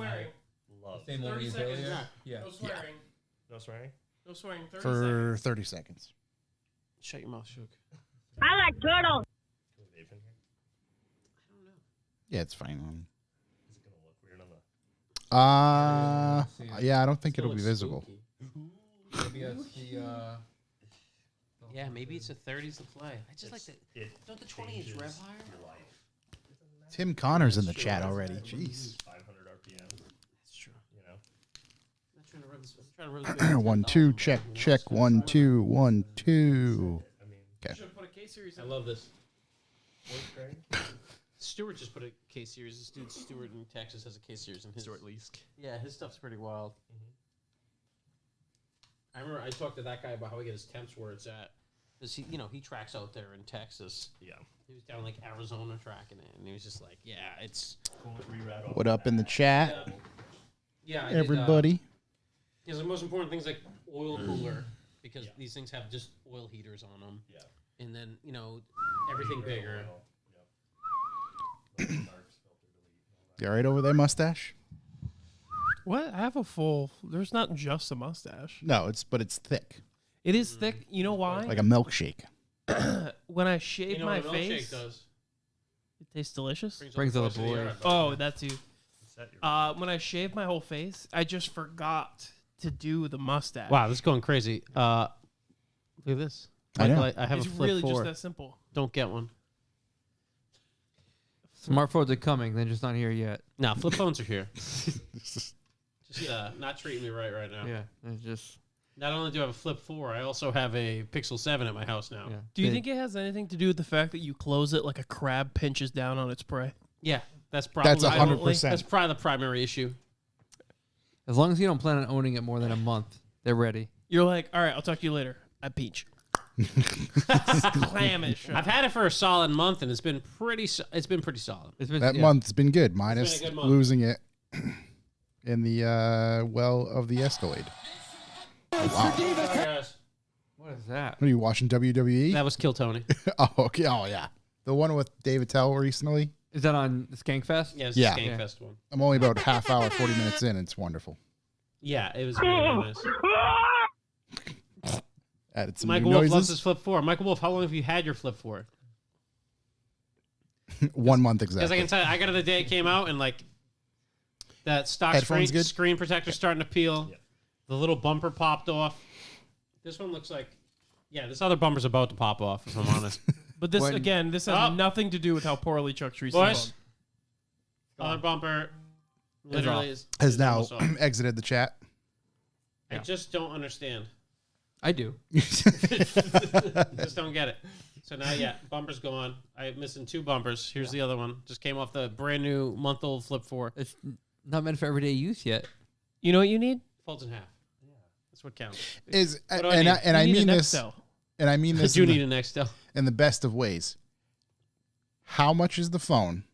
swearing. Love. Same 30 seconds. Yeah. No swearing. No swearing? No swearing. 30 For seconds. 30 seconds. Shut your mouth, Shook. I like turtles. Can we vape in here? I don't know. Yeah, it's fine. Is it going to look weird on the... Yeah, I don't think Still it'll be looks visible. spooky. Maybe that's the. Yeah, maybe it's a 30s to play. I just like the. Don't the 20-inch rev higher? Your life. Tim Connor's in the chat already. Jeez. 500 RPM. That's true. You know? I'm trying to run this. I'm trying to run this. 1 2 check check 1 2 1 2. I mean, Okay. Should put a K series. I love this. Stuart just put a K series. This dude Stuart in Texas has a K series in his. Stuart Leask. Yeah, his stuff's pretty wild. I remember I talked to that guy about how he get his temps where it's at. Because he tracks out there in Texas. Yeah. He was down like Arizona tracking it, and he was just like, "Yeah, it's." What up in the chat, Yeah, everybody? Because the most important things like oil cooler, because these things have just oil heaters on them. Yeah. And then everything bigger. You all right over there, mustache? What? I have a full. There's not just a mustache. No, but it's thick, It is thick. You know why? like a milkshake. When I shave You know my what a milkshake face, does? it tastes delicious. Brings all all the boys to boys. yard. Oh, that too. Is that your... When I shaved my whole face, I just forgot to do the mustache. Wow, this is going crazy. Look at this. I know. I have It's a Flip really 4. just that simple. Don't get one. Smartphones are coming. They're just not here yet. No, flip phones are here. Just not treating me right now. Yeah. They're just. Not only do I have a Flip 4, I also have a Pixel 7 at my house now. Yeah. Do you Big. think it has anything to do with the fact that you close it like a crab pinches down on its prey? Yeah, that's probably That's 100%. That's probably the primary issue. As long as you don't plan on owning it more than a month, they're ready. You're like, all right, I'll talk to you later. I peach. Clam it shut. I've had it for a solid month, and it's been pretty solid. It's been, That month's been good, minus a good month. losing it in the well of the Escalade. Oh, wow. Sorry, guys. What is that? What are you watching WWE? That was Kill Tony. Oh, okay. Oh, yeah. The one with David Tell recently. Is that on Skankfest? Yeah, it was Yeah. the Skankfest one. I'm only about half hour, 40 minutes in. It's wonderful. Yeah, it was really nice. Added some Michael new Wolf loves noises. his Flip 4. Michael Wolf, how long have you had your Flip 4? 1 month Because exactly. I can tell you, I got it the day it came out, and like that stock Headphones good? screen protector starting to peel. Yeah. The little bumper popped off. This one looks like, this other bumper's about to pop off, if I'm honest. But this, When- again, this has Oh. nothing to do with how poorly Chuck treats the Boys, phone. other bumper literally Has is now almost off. exited the chat. I just don't understand. I do. Just don't get it. So now, bumper's gone. I'm missing 2 bumpers. Here's the other one. Just came off the brand new month-old Flip 4. It's not meant for everyday use yet. You know what you need? Folds in half. Yeah, that's what counts. Is What do I need? and I You need mean an this Nextel. and I mean I this do in, need the, an Nextel. in the best of ways. How much is the phone?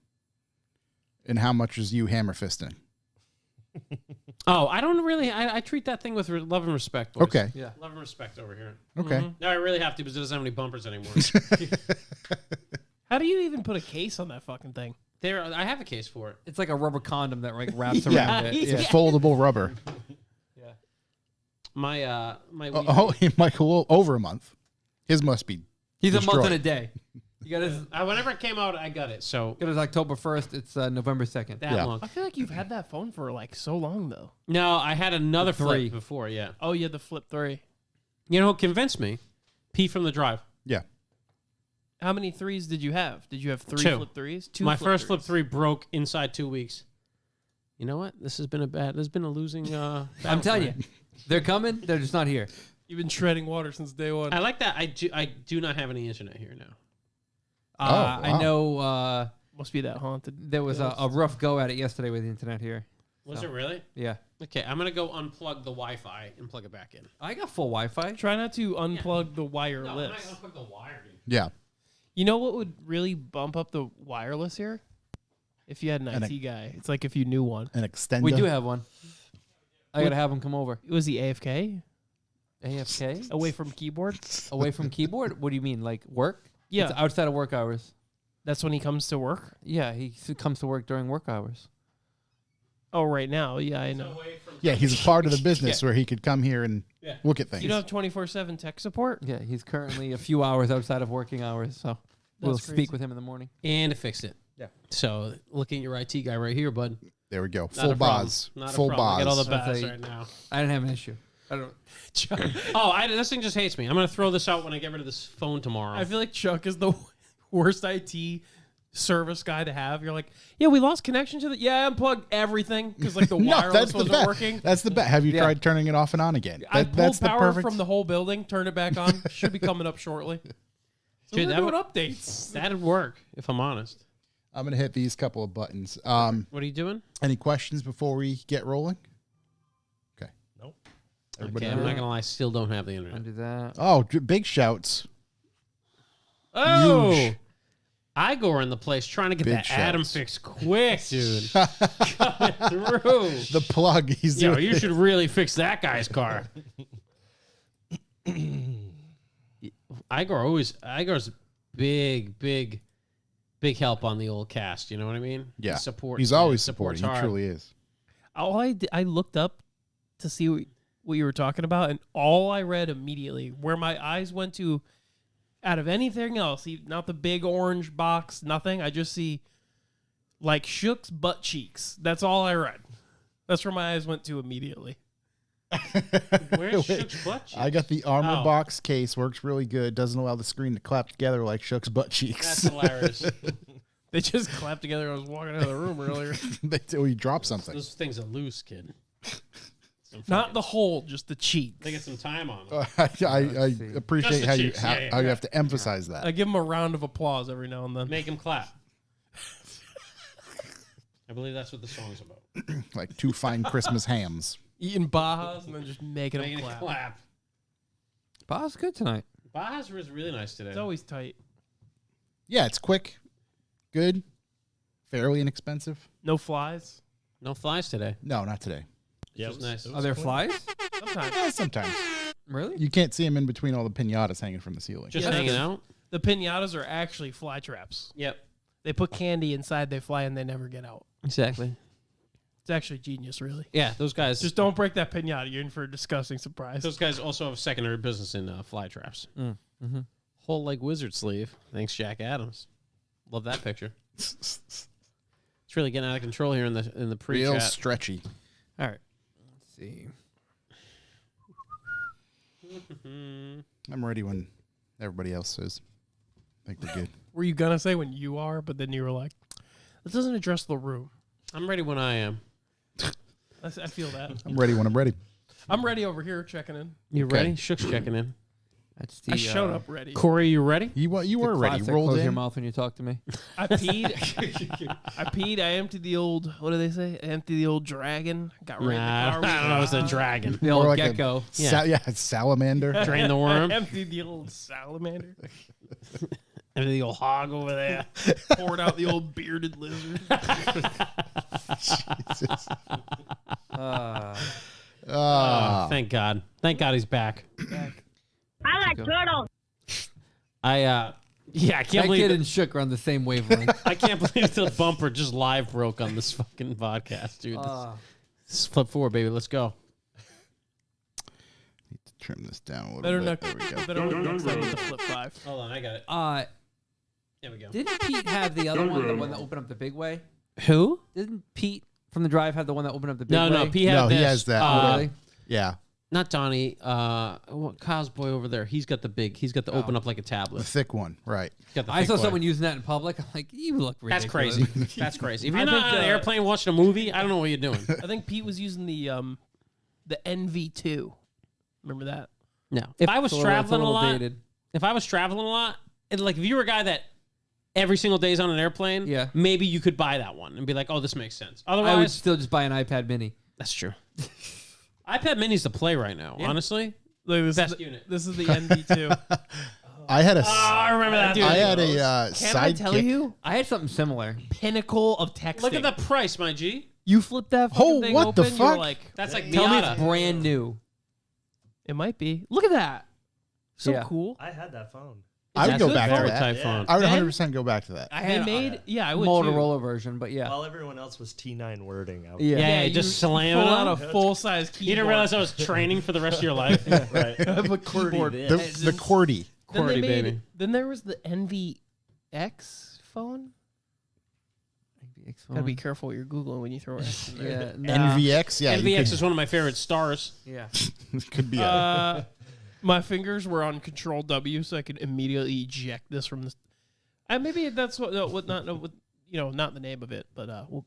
And how much is you hammer fisting? Oh, I don't really. I treat that thing with love and respect. Boys. Okay. Yeah. Love and respect over here. Okay. No, I really have to because it doesn't have any bumpers anymore. How do you even put a case on that fucking thing? I have a case for it. It's like a rubber condom that like wraps Yeah. around it. It's Yeah. a foldable rubber. My Michael, over a month. His must be. He's a month destroyed. and a day. You got his, whenever it came out, I got it. So got his October 1st. It's November 2nd. that Yeah. long. I feel like you've had that phone for like so long though. No, I had another The 3. Flip before. Yeah. Oh, you had the Flip 3. You know what convinced me? P from the drive. Yeah. How many 3s did you have? Did you have 3 2. Flip 3s? 2 My Flip first 3s. Flip 3 broke inside 2 weeks. You know what? This has been a losing. I'm telling you, they're coming. They're just not here. You've been treading water since day one. I like that. I do not have any internet here now. wow. I know Must be that haunted. there was a rough go at it yesterday with the internet here. Was So. it really? Yeah. Okay, I'm gonna go unplug the Wi-Fi and plug it back in. I got full Wi-Fi. Try not to unplug the No, I'm wireless. not gonna unplug the wire, dude. Yeah. You know what would really bump up the wireless here? If you had an IT guy. It's like if you knew one. An extender. We do have one. I gotta have him come over. Was he AFK? AFK? Away from keyboard? Away from keyboard? What do you mean? Like work? Yeah. It's outside of work hours. That's when he comes to work? Yeah, he comes to work during work hours. Oh, right now, yeah, I know. Yeah, he's a part of the business where he could come here and Yeah. look at things. You don't have 24/7 tech support? Yeah, he's currently a few hours outside of working hours, so we'll That's speak crazy. with him in the morning. And to fix it. Yeah. So looking at your IT guy right here, bud. There we go. Not Full a problem. bars. Not Full a problem. I got all bars. the bars That's a- right now. I didn't have an issue. I don't. This thing just hates me. I'm gonna throw this out when I get rid of this phone tomorrow. I feel like Chuck is the worst IT service guy to have. You're like, yeah, we lost connection to the. Yeah, I unplugged everything because like the No, wireless that's the wasn't best. working. That's the best. Have you Yeah. tried turning it off and on again? I That's pulled the power perfect. from the whole building, turned it back on. Should be coming up shortly. So Dude, we're that doing would- updates. That'd work if I'm honest. I'm gonna hit these couple of buttons. What are you doing? Any questions before we get rolling? Okay. Nope. Everybody. Okay, I'm good? not gonna lie. Still don't have the internet. Undo that. Oh, big shouts. Oh, Huge. Igor in the place trying to get Big that Adam shouts. fixed quick, dude. Coming through. The plug. He's Yo, doing. you should really fix that guy's car. Igor's big help on the old cast. You know what I mean? Yeah. He supports. He's always supports supporting. He hard. truly is. All I looked up to see what you were talking about, and all I read immediately, where my eyes went to, out of anything else, not the big orange box, nothing. I just see like Shook's butt cheeks. That's all I read. That's where my eyes went to immediately. Where's Shook's butt cheek? I got the armor Oh. box case. Works really good. Doesn't allow the screen to clap together like Shook's butt cheeks. That's hilarious. They just clapped together. I was walking out of the room earlier. Till you drop something. Those things are loose, kid. Not the hole, just the cheek. They get some time on them. I see. appreciate Just the how you cheeks. how, Yeah, yeah, how you yeah. have to emphasize that. I give them a round of applause every now and then. Make him clap. I believe that's what the song's about. Like two fine Christmas hams. Eating Bajas and then just making Making them it clap. clap. Pa's good tonight. Bajas was really nice today. It's always tight. Yeah, it's quick, good, fairly inexpensive. No flies. No flies today. No, not today. Yeah, Just nice. Are there flies? Sometimes. Yeah, sometimes Really? you can't see them in between all the pinatas hanging from the ceiling. Just Yeah, hanging that's- out. The pinatas are actually fly traps. Yep. They put candy inside, they fly, and they never get out. Exactly. It's actually genius, really. Yeah, those guys. Just don't break that pinata. You're in for a disgusting surprise. Those guys also have secondary business in fly traps. Mm-hmm. Whole leg wizard sleeve. Thanks, Jack Adams. Love that picture. It's really getting out of control here in the Real pre-chat. stretchy. All right. Let's see. I'm ready when everybody else is. I think we're good. Were you going to say when you are, but then you were like, this doesn't address the room. I'm ready when I am. I feel that. I'm ready when I'm ready. I'm ready over here checking in. You Okay. ready? Shook's checking in. That's the. I showed up ready. Corey, you ready? You were ready. Classic, Rolled close in. your mouth when you talk to me. I peed. I peed. I emptied the old, what do they say? I emptied the old dragon. Got right Nah, in the car. I don't know. It's a dragon. The More old like gecko. Yeah, salamander. Drain the worm. I emptied the old salamander. And the old hog over there. Poured out the old bearded lizard. Jesus. Uh, Ah. Thank God. Thank God he's back. I like Go. turtles. I can't that believe kid it. and Shook are on the same wavelength. I can't believe the bumper just live broke on this fucking podcast, dude. This is flip forward, baby. Let's go. Need to trim this down a little Better bit. not. There we go. Better not next time with the flip 5. Hold on, I got it. There we go. Didn't Pete have the other one, the one that opened up the big way? Who? Didn't Pete from the drive have the one that opened up the big No, way? no. He had No, he this. has that. Oh, really? Yeah, Not Donnie. Kyle's boy over there. He's got the big. He's got the open up like a the tablet. thick one, right? He's got the I thick saw boy. someone using that in public. I'm like, you look That's ridiculous. crazy. That's crazy. If you're I not think, on an airplane watching a movie, I don't know what you're doing. I think Pete was using the NV2. Remember that? No. If I was It's a little- it's traveling a little lot, dated. if I was traveling a lot, and like if you were a guy that every single day is on an airplane, Yeah. maybe you could buy that one and be like, oh, this makes sense. I would Otherwise, still just buy an iPad Mini. that's true. iPad Mini's the play right now, honestly. Look, this Best is the, unit. This is the NV2. I had a Oh, I remember that. I had a Can I tell sidekick. you? I had something similar. Pinnacle of texting. Look at the price, my G. You flip that fucking Oh, thing what the open, you're fuck? like, That's like Tell me Miata. it's brand new. it might be. Look at that. So Yeah. cool. I had that phone. I would That's go good back to Very that. tight phone. I would Then- 100% go back to that. I They had made, yeah, I a would Motorola version, but yeah. While everyone else was T9 wording out. Yeah. Yeah, just slam it pull out on. a full size keyboard. You didn't realize I was training for the rest of your life. Right. have a keyboard. The QWERTY. Then they QWERTY, made- baby. Then there was the NVX phone. Gotta be careful what you're googling when you throw X in there. Yeah. Nah. NVX, yeah. you NVX is one of my favorite stars. Yeah. could be a. My fingers were on Control W, so I could immediately eject this from this. Maybe that's not the name of it, but we'll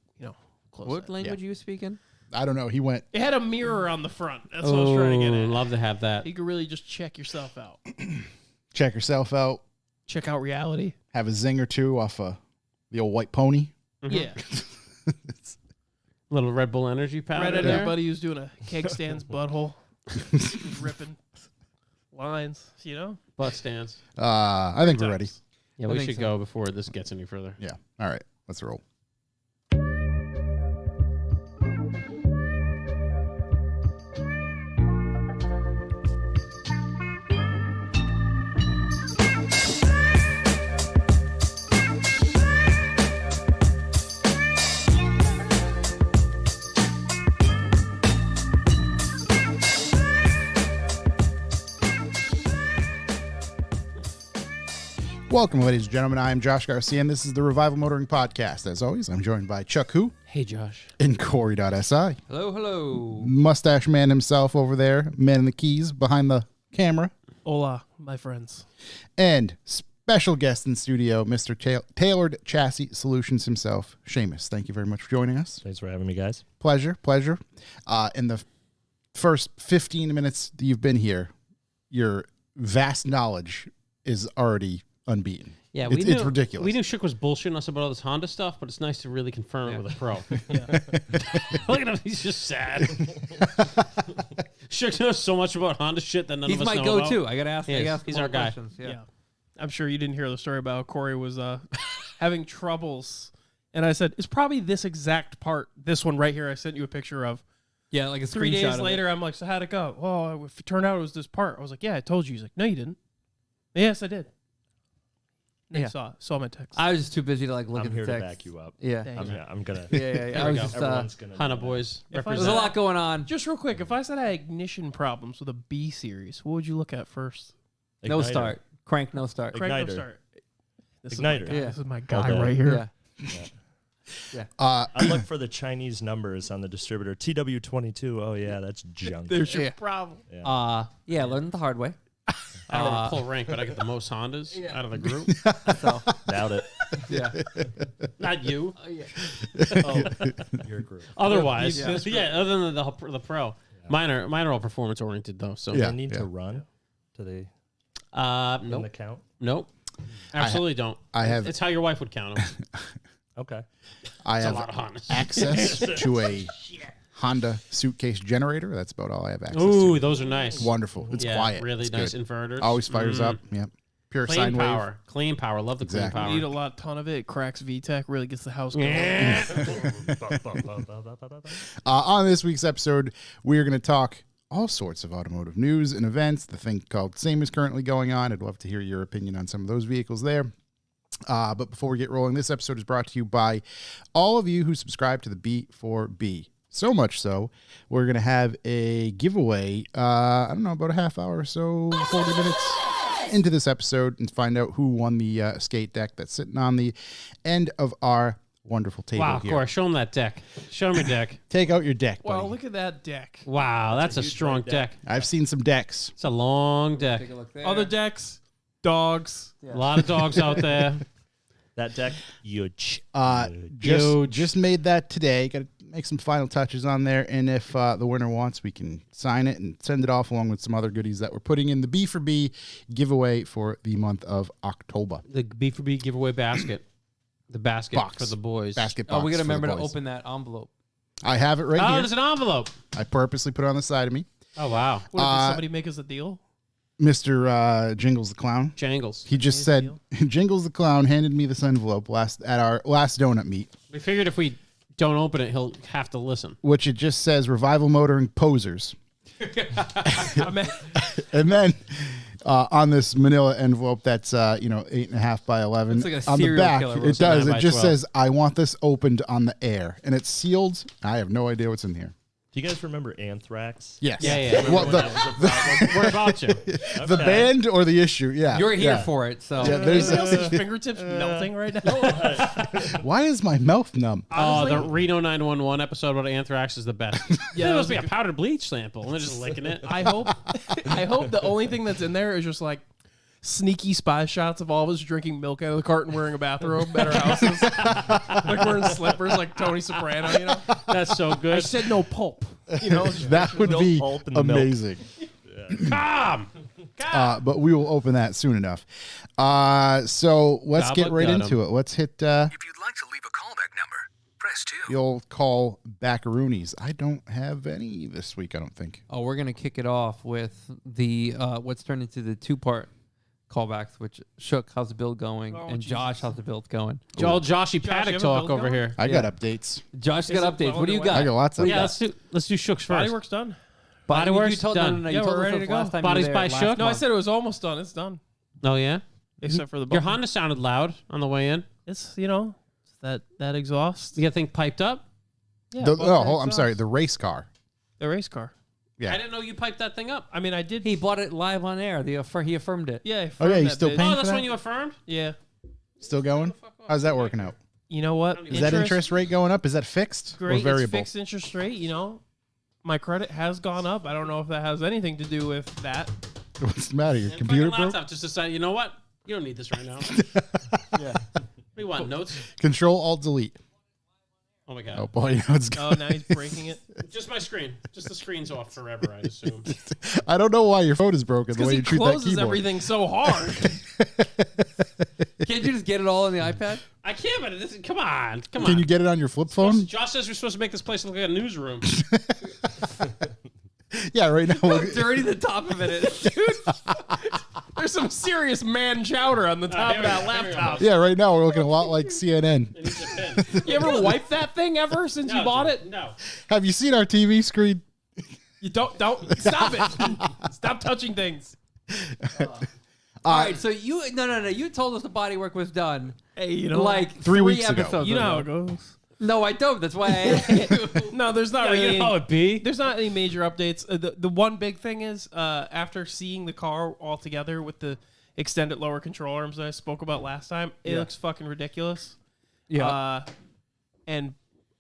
close. What that. language are you speaking? I don't know. He went. It had a mirror on the front. That's what I was trying to get at. Love to have that. You could really just check yourself out. Check yourself out. Check out reality. Have a zing or two off the old white pony. Yeah. Little Red Bull energy powder. Right at there. everybody who's doing a keg stand's butthole. Just ripping lines, Butt stands. I think we're ready. Yeah, I we think should so. go before this gets any further. Yeah. All right. Let's roll. Welcome, ladies and gentlemen. I am Josh Garcia, and this is the Revival Motoring Podcast. As always, I'm joined by Chuck Hu Hey, Josh. and Corey.si. Hello. Mustache man himself over there, man in the keys behind the camera. Hola, my friends. And special guest in studio, Mr. Tailored Chassis Solutions himself, Seamus. Thank you very much for joining us. Thanks for having me, guys. Pleasure. In the first 15 minutes that you've been here, your vast knowledge is already unbeaten. Yeah, it's ridiculous. We knew Shook was bullshitting us about all this Honda stuff, but it's nice to really confirm it with a pro. Look at him; he's just sad. Shook knows so much about Honda shit that none He's of us my know go-to. about. I gotta ask. Yes, I ask he's more our guy. questions. Yeah. I'm sure you didn't hear the story about how Corey was having troubles. And I said, it's probably this exact part, this one right here I sent you a picture of. Yeah, like a 3 screenshot days of later, I'm like, so how'd it go? Oh, if it turned out it was this part. I was like, yeah, I told you. He's like, no, you didn't. Yes, I did. And Yeah. he saw my text. I was just too busy to look I'm at here the to text. back you up. Yeah. Thank I'm, you. yeah, I'm gonna. Yeah. I was just, Everyone's gonna. Honda boys If I there's represent. a lot going on. Just real quick, if I said I had ignition problems with a B series, what would you look at first? No Igniter. start. Crank, no start. Igniter. Crank, no start. This is Igniter. my guy. Yeah. This is my guy Okay. right here. Yeah. I look for the Chinese numbers on the distributor. TW22. Oh yeah, that's junk. There's your Yeah. problem. Yeah, learned the hard way. I don't want to pull rank, but I get the most Hondas out of the group. So, Doubt it. yeah. Not you. Oh, your group. Otherwise, Yeah. yeah. Other than the pro, mine are all performance oriented though. So Do Yeah. they need to run? Do they in the nope, count? nope, absolutely don't. I have It's how your wife would count them. Okay. I It's a have lot of Hondas. access to a Honda suitcase generator. That's about all I have access Ooh, to. those are nice. Wonderful. It's yeah, quiet. really It's nice good. inverters. Always fires up. Yep. Pure Clean sine wave. power. Clean power. Love the Exactly. clean You need power. a ton of it. It cracks VTEC, really gets the house going. Yeah. On this week's episode, we are going to talk all sorts of automotive news and events. The thing called SAME is currently going on. I'd love to hear your opinion on some of those vehicles there. But before we get rolling, this episode is brought to you by all of you who subscribe to the B4B. So much so, we're going to have a giveaway, I don't know, about a half hour or so, 40 minutes into this episode, and find out who won the skate deck that's sitting on the end of our wonderful table Wow, here. Corey, show him that deck. Show him your deck. Take out your deck, buddy. Wow, look at that deck. Wow, that's a huge strong deck. deck. I've seen some decks. It's a long deck. Take a look there. Other decks, dogs. Yeah. A lot of dogs out there. That deck, huge. Just made that today. Got to make some final touches on there, and if the winner wants, we can sign it and send it off along with some other goodies that we're putting in the B4B giveaway for the month of October. The B4B giveaway basket. The basket Box. for the boys. Basket box. Oh, we got to for the remember to boys. open that envelope. I have it right Oh, here. there's an envelope. I purposely put it on the side of me. Oh, wow. What if somebody make us a deal? Mr. Jingles the Clown. Jangles. He just said, Jingles the Clown handed me this envelope at our last donut meet, We figured if we don't open it, he'll have to listen. which it just says Revival Motoring Posers. I mean, And then on this manila envelope that's 8.5 by 11. It's like a On the serial back, killer it wrote does. 9 It by just 12. says, "I want this opened on the air," and it's sealed. I have no idea what's in here. Do you guys remember Anthrax? Yes. Yeah. Well, We're about to. the band or the issue? Yeah. You're here yeah. for it, so Yeah, there's. His fingertips melting right now. Why is my mouth numb? Oh, the Reno 911 episode about anthrax is the best. Yeah, It it must was be a powdered bleach sample, and they're just licking it. I hope the only thing that's in there is just like sneaky spy shots of all of us drinking milk out of the carton wearing a bathrobe at our houses. Like wearing slippers like Tony Soprano, you know? That's so I good. said no pulp. You know, just That would Milk be pulp in the milk. amazing. Calm. But we will open that soon enough. So let's get right into it. Let's hit If you'd like to leave a callback number, press 2. the old call backaroonies. I don't have any this week, I don't think. Oh, we're gonna kick it off with the what's turned into the 2-part callbacks, which Shook, how's the build going, and Josh, how's the build going? All Joshy you Paddock have a talk build over going? here. I got updates. Josh Is got it updates. What do you blowing got? I got lots of Yeah, updates. let's do Shook's first. Bodywork's done. Bodywork's You told, done. No, Yeah, you told we're us ready the to go. last time Bodies you were by there, Shook? last No, I month. said it was almost done. It's done. Oh yeah, Except for the your bumper. Honda sounded loud on the way in. It's that exhaust. You got thing piped up. Yeah, I'm sorry, the race car. the race car. Yeah. I didn't know you piped that thing up. I mean, I did. He bought it live on air. He affirmed it. Yeah. I Oh, yeah, affirmed you that still bitch. paying Oh, for that's that? when you affirmed. Yeah. Still going? How's that working out? You know what? Is that interest rate going up? Is that fixed Great. or variable? It's fixed interest rate. You know, my credit has gone up. I don't know if that has anything to do with that. What's the matter? Your And computer fucking broke? laptop just decided. You know what? You don't need this right now. Yeah. What do you want? Notes? Control Alt Delete. Oh my god. Oh boy, now it's Oh, now he's breaking it. Just my screen. Just the screen's off forever. I assume. I don't know why your phone is broken the Because way he you treat that closes keyboard. everything so hard. Can't you just get it all on the iPad? I can't. But this. Come on. Come Can on. you get it on your flip phone? Josh says we're supposed to make this place look like a newsroom. Yeah, right now. Dirty the top of it. There's some serious man chowder on the top here of we that go, here we go. laptop. Yeah, right now we're looking a lot like CNN. It needs a pin. You ever wipe that thing ever since you bought it? No. Have you seen our TV screen? You don't stop it. Stop touching things. All right, so you you told us the body work was done Hey, you know, like 3 weeks ago. episodes you know how ago. it goes. No, I don't. That's why I asked you. No, there's not really. You know how it be. There's not any major updates. The one big thing is after seeing the car all together with the extended lower control arms that I spoke about last time, it looks fucking ridiculous. Yeah. And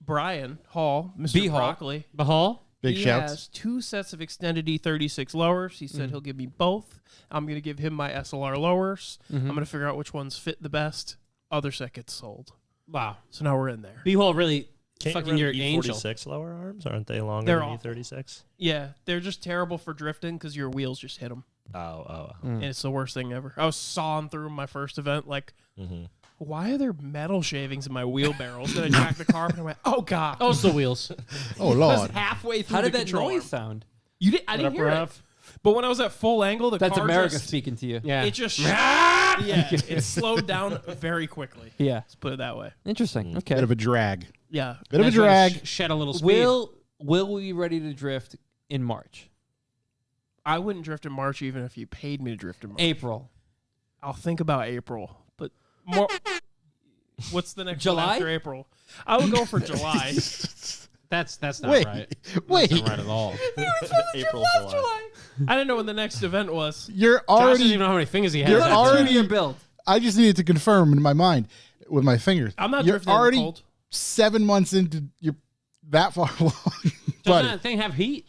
Brian Hall, Mr. B. Hall. Broccoli, Bahal. Big he shouts. has 2 sets of extended E36 lowers. He said he'll give me both. I'm going to give him my SLR lowers. I'm going to figure out which ones fit the best. Other set gets sold. Wow. So now we're in there. Bahal really Can't fucking you your run angel. E46 lower arms? Aren't they longer They're than awful. E36? Yeah, they're just terrible for drifting because your wheels just hit them. Oh. And it's the worst thing ever. I was sawing through my first event, like, Mm-hmm. why are there metal shavings in my wheel barrels? Then I jacked the car up and I went, oh, God. Oh, it's the wheels. Oh I was Lord. halfway through How did the that control noise arm. sound? You did, I didn't hear it. But when I was at full angle, the That's car America just, speaking to you. Yeah. it just, yeah, it slowed down very quickly. Yeah. Let's put it that way. Interesting. Okay. Bit of a drag. Yeah. Bit of a That's why drag. it Shed a little speed. Will we be ready to drift in March? I wouldn't drift in March even if you paid me to drift in March. April. I'll think about April, but more. What's the next July? one after April? I would go for July. That's not Wait, right. wait. That's not right at all. April, July. I didn't know when the next event was. You're Josh doesn't already. even know how many fingers he has. You're It's a already- 2-year build. I just needed to confirm in my mind with my fingers. I'm not You're drifting in the already cold. 7 months into you're that far along, Doesn't buddy. that thing have heat?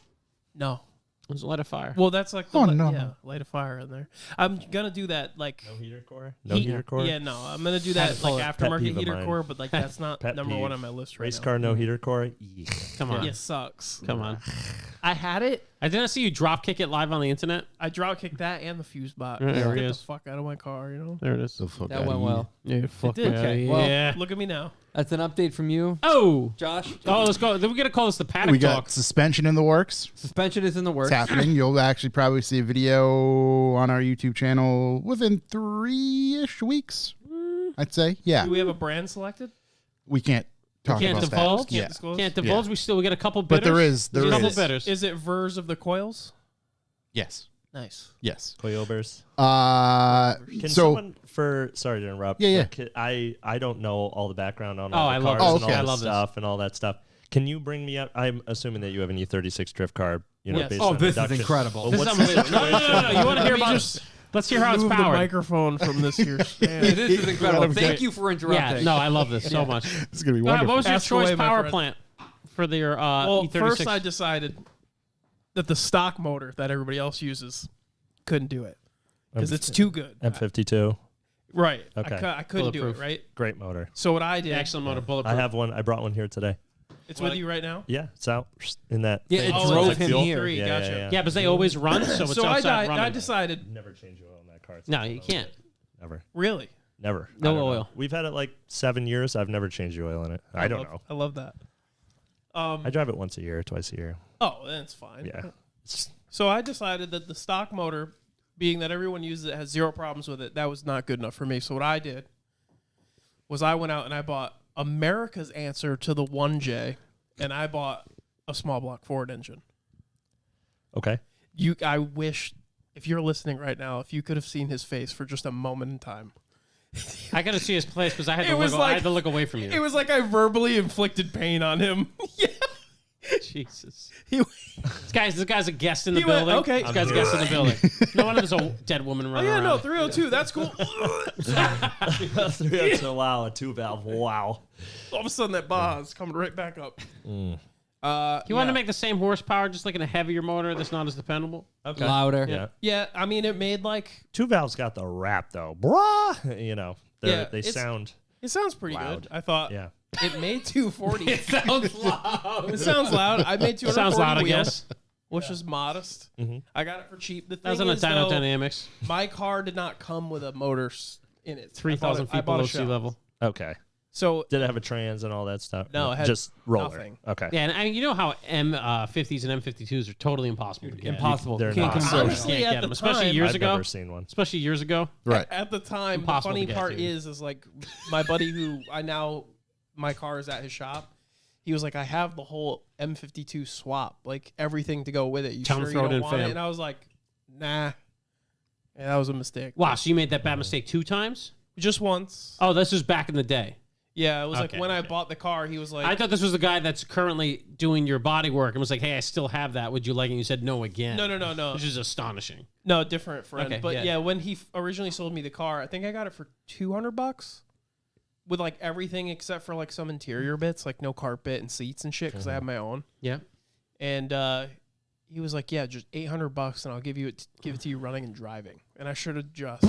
No. Let's light a fire. Well, that's like the Oh, no. yeah, light a fire in there. I'm gonna do that like No heater core? No heat- heater core? Yeah, no, I'm gonna do Had that to call like it pet aftermarket peeve of heater mine. core, but like that's not Pet number peeve. one on my list right Race now. car, no heater core? Yeah. Come on. It sucks. Come on. I had it. I didn't see you drop kick it live on the internet. I drop kicked that and the fuse box. Yeah, there Get he the is. fuck out of my car, you know. There it is. The fuck That outta went here. well. Yeah, fuck did. yeah. Okay, well, yeah. Look at me now. That's an update from you, Oh. Josh. Oh, let's go. Then we gotta call this the paddock We got talk. suspension in the works. Suspension is in the works. It's happening. You'll actually probably see a video on our YouTube channel within 3-ish weeks. I'd say. Yeah. Do we have a brand selected? We can't talk Can't about divulge? that. Yeah. Can't disclose? Can't divulge. Yeah. We got a couple But bidders. there is There's a couple is. bidders. Is it Vers of the coils? Yes. Nice. Yes. Coyobers. So Can someone sorry to interrupt. Yeah, but I don't know all the background on Oh, all I the love cars this. and all I this love this. stuff and all that stuff. Can you bring me up? I'm assuming that you have an E36 drift car. Yes. Based Oh, on this is induction. incredible. Well, This is what's the unbelievable. No. You want to hear about this? Let's hear how it's Move the powered. microphone from this here stand. This is incredible. Okay. Thank you for interrupting. Yeah, no, I love this so much. it's gonna be Go ahead, wonderful. what was your Ask choice away, my power friend. plant for your Well, E36? first I decided that the stock motor that everybody else uses couldn't do it because it's too good. M52. Right. Okay. I couldn't do it, Bulletproof. right? Great motor. So what I did, Excellent motor, I bulletproof. have one. I brought one here today. it's with you right now? Yeah, it's out in that. Yeah, thing. it Oh, drove it's like him fuel? here. Three, Yeah, gotcha. yeah. Yeah, but they always run, so it's So outside running. I decided, Never change oil in that car. It's No, not you oil. can't. Never. really? Never. No I don't know. oil. We've had it like 7 years. I've never changed the oil in it. I don't know. I love that. I drive it once a year, twice a year. Oh, then it's fine. Yeah. So I decided that the stock motor, being that everyone uses it, has zero problems with it, that was not good enough for me. So what I did was I went out and I bought America's answer to the 1J, and I bought a small block Ford engine. Okay. I wish, if you're listening right now, if you could have seen his face for just a moment in time. I got to see his place because I had It was I like- had to look away from you. It was like I verbally inflicted pain on him. Yeah. Jesus. He, This guy's a guest in the He went, building. okay. This guy's a guest in the building. No wonder there's a dead woman oh, running yeah, around. no, 302, that's cool. So wow, a 2-valve. Wow. All of a sudden, that bar's coming right back up. You want yeah. to make the same horsepower, just like in a heavier motor that's not as dependable? Okay. Louder. Yeah. Yeah, I mean, it made like, 2-valve's got the rap though. Brah. You know, Yeah, they it's- sound. it sounds pretty Loud. good. I thought Yeah. it made 240. It sounds loud. It sounds loud. I made 240 Sounds loud, I wheels, guess. which is modest. Mhm. I got it for cheap. The That was thing on a is, though, Dyno Dynamics. my car did not come with a motor in it. 3,000 I feet bought below a sea shell. level. Okay. So Did it have a trans and all that stuff? No, it had just roller. nothing. Okay. Yeah, and you know how M50s and M52s are totally impossible to get. Impossible. They're You can't not. convert. Honestly, Can't at get the them, especially time- years I've ago. never seen one. Especially years ago. Right. at the time, the Impossible funny to get part to. is like my buddy who my car is at his shop. He was like, I have the whole M52 swap, like everything to go with it. You Tell him sure throw you it don't in, want it? fam. And I was like, nah. Yeah, that was a mistake. Wow, so you made that bad mistake 2 times? Just once. Oh, this was back in the day. Yeah, it was Okay, like when I okay. bought the car, he was like, I thought this was the guy that's currently doing your body work and was like, hey, I still have that. Would you like it? And you said no again. no. Which is astonishing. No, different friend. Okay, but yeah. yeah, when he originally sold me the car, I think I got it for $200 with like everything except for like some interior bits, like no carpet and seats and shit, because I have my own. Yeah. And he was like, "Yeah, just $800, and I'll give it to you running and driving." And I should have just.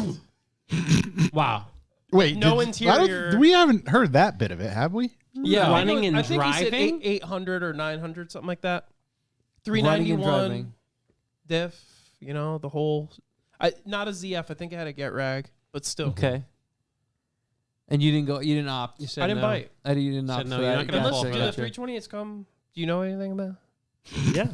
Wow. Wait, No I interior. we haven't heard that bit of it, have we? Yeah. Running and I think he said driving? 800 or 900, something like that. Running and 391 driving. diff. You know the whole. Not a ZF. I think I had a get rag, but still. Okay. And you didnd't go. You didn't opt. You said I didn't no. buy it. You didn't opt. no, for you're that. not gonna Gotcha, fall for Do the that. gotcha. 320s come? Do you know anything about? Yeah.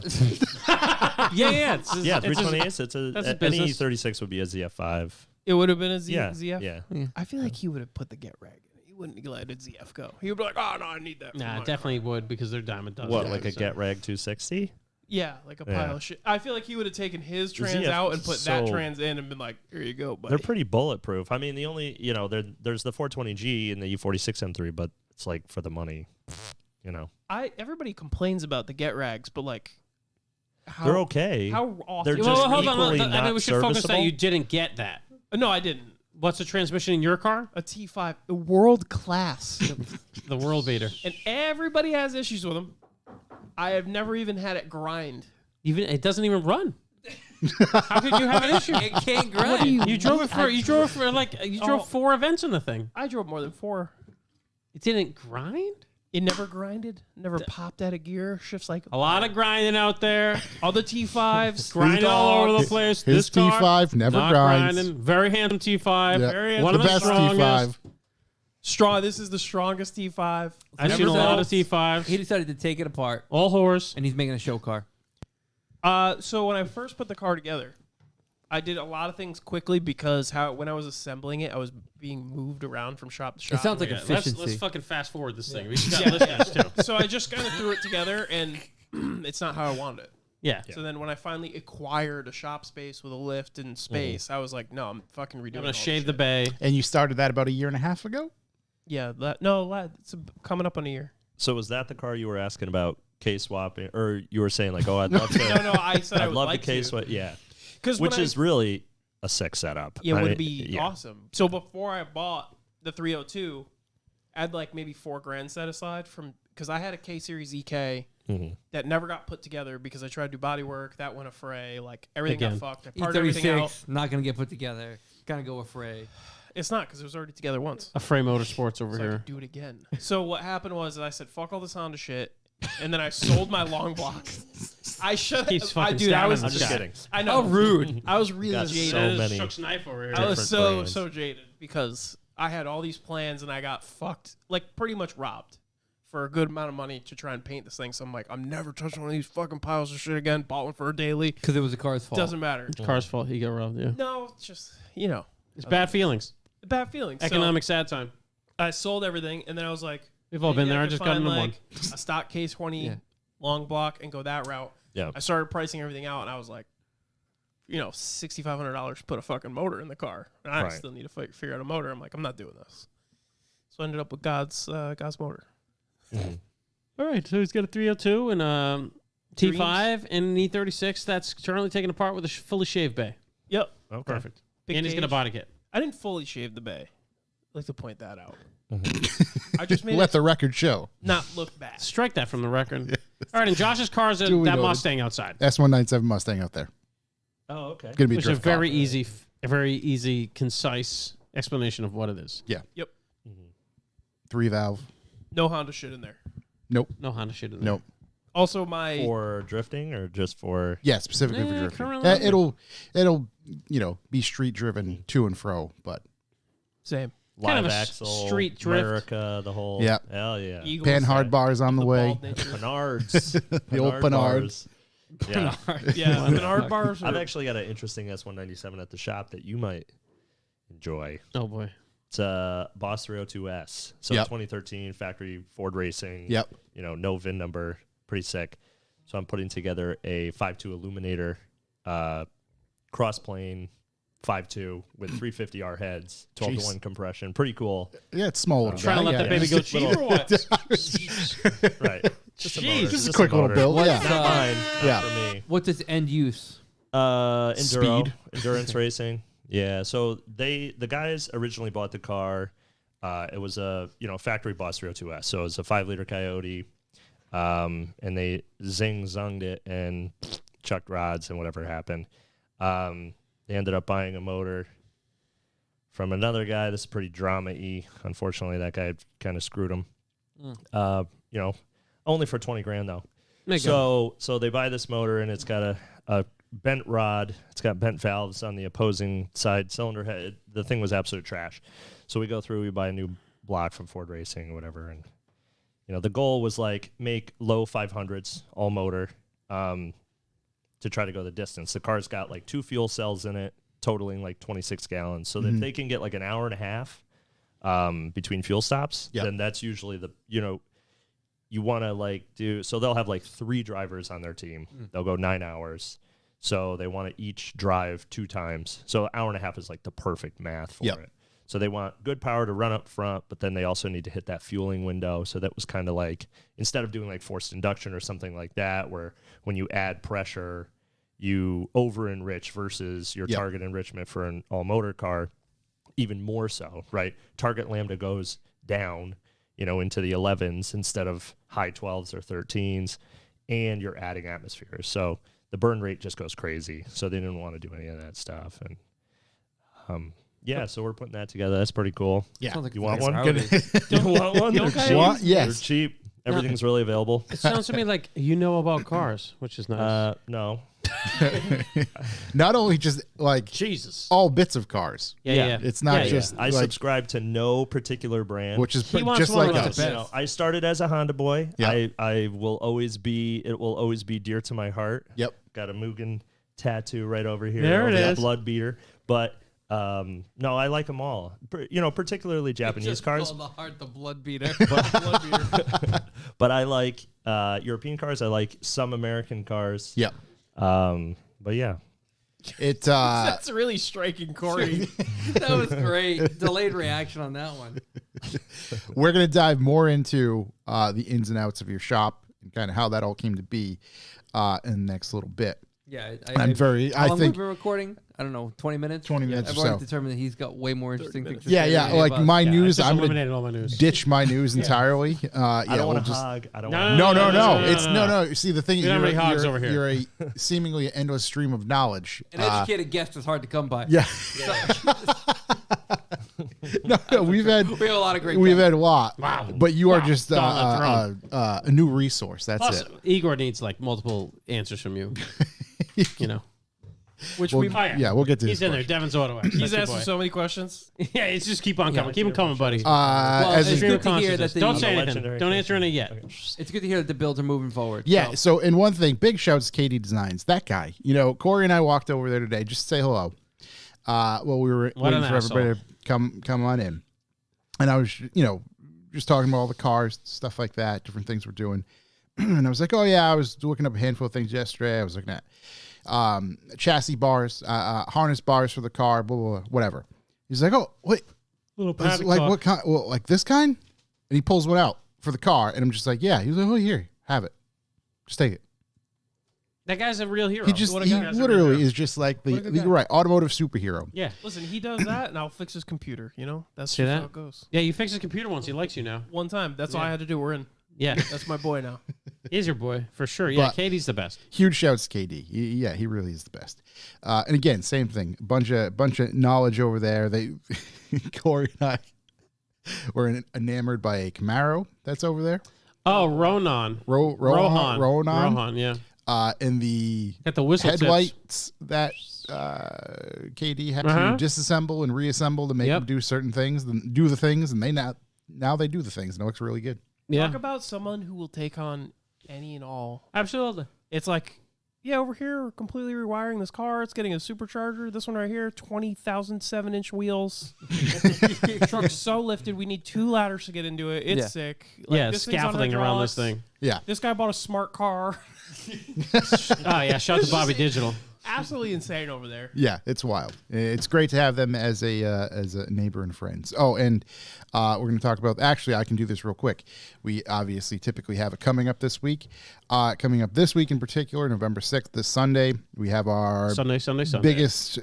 Yeah. It's Yeah, it's 328. It's a that's a any business. 36 would be a ZF5. It would have been a Yeah. ZF. Yeah. I feel like he would have put the get rag in it. He wouldn't have let a ZF go. He would be like, "Oh no, I need that." for Nah, my definitely would because they're diamond dozen. What, like a Get Rag 260? Yeah, like a Yeah. pile of shit. I feel like he would have taken his The trans ZF out and put that so- trans in and been like, "Here you go, buddy." They're pretty bulletproof. I mean, the only, there's the 420G and the E46 M3, but it's like for the money, Everybody complains about the get rags, but like, how, They're okay. How often? They're Well, just hold on. equally I mean, not we should focus that serviceable. you didn't get that. No, I didn't. What's the transmission in your car? A T5, the world class, The world beater. and everybody has issues with them. I have never even had it grind. Even it doesn't even run. How could you have an issue? It can't grind. You drove it for you drove 4 events in the thing. I drove more than 4. It didn't grind. It never grinded. Never popped out of gear. Shifts like A lot of grinding out there. other T5s. Grinding all over the place. His This car, T5 never not grinds. grinding. Very handsome T5. Yep. Very One the of the best strongest. T5. Strong. This is the strongest T5. I've Never seen a lot built. of T5s. He decided to take it apart, All whores. and he's making a show car. So when I first put the car together, I did a lot of things quickly because when I was assembling it, I was being moved around from shop to shop. It sounds like Yeah, efficiency. let's fucking fast forward this thing. We just got list guys too. So I just kind of threw it together, and it's not how I wanted it. Yeah. So then when I finally acquired a shop space with a lift and space, I was like, no, I'm fucking redoing I'm all gonna this shave the shit. bay. And you started that about a year and a half ago? Yeah, it's coming up on a year. So was that the car you were asking about case swapping, or you were saying like, oh, I'd love to? No, I said I I'd would love like the case to. swap. Yeah, Because which is really a sick setup. Yeah, it I would mean, be yeah. awesome. So before I bought the 302, I had like maybe $4,000 set aside because I had a K Series EK that never got put together because I tried to do body work. That went afray. Like everything Again. got fucked. I parted everything out. E36 not gonna get put together. Gotta go afraid. It's not because it was already together once. A Frey Motorsports over So I here. could do it again. So what happened was I said, fuck all this Honda shit. And then I sold my long block. I should Keeps fucking dude, I was stabbing I'm just kidding. I know. How rude. I was really Got jaded. so many. Shook's knife over here. I was different so brands. jaded because I had all these plans and I got fucked, like pretty much robbed for a good amount of money to try and paint this thing. So I'm like, I'm never touching one of these fucking piles of shit again. Bought one for a daily. Because it was the car's fault. Doesn't matter. Car's fault. He got robbed. Yeah. No, it's just, It's bad feelings. bad feelings. So Economic sad time. I sold everything and then I was like, We've all been maybe there. I could just got find, into one. like, a stock K20 Yeah. long block and go that route. Yeah. I started pricing everything out and I was like, $6,500 to put a fucking motor in the car. And I Right. still need to figure out a motor. I'm like, I'm not doing this. So I ended up with God's motor. All right. So he's got a 302 and T5 and an E36 that's currently taken apart with a fully shaved bay. Yep. Okay. Perfect. Big And he's got a gauge. body kit. I didn't fully shave the bay. I'd like to point that out. I just made Let it the record show. not look bad. Strike that from the record. All right. And Josh's car is Duly that noted. Mustang outside. S197 Mustang out there. Oh, okay. Gonna be a Which is a drift car. very easy, concise explanation of what it is. Yeah. Yep. 3-valve. No Honda shit in there. Nope. No Honda shit in there. Nope. Also, my For drifting or just for? Yeah, specifically for Yeah, drifting. currently- It'll be street driven to and fro, but same Kind Live of a axle, street drift. America, the whole. Yeah. Hell yeah. Eagles, pan hard bars on the way. bald nature. Penards. The old Penard. bars. Yeah. Yeah, the hard bars. I've Are, actually got an interesting S197 at the shop that you might enjoy. Oh boy. It's a Boss 302S. So Yep. 2013 factory Ford Racing. Yep. No VIN number. Pretty sick. So I'm putting together a 5.2 Illuminator cross plane 5.2 with 350R heads, 12 to Jeez. 1 compression. Pretty cool. Yeah, it's small little Trying to guy, let yeah. that baby go cheap or what? Right. Just a motor. Jeez. Just a Just quick little motor. build. What's, Yeah. Not mine. Not Yeah. for me. What's its end use? Enduro, Speed. endurance racing. Yeah. So the guys originally bought the car. It was a factory Boss 302S. So it was a 5-liter Coyote, and they zunged it and chucked rods and whatever happened. They ended up buying a motor from another guy. This is pretty drama-y. Unfortunately, that guy kind of screwed him. Only for $20,000 though. So they buy this motor and it's got a bent rod. It's got bent valves on the opposing side cylinder head. The thing was absolute trash. So we go through, we buy a new block from Ford Racing or whatever. And, the goal was like make low 500s all motor to try to go the distance. The car's got like 2 fuel cells in it, totaling like 26 gallons. So that if they can get like an hour and a half between fuel stops, Yep. then that's usually you want to so they'll have like 3 drivers on their team. They'll go 9 hours. So they want to each drive 2 times. So an hour and a half is like the perfect math for Yep. it. So they want good power to run up front, but then they also need to hit that fueling window. So that was kind of like, instead of doing like forced induction or something like that, where when you add pressure, you over enrich versus your Yep. target enrichment for an all motor car, even more so, right? Target lambda goes down, into the 11s instead of high 12s or 13s, and you're adding atmosphere. So the burn rate just goes crazy. So they didn't want to do any of that stuff. And so we're putting that together. That's pretty cool. Yeah. Sounds like You want nice one? Audi. You want one? They're Okay. cheap. What? Yes. They're cheap. Everything's really available. It sounds to me like you know about cars, which is nice. No. Not only just like Jesus. all bits of cars. Yeah. It's not Yeah, just I like, subscribe to no particular brand. which is He wants just one like of us. those. I started as a Honda boy. Yeah. I will always be. It will always be dear to my heart. Yep. Got a Mugen tattoo right over here. There it over the is. Blood beater. But no, I like them all. Particularly Japanese Just cars. call the heart the blood beater. But I like European cars. I like some American cars. Yep. But yeah. It That's really striking, Corey. That was great. Delayed reaction on that one. we're going to dive more into the ins and outs of your shop and kind of how that all came to be in the next little bit. Yeah, I How long think we've been recording? I don't know, 20 minutes? 20 minutes I've or already so. determined that he's got way more interesting things to Yeah, say yeah. than any Like of us. my I news, just I'm going eliminated all my to news. ditch my news entirely. I don't want to just. hog. I don't No, want No. No, It's no. no. See, the thing We don't have any hogs over here. You're a seemingly endless stream of knowledge. An educated guest is hard to come by. Yeah. No, we've had We have a lot of great we've guests. had a lot. Wow. But you are Wow. just Gauntlet a new resource. That's Plus, it. Igor needs like multiple answers from you. You know, Which Well, we yeah, we'll get to he's this in there. question. Devin's Auto. he's asked so many questions. Yeah, it's just keep on coming. Keep them coming, buddy. As it's a- good to hear that the- Don't say anything. Legendary Don't answer any yet. It's good to hear that the builds are moving forward. Yeah. So, So, and one thing, big shouts to KD Designs. That guy, Corey and I walked over there today just to say hello. Well, we were What waiting an for everybody to come on in, and I was, just talking about all the cars, stuff like that, different things we're doing, and I was like, oh yeah, I was looking up a handful of things yesterday. I was looking at chassis bars, harness bars for the car, blah blah, blah whatever. He's like, oh wait, Little I was like what kind? Well, like this kind, and he pulls one out for the car, and I'm just like, yeah. He was like, oh here, have it, just take it. That guy's a real hero. He just What a he guy. literally is just like What a good you're guy. right, automotive superhero. Yeah. Listen, he does that, and I'll fix his computer. That's See just that? how it goes. Yeah, you fixed his computer once. He likes you now. One time. That's all I had to do. We're in. Yeah. That's my boy now. He's your boy for sure. Yeah, But- Katie's the best. Huge shouts to KD. Yeah, he really is the best. And again, same thing. Bunch of knowledge over there. Corey and I were enamored by a Camaro that's over there. Oh, Ronan. Rohan. Yeah. And the Got the whistle tips. headlights that KD had Uh-huh. to disassemble and reassemble to make Yep. them do certain things, and do the things, and they now they do the things, and it looks really good. Yeah. Talk about someone who will take on any and all. Absolutely. It's like, yeah, over here, we're completely rewiring this car. It's getting a supercharger. This one right here, 20,000 7-inch wheels. Truck's so lifted, we need 2 ladders to get into it. It's Yeah. sick. Yeah, this thing's on scaffolding around this hydraulics. thing. Yeah. This guy bought a smart car. Oh, yeah. Shout out to Bobby Digital. Absolutely insane over there. Yeah, it's wild. It's great to have them as a neighbor and friends. Oh, and we're going to talk about. Actually, I can do this real quick. We obviously typically have it coming up this week. Coming up this week in particular, November 6th, this Sunday, we have our Sunday. biggest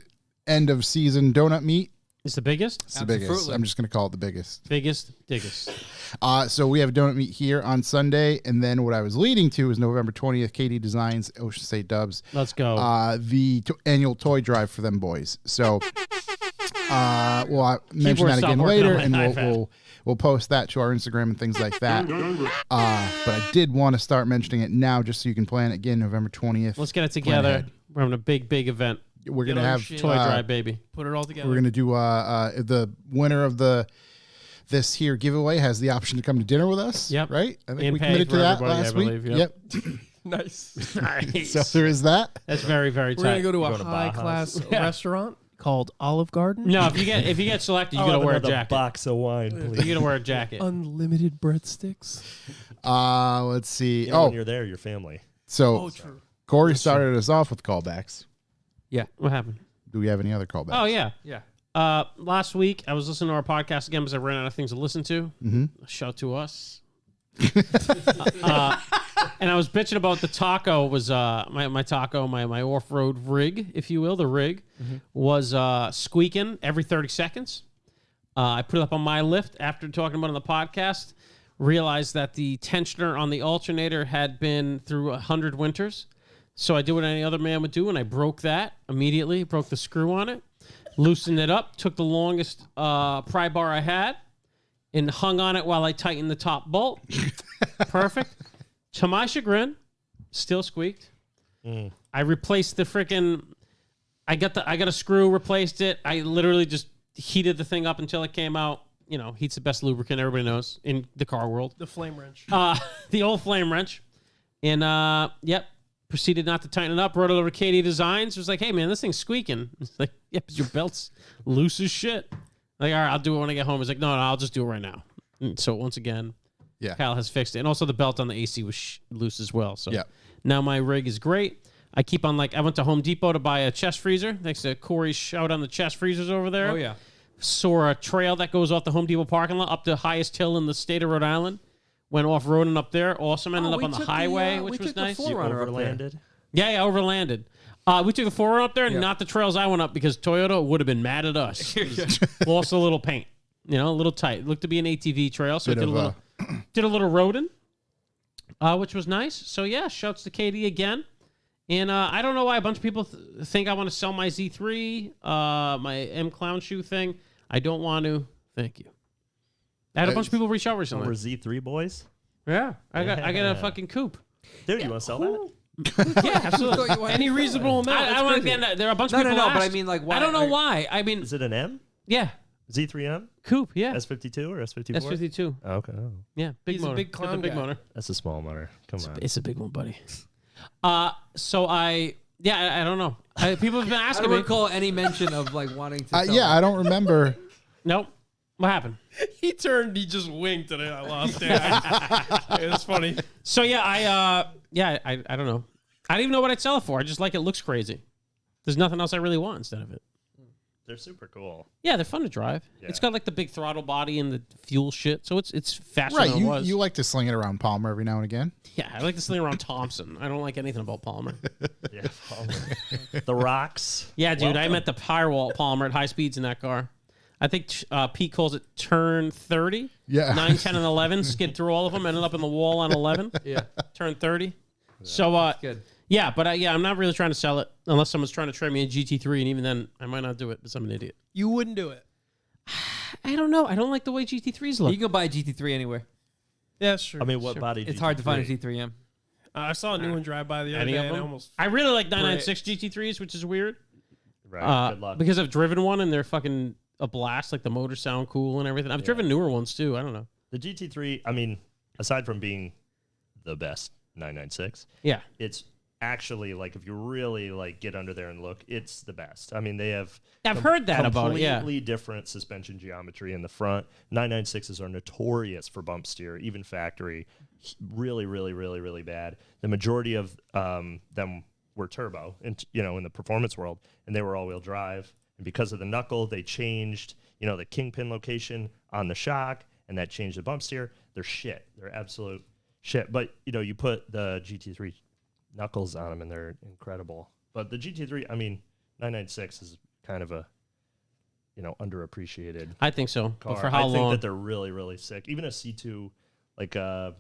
end of season donut meet. It's the biggest? It's the biggest. Absolutely. I'm just going to call it the biggest. Biggest. So we have a donut meet here on Sunday, and then what I was leading to is November 20th, KD Designs, Ocean State Dubs. Let's go. The annual toy drive for them boys. So, I'll mention that stop again working later, on my and iPad. we'll post that to our Instagram and things like that. But I did want to start mentioning it now, just so you can plan it again, November 20th. Let's get it Plan together. ahead. We're having a big event. We're Get gonna on have shit. Toy drive, baby. Put it all together. we're gonna do the winner of this here giveaway has the option to come to dinner with us. Yep. Right. I think And we pay committed to for that everybody, I last week. believe, yep. Nice. Nice. So there is that. That's very, very We're going tight. to go to Go a to high-class Baja's. restaurant called Olive Garden. No, if you get selected, you I'll gotta have wear a another jacket. box of wine, please. You gotta wear a jacket. Unlimited breadsticks. Let's see. When Oh, you're there, your family. so Oh, true. Corey started us off with callbacks. What happened? Do we have any other callbacks? Oh yeah. Yeah. Last week I was listening to our podcast again because I ran out of things to listen to. Mhm. Shout to us. And I was bitching about the taco. Was my taco, my off road rig, if you will, the rig was squeaking every 30 seconds. I put it up on my lift after talking about it on the podcast. Realized that the tensioner on the alternator had been through 100 winters. So I did what any other man would do, and I broke that immediately. Broke the screw on it, loosened it up, took the longest pry bar I had, and hung on it while I tightened the top bolt. Perfect. To my chagrin, still squeaked. I replaced the freaking. I got a screw, replaced it. I literally just heated the thing up until it came out. You know, heat's the best lubricant, everybody knows, in the car world. The flame wrench. The old flame wrench. And, proceeded not to tighten it up. Brought it over to Katie Designs. Was like, hey, man, this thing's squeaking. It's like, yep, your belt's loose as shit. Like, all right, I'll do it when I get home. He's like, no, I'll just do it right now. And so once again, Yeah. Kyle has fixed it. And also the belt on the AC was loose as well. So Yeah. now my rig is great. I keep on I went to Home Depot to buy a chest freezer. Thanks to Corey's shout on the chest freezers over there. Oh yeah. Saw a trail that goes off the Home Depot parking lot up to the highest hill in the state of Rhode Island. Went off-roading up there. Awesome. Ended up on the highway, which was nice. You overlanded? Yeah, overlanded. We took the 4Runner up there, not the trails I went up because Toyota would have been mad at us. Lost a little paint. A little tight. It looked to be an ATV trail, so did a little roading, which was nice. So, yeah, shouts to Katie again. And I don't know why a bunch of people think I want to sell my Z3, my M Clown shoe thing. I don't want to. Thank you. I had a bunch of people reach out recently. Over Z3 boys? Yeah. I got a fucking coupe. Dude, you want to sell that? Yeah, absolutely. Any reasonable amount. I want to get there are a bunch of people No, asked. but I mean, like, why? I don't know why. I mean, Is it an M? yeah, Z3M? coupe, yeah. S52 or S54? S52. Oh, okay. Oh. Yeah, big He's a motor. big Got clown the big guy. motor. That's a small motor. Come on. It's a big one, buddy. So I don't know. People have been I asking don't me. recall any mention of like wanting to. Sell Yeah, I don't remember. Nope. What happened? He turned. He just winked, and I lost it. It was funny. So yeah, I don't know. I don't even know what I'd sell it for. I just like it looks crazy. There's nothing else I really want instead of it. They're super cool. Yeah, they're fun to drive. Yeah. It's got like the big throttle body and the fuel shit, so it's faster Right, than it was. you like to sling it around Palmer every now and again. Yeah, I like this thing around Thompson. I don't like anything about Palmer. Yeah. The rocks. Yeah, dude, I Welcome. met the firewall at Palmer at high speeds in that car. I think Pete calls it turn 30. Yeah. 9, 10, and 11. Skid through all of them. Ended up in the wall on 11. Yeah, Turn 30. So, good. yeah, but I'm not really trying to sell it unless someone's trying to trade me a GT3, and even then, I might not do it because I'm an idiot. You wouldn't do it. I don't know. I don't like the way GT3s look. You can go buy a GT3 anywhere. Yeah, that's true. I mean, what body? It's hard to find a GT3M. I saw a new one drive by the other Any day, of and I them? almost. I really like 996 GT3s, which is weird. Right. Good luck. Because I've driven one, and they're fucking a blast. Like, the motors sound cool and everything. I've driven newer ones, too. I don't know. The GT3, I mean, aside from being the best 996, Yeah. it's actually like if you really like get under there and look, it's the best. I mean, they have I've heard that about it, yeah. completely different suspension geometry in the front. 996s are notorious for bump steer, even factory. Really, really, really, really bad. The majority of them were turbo, in the performance world, and they were all-wheel drive. And because of the knuckle, they changed, the kingpin location on the shock, and that changed the bump steer. They're shit. They're absolute shit. But you put the GT3 knuckles on them, and they're incredible. But the GT3, I mean, 996 is kind of a, underappreciated I think so. car. But for how I think long? that they're really, really sick. Even a C2, like I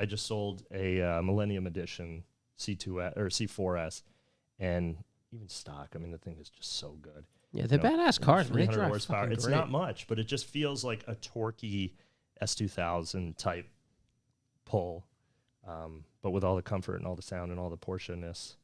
just sold a Millennium Edition C2 or C4S, and even stock. I mean, the thing is just so good. Yeah, they're badass cars. Man. They 300 drive horsepower. fucking It's great. not much, but it just feels like a torquey S2000 type pull, but with all the comfort and all the sound and all the Porsche-ness.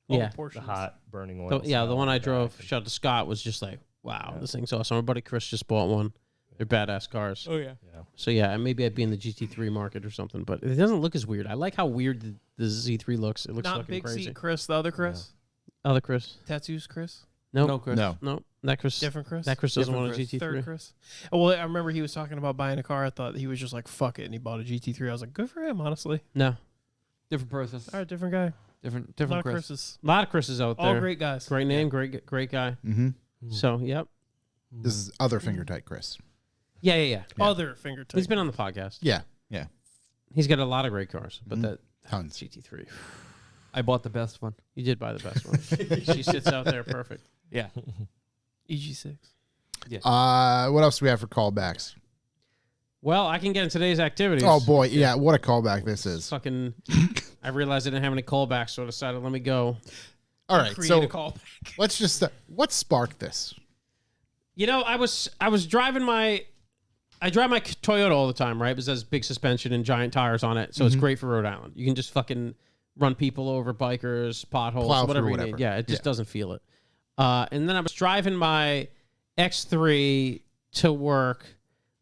Yeah. The hot burning oil. The one I drove, back. shout out to Scott, was just like, wow, this thing's awesome. Our buddy Chris just bought one. They're badass cars. Oh yeah. Yeah. So yeah, maybe I'd be in the GT3 market or something, but it doesn't look as weird. I like how weird the Z3 looks. It looks Not fucking big crazy. seat Chris, the other Chris. Other Chris? Tattoos Chris. Nope. No, Chris. No. No, that Chris. Different Chris. That Chris doesn't Different want a Chris. GT3. Third Chris. Well, I remember he was talking about buying a car. I thought he was just like, fuck it, and he bought a GT3. I was like, good for him, honestly. No, Different person. All right, different guy. Different A lot of Chris. Chris's. a lot of Chris's out All there. great guys. Great name, great guy. Mm-hmm. So yep, This is other finger tight, Chris. yeah. Other fingertip. He's been on the podcast. Yeah. He's got a lot of great cars, but that Tons. GT3, I bought the best one. you did buy the best one. She sits out there perfect. Yeah. EG6. What else do we have for callbacks? Well, I can get in today's activities. Oh boy, yeah, what a callback this is. Fucking, I realized I didn't have any callbacks, so I decided let me go. All right, Create so a callback. let's just what sparked this? I was driving I drive my Toyota all the time, right? Because it has big suspension and giant tires on it, so it's great for Rhode Island. You can just fucking run people over, bikers, potholes, Plow through whatever you whatever. need. Yeah, it just doesn't feel it. And then I was driving my X3 to work,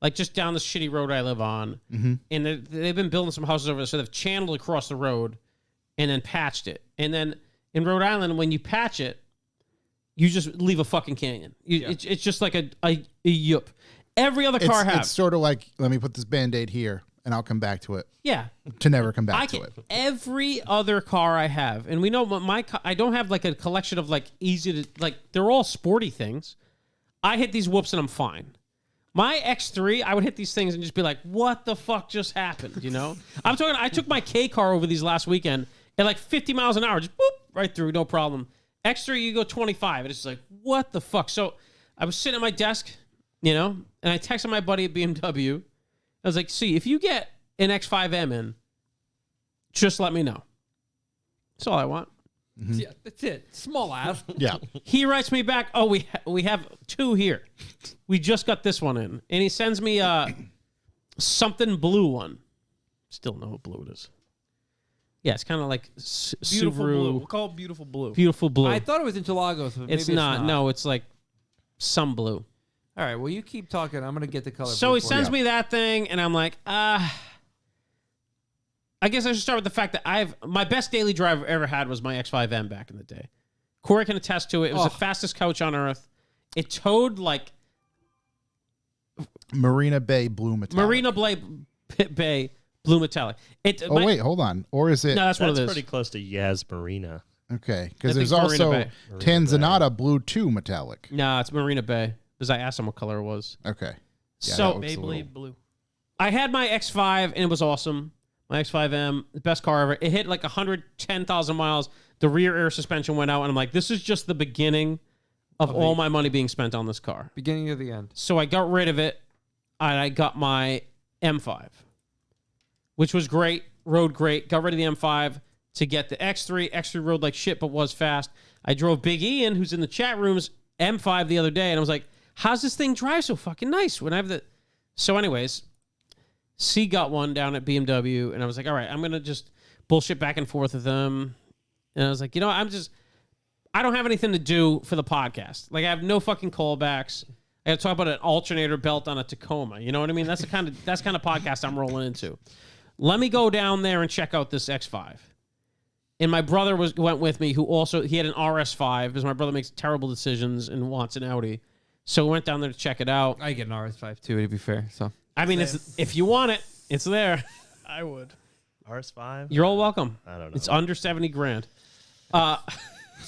like just down the shitty road I live on, and they've been building some houses over there, so they've channeled across the road and then patched it. And then in Rhode Island, when you patch it, you just leave a fucking canyon. It's just like a yup. Every other car has. It's sort of like, let me put this Band-Aid here, and I'll come back to it. Yeah. To never come back to it. Every other car I have, and we know I don't have like a collection of like easy to, like, they're all sporty things. I hit these whoops and I'm fine. My X3, I would hit these things and just be like, what the fuck just happened, you know? I took my K car over these last weekend at like 50 miles an hour, just boop, right through, no problem. X3, you go 25, and it's just like, what the fuck? So I was sitting at my desk, you know, and I texted my buddy at BMW. I was like, see, if you get an X5M in, just let me know. That's all I want. Mm-hmm. Yeah, that's it. Small ass. Yeah. He writes me back, oh, we have 2 here. We just got this one in. And he sends me something blue one. Still don't know what blue it is. Yeah, it's kind of like Beautiful Subaru. blue. We'll call it beautiful blue. Beautiful blue. I thought it was Interlagos, but maybe it's not. No, it's like some blue. All right, well, you keep talking. I'm going to get the color. So blue he for sends you. me that thing, and I'm like, I guess I should start with the fact that my best daily drive I've ever had was my X5M back in the day. Corey can attest to it. It was the fastest coach on earth. It towed like Marina Bay Blue Metallic. Bay Blue Metallic. Wait, hold on. Or is it? No, that's what it is. pretty close to Yas Marina. Okay, because I there's think Marina also Bay. Tanzanata Blue 2 Metallic. No, it's Marina Bay. Because I asked him what color it was. Okay. Yeah, So that looks a little- Beyblade blue. I had my X5 and it was awesome. My X5M, the best car ever. It hit like 110,000 miles. The rear air suspension went out, and I'm like, this is just the beginning of all my money being spent on this car. Beginning of the end. So I got rid of it, and I got my M5, which was great, rode great. Got rid of the M5 to get the X3. X3 rode like shit, but was fast. I drove Big Ian, who's in the chat rooms, M5 the other day, and I was like, how's this thing drive so fucking nice when I have the... So anyways... C got one down at BMW, and I was like, all right, I'm going to just bullshit back and forth with them. And I was like, you know, I don't have anything to do for the podcast. Like, I have no fucking callbacks. I got to talk about an alternator belt on a Tacoma. You know what I mean? That's the kind of podcast I'm rolling into. Let me go down there and check out this X5. And my brother went with me, he had an RS5, because my brother makes terrible decisions and wants an Audi. So we went down there to check it out. I get an RS5 too, to be fair. So I mean, if you want it, it's there. I would. RS5. You're all welcome. I don't know. It's under $70,000.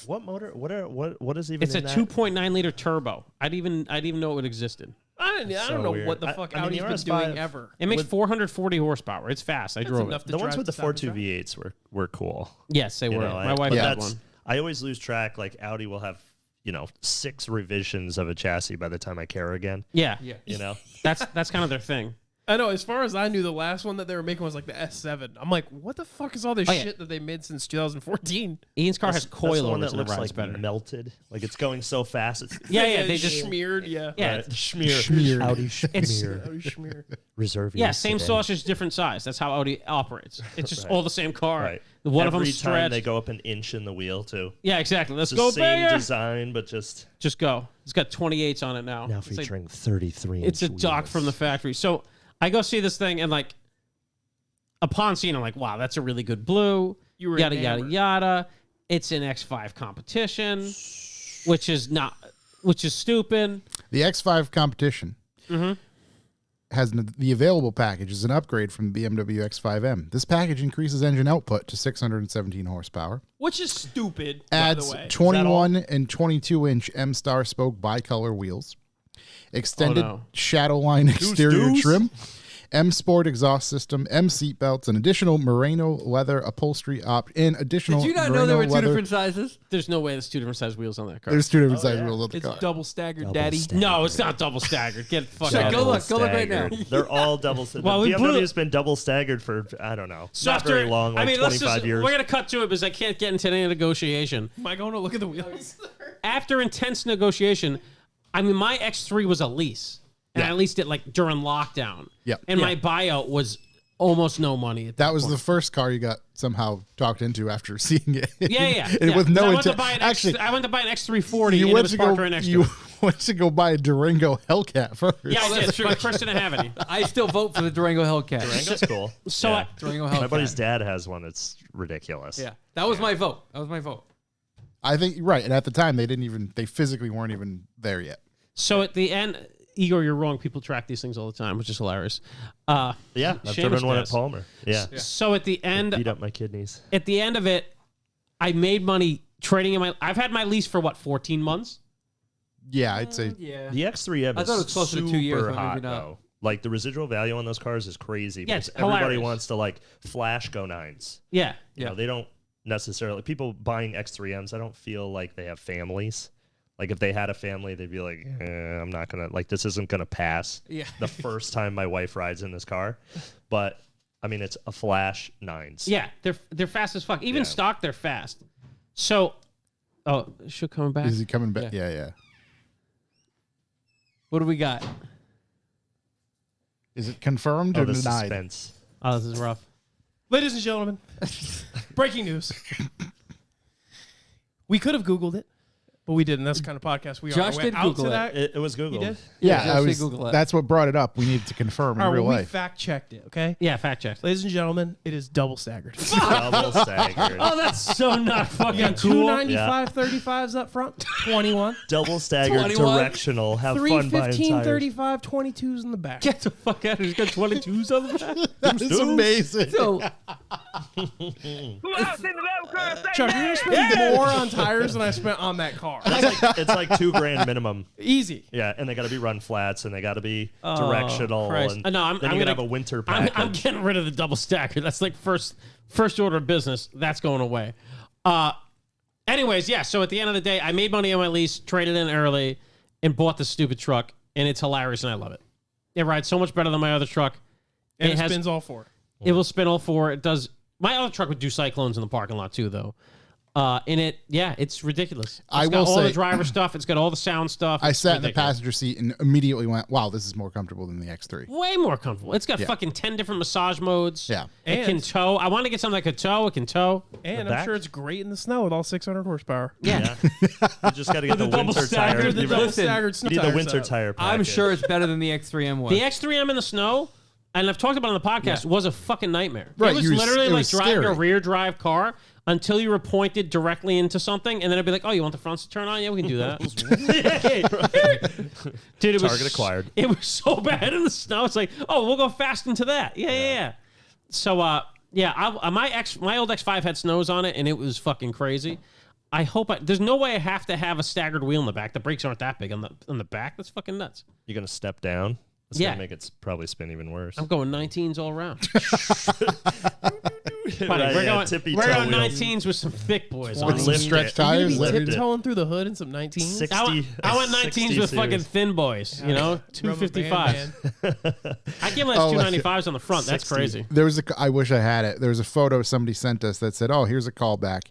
What motor? What is even? It's a 2.9 liter turbo. I didn't even know it existed. I don't So know weird. what the fuck I mean, Audi's the been RS5 doing ever. It makes 440 horsepower. It's fast. I drove enough it. to The ones drive with the to Stop and 4.2 V8s were cool. Yes, they You were. know, My wife but had that's- one. I always lose track. Like Audi will have 6 revisions of a chassis by the time I care again. Yeah, You know. that's kind of their thing. I know. As far as I knew, the last one that they were making was like the S7. I'm like, what the fuck is all this Oh, yeah. shit that they made since 2014? Ian's car has That's the one coilovers that and it looks rides like better. melted. Like it's going so fast. It's Yeah, they just smeared. Yeah. yeah, Right, schmear. Schmeared. Audi It's- schmear. Oh, smear. Reserve. yeah, yours same today. sausage, different size. That's how Audi operates. It's just Right. all the same car. Right. One of Every them time stretched. they go up an inch in the wheel too. Yeah, exactly. Let's It's the go, same baby. design, but just Just go. It's got 28s on it now. now It's like- featuring 33. It's a dock from the factory. So I go see this thing, and like, upon seeing it, I'm like, wow, that's a really good blue. You were Yada, yada, enamored. yada. It's an X5 competition, which is stupid. The X5 competition has the available package is an upgrade from the BMW X5M. This package increases engine output to 617 horsepower, Which is stupid, adds by the way. 21 and 22-inch M-Star spoke bicolor wheels, extended Oh, no. Shadowline exterior deuce. trim, M Sport exhaust system, M seat belts, an additional merino leather upholstery and additional. did you not know there were two merino leather- different sizes? There's no way there's 2 different size wheels on that car. There's 2 different size wheels on the It's car. double staggered, Double daddy. staggered. No, it's not double staggered. Get the fuck Check, out go of look. Go look right now. They're all double. Well, the we blew- BMW's been double staggered for I don't know, So not after, very long, like 25 years. We're gonna cut to it because I can't get into any negotiation. Am I going to look at the wheels? After intense negotiation, I mean, my X3 was a lease, and I leased it like during lockdown. Yep. And my buyout was almost no money. That was the first car you got somehow talked into after seeing it. Yeah. And with no I went to intent. buy an Actually, I went to buy an X340 you and it went was to parked go. right next You to it. went to go buy a Durango Hellcat first. Yeah, I did. But Chris didn't have any. I still vote for the Durango Hellcat. Durango's cool. So Yeah. Durango My Hellcat. buddy's dad has one that's ridiculous. Yeah, that was my vote. That was my vote. I think right. And at the time, they physically weren't even there yet. So at the end, Igor, you're wrong. People track these things all the time, which is hilarious. Yeah, I've driven one at gas. Palmer. Yeah. So at the end, Beat up my kidneys. at the end of it, I made money trading in my. I've had my lease for 14 months. Yeah, I'd say. Yeah. The X3M I thought it was is closer to super 2 years, but hot, maybe not. though. Like, the residual value on those cars is crazy. Yeah, because it's everybody hilarious. wants to, like, flash go 9s. Yeah. You know, they don't necessarily... People buying X3Ms, I don't feel like they have families. Like, if they had a family, they'd be like, I'm not going to... Like, this isn't going to pass the first time my wife rides in this car. But, I mean, it's a flash 9s. Yeah, they're fast as fuck. Even stock, they're fast. So, should coming back. Is he coming back? Yeah. What do we got? Is it confirmed Oh, or the denied? suspense. Oh, this is rough. Ladies and gentlemen, breaking news. We could have Googled it, but we didn't. That's the kind of podcast we Josh are. did Out Google to it. that. It was You Googled. did? Yeah, just I say was. Google it. That's what brought it up. We needed to confirm All in right, real well, we life. fact checked it, okay? Yeah, fact check. Ladies and gentlemen, it is double staggered. Double staggered. Oh, that's so not fucking You got cool. 295 35s up front, 21. Double staggered 21. directional. Have Three fun buying 15 tires. 35 22s in the back. Get the fuck out of here. He's got 22s on the back. That's amazing. So, Who else in the low curve say Chuck, you're going to spend more on tires than I spent on that car. It's like $2,000 minimum. Easy. Yeah, and they got to be run flats, and they got to be directional. Christ. And No, I'm then you gonna can have a winter I'm package. getting rid of the double stacker. That's like first order of business. That's going away. Anyways, yeah. So at the end of the day, I made money on my lease, traded in early, and bought the stupid truck, and it's hilarious, and I love it. It rides so much better than my other truck. And it has- spins all four. It will spin all four. It does. My other truck would do cyclones in the parking lot too, though. It's ridiculous. I It's got will all say- the driver stuff. It's got all the sound stuff. I It's sat in the ridiculous. passenger seat and immediately went, "Wow, this is more comfortable than the X3." Way more comfortable. It's got fucking 10 different massage modes. Yeah. It can And- tow. I want to get something that could tow. It can tow. And The I'm back? sure it's great in the snow with all 600 horsepower. Yeah. You just got to get the double winter staggered, tire. the You double Double staggered snow need the tire winter setup. tire package. I'm sure it's better than the X3M was. The X3M in the snow, and I've talked about it on the podcast, was a fucking nightmare. Right, It was you were- literally it like was driving a scary. rear drive car until you were pointed directly into something, and then it'd be like, oh, you want the fronts to turn on? Yeah, we can do that. Dude, it was Target acquired. It was so bad in the snow. It's like, oh, we'll go fast into that. Yeah. So, my old X5 had snows on it, and it was fucking crazy. I hope there's no way I have to have a staggered wheel in the back. The brakes aren't that big on the back. That's fucking nuts. You're going to step down. It's Yeah. going to make it probably spin even worse. I'm going 19s all around. Right, Buddy, we're yeah, going tippy we're toe going wheels. 19s with some thick boys on With them. some Lift stretch it. You're tires. going to Lift be it. tiptoeing through the hood in some 19s? 60, I went 19s 60 with fucking series. thin boys, you know, Rubber band, 255s. man. I give less Oh, 295s on the front. That's 60. crazy. There was I wish I had it. There was a photo somebody sent us that said, "Oh, here's a callback,"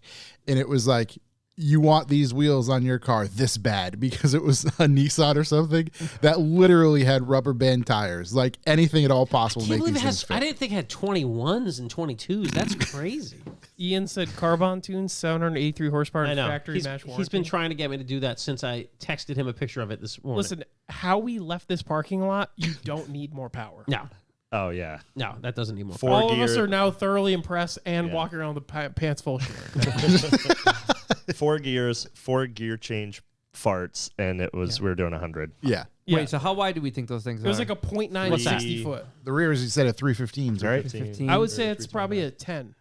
and it was like, "You want these wheels on your car this bad," because it was a Nissan or something that literally had rubber band tires, like anything at all possible. to Can't Make believe these it things has. fit. I didn't think it had 21s and 22s. That's crazy. Ian said carbon tunes, 783 horsepower, I and know. factory match warranty. He's been trying to get me to do that since I texted him a picture of it this morning. Listen, how we left this parking lot, you don't need more power. No, Oh, yeah. that doesn't need more. Four All of us gear- are now thoroughly impressed and Yeah. walking around with the pants full of shit. 4 gears, 4 gear change farts, and it was we were doing 100. Yeah, Yeah. Wait, so how wide do we think those things It was are? like a .9 What's that? 60 foot. the rears you said at 315s, right? 15. I would say it's probably a 10.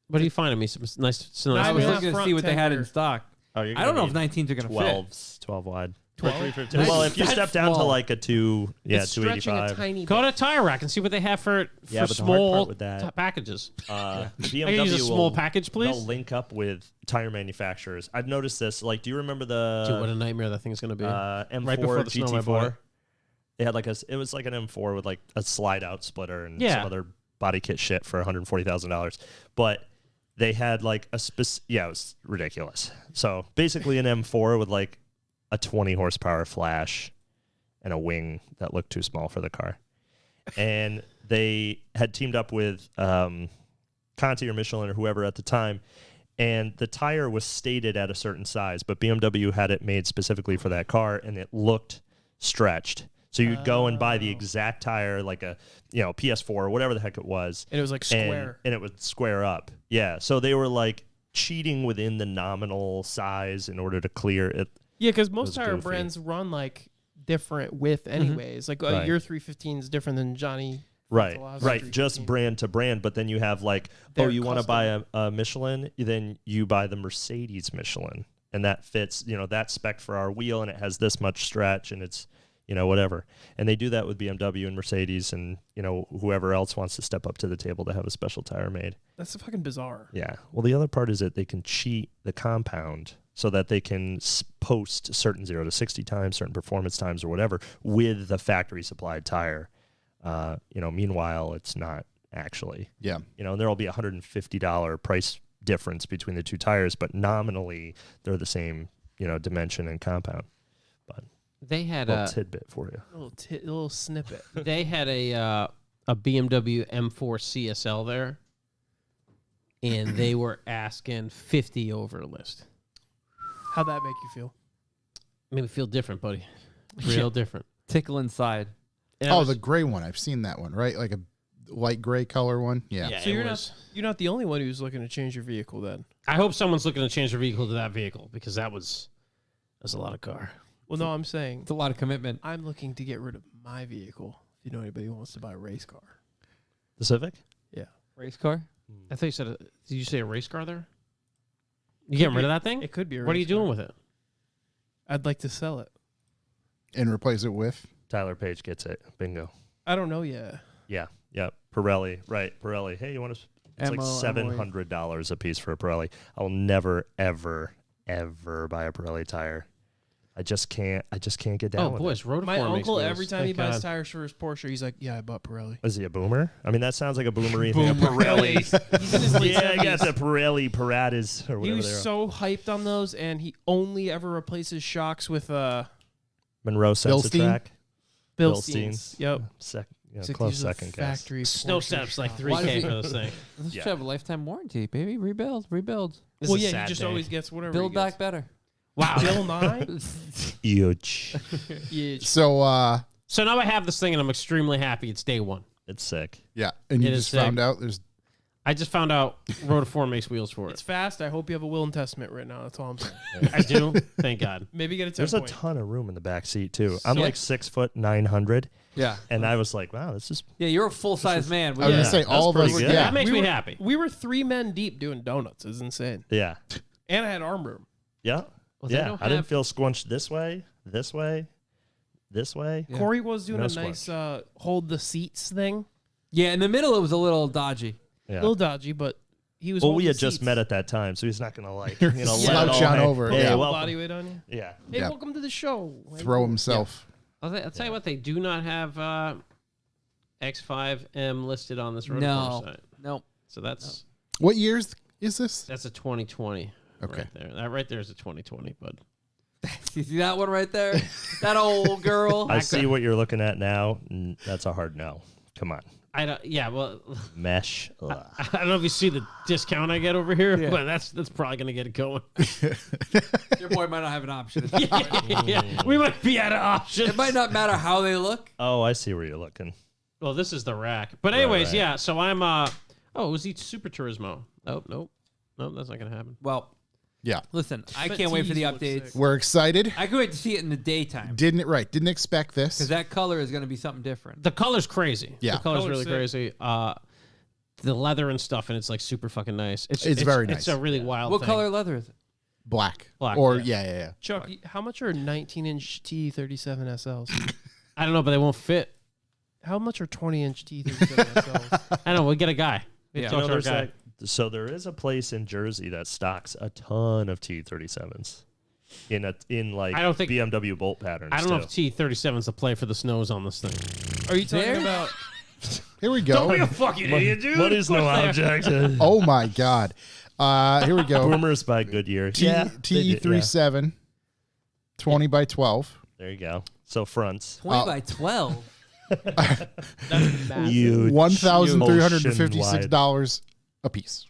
What are you finding me? Some nice. Some Not nice I was even looking to front see what they had in tender. stock. Oh, you're I don't know gonna if 19s are going to fit. 12 wide. 12? 315. Well, if you That's step down to small. like a 2, It's stretching a 285. tiny Go bit. to Tire Rack and see what they have for Yeah, but the hard small part with that- packages. BMW I can use a small will- package, please? They'll link up with tire manufacturers. I've noticed this. Like, do you remember Dude, what the a nightmare that thing is going to be. M4 Right before the snow, I bought it. GT4? It had it was like an M4 with like a slide out splitter and Yeah. some other body kit shit for $140,000. But they had like it was ridiculous. So basically an M4 with like a 20 horsepower flash and a wing that looked too small for the car. And they had teamed up with Conti or Michelin or whoever at the time, and the tire was stated at a certain size, but BMW had it made specifically for that car, and it looked stretched. So you'd go and buy the exact tire, like a PS4 or whatever the heck it was, And it was like square. and it would square up. Yeah, so they were like cheating within the nominal size in order to clear it. Yeah, because most was tire goofy. brands run like different with anyways. Like Right. your 315 is different than Johnny. Right, Philo's right. 315. Just brand to brand, but then you have like, They're you want to custom. buy a Michelin, then you buy the Mercedes Michelin, and that fits, that spec for our wheel, and it has this much stretch, and it's, whatever. And they do that with BMW and Mercedes, and whoever else wants to step up to the table to have a special tire made. That's fucking bizarre. Yeah. Well, the other part is that they can cheat the compound so that they can post certain 0 to 60 times, certain performance times, or whatever with the factory supplied tire. Meanwhile, it's not actually. Yeah. And there'll be $150 price difference between the two tires, but nominally they're the same, dimension and compound. But They had a little tidbit for you. A little snippet. They had a BMW M4 CSL there, and they were asking 50 over a list. How'd that make you feel? Made me feel different, buddy. Real different. Tickle inside. And Oh, the gray one. I've seen that one, right? Like a light gray color one. Yeah. Yeah, So it you're was- not the only one who's looking to change your vehicle then. I hope someone's looking to change their vehicle to that vehicle because that's a lot of car. Well, no, I'm saying It's a lot of commitment. I'm looking to get rid of my vehicle. If you know anybody who wants to buy a race car. The Civic? Yeah. Race car? I thought you said, did you say a race car there? You getting rid of that thing? It could be a What are you race car. doing with it? I'd like to sell it. And replace it with. Tyler Page gets it. Bingo. I don't know yet. Yeah. Pirelli. Right. Pirelli. Hey, you want to? It's like $700 a piece for a Pirelli. I'll never, ever, ever buy a Pirelli tire. I just can't get down Oh, with boys, it. Rotiform My makes uncle, wheels. every time he Thank buys God. tires for his Porsche, he's like, yeah, I bought Pirelli. Is he a boomer? I mean, that sounds like a boomery thing. A Pirelli. He's in his late Yeah, I got 70s. the Pirelli Piratas or He whatever was they are. so hyped on those, and he only ever replaces shocks with Monroe Bilstein? Sensatrack. Bilsteins. Yep. Close These are second guess. factory Snow Porsche steps like shocks. 3K for this thing. This Yeah. should have a lifetime warranty, baby. Rebuild. This Well, is a yeah, sad he just day. always gets whatever. Build he back gets. better. Wow. Bill Nye. Huge. Yeah. So, So now I have this thing, and I'm extremely happy. It's day one. It's sick. yeah. And you It is just sick. found out there's. I just found out Rotiform makes wheels for It's it. fast. I hope you have a will and testament right now. That's all I'm saying. I do. Thank God. Maybe get a 10 There's a point. ton of room in the back seat too. I'm Yeah. like 6'9", Yeah. and I was like, wow, this is Yeah, you're a full-size man. I was going Yeah, to say, that's all of pretty us. good. Yeah. That makes We me were- happy. We were 3 men deep doing donuts. It's insane. yeah. And I had arm room. Yeah. Well, they yeah. don't I didn't have- feel squunched this way. Yeah. Corey was doing No a nice hold the seats thing. Yeah, in the middle it was a little dodgy. Yeah. A little dodgy, but he was Well, holding we had the just seats. met at that time, so he's not gonna like Slouch let on all- over. Hey, Yeah. Full welcome. body weight on you. Yeah. Hey, Yeah. welcome to the show. Throw himself. I'll tell you what, they do not have X5M listed on this Rotiform No. site. Nope. So that's What years is this? a 2020. Okay. Right there. That right there is a 2020, bud. You see that one right there? That old girl. I see what you're looking at now. That's a hard no. Come on. I don't. Yeah. Well, Mesh. I don't know if you see the discount I get over here, Yeah. but that's probably gonna get it going. Your boy might not have an option. Yeah, we might be out of options. It might not matter how they look. Oh, I see where you're looking. Well, this is the rack. But anyways, right. yeah. So I'm. Oh, it was the Super Turismo. Oh, nope. That's not gonna happen. Well, Yeah. listen, I But can't wait for the tees look updates. sick. We're excited. I can't wait to see it in the daytime Didn't expect this. because that color is going to be something different. The color's crazy. Yeah. The color's Color's really sick. crazy. The leather and stuff, and it's like super fucking nice. It's very It's nice. a really wild. What thing. color leather is it? Black. Black, Or, yeah. yeah. Chuck, how much are 19-inch T37 SLs? I don't know, but they won't fit. How much are 20-inch T37 SLs? I know. We'll get a guy. Yeah. Talk to our there's guy. so there is a place in Jersey that stocks a ton of T37s in like I don't think- BMW bolt patterns. I don't know too. if T37's the play for the snows on this thing. Are you talking There? about? Here we go. fucking idiot, dude. Money's no object. Oh, my God. Here we go. Boomers by Goodyear. Yeah, they did, TE37, 20 by 12. There you go. So fronts. 20 by 12. That's massive. Huge. $1,356 a piece.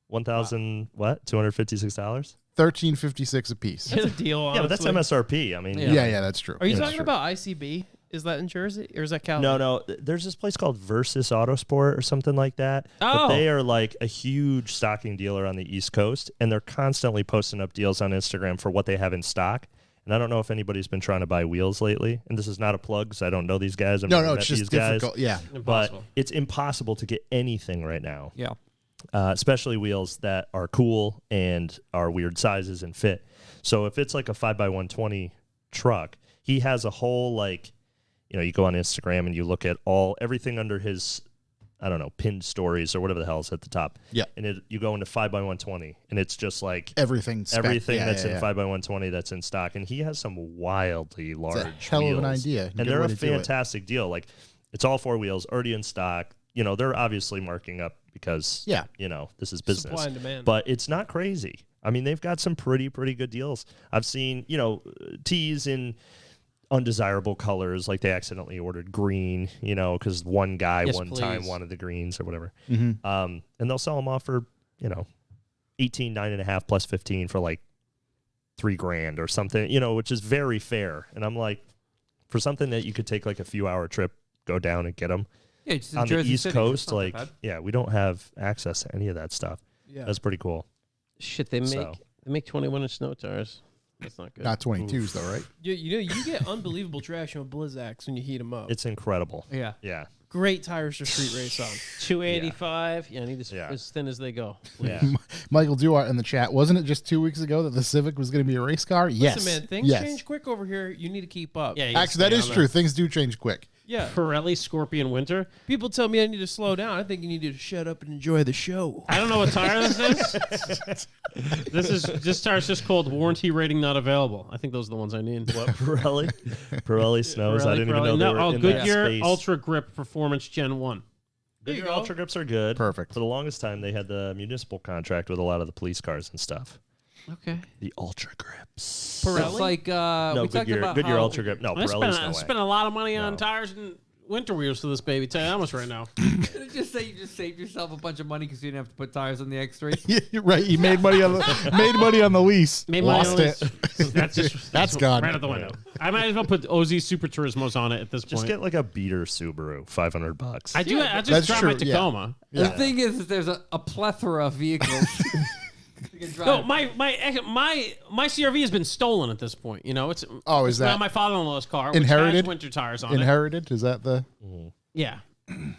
1,000 what? $256? $1,356 a piece. That's a deal. Yeah, but that's honestly. MSRP. I mean, Yeah, that's true. Are you That's talking true. about ICB? Is that in Jersey or is that Cali? No. There's this place called Versus Autosport or something like that. But Oh. they are like a huge stocking dealer on the East Coast, and they're constantly posting up deals on Instagram for what they have in stock. And I don't know if anybody's been trying to buy wheels lately. And this is not a plug because I don't know these guys. I've never met it's just these guys. difficult. Yeah. But it's impossible to get anything right now. Yeah. Especially wheels that are cool and are weird sizes and fit. So if it's like a 5x120 truck, he has a whole like, you go on Instagram and you look at everything under his, I don't know, pinned stories or whatever the hell is at the top. Yeah. And you go into 5x120 and it's just like everything that's in 5x120 that's in stock. And he has some wildly large it's a hell wheels. Of an idea. And they're a fantastic deal. Like it's all 4 wheels already in stock. They're obviously marking up because, this is business. Supply and demand. But it's not crazy. I mean, they've got some pretty good deals. I've seen, tees in undesirable colors, like they accidentally ordered green, because one guy time wanted the greens or whatever. Mm-hmm. And they'll sell them off for, 18, 9.5 plus 15 for like $3,000 or something, which is very fair. And I'm like, for something that you could take like a few hour trip, go down and get them just on the Jersey East City, Coast, like, we don't have access to any of that stuff. Yeah. That's pretty cool. Shit, they make 21-inch snow tires. That's not good. Not 22s though, right? You get unbelievable traction with Blizzaks when you heat them up. It's incredible. Yeah. Yeah. Great tires to street race on. 285. Yeah, I need as thin as they go. Yeah. Michael Duart in the chat. Wasn't it just 2 weeks ago that the Civic was going to be a race car? Yes. Listen, man, things change quick over here. You need to keep up. Yeah, actually, that is true. Things do change quick. Yeah. Pirelli Scorpion Winter. People tell me I need to slow down. I think you need to shut up and enjoy the show. I don't know what tire this is. This tire's just called warranty rating not available. I think those are the ones I need. What, Pirelli? Pirelli snows. I didn't even know they were in Goodyear that space. Ultra Grip Performance Gen 1. Goodyear Ultra Grips are good. Perfect. For the longest time, they had the municipal contract with a lot of the police cars and stuff. Okay. The Ultra Grips. Pirelli? It's like No, we talked about Goodyear how- Ultra Grip. No, Pirelli's no I way. spent a lot of money on No. tires and winter wheels for this baby. Tell you that much right now. Just say you just saved yourself a bunch of money because you didn't have to put tires on the X3. Yeah, you're right. You made money on the lease. Made money Lost on it. That's gone. right out the window. I might as well put OZ Super Turismos on it at this Just point. get like a beater Subaru, $500. I do. I that's just drive my true, yeah. Tacoma. The thing is there's a plethora of vehicles. You can drive. No, my CRV has been stolen at this point. It's Is that my father-in-law's car? inherited? Which has winter tires on it. Inherited? Is that the? Yeah. I'm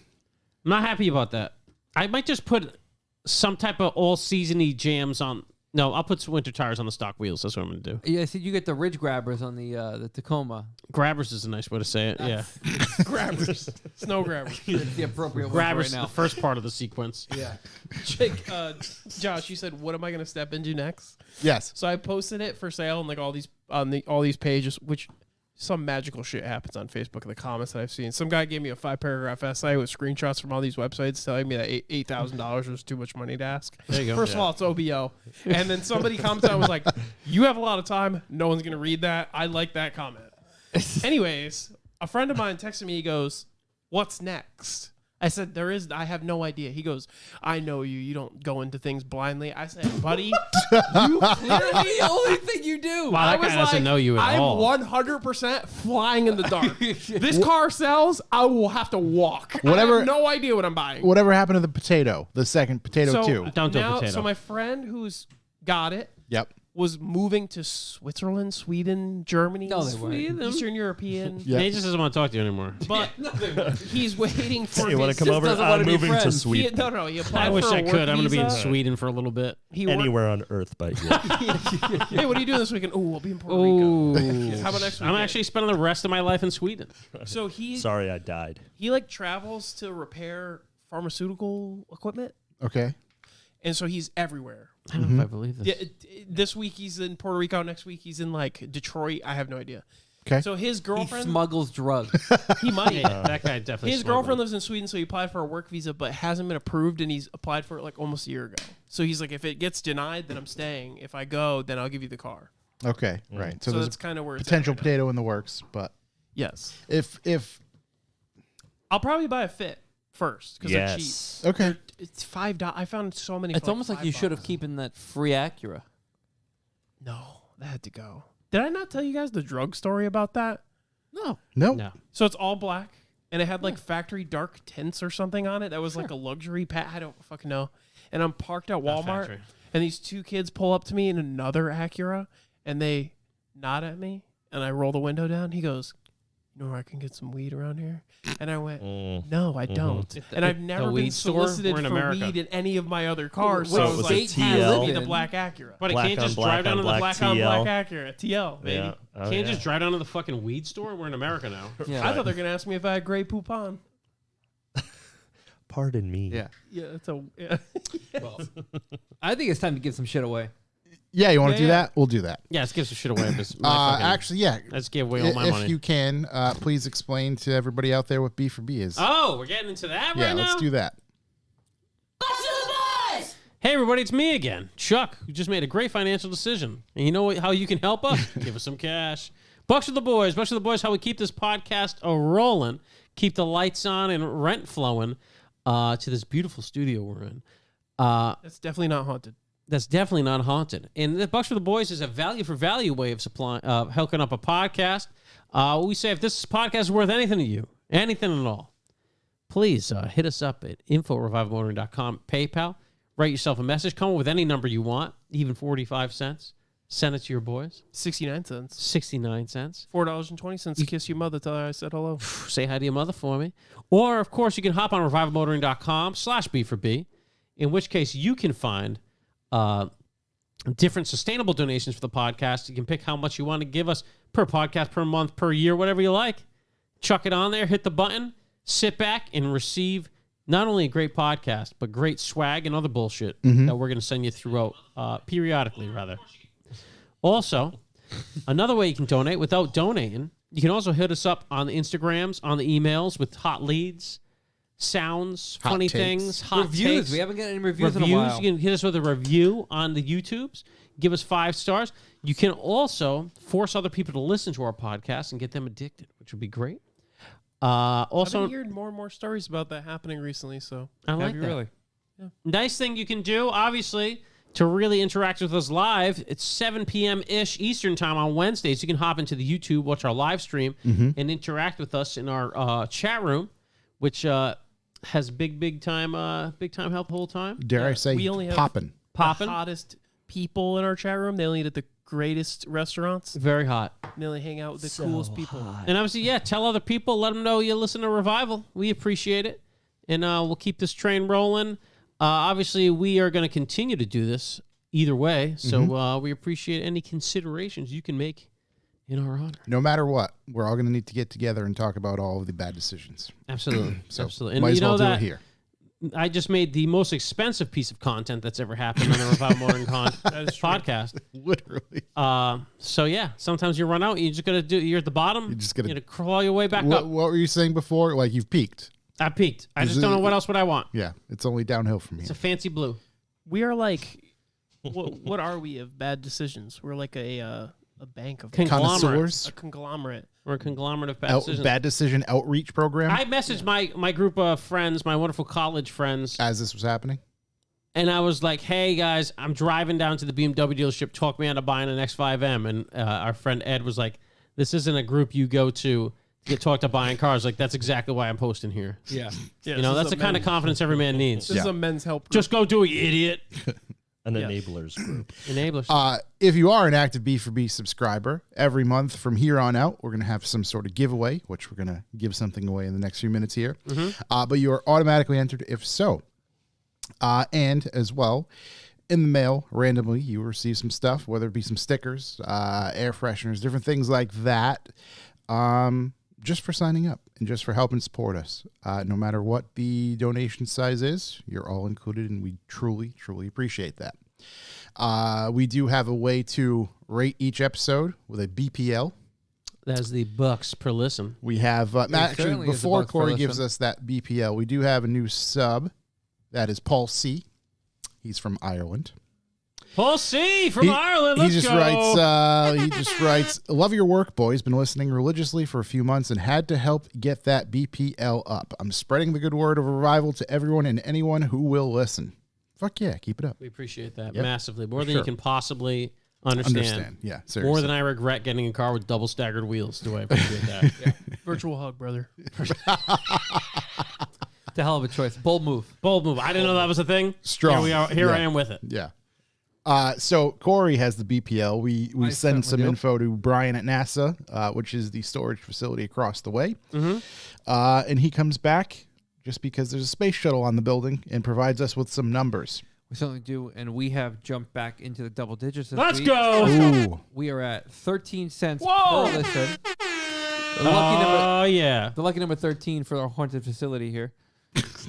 not happy about that. I might just put some type of all-season-y jams on. No, I'll put some winter tires on the stock wheels. That's what I'm going to do. Yeah, see, you get the ridge grabbers on the Tacoma. Grabbers is a nice way to say it. Yeah. Grabbers. Snow grabbers. That's the appropriate one Grabbers right is now. the first part of the sequence. Yeah. Jake, Josh, you said, what am I going to step into next? Yes. So I posted it for sale on like all these pages, which some magical shit happens on Facebook in the comments that I've seen. Some guy gave me a 5-paragraph essay with screenshots from all these websites telling me that $8,000 was too much money to ask. There you go. First of all, it's OBO. And then somebody commented and was like, you have a lot of time. No one's going to read that. I like that comment. Anyways, a friend of mine texted me. He goes, what's next? I said, I have no idea. He goes, I know you. You don't go into things blindly. I said, buddy, you clearly the only thing you do. Wow, that guy doesn't know you at all. I'm 100% flying in the dark. This car sells, I will have to walk. I Whatever- have no idea what I'm buying. Whatever happened to the potato? The second potato so too. Don't do a now, potato. So my friend who's got it Yep. was moving to Switzerland, Sweden, Germany, No, they weren't. Eastern European. Yeah. He just doesn't want to talk to you anymore. But he's waiting for You want his- to come over? doesn't wanna I'm be moving to friends. Sweden. He applied I wish for a I work could. I'm going to be in visa. Sweden for a little bit. He worked- Anywhere on earth but here. Hey, what are you doing this weekend? Oh, we'll be in Puerto Rico. How about next weekend? I'm actually spending the rest of my life in Sweden. So he Sorry, I died. like travels to repair pharmaceutical equipment, Okay. and so he's everywhere. I don't know if I believe this. Yeah, this week he's in Puerto Rico. Next week he's in like Detroit. I have no idea. Okay. So his He girlfriend, smuggles drugs. he might. Yeah, that guy definitely. His smuggled. girlfriend lives in Sweden, so he applied for a work visa, but it hasn't been approved, and he's applied for it like almost a year ago. So he's like, if it gets denied, then I'm staying. If I go, then I'll give you the car. Okay. Right. So, So there's that's kind of where it's at potential right now. potato in the works, but Yes, if I'll probably buy a Fit first because they're cheap. Yes. okay. It's $5. I found so many. It's for almost like you should have $5. keeping that free Acura. No, that had to go. Did I not tell you guys the drug story about that? No. No. No. So it's all black, and it had like factory dark tints or something on it. That was like a luxury pad. I don't fucking know. And I'm parked at Walmart, factory. and these two kids pull up to me in another Acura, and they nod at me, and I roll the window down. He goes, "You know where I can get some weed around here?" And I went, "No, I don't." And I've never been weed store? solicited We're in for America. weed in any of my other cars. Wait, So I was was it like, TL? "Be the black Acura." But I Black can't on just black drive down on to the black black On TL. black Acura, TL, baby. Yeah. Oh, Can't yeah. just drive down to the fucking weed store. We're in America now. Yeah. I thought they were gonna ask me if I had gray poupon. Pardon me. Yeah. Yeah, that's a. Yeah. I think it's time to give some shit away. Yeah, you want to Yeah, do yeah. that? We'll do that. Yeah, let's give some shit away. Actually, yeah. Let's give away all my If money. you can, please explain to everybody out there what B for B is. Oh, we're getting into that yeah, right now? let's do that. Hey, everybody, it's me again, Chuck, who just made a great financial decision. And you know how you can help us? Give us some cash. Bucks for the boys. Bucks for the boys, how we keep this podcast rolling, keep the lights on and rent flowing to this beautiful studio we're in. That's definitely not haunted. That's definitely not haunted. And the Bucks for the Boys is a value for value way of supplying, hooking up a podcast. We say if this podcast is worth anything to you, anything at all, please hit us up at info@revivalmotoring.com, PayPal. Write yourself a message. Come up with any number you want, even 45 cents. Send it to your boys. 69 cents. 69 cents. $4.20. Kiss your mother. Tell her I said hello. Say hi to your mother for me. Or, of course, you can hop on revivalmotoring.com/B4B, in which case you can find different sustainable donations for the podcast. You can pick how much you want to give us per podcast, per month, per year, whatever you like. Chuck it on there, hit the button, sit back, and receive not only a great podcast, but great swag and other bullshit that we're going to send you throughout, periodically, rather. Also, another way you can donate without donating, you can also hit us up on the Instagrams, on the emails with hot leads, sounds, Hot funny takes. things, hot Reviews. takes. We haven't got any reviews in a while. You can hit us with a review on the YouTubes. Give us 5 stars. You can also force other people to listen to our podcast and get them addicted, which would be great. I've Also, been hearing more and more stories about that happening recently. So I like Have you that. really? Nice thing you can do, obviously, to really interact with us live. It's 7 p.m.-ish Eastern time on Wednesdays. You can hop into the YouTube, watch our live stream, and interact with us in our chat room, which has big time help the whole time. Dare I say, we only have popping. Poppin'. the hottest people in our chat room. They only eat at the greatest restaurants. Very hot. They only hang out with the coolest people. And obviously, yeah, tell other people. Let them know you listen to Revival. We appreciate it. And we'll keep this train rolling. Obviously, we are going to continue to do this either way. So we appreciate any considerations you can make in our honor. No matter what, we're all going to need to get together and talk about all of the bad decisions. Absolutely. So Absolutely. might And as you know well do that it here. I just made the most expensive piece of content that's ever happened on the Revival Motoring podcast. Literally. So yeah, sometimes you run out. You just gotta do. You're at the bottom. You just gotta- crawl your way back What up. were you saying before? Like you've peaked. I peaked. I just don't know what else would I want. Yeah, it's only downhill from here. It's a fancy blue. We are like, what are we of bad decisions? We're like a bank of Conglomerate. Connoisseurs. a conglomerate. We're a conglomerate of bad decisions. Bad decision outreach program. I messaged my group of friends, my wonderful college friends, as this was happening. and I was like, "Hey guys, I'm driving down to the BMW dealership. Talk me into buying an X5M." And our friend Ed was like, "This isn't a group you go to get talked to buying cars." Like, that's exactly why I'm posting here. Yeah. Yeah, You know, that's the kind of confidence every man needs. This is Yeah. a men's help group. Just go do it, you idiot. An enablers group. Enablers. If you are an active B4B subscriber, every month from here on out, we're going to have some sort of giveaway, which we're going to give something away in the next few minutes here. But you are automatically entered if so. And as well, in the mail, randomly, you will receive some stuff, whether it be some stickers, air fresheners, different things like that, just for signing up and just for helping support us. No matter what the donation size is, you're all included, and we truly, truly appreciate that. We do have a way to rate each episode with a BPL. That's the bucks per listen. We have, actually, certainly is a before bucks per Corey listen. gives us that BPL, we do have a new sub. That is Paul C. He's from Ireland. Paul C. from Ireland. Let's he just go. writes, love your work, boys. Been listening religiously for a few months and had to help get that BPL up. I'm spreading the good word of Revival to everyone and anyone who will listen. Fuck yeah, keep it up. We appreciate that Yep. massively. More For than sure. you can possibly understand. Yeah, More seriously. than I regret getting a car with double staggered wheels. Do I appreciate that? Virtual hug, brother. It's a hell of a choice. Bold move. Bold move. I didn't know that was a thing. Strong. Here we are. Here Yeah. I am with it. Yeah. So Corey has the BPL. We send some certainly do. info to Brian at NASA, which is the storage facility across the way. Mm-hmm. And he comes back just because there's a space shuttle on the building and provides us with some numbers. We certainly do, and we have jumped back into the double digits this Let's week. go. Ooh. We are at 13 cents Whoa! per listen. The lucky number, Oh, yeah. the lucky number 13 for our haunted facility here.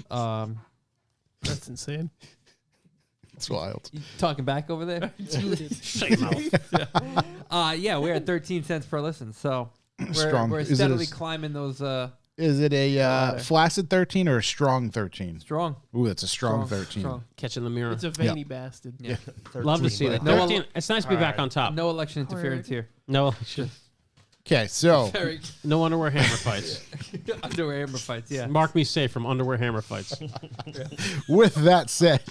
That's insane. It's wild. You talking back over there? Shut your mouth. Yeah, we're at 13 cents per listen. So Strong. we're Is it steadily a- climbing those Is it a flaccid 13 or a strong 13? strong. Ooh, that's a strong 13. Strong. Catching the mirror. It's a veiny bastard. Yeah. Love to see that. No, 13. It's nice to be back on top. No election interference here. No, Okay, so Very no underwear hammer fights. underwear hammer fights. Yeah. Mark me safe from underwear hammer fights. with that said,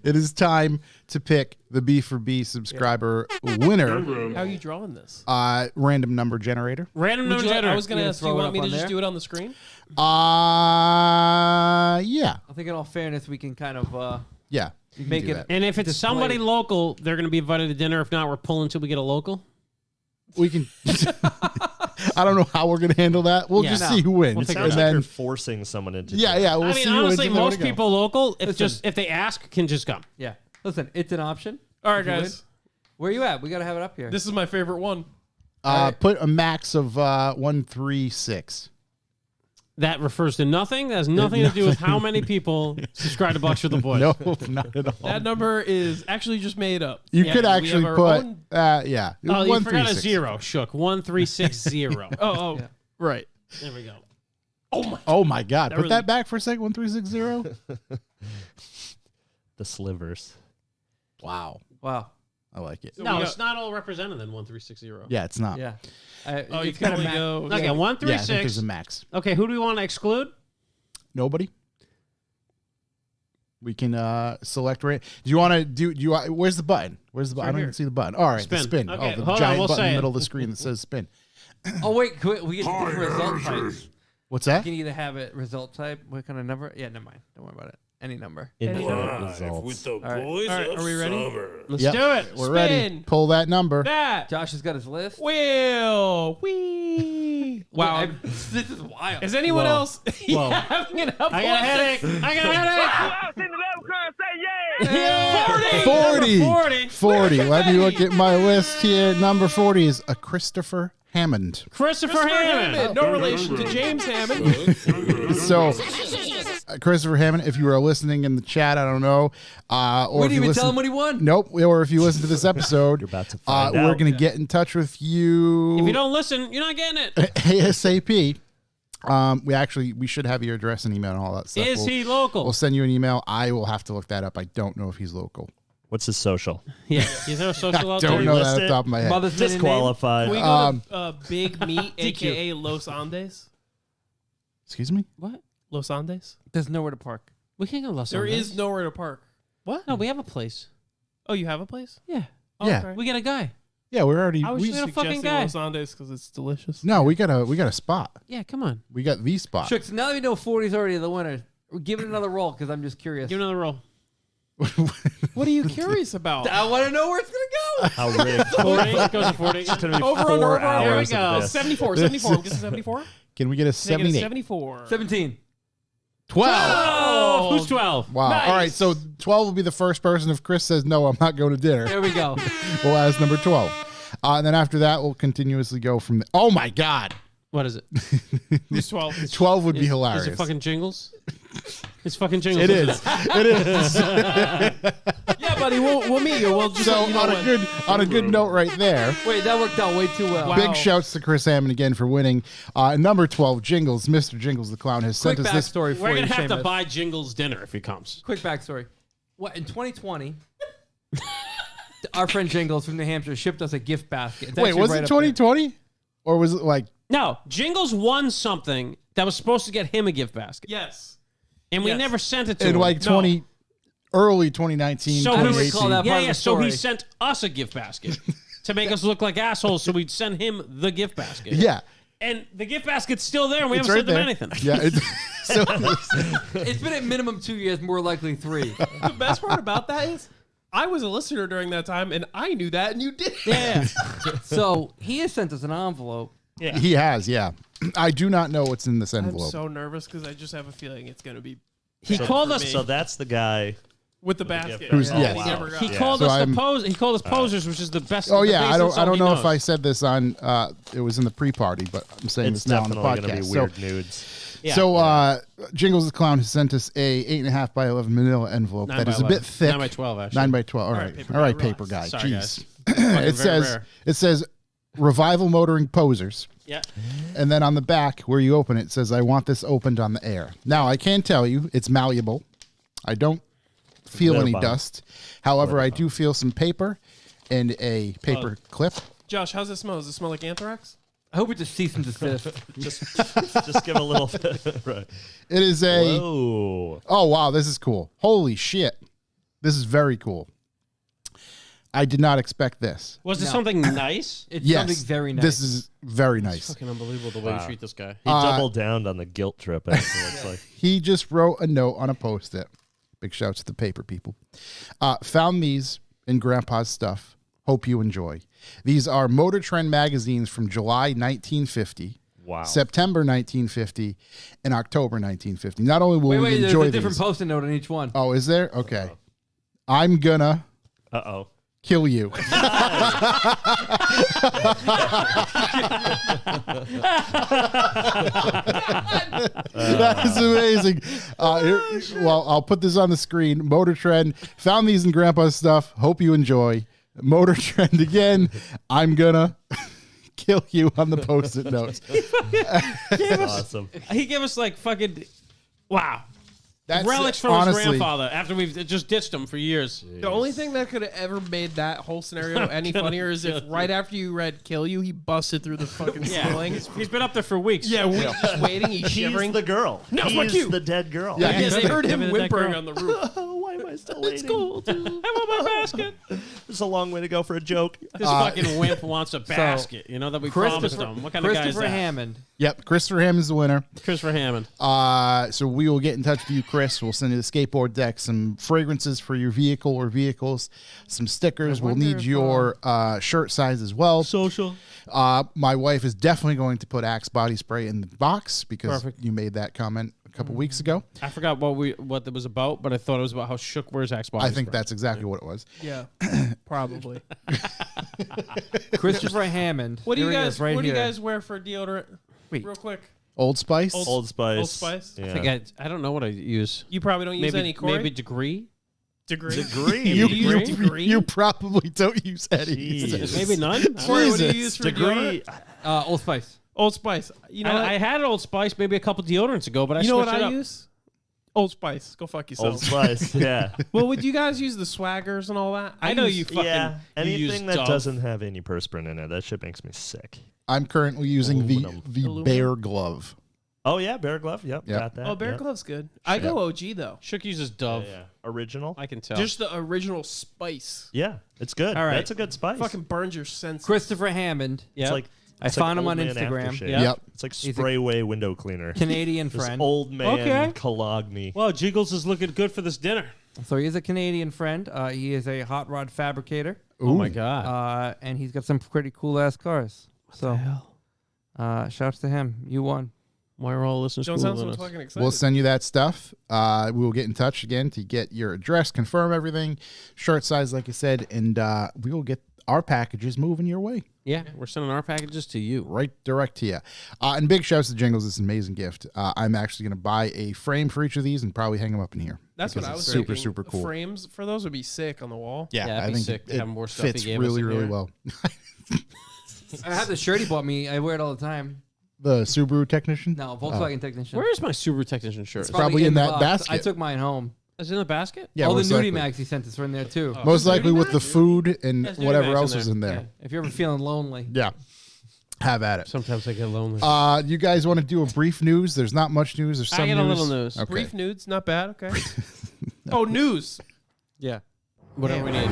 it is time to pick the B4B subscriber winner. How are you drawing this? Random number generator. Random number I generator. was going to You ask, do throw you it want up me to on just there? do it on the screen? Yeah. I think in all fairness, we can kind of Yeah. you can Make do it- that. And if it's Display. somebody local, they're going to be invited to dinner. If not, we're pulling until we get a local. We can. I don't know how we're going to handle that. We'll Yeah. just No. see who wins. We'll It figure and sounds like then, you're forcing someone into yeah, doing yeah. it. We'll I see mean, who wins honestly, and then most we go. people local, Listen. if they ask, can just come. yeah. Listen, it's an option. All right, If you guys. Where you at? We got to have it up here. This is my favorite one. Put a max of 136. That refers to nothing. That has nothing to do with how many people subscribe to Bucks with the Boys. No, not at all. That number is actually just made up. You Yeah, could we actually have our put, own- yeah. Oh, you forgot a 136. zero. Shook. 1360. Oh, Yeah. right. There we go. Oh my God! That Put really- that back for a second. 1360. The slivers. Wow, Wow. I like it. So No, we it's got- not all represented in 1360. Yeah, it's not. Yeah. Oh, you it's can got a only ma- go. Okay, Yeah, I think 136. there's a max. Okay, who do we want to exclude? Nobody. We can select rate. Do you want to do? Do you? Where's the button? Where's the button? I don't here. even see the button. All right, Spin. the spin. Okay, Oh, the hold on, giant we'll button in say the it. middle of the screen that says spin. Oh wait, we get different result types. What's You that? can either have it result type. What kind of number? Yeah, never mind. Don't worry about it. Any number. Infinite results. All right, are we ready? Let's Yep. do it. We're ready. Spin. Pull that number. That Josh has got his list. will we? Wow. Wait, this is wild. Is anyone Whoa. else Whoa. having an I got a headache. I got a headache. Who else in the bell curve say yeah? 40. Number 40. 40. Let me look at my list here. Number 40 is a Christopher Hammond. Christopher Hammond. No relation to James Hammond. So, Christopher Hammond, if you were listening in the chat, I don't know. Or We if didn't you even listen, tell him what he won. Nope. Or if you listen to this episode, You're about to find we're out. going to get in touch with you. If you don't listen, you're not getting it. ASAP. We should have your address and email and all that stuff. Is he local? We'll send you an email. I will have to look that up. I don't know if he's local. What's his social? Yeah. Is there a social out Don't there? know that list off the it? top of my head. Mother's maiden name. Disqualified. Can we go to Big Meat, a.k.a. Los Andes? Excuse me? What? Los Andes? There's nowhere to park. We can't go Los There Angeles. is nowhere to park. What? No, we have a place. Oh, you have a place? Yeah. Oh, Yeah. okay. We got a guy. Yeah, we're already. I was We, just got a fucking suggesting guy. Los Andes because it's delicious. no, we got a spot. Yeah, come on. We got the spot. Shucks, now that we know 40 is already the winner, give it another roll because I'm just curious. Give another roll. What are you curious about? I want to know where it's going to How rigged. 40. Goes to 40. It's going to be Over, 4 under, over, hours Here we of go. this. 74. 74. I'm guessing 74? Can we get a Can I get a 78? 74. go. 17. 12. Oh, who's 12? Wow. Nice. All right, so 12 will be the first person. If Chris says no, I'm not going to dinner. There we go. We'll ask number 12. And then after that, we'll continuously go from the. Oh my God. What is it? Who's 12? 12 would be Is hilarious. it fucking Jingles? It's fucking Jingles. It isn't is. It is. Yeah, buddy, we'll meet you. We'll just So let you know when. on a good note right there. Wait, that worked out way too well. Wow. Big shouts to Chris Hammond again for winning. Number 12, Jingles. Mr. Jingles the Clown has Quick sent us this. backstory for We're you, going to have to Seamus. buy Jingles dinner if he comes. Quick backstory. What in 2020, our friend Jingles from New Hampshire shipped us a gift basket. It's Wait, actually was right it up there. 2020? Or was it like. No, Jingles won something that was supposed to get him a gift basket. Yes. And we Yes. never sent it to In him. like early 2019, So I don't 2018. recall that yeah, part of yeah. the So he story. sent us a gift basket to make us look like assholes. So we'd send him the gift basket. Yeah. And the gift basket's still there, and we It's haven't right sent them there. anything. Yeah. So, It's been at minimum 2 years, more likely 3. The best part about that is I was a listener during that time, and I knew that, and you did. Yeah. So he has sent us an envelope. Yeah. He has, yeah. I do not know what's in this I'm envelope. so nervous because I just have a feeling it's going to be He bad called for us. me. So that's the guy. with the with the basket. gift Who's- card. yes. He wow. never got He it. called So us I'm- the pose. He called us posers, which is the best. Oh the yeah, biggest I don't insult he know knows. if I said this on it was in the pre-party, but I'm saying It's this now on the definitely going podcast. to be weird nudes. Yeah. So Jingles the Clown has sent us a 8.5 by 11 manila envelope 9 that by is a 11. bit thick. 9 by 12, actually. 9 by 12. All right. paper All right, guy, paper relax. guy. Sorry, Jeez. guys. It says Revival Motoring Posers. Yeah. And then on the back where you open it, it says I want this opened on the air. Now, I can tell you it's malleable. I don't feel Little any bomb. dust. However, I do feel some paper and a paper clip. Josh, how's it smell? Does it smell like anthrax? I hope it's a cease and desist. Just give a little. Right. It is a Whoa. Oh wow, this is cool. Holy shit. This is very cool. I did not expect this. Was it No. something nice? It's Yes. something very nice. This is very nice. Fucking unbelievable the way you treat this guy. He doubled down on the guilt trip. It looks like. He just wrote a note on a post-it. Big shouts to the paper people. Found these in Grandpa's stuff. Hope you enjoy. These are Motor Trend magazines from July 1950, Wow. September 1950, and October 1950. Not only will wait, we there's enjoy a different these. post-it note on each one. Oh, is there? Okay. I'm gonna Uh-oh. kill you. That is amazing. Well, I'll put this on the screen. Motor Trend. Found these in Grandpa's stuff. Hope you enjoy. Motor Trend again. I'm gonna kill you on the post-it notes. Awesome. He gave us like fucking wow. That's Relics from honestly, his grandfather after we've just ditched him for years. The only thing that could have ever made that whole scenario any funnier is if right after you read "kill you," he busted through the fucking ceiling. He's been up there for weeks. Yeah, we just waiting. He's He's shivering. the girl. Now's He's my cue. the dead girl. Yeah, Yeah, he's they the- heard him Give me that whimpering girl. on the roof. Oh, why am I still waiting? I want my basket. It's a long way to go for a joke. This fucking wimp wants a basket. You know that we promised him. What kind of guy is Christopher that? Hammond. Yep, Christopher Ham is the winner. Christopher Hammond. So we will get in touch with you, Chris. We'll send you the skateboard deck, some fragrances for your vehicle or vehicles, some stickers. We'll wonder need if, your shirt size as well. Social. My wife is definitely going to put Axe body spray in the box because Perfect. you made that comment a couple weeks ago. I forgot what it was about, but I thought it was about how Shook wears Axe body I think spray. that's exactly what it was. Yeah, probably. Christopher Hammond. What do you Here he guys? is, right what do you here. guys wear for deodorant? Wait. Real quick. Old Spice? Old Spice. Old Spice? Yeah. I think I don't know what I use. You probably don't use any Corey. Maybe Degree. Degree. Degree. You, Do you use you, Degree? you probably don't use any. Jeez. Maybe none. Corey, what do you Jesus. use for Degree. deodorant? Old Spice. Old Spice. You know I what? had Old Spice maybe a couple deodorants ago, but I You know what switched it I up. use? Old Spice. Go fuck yourself. Old Spice. Yeah. Well, would you guys use the swaggers and all that? I know use- you fucking Yeah. you use Anything that Dove. doesn't have any perspirant in it, that shit makes me sick. I'm currently using Aluminum. the Aluminum? Bear Glove. Oh yeah, Bear Glove. Yep. Yep. Got that. Oh, Bear yep. Glove's good. I go OG though. Shook uses Dove. Yeah. Original. I can tell. Just the original spice. Yeah, it's good. All right. That's a good spice. Fucking burns your senses. Christopher Hammond. yeah. It's like I it's found like him on old man Instagram. aftershave. Yeah. Yep. It's like He's a spray away window cleaner. Canadian This friend. old man Okay. Cologne. Well, Jiggles is looking good for this dinner. So he is a Canadian friend. He is a hot rod fabricator. Oh my god. And he's got some pretty cool ass cars. So shouts to him. You won. Why are all listeners Don't cooler sound than so us? fucking excited. We'll send you that stuff. We will get in touch again to get your address, confirm everything, shirt size, like I said, and we will get our packages moving your way, Yeah, we're sending our packages to you. right direct to you. And big shouts to Jingles. This is an amazing gift. I'm actually going to buy a frame for each of these and probably hang them up in here. That's what because I was it's super, thinking. super cool. Frames for those would be sick on the wall. Yeah, that'd I be think sick to it have more stuff he fits gave us really, in really here. well. I have the shirt he bought me. I wear it all the time. The Subaru technician? No, Volkswagen technician. Where is my Subaru technician shirt? It's probably in the that box. basket. I took mine home. Is it in the basket? Yeah, all the most nudie likely. mags he sent us were in there too. Most likely with the food and There's nudie whatever mags else in was there. in there. If you're ever feeling lonely. Yeah. Have at it. Sometimes I get lonely. You guys want to do a brief news? There's not much news. There's some I get a news. little news. Okay. Brief nudes, not bad. Okay. Oh, news. Yeah. Whatever we need.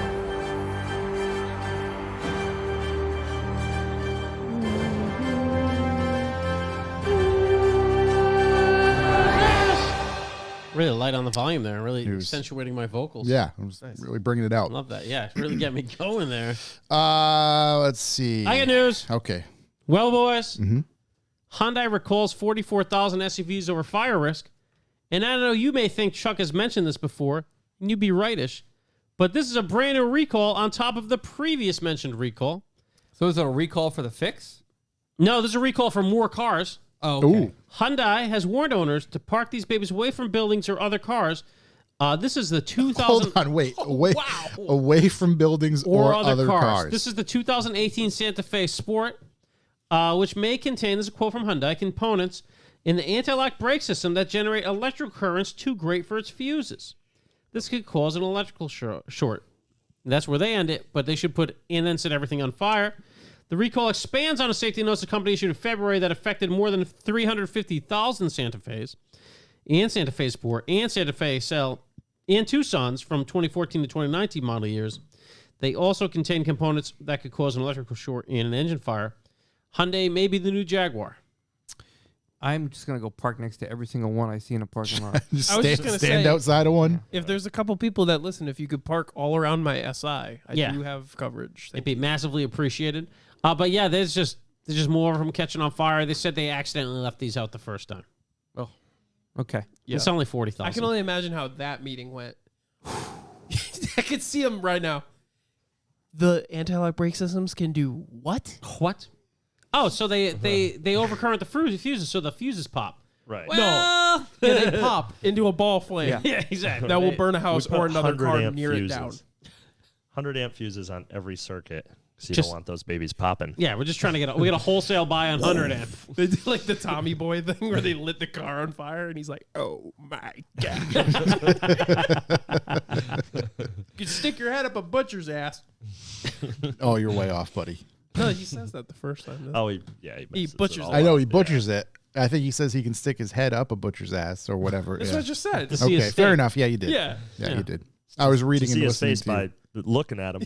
really light on the volume there. Really was- accentuating my vocals. Yeah, I was really bringing it out. Love that. Yeah, really get me going there. Let's see. I got news. Okay. Well, boys, Mm-hmm. Hyundai recalls 44,000 SUVs over fire risk. And I know you may think Chuck has mentioned this before, and you'd be rightish, but this is a brand new recall on top of the previous mentioned recall. So is it a recall for the fix? No, this is a recall for more cars. Oh, okay. Ooh. Hyundai has warned owners to park these babies away from buildings or other cars. This is the 2000 Hold on, wait. Away from buildings or or other cars. This is the 2018 Santa Fe Sport, which may contain, this is a quote from Hyundai, components in the anti-lock brake system that generate electrical currents too great for its fuses. This could cause an electrical short. That's where they end it, but they should put and then set everything on fire. The recall expands on a safety notice the company issued in February that affected more than 350,000 Santa Fe's and Santa Fe Sport and Santa Fe Cell and Tucson's from 2014 to 2019 model years. They also contain components that could cause an electrical short and an engine fire. Hyundai may be the new Jaguar. I'm just going to go park next to every single one I see in a parking lot. Just I was just gonna stand say- outside of one. If there's a couple people that listen, if you could park all around my SI, I Yeah. do have coverage. It'd be massively appreciated. But yeah, there's just more of them catching on fire. They said they accidentally left these out the first time. Oh, okay. Yeah. It's only 40,000. I can only imagine how that meeting went. I could see him right now. The anti-lock brake systems can do what? What? Oh, so they overcurrent the fuses, so the fuses pop. Right. No, yeah, they pop into a ball flame. Yeah, exactly. That will burn a house We put or another 100 car amp near it fuses. down. 100 amp fuses on every circuit. So you Just- don't want those babies popping. Yeah, we're just trying to get a wholesale buy on 100 amp. They did like the Tommy Boy thing where they lit the car on fire and he's like, "Oh my god!" You could stick your head up a butcher's ass. Oh, you're way off, buddy. No, he says that the first time. Oh, he messes it butchers all it. I know up. he butchers it. I think he says he can stick his head up a butcher's ass or whatever. That's yeah. what I just said. To see his Okay, fair face. enough. Yeah, you did. Yeah. Yeah, you did. I was To reading see and his listening face to you. by looking at him.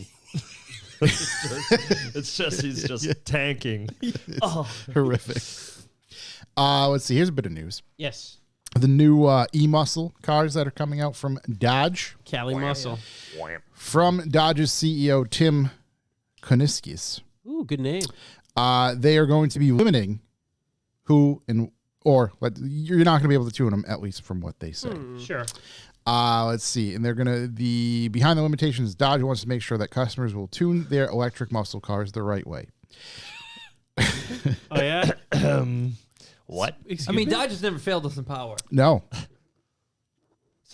He's just tanking. Oh, Horrific. Let's see. Here's a bit of news. Yes. The new e-muscle cars that are coming out from Dodge. Cali Muscle. From Dodge's CEO, Tim Kuniskis. Ooh, good name. They are going to be limiting you're not going to be able to tune them, at least from what they say. Sure. Let's see. And they're going to, behind the limitations, Dodge wants to make sure that customers will tune their electric muscle cars the right way. Oh, yeah? what? Excuse I mean, me? Dodge has never failed us in power. No.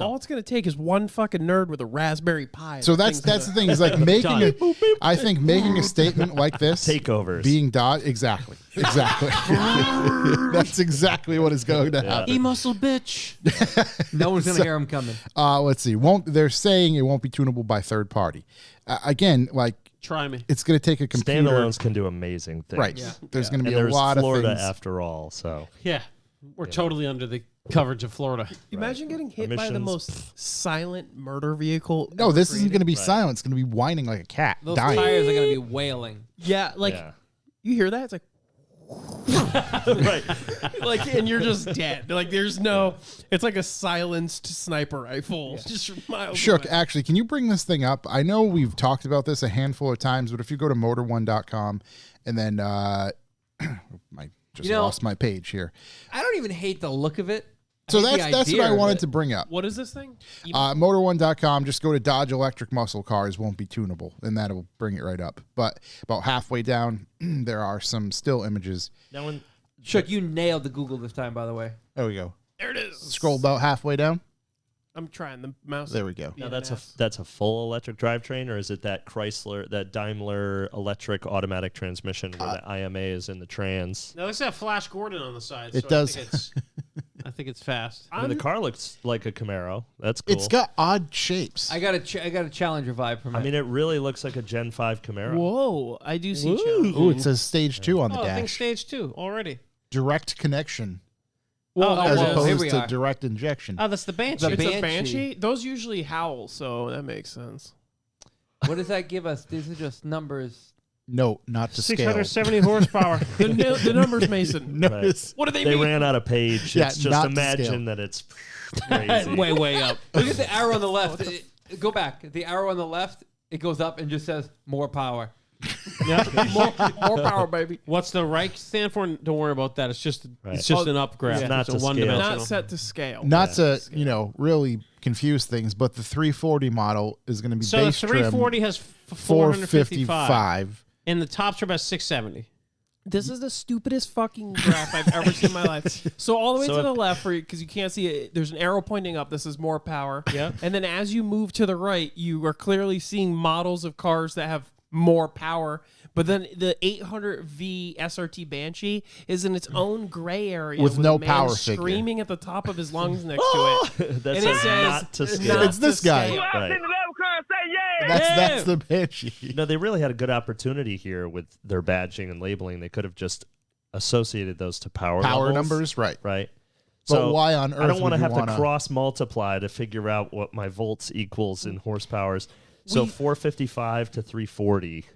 all it's gonna take is one fucking nerd with a Raspberry Pi. So that's the thing is like making I think making a statement like this, Takeovers. being Dodge, exactly. That's exactly what is going to happen. E-muscle bitch. No one's going to hear him coming. Let's see. They're saying it won't be tunable by third party. Again, like Try me. it's going to take a computer. Standalones can do amazing things. Right. Yeah. There's going to And be a there's lot Florida of things. after all, so Yeah. We're totally under the coverage of Florida. Imagine getting hit by the Emissions. most silent murder vehicle. No, ever this isn't created. going to be silent. It's going to be whining like a cat, Those dying. tires are going to be wailing. Yeah, like yeah. you hear that? It's like. Right. Like, and you're just dead. Like, there's no. It's like a silenced sniper rifle, just miles Shook, away. actually, can you bring this thing up? I know we've talked about this a handful of times, but if you go to motor1.com and then I just lost my page here. I don't even hate the look of it. I So hate that's the what idea I of wanted it. to bring up. What is this thing? Motor1.com, just go to Dodge Electric Muscle Cars won't be tunable, and that'll bring it right up. But about halfway down, there are some still images. Now when Chuck, you nailed the Google this time, by the way. There we go. There it is. Scroll about halfway down. I'm trying the mouse. There we go. now that's a full electric drivetrain, or is it that Daimler electric automatic transmission where the IMA is in the trans? No, this has Flash Gordon on the side. It so does. I think it's fast. I mean, the car looks like a Camaro. That's cool. It's got odd shapes. I got a Challenger vibe from it. I mean, it really looks like a Gen 5 Camaro. Whoa, I do see. Ooh, it says stage 2 on the Oh, I think dash. stage 2 already. Direct connection Well, as well, here opposed we to are. direct injection. Oh, that's the Banshee. It's Banshee. a Banshee. Those usually howl, so that makes sense. What does that give us? These are just numbers. No, not to scale. 670 horsepower. The numbers, Mason. Notice. What do they They mean? ran out of page. Yeah, It's just not to imagine scale. that it's crazy. way up. Look at the arrow on the left. Go back. The arrow on the left, it goes up and just says more power. Yeah. More power, baby. What's the right stand for? Don't worry about that. It's just Right. it's just an upgrade. It's not It's to a scale. one Not dimensional. set to scale. Not to, really confuse things, but the 340 model is going to be So the base 340 has 455, 455. and the top trim has 670. This is the stupidest fucking graph I've ever seen in my life. So all the way So to if- the left, because you can't see it, there's an arrow pointing up. This is more power. Yeah. And then as you move to the right, you are clearly seeing models of cars that have more power. But then the 800V SRT Banshee is in its own gray area With a no man power figure. screaming at the top of his lungs next to it. That And it says says not to scale. not It's this to guy. Who scale. else Right. in the level car say yeah? That's the Banshee. No, they really had a good opportunity here with their badging and labeling. They could have just associated those to power levels, numbers, right. right? But why on earth I don't would want to you have wanna- to cross multiply to figure out what my volts equals in horsepowers. So 455 to 340.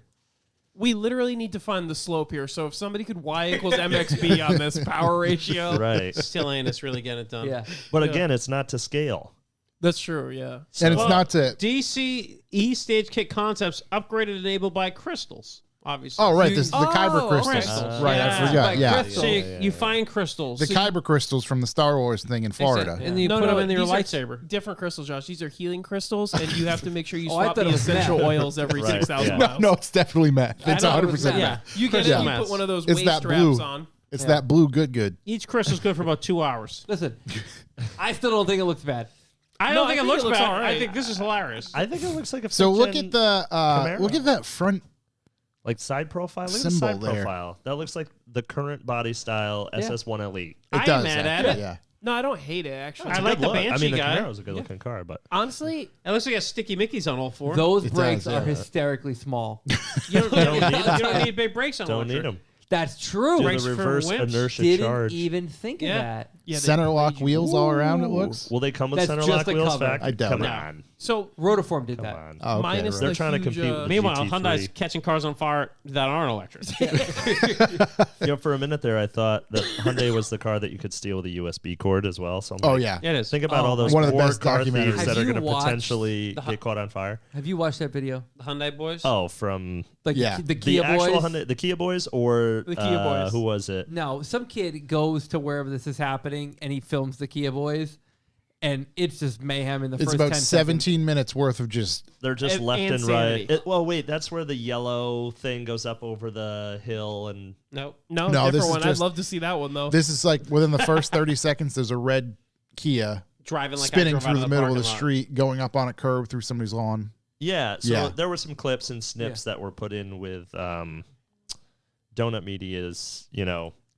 We literally need to find the slope here. So if somebody could Y equals MXB on this power ratio. Right. Still ain't us really getting it done. Yeah. But again, it's not to scale. That's true, yeah. And it's not to... DCE stage kit concepts upgraded enabled by crystals, obviously. Oh, right. This is the Kyber crystals. crystals. Right, Yeah. I forgot. By Yeah. crystals. So you find crystals. The Kyber crystals from the Star Wars thing in Florida. And then you put them in your these are lightsaber. Different crystals, Josh. These are healing crystals, and you have to make sure you Oh, I swap thought the it was essential meth. oils every Right, 6,000 yeah. miles. No, it's definitely meth. It's I thought it 100% was meth. meth. You get Yeah. it, you put one of those It's waist that straps blue. on. It's that blue good. Each crystal's good for about 2 hours. Listen, I still don't think it looks bad. I No, don't I think it think looks it looks bad. all right. I think this is hilarious. I think it looks like a So look fifth-gen at the Camaro. look at that front. like side profile. Look at the symbol side there. profile. That looks like the current body style SS1 Elite. It I ain't does. mad at actually, it. Yeah. No, I don't hate it, actually. I It's a like good the look. I Banshee mean, the guy. Camaro's a good looking car, but Honestly, It looks like a sticky Mickey's on all four. Those It brakes does, are yeah. hysterically small. you don't, Don't you need don't need big brakes on don't electric. need them. That's true. Do Brakes the for reverse wimps. inertia Didn't charge. even think Yeah. of that. yeah, they Center lock played you. wheels all around. It looks. Will they come with That's center just lock the wheels? cover. Fact? I doubt Come it. on. So Rotoform did Come that. on. Oh, okay, minus right. They're the trying to huge, compete with the Meanwhile, GT3. Hyundai's catching cars on fire that aren't electric. For a minute there, I thought that Hyundai was the car that you could steal with a USB cord as well. So I'm Oh like, yeah. It is. think about all those One of the poor best car documentaries. thieves Have that are you going to watched potentially the get caught on fire. Have you watched that video? The Hyundai boys. Oh, from Like Yeah. the the Kia actual boys? Hyundai, the Kia boys, or The Kia boys. Who was it? No, some kid goes to wherever this is happening and he films the Kia boys, and it's just mayhem in the It's first about 10 17 minutes worth of just. They're just And- left and insanity. right. Well, wait, that's where the yellow thing goes up over the hill, and Nope. No, No, this different is one. just- I'd love to see that one, though. This is like within the first 30 seconds. There's a red Kia Driving like I spinning drove out through the middle of the parking lot. street, going up on a curb through somebody's lawn. yeah. So Yeah. there were some clips and snips that were put in with Donut Media's.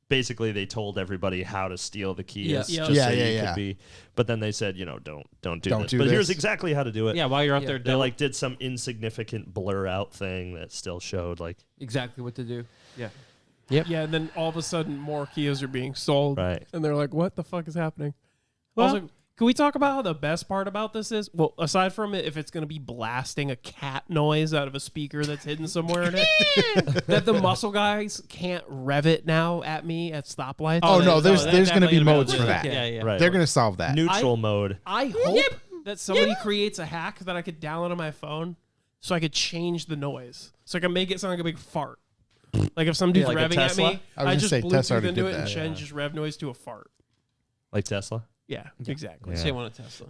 Basically they told everybody how to steal the Kias, Yeah. just Yeah. so Yeah, you yeah. could be. But then they said, don't do Don't this. do But here's this. exactly how to do it. Yeah, while you're out Yeah. there, They don't. did some insignificant blur out thing that still showed exactly what to do. Yeah. Yeah, and then all of a sudden, more Kias are being sold. Right. And they're like, what the fuck is happening? Well- Also, can we talk about how the best part about this is? Well, aside from it, if it's going to be blasting a cat noise out of a speaker that's hidden somewhere in it, that the muscle guys can't rev it now at me at stoplights. Oh, no, there's that going to definitely be about modes it. for that. Yeah, yeah. Right. They're going to solve that. neutral mode. I hope that somebody creates a hack that I could download on my phone so I could change the noise. So I can make it sound like a big fart. Like if some dude's like a revving at Tesla? me, I was I gonna just say Tesla Bluetooth already into did it and that, change rev noise to a fart. Like Tesla. Yeah, exactly. Yeah. Say one at Tesla.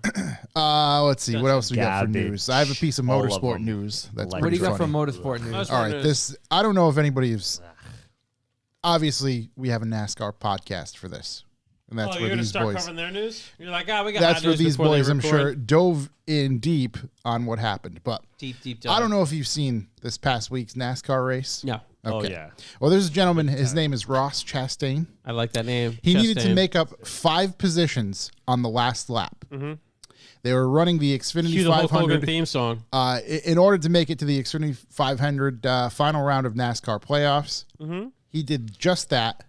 Let's see. What else we got for Garbage. news? I have a piece of All of motorsport them. news. That's Like- What do you pretty got from funny. Motorsport news? All right, this I don't know if anybody's. Obviously, we have a NASCAR podcast for this, and that's Oh, you're where gonna these start boys. covering their news? You're like, we got That's hot where news these before they boys, I'm record. sure, dove in deep on what happened. But Deep. I don't know if you've seen this past week's NASCAR race. No, Oh Okay. yeah. Well, there's a gentleman. His name is Ross Chastain. I like that name. He needed to Chastain. make up 5 positions on the last lap. They were running the Xfinity Cue the Hulk Hogan 500. theme song. In order to make it to the Xfinity 500 final round of NASCAR playoffs, he did just that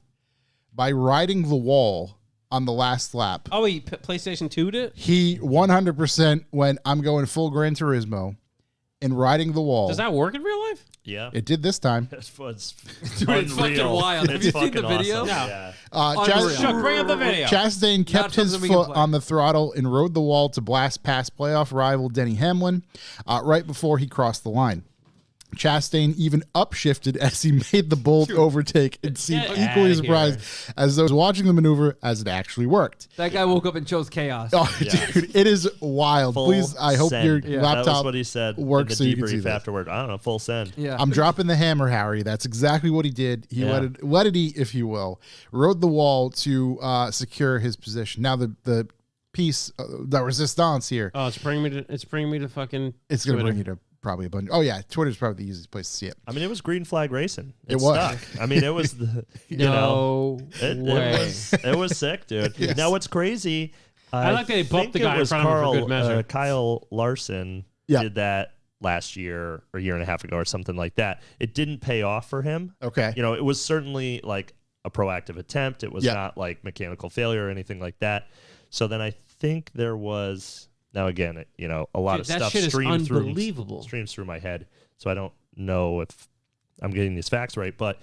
by riding the wall on the last lap. Oh, PlayStation 2'd it? He 100% went, I'm going full Gran Turismo, and riding the wall. Does that work in real life? Yeah. It did this time. It's Dude, it's fucking wild. Have you seen the video? Awesome. No. Yeah. Chuck, bring up the video. Chastain kept his something we can foot play. on the throttle and rode the wall to blast past playoff rival Denny Hamlin right before he crossed the line. Chastain even upshifted as he made the bold overtake and seemed Get equally outta surprised as those watching the maneuver as it actually worked. That guy woke up and chose chaos. Oh, dude, it is wild. Full Please, I hope send. your That laptop was what he said works so in you the can see debrief this. afterward. I don't know, full send. Yeah. I'm dropping the hammer, Harry. That's exactly what he did. He Yeah. let it eat, if you will. Rode the wall to secure his position. Now the piece, the resistance here, Oh, it's bringing me to fucking. it's going to Twitter. bring you to probably a bunch. Oh yeah, Twitter's probably the easiest place to see it. I mean, it was green flag racing. It was. Stuck. I mean, it was the you know, No way. it was sick, dude. Yes. Now what's crazy? I like that they bumped think the it guy in was front of him for good measure. Kyle Larson Yeah. did that last year or a year and a half ago or something like that. It didn't pay off for him. Okay. You know, it was certainly like a proactive attempt. It was Yeah. not like mechanical failure or anything like that. So then I think there was now again, you know, a lot Dude, of that stuff shit is streams unbelievable. through my head. So I don't know if I'm getting these facts right, but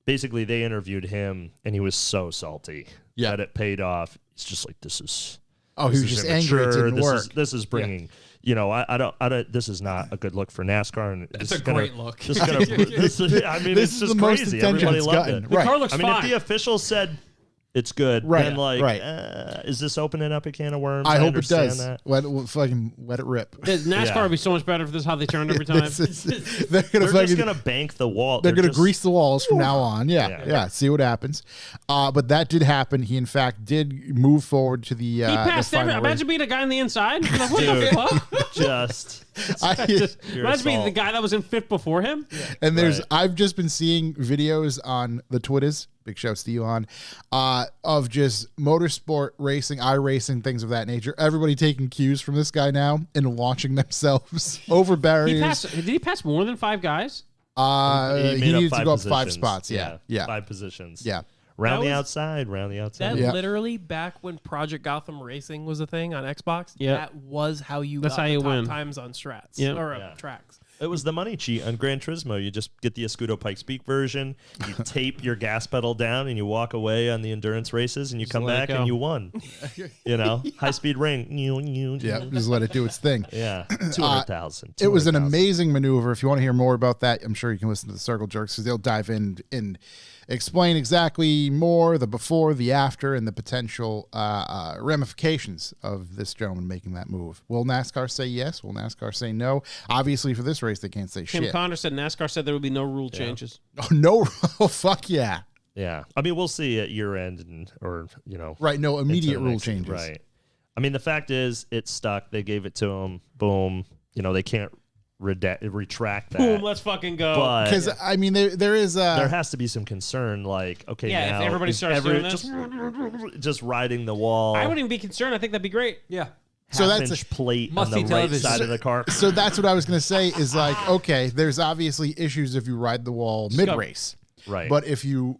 basically they interviewed him and he was so salty Yeah. that it paid off. It's just like this is Oh, he was just angry it didn't work. This is bringing, you know, I don't. This is not a good look for NASCAR, and It's this a is gonna, great look. This is gonna, I mean, This it's is just the most crazy. attention Everybody it's loved gotten. it. The Right. car looks I mean, fine. if the officials said it's good, Right. then like, Right. Is this opening up a can of worms? I hope it understand does. That. Let it rip. NASCAR Yeah. would be so much better if this is how they turned every time. They're gonna They're just fucking- gonna bank the wall. They're going to just- grease the walls from now on. Yeah, Yeah. see what happens. But that did happen. He, in fact, did move forward to the He passed the every. final race. Imagine being a guy on the inside. You're like, what the Dude. fuck? just. Pure Imagine being the assault. guy that was in fifth before him. And Right. I've just been seeing videos on the Twitters, big shouts to you on, of just motorsport racing, iRacing, things of that nature. Everybody taking cues from this guy now and launching themselves over barriers. Did he pass more than 5 guys? He made needed to five go up 5 positions. spots. Yeah. 5 positions. Yeah. Round That the was- outside, round the outside. That Yeah. literally back when Project Gotham Racing was a thing on Xbox. Yeah. That was how you That's got how the you top win. times on strats Yeah. or Yeah. tracks. It was the money cheat on Gran Turismo. You just get the Escudo Pikes Peak version, you tape your gas pedal down, and you walk away on the endurance races, and you come let it back go. and you won. You know, high speed ring. Yeah, just let it do its thing. Yeah, 200,000. It was an 200,000. amazing maneuver. If you want to hear more about that, I'm sure you can listen to the Circle Jerks because they'll dive in and explain exactly more, the before, the after, and the potential ramifications of this gentleman making that move. Will NASCAR say yes? Will NASCAR say no? Obviously, for this race, they can't say Tim shit. Connor said NASCAR said there would be no rule changes. Oh, no. Oh, fuck yeah. Yeah, I mean, we'll see at year end, or you know, Right, no into immediate the rule next year. changes. Right. I mean, the fact is, it's stuck. They gave it to him. Boom. You know, they can't retract that. Boom, let's fucking go. But Because, I mean, there is there has to be see concern. Like, okay, Yeah, if now everybody is starts doing this. just riding the wall. I wouldn't even be concerned. I think that'd be great. Yeah. So that's half-inch plate on must-see the right television. side of the car. So that's what I was going to say is like, okay, there's obviously issues if you ride the wall mid-race. Right. But if you,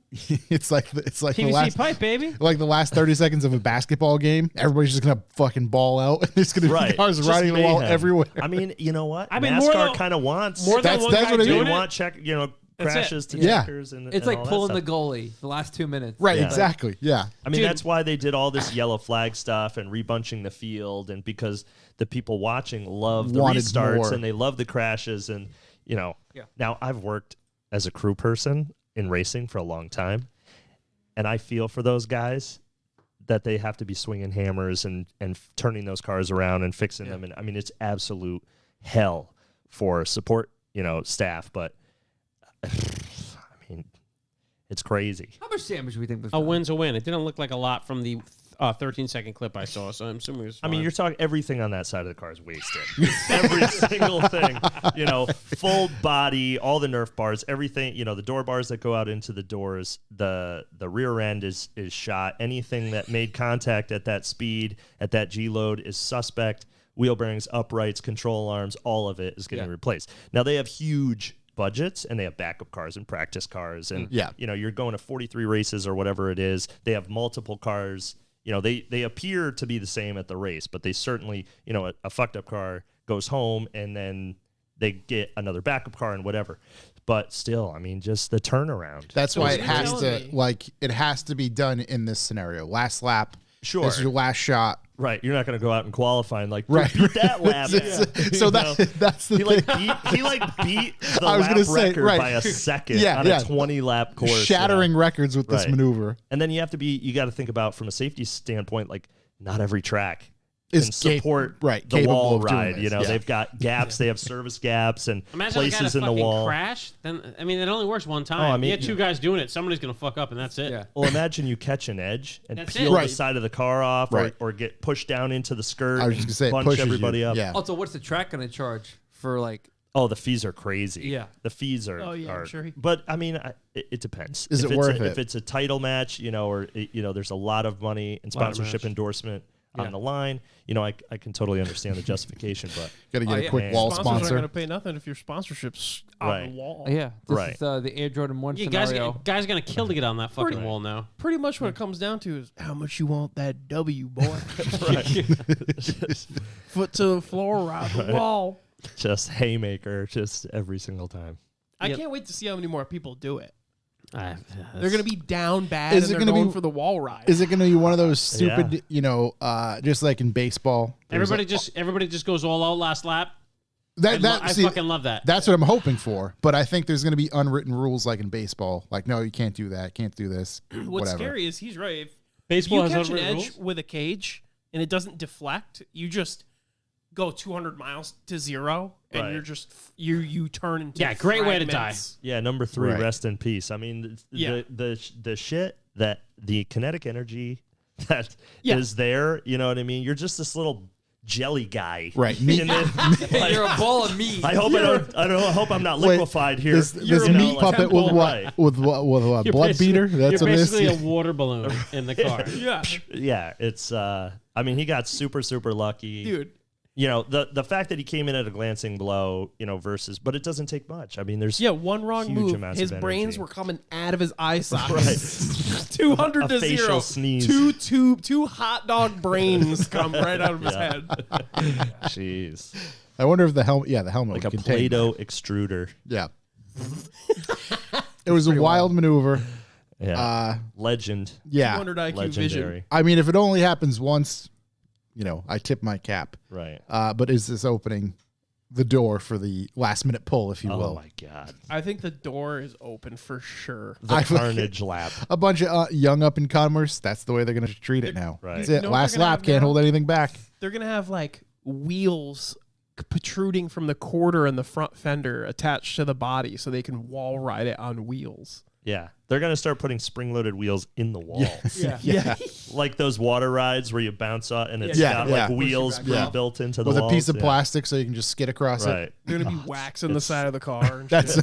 it's like the PVC last pipe, baby. like the last 30 seconds of a basketball game, everybody's just gonna fucking ball out, and there's gonna right. be cars Just riding the wall mayhem. everywhere. I mean, you know what? I mean, more NASCAR than- kind of wants More than That's- one that's guy what I mean. doing they it. want That's crashes it. to Yeah. checkers and It's and like all that pulling the stuff. goalie the last 2 minutes. Right, Yeah. exactly. Yeah. I mean, Dude. that's why they did all this yellow flag stuff and rebunching the field, and because the people watching love the Wanted restarts more. and they love the crashes, and you know. Yeah. Now I've worked as a crew person in racing for a long time, and I feel for those guys that they have to be swinging hammers and turning those cars around and fixing them, and I mean it's absolute hell for support, you know, staff, but I mean it's crazy. How much damage do we think was A done? win's a win. It didn't look like a lot from the 13-second clip I saw, so I'm assuming it was I mean, fine. you're talking everything on that side of the car is wasted. Every single thing, you know, full body, all the Nerf bars, everything, you know, the door bars that go out into the doors, the rear end is shot. Anything that made contact at that speed, at that G load is suspect. Wheel bearings, uprights, control arms, all of it is getting replaced. Now they have huge budgets and they have backup cars and practice cars, and you know, you're going to 43 races or whatever it is. They have multiple cars. You know, they appear to be the same at the race, but they certainly, you know, a fucked up car goes home and then they get another backup car and whatever. But still, I mean, just the turnaround. That's why it has telling to me. it has to be done in this scenario. Last lap. Sure. This is your last shot. Right, you're not going to go out and qualify and Right. beat that lap. So that's the thing. He beat the I was lap gonna say, record right. by a second Yeah, on yeah. a 20 lap course. Shattering records with this Right. maneuver. And then you got to think about from a safety standpoint, like not every track Is can support the capable wall of doing ride. this. You know, Yeah. they've got gaps, they have service gaps and Imagine places a in guy the wall. crash. Then I mean, it only works one time. I mean, you get two guys doing it. Somebody's gonna fuck up, and that's it. Yeah. Well, imagine you catch an edge and That's peel it. the Right. side of the car off, Right. or get pushed down into the skirt. I was and just gonna say it bunch pushes everybody you. up. Yeah. Also, what's the track going to charge for like? Oh, the fees are crazy. Yeah. The fees are. Oh, yeah, I'm are- sure he- But I mean, it depends. Is if it it's worth a, it? If it's a title match, you know, or there's a lot of money and Lot of sponsorship match. endorsement Yeah. on the line. You know, I can totally understand the justification, but Got to get Oh, a yeah. quick Man. wall Sponsors aren't sponsor. going to pay nothing if your sponsorship's on Right. the wall. Yeah, this Right. is the Air Jordan 1 Yeah, guys, scenario. guys gonna kill to get on that fucking Right. wall now. Pretty much what it comes down to is how much you want that W, boy. Foot to the floor, ride the wall. just haymaker, just every single time. I Yep. can't wait to see how many more people do it. They're They're going to be down bad Is and it they're gonna going be- for the wall ride. Is it going to be one of those stupid, just like in baseball? there's everybody just goes all out last lap. I see, fucking love that. That's what I'm hoping for. But I think there's going to be unwritten rules like in baseball. Like, no, you can't do that. Can't do this. What's whatever. scary is he's right. If Baseball you has catch an unwritten edge rules? with a cage and it doesn't deflect, you just go 200 miles to zero and Right. you're just you turn into Yeah, great way to fragments. Yeah, number 3, Right. rest in peace. I mean, Yeah. the shit that the kinetic energy that Yeah. is there, you know what I mean? You're just this little jelly guy. Right. Meat- And then, You're a ball of meat. I hope I hope I'm not Wait, liquefied here. This You know, meat like puppet with temple, what? right. With what? You're Blood basically- beater? That's you're what it basically is. a water balloon in the car. Yeah, Yeah, it's I mean, he got super lucky. dude. You know, the fact that he came in at a glancing blow, you know, versus but it doesn't take much. I mean, there's Yeah, one wrong huge move. amounts His of brains energy. were coming out of his eye sockets. 200 A to facial 0. sneeze. Two hot dog brains come right out of his head. jeez. I wonder if the helmet. Yeah, the helmet Like would a contain Play-Doh extruder. Yeah. It was a wild maneuver. Yeah. Legend. Yeah. 200 IQ Legendary. vision. I mean, if it only happens once, I tip my cap. Right. But is this opening the door for the last minute pull, if you Oh will? my god. I think the door is open for sure. The carnage lap. A bunch of young up and comers. That's the way they're going to treat it now. Right. That's You it. know what Last they're gonna lap, have can't now? hold anything back. They're going to have like wheels protruding from the quarter and the front fender attached to the body so they can wall ride it on wheels. Yeah. They're going to start putting spring-loaded wheels in the walls. Yeah. Like those water rides where you bounce out and it's Yeah, got yeah. like wheels Push you back. built into the With a walls. piece of Yeah. plastic so you can just skid across it. Right. They're going to be waxing the side of the car. And That's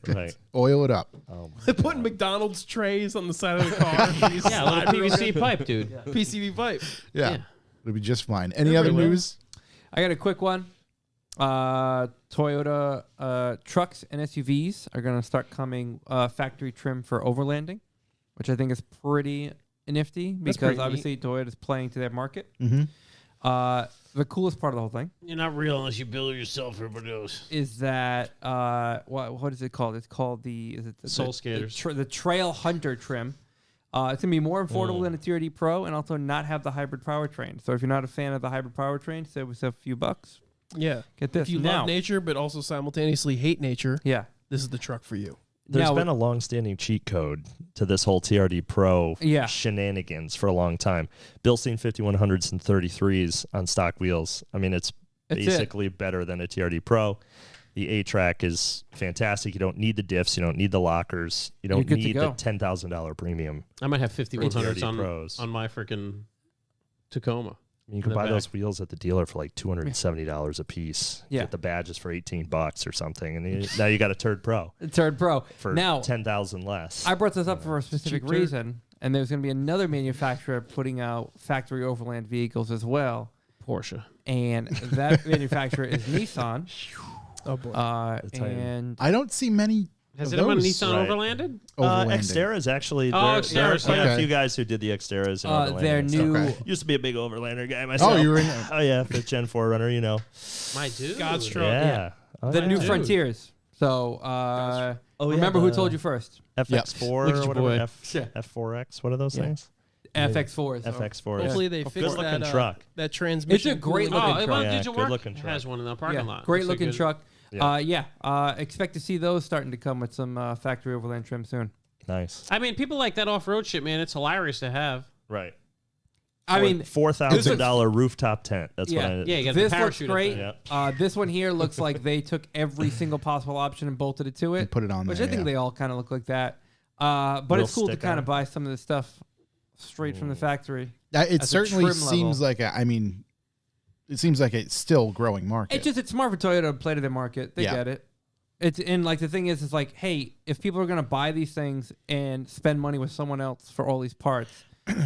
Right. oil it up. Oh my They're putting McDonald's trays on the side of the car. Yeah, a little PVC pipe, dude. PCV pipe. Yeah. Yeah. It'll be just fine. Any other Everywhere. news? I got a quick one. Toyota trucks and SUVs are going to start coming factory trim for overlanding, which I think is pretty nifty because pretty obviously Toyota's playing to their market. Mm-hmm. The coolest part of the whole thing You're not real unless you build it yourself. Everybody knows. is that what is it called? It's called the Soul Skaters. the Trail Hunter trim. It's gonna be more affordable than a TRD Pro, and also not have the hybrid powertrain. So if you're not a fan of the hybrid powertrain, save yourself a few bucks. Yeah. Get this If you now. love nature but also simultaneously hate nature, Yeah. this is the truck for you. There's Now- been a long-standing cheat code to this whole TRD Pro Yeah. shenanigans for a long time. Bilstein 5100s and 33s on stock wheels. I mean, it's That's it. basically better than a TRD Pro. The A-Track is fantastic. You don't need the diffs. You don't need the lockers. You don't good to need go. the $10,000 premium. I might have 5100s TRD Pros. on my freaking Tacoma. I mean, you can the buy back. those wheels at the dealer for like $270 a piece. Yeah. Get the badges for $18 or something, and now you got a Turd Pro Third Pro. for Now, $10,000 less. I brought this up for a specific Cheap turd. reason, and there's going to be another manufacturer putting out factory overland vehicles as well, Porsche. and that manufacturer is Nissan. Oh boy. And I don't see many. Has of anyone those. Nissan Right. Overlanded? Overlanding. Xterra's actually. Oh, there are Xterra's, quite a okay. few guys who did the Xterras. And Overlanding their and stuff. new Okay. Used to be a big Overlander guy myself. Oh, you were in. Oh yeah, 5th Gen 4Runner. You know. My dude. God's truck. Yeah. The new Dude. Frontiers. So remember who told you first? FX4 Look at or your whatever. boy. F4X. What are those things? FX4s. FX4. Hopefully they fix Good looking that truck. that transmission. It's a great coolant. looking Oh, truck. well, Yeah, did you good work? looking truck. Has one in the parking lot. Great Looks like looking good. truck. Yeah. Expect to see those starting to come with some factory overland trim soon. Nice. I mean, people like that off-road shit, man. It's hilarious to have. Right. I mean, $4,000 rooftop tent. That's what I Yeah, you got the this looks parachute up great. there. This one here looks like they took every single possible option and bolted it to it. And put it on which there, I think yeah. they all kind of look like that. But Little it's cool to stick kind on of it. buy some of this stuff straight from the factory. It As a certainly trim seems level. like it seems like it's still growing market. It's smart for Toyota to play to their market. They Yeah. get it. And like the thing is, it's like, hey, if people are gonna buy these things and spend money with someone else for all these parts,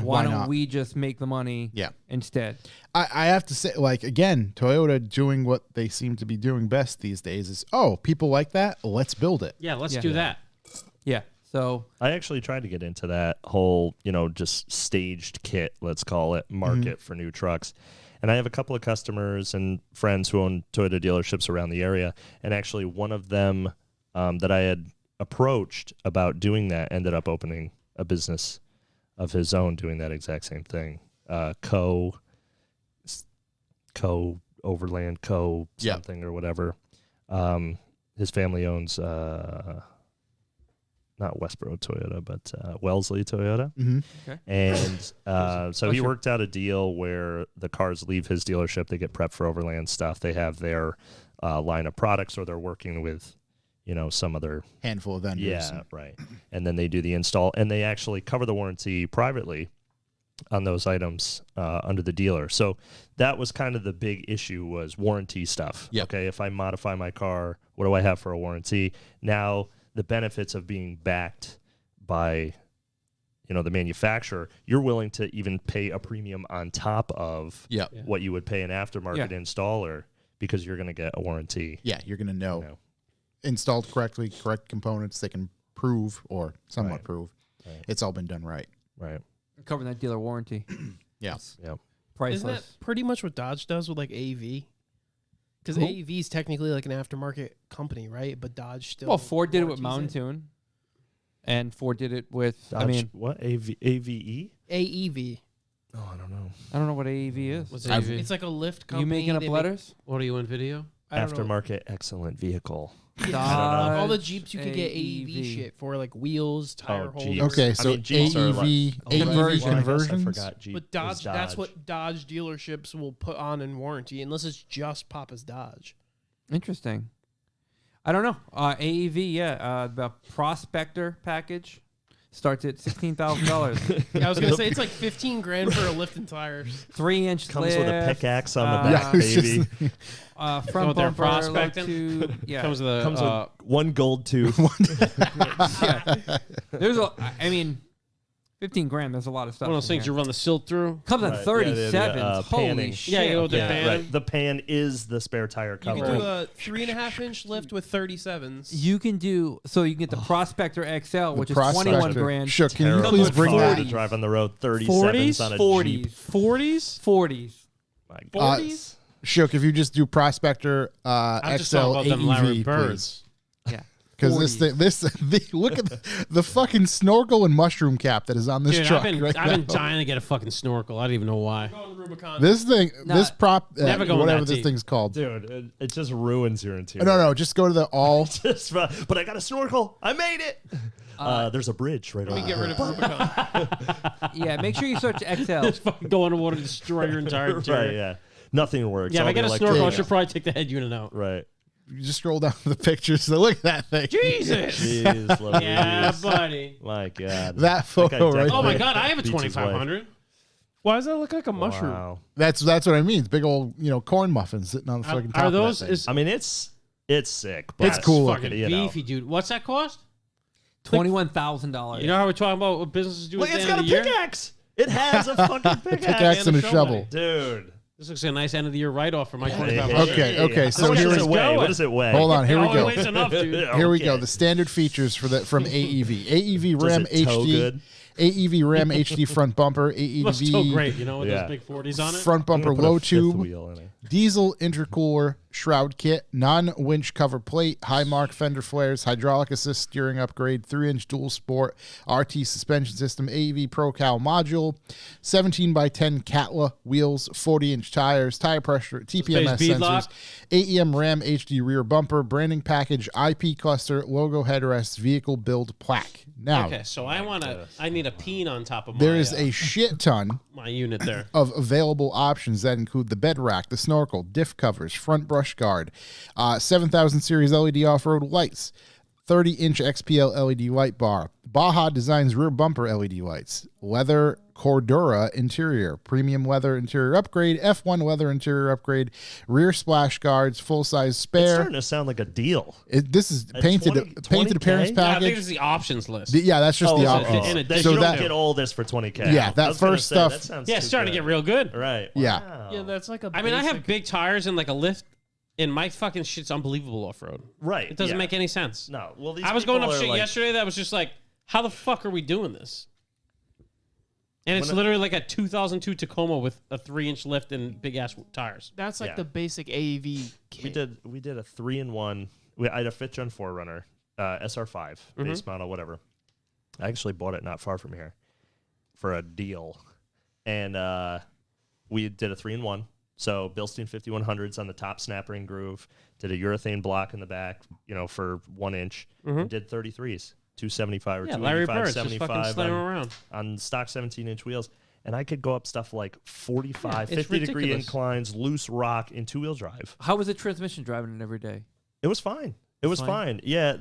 why don't not? we just make the money Yeah. instead? I have to say, like, again, Toyota doing what they seem to be doing best these days is, people like that, let's build it. Yeah, let's Yeah. do that. Yeah. So I actually tried to get into that whole, just staged kit, let's call it, market for new trucks. And I have a couple of customers and friends who own Toyota dealerships around the area. And actually one of them that I had approached about doing that ended up opening a business of his own doing that exact same thing. Overland Yeah. something or whatever. His family owns not Westboro Toyota, but Wellesley Toyota. Mm-hmm. Okay. And so he sure. worked out a deal where the cars leave his dealership, they get prepped for overland stuff. They have their line of products, or they're working with, some other Handful of vendors. yeah, right. And then they do the install, and they actually cover the warranty privately on those items under the dealer. So that was kind of the big issue, was warranty stuff. Yep. Okay, if I modify my car, what do I have for a warranty? Now, the benefits of being backed by, the manufacturer, you're willing to even pay a premium on top of Yeah. what you would pay an aftermarket installer, because you're going to get a warranty. Yeah, you're going to know. You know. Installed correctly, correct components, they can prove or somewhat Right. prove. Right. It's all been done right. Right. covering that dealer warranty. Yeah. Yep. Priceless. Isn't that pretty much what Dodge does with like AEV? Because Who? AEV is technically like an aftermarket company, right? But Dodge still. Well, Ford did it with warranties Mountain Tune, and Ford did it with. What? AVE? AEV. Oh, I don't know. I don't know what AEV is. What's I've- AV? It's like a lift company. You making up They make- letters? What are you in video? I don't know. Aftermarket excellent vehicle. Dodge All the Jeeps you can get AEV AEV. shit for, like wheels, tire holders. Jeeps. Okay, so Jeeps are AEV, like- AEV Conversion. Well, I guess conversions. I forgot Jeep But was Dodge, that's what Dodge dealerships will put on in warranty, unless it's just Papa's Dodge. Interesting. I don't know. AEV, the Prospector package starts at $16,000. Yeah, I was gonna say it's like $15,000 for a lift and tires. 3-inch comes with a pickaxe on uh, the back, Yeah, it's baby. just- front with their bumper, low prospecting? tube. Yeah. Comes with a Comes with one gold tooth. Yeah. There's I mean, $15,000. There's a lot of stuff. one of those in things here. you run the silt through. Comes on Right. 37. Yeah, Holy panning. shit! Yeah, you go with the yeah. pan. Right. The pan is the spare tire You cover. can do a 3.5-inch lift with 37s. You can do so. You can get the Prospector XL, which is Prospector. 21,000. Sure, can you Terrible please with bring fun that? to drive on the road. 37s on a 40s, Jeep. 40s, 40s. My Uh, God. 40s? Shook, if you just do Prospector I'm just XL talking about them Larry AEV, Birds. please. Yeah. Because 40s. look at the fucking snorkel and mushroom cap that is on this Dude, truck I've right been now. dying to get a fucking snorkel. I don't even know why. Going to Rubicon. This thing, Nah, this prop, never going whatever that this deep. thing's called. Dude, it just ruins your interior. No, just go to the all. But I got a snorkel. I made it. There's a bridge right Let me over get rid of Rubicon. Yeah, make sure you search XL. Fucking go underwater to destroy your entire interior. Right, yeah. Nothing works. Yeah, if All I get the a snorkel, I electronics- should probably take the head unit out. Right. You just scroll down the pictures. So look at that thing. Jesus. Jeez, Louise. Yeah, buddy. My God. That photo right Oh my there. God, I have a Beats his wife. 2500. Why does that look like a mushroom? Wow. That's what I mean. It's big old, corn muffins sitting on the fucking top Are of that those? thing. Is I mean, it's sick. But It's cool fucking looking, you know. beefy, dude. What's that cost? $21,000. You know how we're talking about what businesses do Look, at the it's end got of a the year? pickaxe. It has a fucking pickaxe. Pickaxe and a shovel. Dude. This looks like a nice end of the year write-off for my Hey, 2500. Okay, so what here does we it weigh? go. What does it weigh? Hold on, here we Oh, go. it weighs enough, dude. Here we go. Okay. The standard features from AEV. AEV Does Ram it tow HD. good? AEV Ram HD front bumper. Looks so AEV great, you know, with Yeah. those big 40s on it. front I'm gonna bumper put a low fifth tube. wheel in it. Diesel intercooler. shroud kit, non-winch cover plate, high mark fender flares, hydraulic assist steering upgrade, 3-inch dual sport, RT suspension system, AV ProCal module, 17x10 Catla wheels, 40-inch tires, tire pressure, TPMS bead sensors, lock. AEM Ram HD rear bumper, branding package, IP cluster, logo headrest, vehicle build plaque. Now, Okay, so I need a peen on top of there my, is a shit ton my unit there. of available options that include the bed rack, the snorkel, diff covers, front brush guard, 7000 series LED off-road lights, 30-inch XPL LED light bar, Baja Designs rear bumper LED lights, leather Cordura interior, premium leather interior upgrade, F1 leather interior upgrade, rear splash guards, full-size It's spare. starting to sound like a deal. This is painted 20K? appearance Yeah, I think package. it's the options list. Yeah, that's just the so options. in addition So to you don't that- get all this for 20K. Yeah, that I was gonna first say, stuff- That sounds Yeah, too it's starting to good. get real good. Right. Yeah. Wow. Yeah, that's like a I mean, I have basic- big tires and like a lift, and my fucking shit's unbelievable off road. Right. It doesn't yeah. make any sense. No. Well, these I was going people up are shit like, yesterday that was just like, how the fuck are we doing this? And it's When literally like a 2002 Tacoma with a 3-inch lift and big ass tires. That's like Yeah. the basic AEV kit. We did a 3-in-1. I had a fifth gen 4Runner, SR5 base model, whatever. I actually bought it not far from here for a deal, and we did a 3-in-1. So Bilstein 5100s on the top snap ring groove. Did a urethane block in the back, for 1 inch. And did 33s. 275 or Yeah, Larry 285, Bird's just fucking 75 slamming around. on stock 17-inch wheels. And I could go up stuff like 45, Yeah, it's 50-degree ridiculous. inclines, loose rock in 2-wheel drive. How was the transmission driving it every day? It was fine. It was fine. Yeah,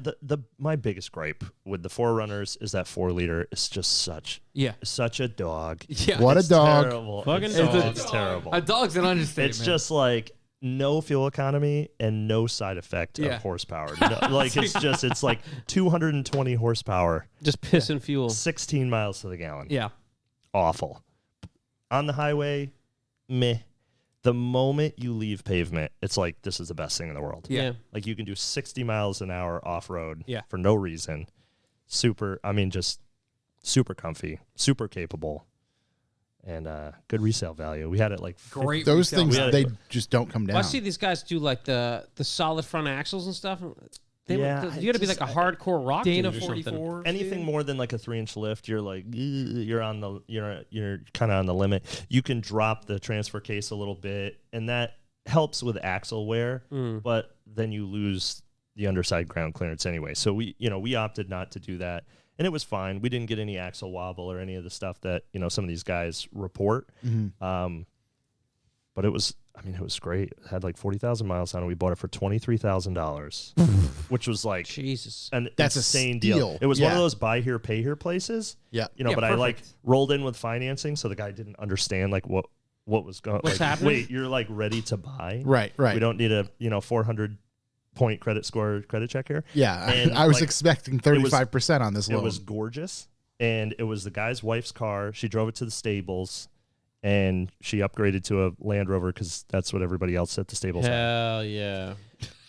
my biggest gripe with the 4Runners is that 4-liter is just such a dog. Yeah. What a It's dog. Terrible. Fucking It's, dog. it's terrible. A dog's an understatement. It's just like no fuel economy and no side effect Yeah. of horsepower. It's like 220 horsepower, Just pissing fuel. 16 miles to the gallon. yeah. Awful. On the highway, meh. The moment you leave pavement, it's like this is the best thing in the world. Yeah. Like you can do 60 miles an hour off road Yeah. for no reason. Just super comfy, super capable, and good resale value. We had it like Great. Those resale things, value. they just don't come down. Well, I see these guys do like the solid front axles and stuff. Yeah, You got to be like a hardcore rock Dana dude or something. 44. anything more than like a 3-inch lift, you're like you're kind of on the limit. You can drop the transfer case a little bit, and that helps with axle wear, but then you lose the underside ground clearance anyway. So we opted not to do that, and it was fine. We didn't get any axle wobble or any of the stuff that some of these guys report. But it was great. It had like 40,000 miles on it. We bought it for $23,000, which was like Jesus. an That's a insane steal. deal. It was one Yeah. of those buy here, pay here places. Yeah. But I like perfect. rolled in with financing, so the guy didn't understand like what was going. What's like, happening? Wait, you're like ready to buy? Right. We don't need a 400-point credit score credit check here. Yeah, And, I was like, expecting 35% on this It loan. was gorgeous, and it was the guy's wife's car. She drove it to the stables, and she upgraded to a Land Rover because that's what everybody else at the stables had. Hell yeah.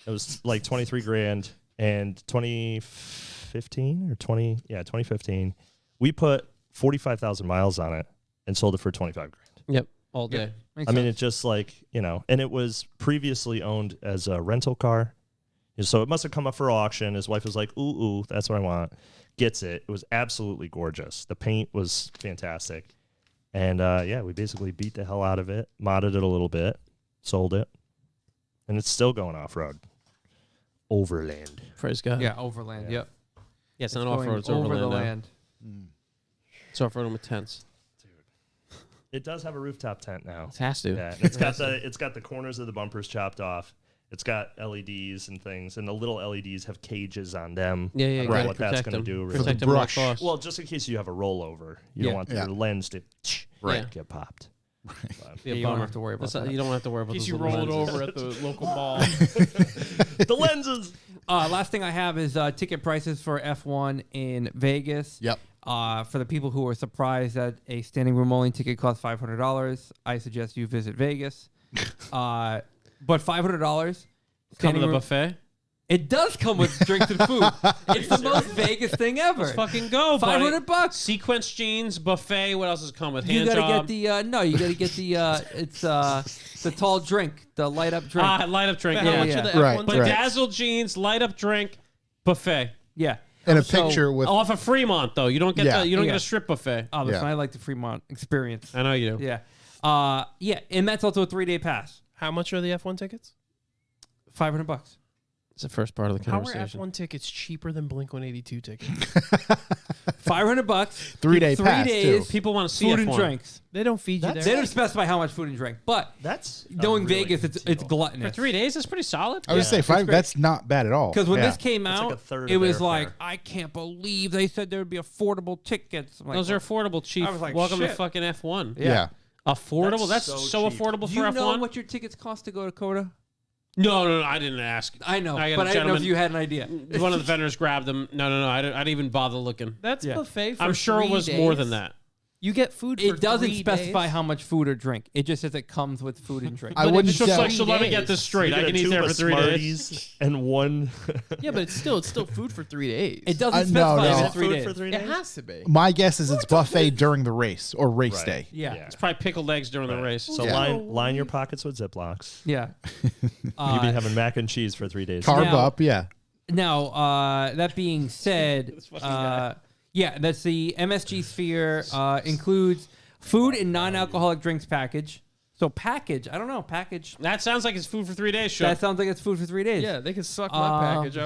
It was like $23,000, and 2015, we put 45,000 miles on it and sold it for $25,000. Yep. All day. Makes I mean, sense. it's just like, and it was previously owned as a rental car. So it must have come up for auction. His wife was like, ooh, that's what I want. Gets it. It was absolutely gorgeous. The paint was fantastic. And we basically beat the hell out of it, modded it a little bit, sold it, and it's still going off-road. Overland. Praise God. Yeah, overland. Yeah. Yep. Yeah, it's not Going off road. It's over overland. the now. land. It's off road with tents. It does have a rooftop tent now. It has to. Yeah, and it's got the corners of the bumpers chopped off. It's got LEDs and things, and the little LEDs have cages on them. Yeah, I don't right. know what that's Protect going to them. do. For the Protect them at all brush. costs. Well, just in case you have a rollover, you don't want Yeah. your lens to Right. get popped. But- Be a You don't bummer. have to worry about That's not- that. You don't have to worry about In case those you little roll it lenses. over at the local mall. the lenses. Last thing I have is ticket prices for F1 in Vegas. Yep. For the people who are surprised that a standing room only ticket costs $500, I suggest you visit Vegas. But $500. Come to the buffet. It does come with drinks and food. It's the most Vegas thing ever. Let's fucking go, buddy. $500. Sequence jeans, buffet. What else does it come with? You Hand gotta job. get the no. You gotta get the it's the tall drink, the light up drink. Light up drink. But how Yeah, much yeah. are the Right, F1 right. Bedazzled jeans, light up drink, buffet. Yeah. And a So- picture with Off of Fremont though. You don't get Yeah. you don't Yeah. get a strip buffet. Oh, listen, Yeah. I like the Fremont experience. I know you do. Yeah. Yeah, and that's also a 3-day pass. How much are the F1 tickets? $500. It's the first part of the How are conversation. F1 tickets cheaper than Blink-182 tickets? $500. 3-day 3 pass, days. too. People want to see Food F1. and drinks. They don't feed you there. They don't specify how much food and drink, but That's knowing a really Vegas, good it's deal. gluttonous. For 3 days, that's pretty solid. I would say five. great. That's not bad at all. Because when Yeah. this came That's out, like a third it of was airfare. like, I can't believe they said there would be affordable tickets. I'm like, Those are affordable, Chief. I was like, Welcome to shit. fucking F1. Yeah. Affordable? That's That's so so cheap. affordable do for you F1. know what your tickets cost to go to Coda? No, I didn't ask. I know, I got but a I didn't know if gentleman- you had an idea. One of the vendors grabbed them. No. I didn't even bother looking. That's Yeah. buffet for I'm sure it 3 was more days. than that. You get food for It doesn't 3 specify days. how much food or drink. It just says it comes with food and drink. I But wouldn't it's just say- like- So let me get days. this straight. You I get can a eat tube there of for 3 days. Smarties and one. Yeah, but it's still food for 3 days. It doesn't no, specify no. if Is it's it 3 food days. for 3 It days? has to be. My guess is it's buffet during the race or race Right. day. Yeah. It's probably pickled eggs during the race. So Yeah. line your pockets with Ziplocs. Yeah. You've been having mac and cheese for 3 days. Carb Now- up, yeah. Now, that being said, yeah, that's the MSG Sphere includes food and non-alcoholic drinks package. So package, I don't know, package. That sounds like it's food for 3 days, Sean. That sounds like it's food for 3 days. Yeah, they can suck my package.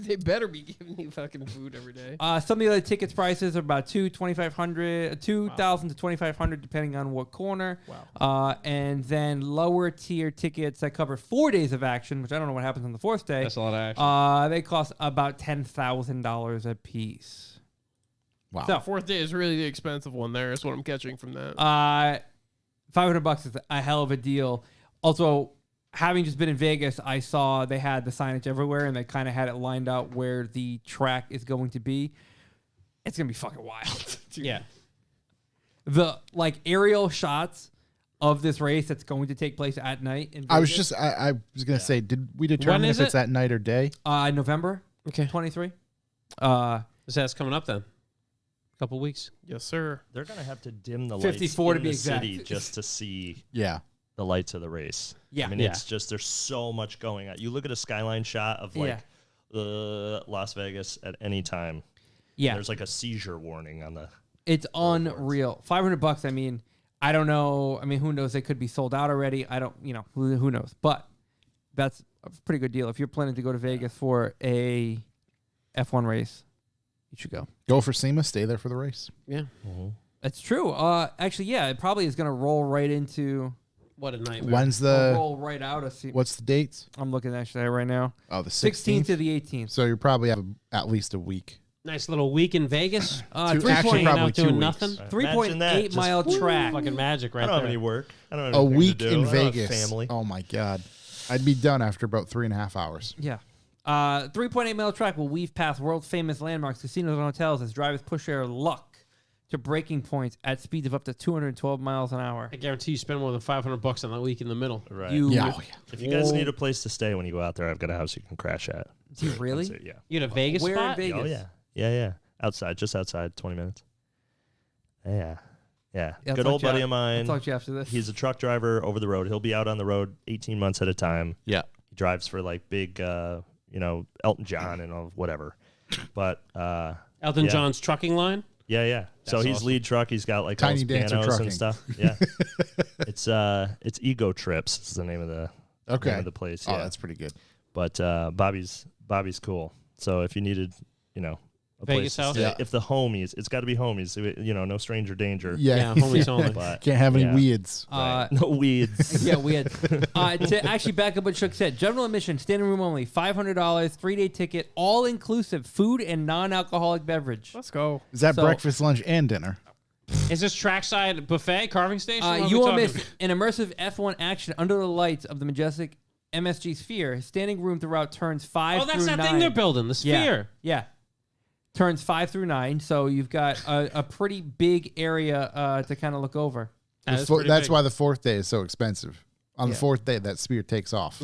They better be giving me fucking food every day. Some of the other tickets prices are about $2,000 to $2,500 depending on what corner. Wow. And then lower tier tickets that cover 4 days of action, which I don't know what happens on the fourth day. That's a lot of action. They cost about $10,000 a piece. Wow. So, Fourth day is really the expensive one. There is what I'm catching from that. $500 is a hell of a deal. Also, having just been in Vegas, I saw they had the signage everywhere, and they kind of had it lined out where the track is going to be. It's gonna be fucking wild. Dude. Yeah. The aerial shots of this race that's going to take place at night in Vegas. I was gonna say, did we determine When is if it's it? at night or day? November Okay. 23. That's coming up then. A couple weeks. Yes, sir. They're gonna have to dim the 54 lights to in be the exact. city just to see Yeah. the lights of the race. Yeah. I mean, Yeah. it's just there's so much going on. You look at a skyline shot of Las Vegas at any time. Yeah, There's like a seizure warning on the. it's unreal. $500. I mean, I don't know. I mean, who knows? They could be sold out already. I don't. Who knows? But that's a pretty good deal. If you're planning to go to Vegas for a F1 race, you should go. Go for SEMA, stay there for the race. Yeah. That's true. Actually, yeah, it probably is going to roll right into What a nightmare. When's roll right out of. what's the dates? I'm looking actually right now. Oh, the 16th 16th. to the 18th. So you probably have at least a week. Nice little week in Vegas. Actually, Hanging probably out 2 doing weeks. nothing. Imagine that. 3.8 Just mile track. Fucking magic right I don't have there. any work. I don't have A anything week to do. in I don't have Vegas. family. Oh my God. I'd be done after about 3.5 hours. Yeah. 3.8 mile track will weave past world famous landmarks, casinos, and hotels as drivers push their luck to breaking points at speeds of up to 212 miles an hour. I guarantee you spend more than $500 on that week in the middle. Right. Yeah. If you guys need a place to stay when you go out there, I've got a house you can crash at. Do you really? That's it, yeah. You had a Vegas Where in spot? Vegas? Oh yeah. Yeah. Outside, just outside, 20 minutes. Yeah. Yeah, Good I'll old talk to you- buddy of mine. I'll talk to you after this. He's a truck driver over the road. He'll be out on the road 18 months at a time. Yeah. He drives for like big, Elton John and all, whatever. But Elton Yeah. John's trucking line? yeah. So That's he's awesome. lead truck. He's got like all Tiny his Dancer pianos Trucking. and stuff. Yeah. It's Ego Trips is the name of the Okay. name of the place. Oh, Yeah. that's pretty good. But Bobby's cool. So if you needed, a Vegas place to house? stay, Yeah. if the homies, it's got to be homies. No stranger danger. Yeah. homies only. But Can't have any yeah. weeds. No weeds. Yeah, we had. To actually back up what Shook said, general admission, standing room only, $500, 3-day ticket, all inclusive, food and non-alcoholic beverage. Let's go. Is that So- breakfast, lunch, and dinner? Is this trackside buffet, carving station? What are You we will talking miss an immersive F1 action under the lights of the majestic MSG Sphere. Standing room throughout turns 5 Oh, that's through that 9. thing they're building, the sphere. Yeah. Turns 5 through 9, so you've got a pretty big area to kind of look over. That's That's pretty big. why the fourth day is so expensive. On the fourth day, that spear takes off.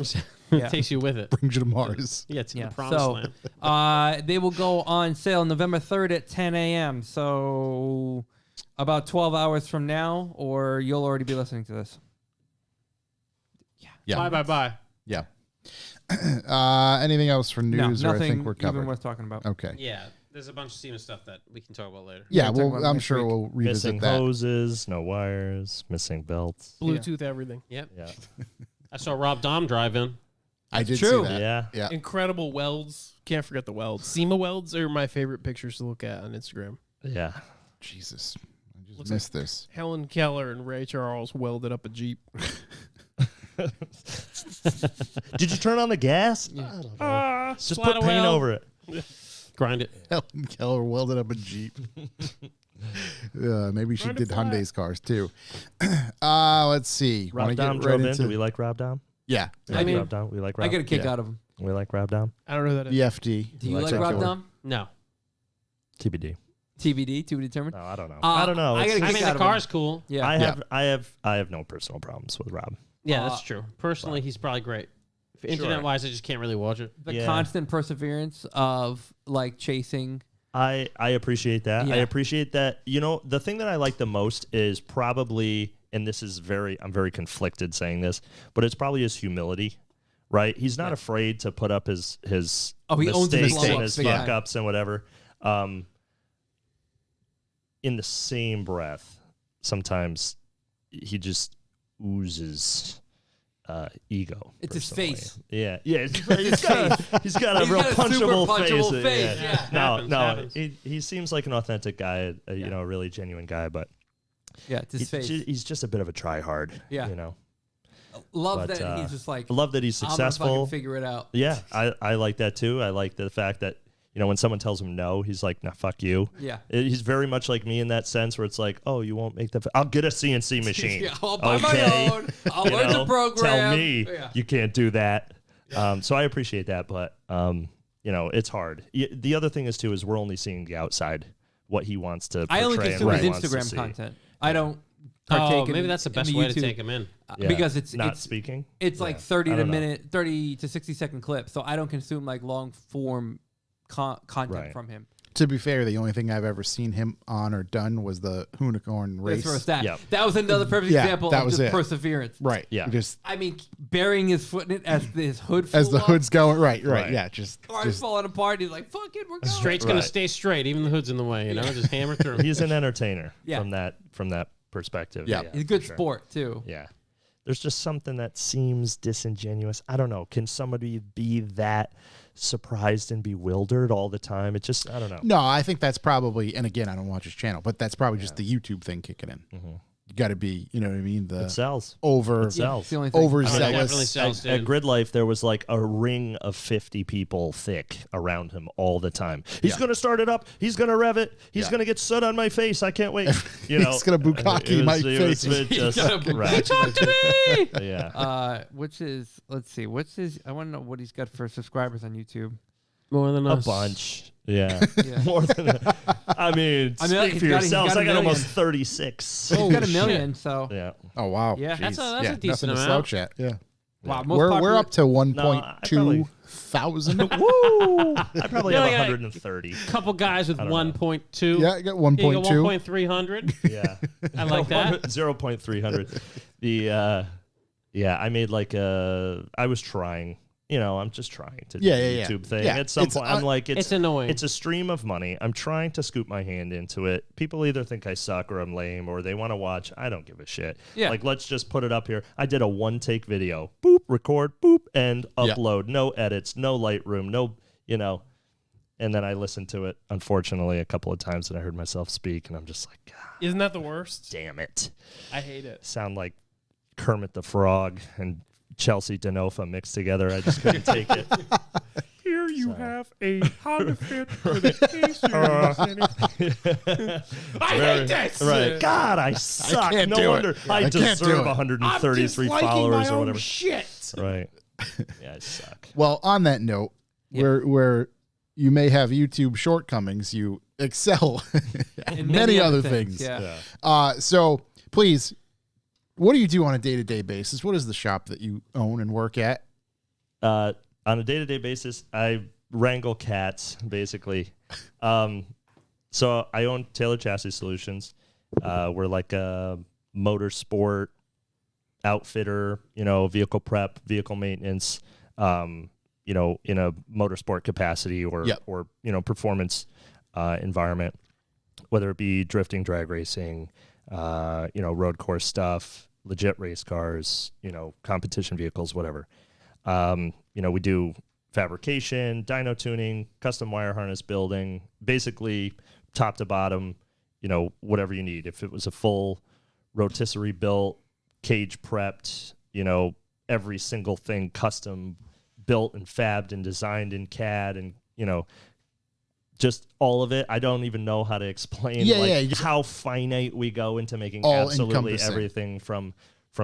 Yeah. Takes you with it. Brings you to Mars. Yeah, it's Yeah. the promised So, land. they will go on sale November 3rd at 10 a.m. So about 12 hours from now, or you'll already be listening to this. Yeah. Bye. Yeah. Anything else for news, no, or I nothing think we're covered? even worth talking about. Okay. Yeah, there's a bunch of SEMA stuff that we can talk about later. Yeah, We'll talk well, about it I'm next sure week. we'll revisit Missing that. hoses, no wires, missing belts. Bluetooth, everything. Yep. Yeah. I saw Rob Dom drive in. I did true. see that. Yeah. Yeah. Incredible welds. Can't forget the welds. SEMA welds are my favorite pictures to look at on Instagram. Yeah. Jesus. I just Looks missed this. Helen Keller and Ray Charles welded up a Jeep. Did you turn on the gas? Just put paint over it. Grind it. Helen Keller welded up a Jeep. Maybe she did Hyundai's cars too. Let's see. Rob Wanna Dom get drove right in. into- Do we like Rob Dom? Yeah. We like Rob Dom. We like Rob. I get a kick Yeah. out of him. We like Rob Dom. I don't know who that is. VFD. Do you like Rob Dom? No. TBD. TBD, to be determined. No, I don't know. I don't know. I It's- gotta I kick mean, out the of him. car's cool. Yeah. I have no personal problems with Rob. Yeah, that's true. Personally, he's probably great. Internet-wise, I just can't really watch it. The Yeah. constant perseverance of like chasing. I appreciate that. I Yeah. appreciate that. You know, the thing that I like the most is probably, and this is I'm very conflicted saying this, but it's probably his humility, right? He's not afraid to put up his He owns his mistakes and slump-ups, his big time. fuck-ups and whatever. In the same breath, sometimes he just oozes ego. It's his personally. face. Yeah, yeah. He's got a real He's got a punchable, super punchable face. face, Yeah. yeah. No, Happens. he seems like an authentic guy. You know, a really genuine guy, but Yeah, it's his face. he's just a bit of a tryhard. Yeah. You know, Love but, that he's just like, I love that he's I'm gonna successful. fucking figure it out. Yeah, I like that too. I like the fact that, you know, when someone tells him no, he's like, nah, fuck you. Yeah. He's very much like me in that sense where it's like, oh, you won't make I'll get a CNC machine. Yeah, I'll buy Okay. my own. I'll You learn the know, program. Tell me Yeah. you can't do that. So I appreciate that, but you know, it's hard. The other thing is too is we're only seeing the outside, what he wants to portray I only and consume what his he wants to Instagram see. content. I don't Oh, partake in maybe that's the best in way to YouTube, take him in. Yeah. because it's not speaking. It's like Yeah. 30 I to don't know. minute, 30 to 60-second clips. So I don't consume like long form content Right. from him. To be fair, the only thing I've ever seen him on or done was the unicorn race. Let's roast that. Yep. That was another perfect Yeah, example that of was just it. perseverance. Right. Yeah. Just I mean, burying his foot in it as his hood flew as the up, hood's going. Right. Right. Yeah. Just car's falling apart. He's like, "Fuck it, we're going." Straight's gonna Right. stay straight, even the hood's in the way. You know, just hammer through. He's an entertainer Yeah. from that perspective. Yeah. He's a good for sure. sport too. Yeah. There's just something that seems disingenuous. I don't know. Can somebody be that surprised and bewildered all the time? It just, I don't know. no. I think that's probably. And again, I don't watch his channel, but that's probably just the YouTube thing kicking in. You got to be. You know what I mean? The It sells. over It sells. It's the only thing. I mean, it definitely overzealous. sells, At dude. Grid Life, there was like a ring of 50 people thick around him all the time. He's Yeah. going to start it up. He's going to rev it. He's Yeah. going to get soot on my face. I can't wait. You know, He's gonna bukkake my face. Just, right. Talk to me. Yeah. Which is, let's see, what's his? I want to know what he's got for subscribers on YouTube. More than A us. bunch. Yeah. Yeah. More than I mean, I mean, speak he's for got- he's yourselves. got a I got almost million. 36. He's got a shit. million, so Yeah. Oh wow. Yeah. That's Jeez. a yeah, decent nothing to amount. slouch at. Yeah. wow. Most We're popular, up to No, I 1.2 probably- thousand. Woo! I probably Yeah, have yeah. 130. Couple guys with I don't know. 1.2. Yeah, I got Here you go, 1.2. 1.300. Yeah. I like that. 0.300. The yeah, I made like I was trying. You know, I'm just trying to do Yeah, the yeah, yeah. YouTube thing. Yeah, At some it's point, I'm like, It's annoying. It's a stream of money. I'm trying to scoop my hand into it. People either think I suck or I'm lame or they want to watch. I don't give a shit. Yeah. Like, let's just put it up here. I did a one-take video. Boop, record, boop, and Yeah. upload. No edits, no Lightroom, no, you know. And then I listened to it, unfortunately, a couple of times and I heard myself speak and I'm just like, God Isn't that the worst? damn it. I hate it. Sound like Kermit the Frog and Chelsea Denofa mixed together. I just couldn't take it. Here you have a Honda Fit with an I hate this. Right. God, I suck. can't No do it. wonder Yeah, I I can't do deserve it. 133 followers or whatever. Shit. Right. Yeah, I suck. Well, on that note, where you may have YouTube shortcomings, you excel in many other things. Yeah. Yeah. So please, what do you do on a day-to-day basis? What is the shop that you own and work at? On a day-to-day basis, I wrangle cats, basically. So I own Tailored Chassis Solutions. We're like a motorsport outfitter, vehicle prep, vehicle maintenance, in a motorsport capacity or performance environment, whether it be drifting, drag racing, road course stuff, legit race cars, competition vehicles, whatever. We do fabrication, dyno tuning, custom wire harness building, basically top to bottom, whatever you need. If it was a full rotisserie built, cage prepped, every single thing custom built and fabbed and designed in CAD and, just all of it. I don't even know how to explain how finite we go into making absolutely everything from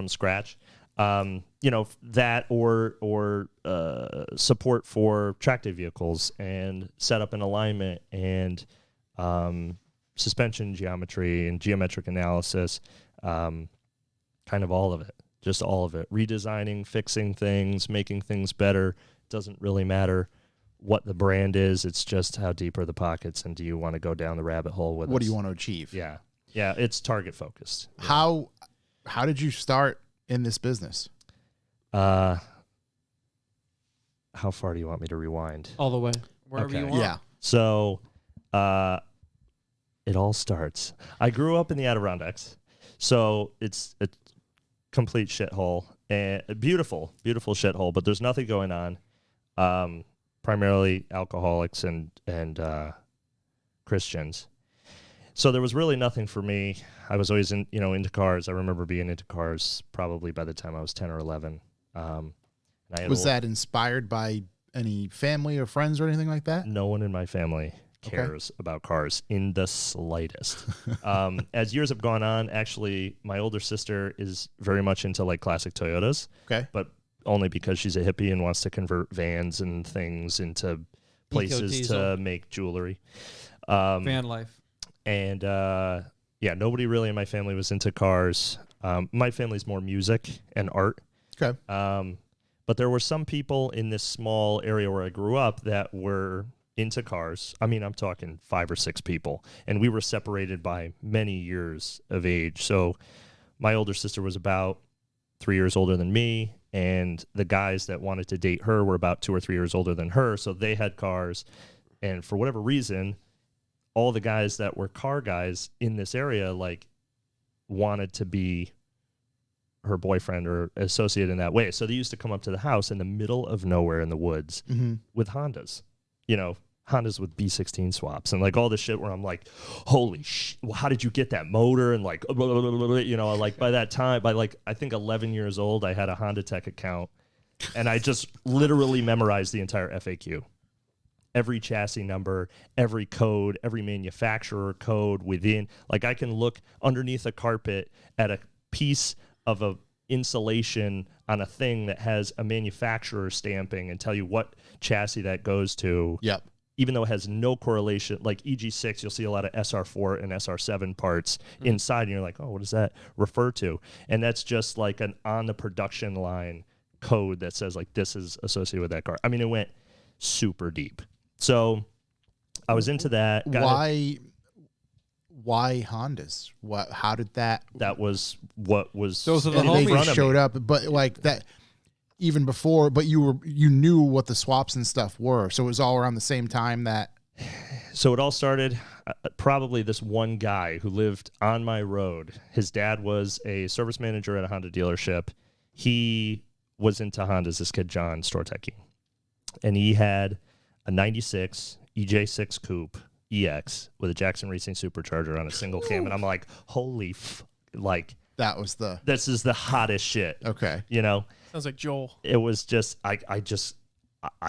scratch. That or support for tractive vehicles and setup and alignment and suspension geometry and geometric analysis, kind of all of it, just all of it. Redesigning, fixing things, making things better. Doesn't really matter what the brand is. It's just how deep are the pockets and do you want to go down the rabbit hole with What us? do you want to achieve? Yeah. Yeah, it's target focused. How did you start in this business? How far do you want me to rewind? All the way. Wherever you Okay. want. Yeah. So, it all starts. I grew up in the Adirondacks, so it's a complete shithole and a beautiful, beautiful shithole. But there's nothing going on. Primarily alcoholics and Christians. So there was really nothing for me. I was always into cars. I remember being into cars probably by the time I was 10 or 11. Was that inspired by any family or friends or anything like that? No one in my family cares about cars in the slightest. As years have gone on, actually, my older sister is very much into like classic Toyotas. Okay. But only because she's a hippie and wants to convert vans and things into places to make jewelry. Van life. And nobody really in my family was into cars. My family's more music and art. Okay. But there were some people in this small area where I grew up that were into cars. I mean, I'm talking 5 or 6 people, and we were separated by many years of age. So my older sister was about 3 years older than me, and the guys that wanted to date her were about 2 or 3 years older than her. So they had cars, and for whatever reason, all the guys that were car guys in this area wanted to be her boyfriend or associate in that way. So they used to come up to the house in the middle of nowhere in the woods with Hondas, Hondas with B16 swaps and all this shit where I'm like, holy shit, how did you get that motor? And blah, blah, blah, blah, by that time, by I think 11 years old, I had a Honda Tech account and I just literally memorized the entire FAQ. Every chassis number, every code, every manufacturer code within. I can look underneath a carpet at a piece of a insulation on a thing that has a manufacturer stamping and tell you what chassis that goes to. Yep. Even though it has no correlation, like EG6, you'll see a lot of SR4 and SR7 parts inside, and you're like, oh, what does that refer to? And that's just an on the production line code that says this is associated with that car. I mean, it went super deep. So I was into that. Why Hondas? How did that? That was what was. Those are the in homies front of showed me. up, but that even before. But you knew what the swaps and stuff were, so it was all around the same time that. So it all started. Probably this one guy who lived on my road. His dad was a service manager at a Honda dealership. He was into Hondas. This kid John Stortecki, and he had a '96 EJ6 Coupe EX with a Jackson Racing supercharger on a single cam, and I'm like, holy, That was the. this is the hottest shit. Okay. Sounds like Joel. It was just, I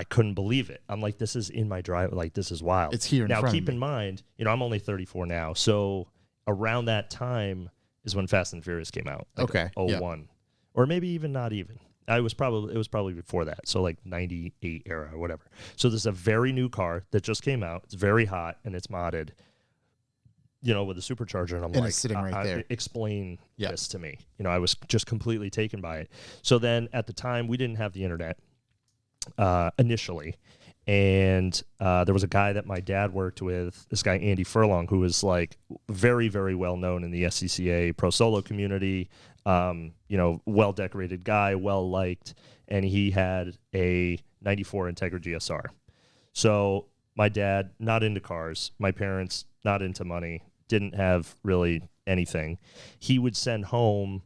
couldn't believe it. I'm like, this is in my drive. This is wild. It's here in now. front of Keep me. in mind, I'm only 34 now, so around that time is when Fast and Furious came out. Okay. 01, or maybe even not even. It was probably before that, so 98 era or whatever. So this is a very new car that just came out. It's very hot and it's modded, with a supercharger. And I'm And it's sitting right there. Explain this to me. I was just completely taken by it. So then at the time we didn't have the internet. initially. And there was a guy that my dad worked with, this guy Andy Furlong, who was like very, very well known in the SCCA pro solo community. Well decorated guy, well liked, and he had a '94 Integra GSR. So my dad, not into cars. My parents, not into money. Didn't have really anything. He would send home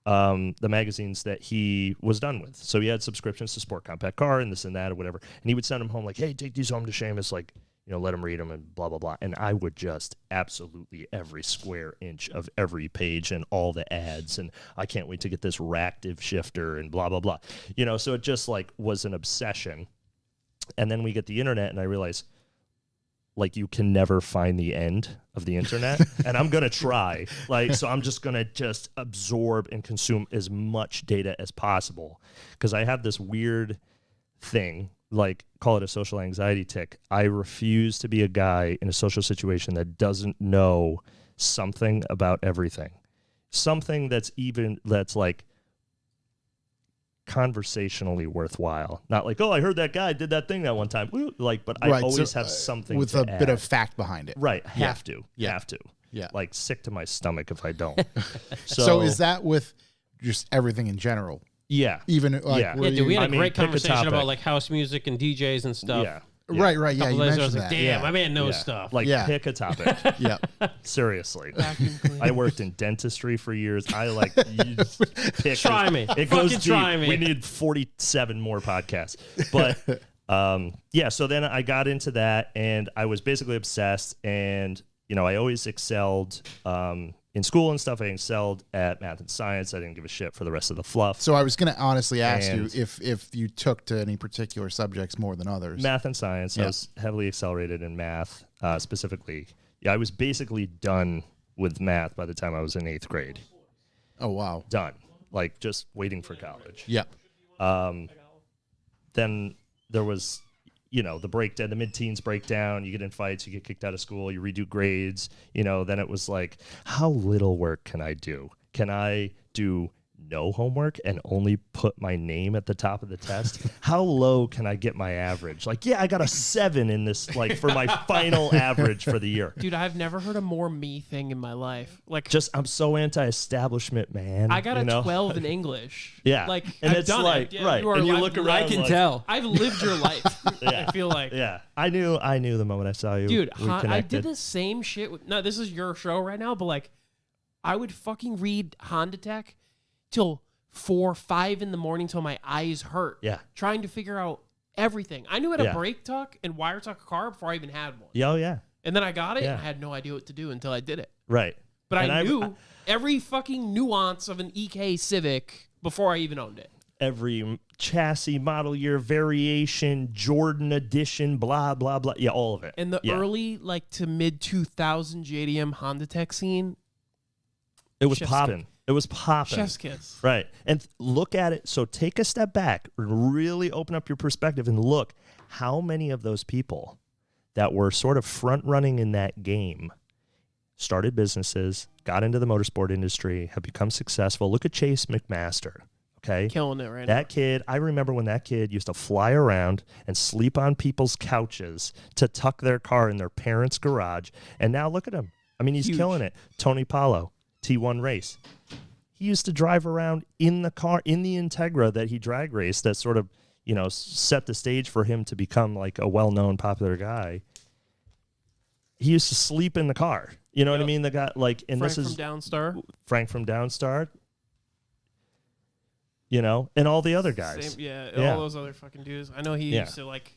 the magazines that he was done with. So he had subscriptions to Sport Compact Car and this and that or whatever. And he would send them home like, hey, take these home to Seamus, like, let him read them and blah, blah, blah. And I would just absolutely every square inch of every page and all the ads. And I can't wait to get this Ractive shifter and blah, blah, blah. So it just like was an obsession. And then we get the internet and I realize, like, you can never find the end of the internet. And I'm going to try. So I'm just going to just absorb and consume as much data as possible. Because I have this weird thing, like, call it a social anxiety tick. I refuse to be a guy in a social situation that doesn't know something about everything. Something that's like conversationally worthwhile. Not like, oh, I heard that guy did that thing that one time. But I always have something with to a bit add. of fact behind it. Right. Have to. Yeah. Like, sick to my stomach if I don't. So is that with just everything in general? Yeah. Even like Yeah. Yeah, dude, we had a great pick a conversation topic. about like house music and DJs and stuff. Yeah. Right. Yeah. Couple You days ago, I mentioned was like, that. damn, my man knows Yeah. stuff. Like, Yeah. pick a topic. Yeah. Seriously. Vacuum cleaner. I worked in dentistry for years. I like you pick Try me. It Fucking goes deep. try me. We need 47 more podcasts. But so then I got into that and I was basically obsessed, and I always excelled in school and stuff. I excelled at math and science. I didn't give a shit for the rest of the fluff. So I was going to honestly ask And- you if you took to any particular subjects more than others. Math and science. Yeah. I was heavily accelerated in math, specifically. Yeah, I was basically done with math by the time I was in 8th grade. Oh wow. Done. Like, just waiting for college. Yeah. Then there was, the breakdown, the mid-teens breakdown. You get in fights, you get kicked out of school, you redo grades. Then it was like, how little work can I do? Can I do no homework and only put my name at the top of the test? How low can I get my average? Like, yeah, I got a 7 in this, like, for my final average for the year. Dude, I've never heard a more me thing in my life. Like, Just, I'm so anti-establishment, man. I got a 12 in English. Yeah. Like, And I've it's done like, it. Yeah, right. you are And you like- look around I can like, tell. I've lived your life. Yeah. I feel like. Yeah. I knew the moment I saw you. Dude, we I connected. did the same shit. No, this is your show right now, but like, I would fucking read Honda Tech till 4, 5 in the morning till my eyes hurt. Yeah. Trying to figure out everything. I knew how to Yeah. brake tuck and wire tuck a car before I even had one. Yeah, oh, yeah. And then I got it Yeah. and I had no idea what to do until I did it. Right. But And I knew every fucking nuance of an EK Civic before I even owned it. every chassis, model year, variation, Jordan edition, blah, blah, blah. Yeah, all of it. And the Yeah. early, like, to mid-2000 JDM Honda Tech scene, It was Chef's popping. It was popping. chef's kiss. Right. And look at it. So take a step back, really open up your perspective and look how many of those people that were sort of front running in that game started businesses, got into the motorsport industry, have become successful. Look at Chase McMaster. Okay. Killing it right now. That kid, I remember when that kid used to fly around and sleep on people's couches to tuck their car in their parents' garage. And now look at him. I mean, he's Huge. killing it. Tony Paulo, T1 race. He used to drive around in the car, in the Integra that he drag raced, that sort of, set the stage for him to become like a well-known popular guy. He used to sleep in the car. You know what I mean? The guy, like, and Frank this is from Downstar. Frank from Downstar. And all the other guys. Same, yeah, Yeah. all those other fucking dudes. I know he Yeah. used to, like...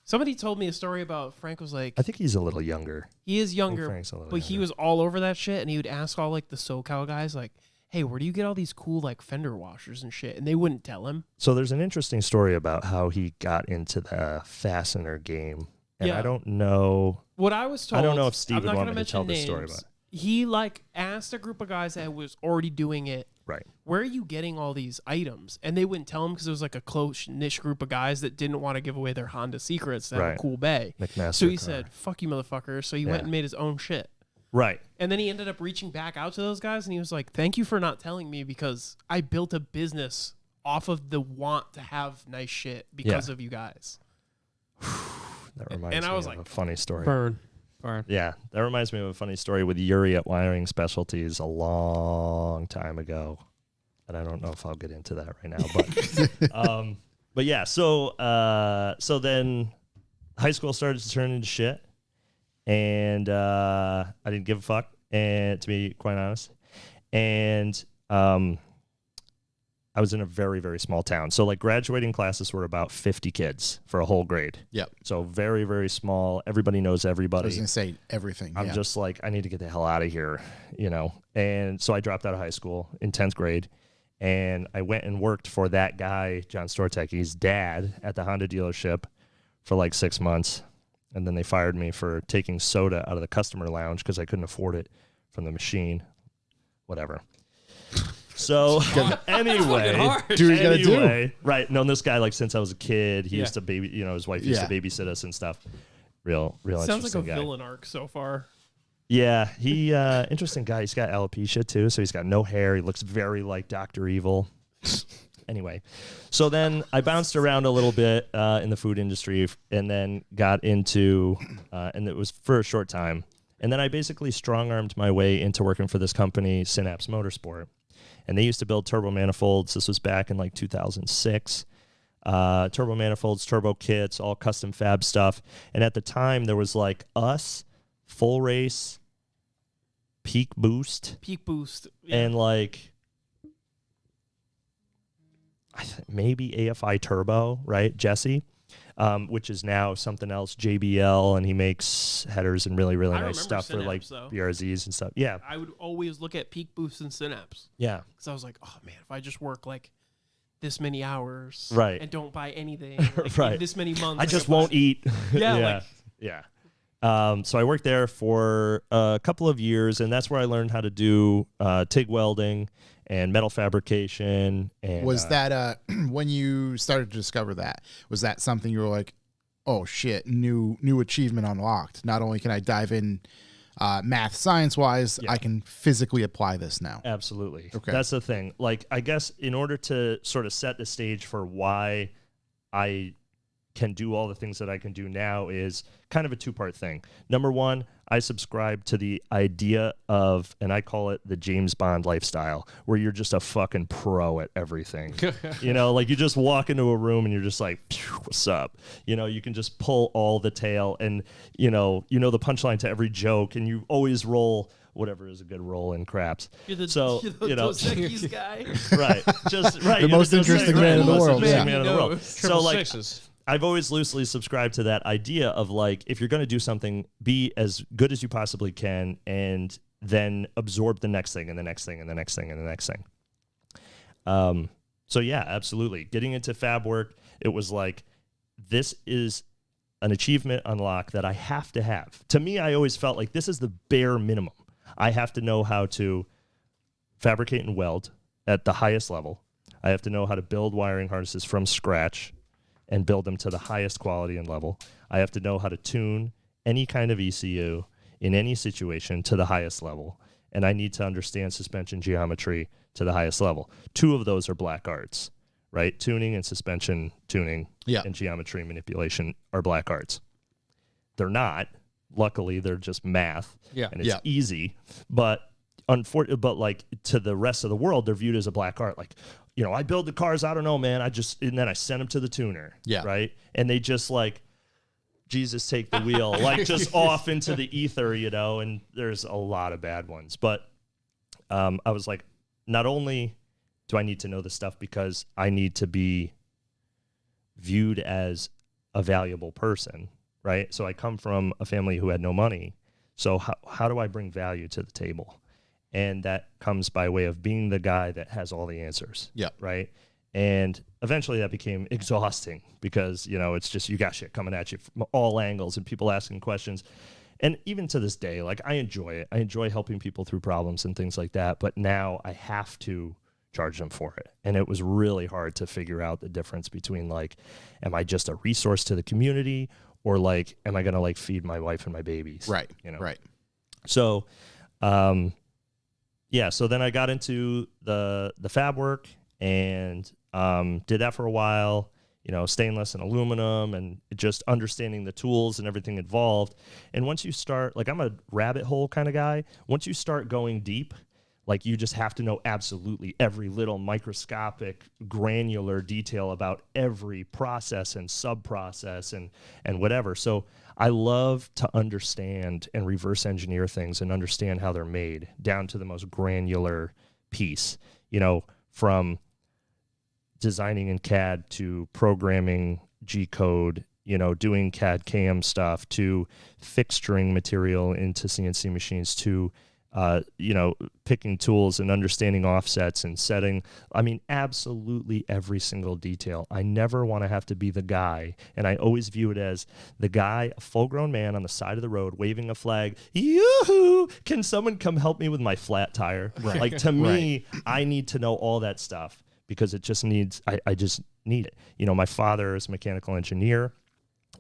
Somebody told me a story about Frank was like... I think he's a little younger. He is younger, Frank's a little but he younger. was all over that shit, and he would ask all, like, the SoCal guys, like, hey, where do you get all these cool, like, fender washers and shit? And they wouldn't tell him. So there's an interesting story about how he got into the fastener game. And Yeah. I don't know. What I was told... I don't know if Steve I'm would not want gonna me to tell mention this story names. about it. He, like, asked a group of guys that was already doing it, Right. where are you getting all these items? And they wouldn't tell him because it was like a close niche group of guys that didn't want to give away their Honda secrets to have a Right. cool bay. McMaster So he car. said, fuck you, motherfucker. So he Yeah. went and made his own shit. Right. And then he ended up reaching back out to those guys and he was like, thank you for not telling me because I built a business off of the want to have nice shit because Yeah. of you guys. That reminds And I me was of like, a funny story. Burn. Yeah, that reminds me of a funny story with Yuri at Wiring Specialties a long time ago, and I don't know if I'll get into that right now. But yeah, so then high school started to turn into shit, and I didn't give a fuck, and to be quite honest, and I was in a very, very small town. So like graduating classes were about 50 kids for a whole grade. Yep. So very, very small. Everybody knows everybody. I was going to say everything. I'm just like, I need to get the hell out of here, you know? And so I dropped out of high school in 10th grade, and I went and worked for that guy, John Stortecky's dad, at the Honda dealership for like 6 months. And then they fired me for taking soda out of the customer lounge because I couldn't afford it from the machine. Whatever. So anyway, do what you gotta do. Right. Known this guy like since I was a kid. He used to his wife used to babysit us and stuff. Real sounds like a interesting guy. villain arc so far. Yeah, he interesting guy. He's got alopecia too, so he's got no hair. He looks very like Dr. Evil. Anyway, so then I bounced around a little bit in the food industry, and then got into, and it was for a short time, and then I basically strong-armed my way into working for this company, Synapse Motorsport. And they used to build turbo manifolds. This was back in like 2006. Turbo manifolds, turbo kits, all custom fab stuff. And at the time, there was like us, Full Race, Peak Boost, Yeah. and like maybe AFI Turbo, right? Jesse, which is now something else, JBL, and he makes headers and really, really nice stuff for like BRZs and stuff. Yeah. I would always look at Peak Boost and Synapse. Yeah. Because I was like, oh man, if I just work like this many hours right. and don't buy anything like, right. in this many months. I just won't eat. Yeah. Yeah. So I worked there for a couple of years, and that's where I learned how to do TIG welding and metal fabrication. And was that when you started to discover that? Was that something you were like, oh shit, new achievement unlocked? Not only can I dive in math science wise, I can physically apply this now. Absolutely. Okay. That's the thing. Like, I guess in order to sort of set the stage for why I can do all the things that I can do now is kind of a two-part thing. Number one, I subscribe to the idea of, and I call it the James Bond lifestyle, where you're just a fucking pro at everything. You know, like you just walk into a room and you're just like, what's up? You know, you can just pull all the tail, and you know the punchline to every joke, and you always roll whatever is a good roll in craps. You're the Dos Equis guy. Right. Just right. The most interesting man in the world. Man Yeah. in the world. So like, Sixes. I've always loosely subscribed to that idea of like, if you're going to do something, be as good as you possibly can, and then absorb the next thing and the next thing and the next thing and the next thing. So yeah, absolutely. Getting into fab work, it was like, this is an achievement unlock that I have to have. To me, I always felt like this is the bare minimum. I have to know how to fabricate and weld at the highest level. I have to know how to build wiring harnesses from scratch and build them to the highest quality and level. I have to know how to tune any kind of ECU in any situation to the highest level. And I need to understand suspension geometry to the highest level. Two of those are black arts, right? Tuning and suspension tuning and geometry manipulation are black arts. They're not. Luckily, they're just math. And it's easy. But like to the rest of the world, they're viewed as a black art. Like, you know, I build the cars, I don't know, man. And then I send them to the tuner. Yeah. Right. And they just like, Jesus, take the wheel, like just off into the ether, you know, and there's a lot of bad ones. But I was like, not only do I need to know this stuff because I need to be viewed as a valuable person, right? So I come from a family who had no money. So how do I bring value to the table? And that comes by way of being the guy that has all the answers. Yeah. Right. And eventually that became exhausting because, you know, it's just, you got shit coming at you from all angles and people asking questions. And even to this day, like, I enjoy it. I enjoy helping people through problems and things like that. But now I have to charge them for it. And it was really hard to figure out the difference between, like, am I just a resource to the community, or like, am I going to like feed my wife and my babies? Right. You know? Right. So, yeah, so then I got into the fab work, and Did that for a while, stainless and aluminum, and just understanding the tools and everything involved. And once you start, like, I'm a rabbit hole kind of guy. Once you start going deep, like, you just have to know absolutely every little microscopic, granular detail about every process and sub-process and whatever. So I love to understand and reverse engineer things and understand how they're made down to the most granular piece, from designing in CAD to programming G-code, doing CAD CAM stuff, to fixturing material into CNC machines, to picking tools and understanding offsets and setting. I mean, absolutely every single detail. I never want to have to be the guy, and I always view it as the guy, a full-grown man on the side of the road waving a flag. Yoo-hoo! Can someone come help me with my flat tire? Right. Like, to me, I need to know all that stuff because it just needs, I just need it. My father is a mechanical engineer.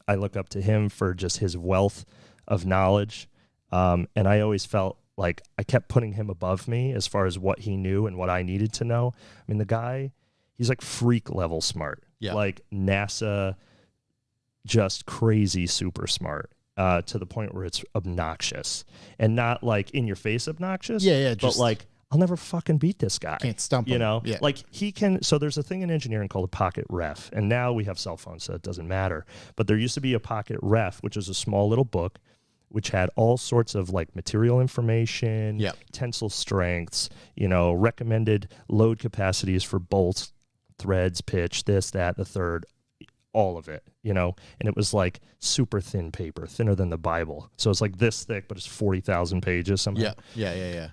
I look up to him for just his wealth of knowledge, and I always felt like I kept putting him above me as far as what he knew and what I needed to know. I mean, the guy, he's like freak level smart, like NASA, just crazy super smart, to the point where it's obnoxious, and not like in your face obnoxious. But like, I'll never fucking beat this guy. Can't stump him. Like, he can. So there's a thing in engineering called a pocket ref, and now we have cell phones, so it doesn't matter. But there used to be a pocket ref, which is a small little book, which had all sorts of like material information, tensile strengths, recommended load capacities for bolts, threads, pitch, this, that, the third, all of it, and it was like super thin paper, thinner than the Bible. So it's like this thick, but it's 40,000 pages somehow. Yeah.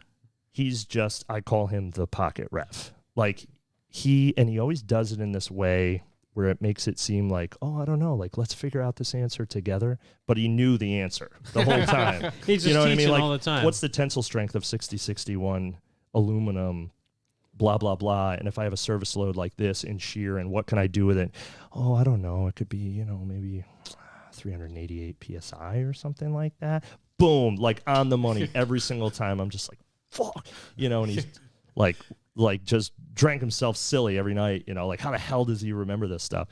He's just, I call him the pocket ref. Like, he always does it in this way where it makes it seem like, I don't know, like, let's figure out this answer together. But he knew the answer the whole time. He's just teaching Like, all the time. what's the tensile strength of 6061 aluminum, blah, blah, blah. And if I have a service load like this in shear, and what can I do with it? I don't know. It could be, maybe 388 PSI or something like that. Boom, like on the money every single time. I'm just like, fuck, and he's like just drank himself silly every night, like, how the hell does he remember this stuff?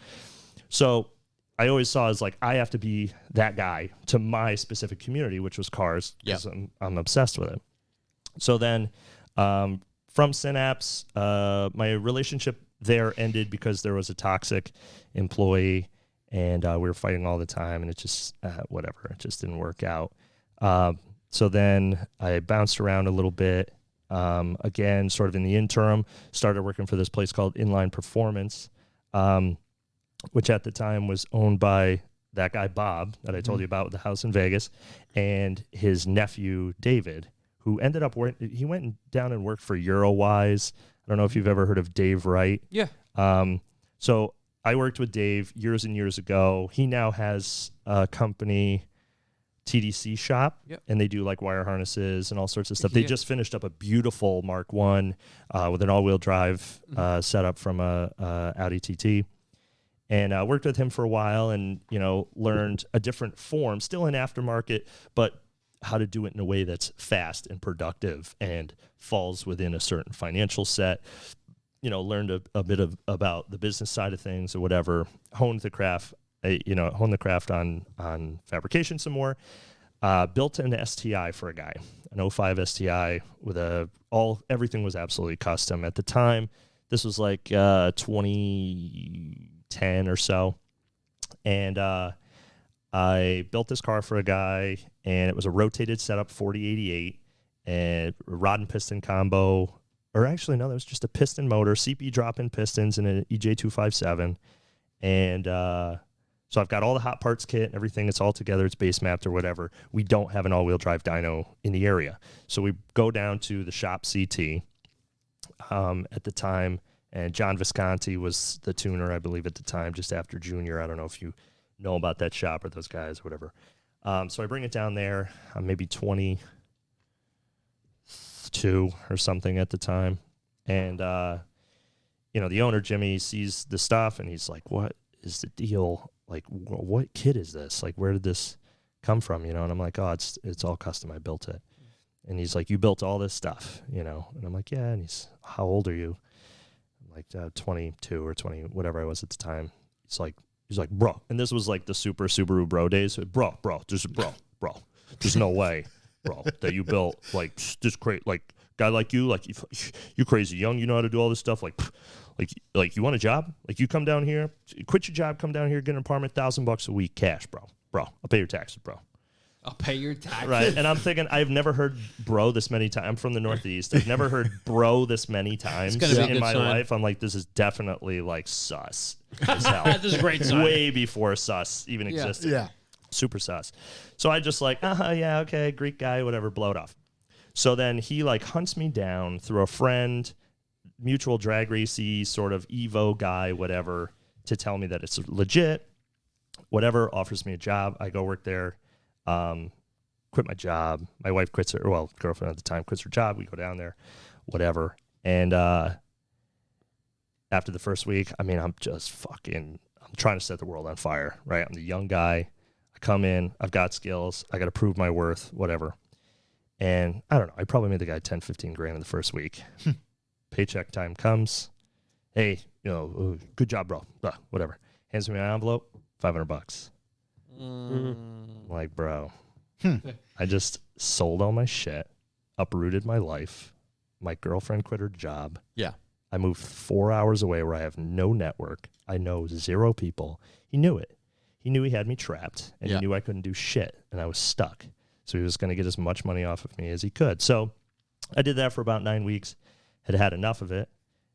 So I always saw as like, I have to be that guy to my specific community, which was cars, because I'm obsessed with it. So then from Synapse, my relationship there ended because there was a toxic employee, and we were fighting all the time, and it just, whatever, it just didn't work out. So then I bounced around a little bit. Again, sort of in the interim, started working for this place called Inline Performance, which at the time was owned by that guy, Bob, that I told you about with the house in Vegas, and his nephew, David, who ended up he went down and worked for Eurowise. I don't know if you've ever heard of Dave Wright. Yeah. So I worked with Dave years and years ago. He now has a company, TDC shop, and they do like wire harnesses and all sorts of stuff. They just finished up a beautiful Mark I with an all-wheel drive setup from a Audi TT, and worked with him for a while, and learned a different form, still in aftermarket, but how to do it in a way that's fast and productive and falls within a certain financial set. Learned a bit about the business side of things or whatever. Honed the craft. Honed the craft on fabrication some more. Built an STI for a guy, an 05 STI with everything was absolutely custom at the time. This was like 2010 or so, and I built this car for a guy, and it was a rotated setup 4088 and rod and piston combo, or actually no, that was just a piston motor, CP drop-in pistons, and an EJ257, and so I've got all the hot parts kit and everything. It's all together. It's base mapped or whatever. We don't have an all-wheel drive dyno in the area. So we go down to the shop CT at the time, and John Visconti was the tuner, I believe, at the time, just after Junior. I don't know if you know about that shop or those guys or whatever. So I bring it down there. I'm maybe 22 or something at the time. And, the owner, Jimmy, sees the stuff, and he's like, what is the deal? Like, what kit is this? Like, where did this come from? And I'm like, it's all custom. I built it. And he's like, you built all this stuff, And I'm like, yeah. And he's, how old are you? I'm like 22 or 20, whatever I was at the time. He's like, bro. And this was like the super Subaru bro days. Bro, bro. There's no way, bro, that you built like this great, like guy like you crazy young. You know how to do all this stuff. Like you want a job? Like you come down here, quit your job, come down here, get an apartment, $1,000 a week cash, bro. I'll pay your taxes, bro. I'll pay your taxes. Right. And I'm thinking, I've never heard bro this many times. I'm from the Northeast. I've never heard bro this many times in my life. I'm like, this is definitely like sus as hell. This is a great sign. Way before sus even existed. Yeah. Super sus. So I just like, yeah, okay, Greek guy, whatever, blow it off. So then he like hunts me down through a friend, mutual drag racy sort of Evo guy, whatever, to tell me that it's legit, whatever, offers me a job. I go work there. Quit my job. My wife quits her, well, girlfriend at the time quits her job. We go down there, whatever. And after the first week, I mean, I'm trying to set the world on fire, right? I'm the young guy. I come in, I've got skills. I got to prove my worth, whatever. And I don't know. I probably made the guy 10, 15 grand in the first week. Paycheck time comes. Hey, good job, bro. Whatever. Hands me my envelope, $500. Like, bro, I just sold all my shit, uprooted my life. My girlfriend quit her job. Yeah. I moved 4 hours away where I have no network. I know 0 people. He knew it. He knew he had me trapped, and he knew I couldn't do shit, and I was stuck. So he was going to get as much money off of me as he could. So I did that for about 9 weeks, had enough of it,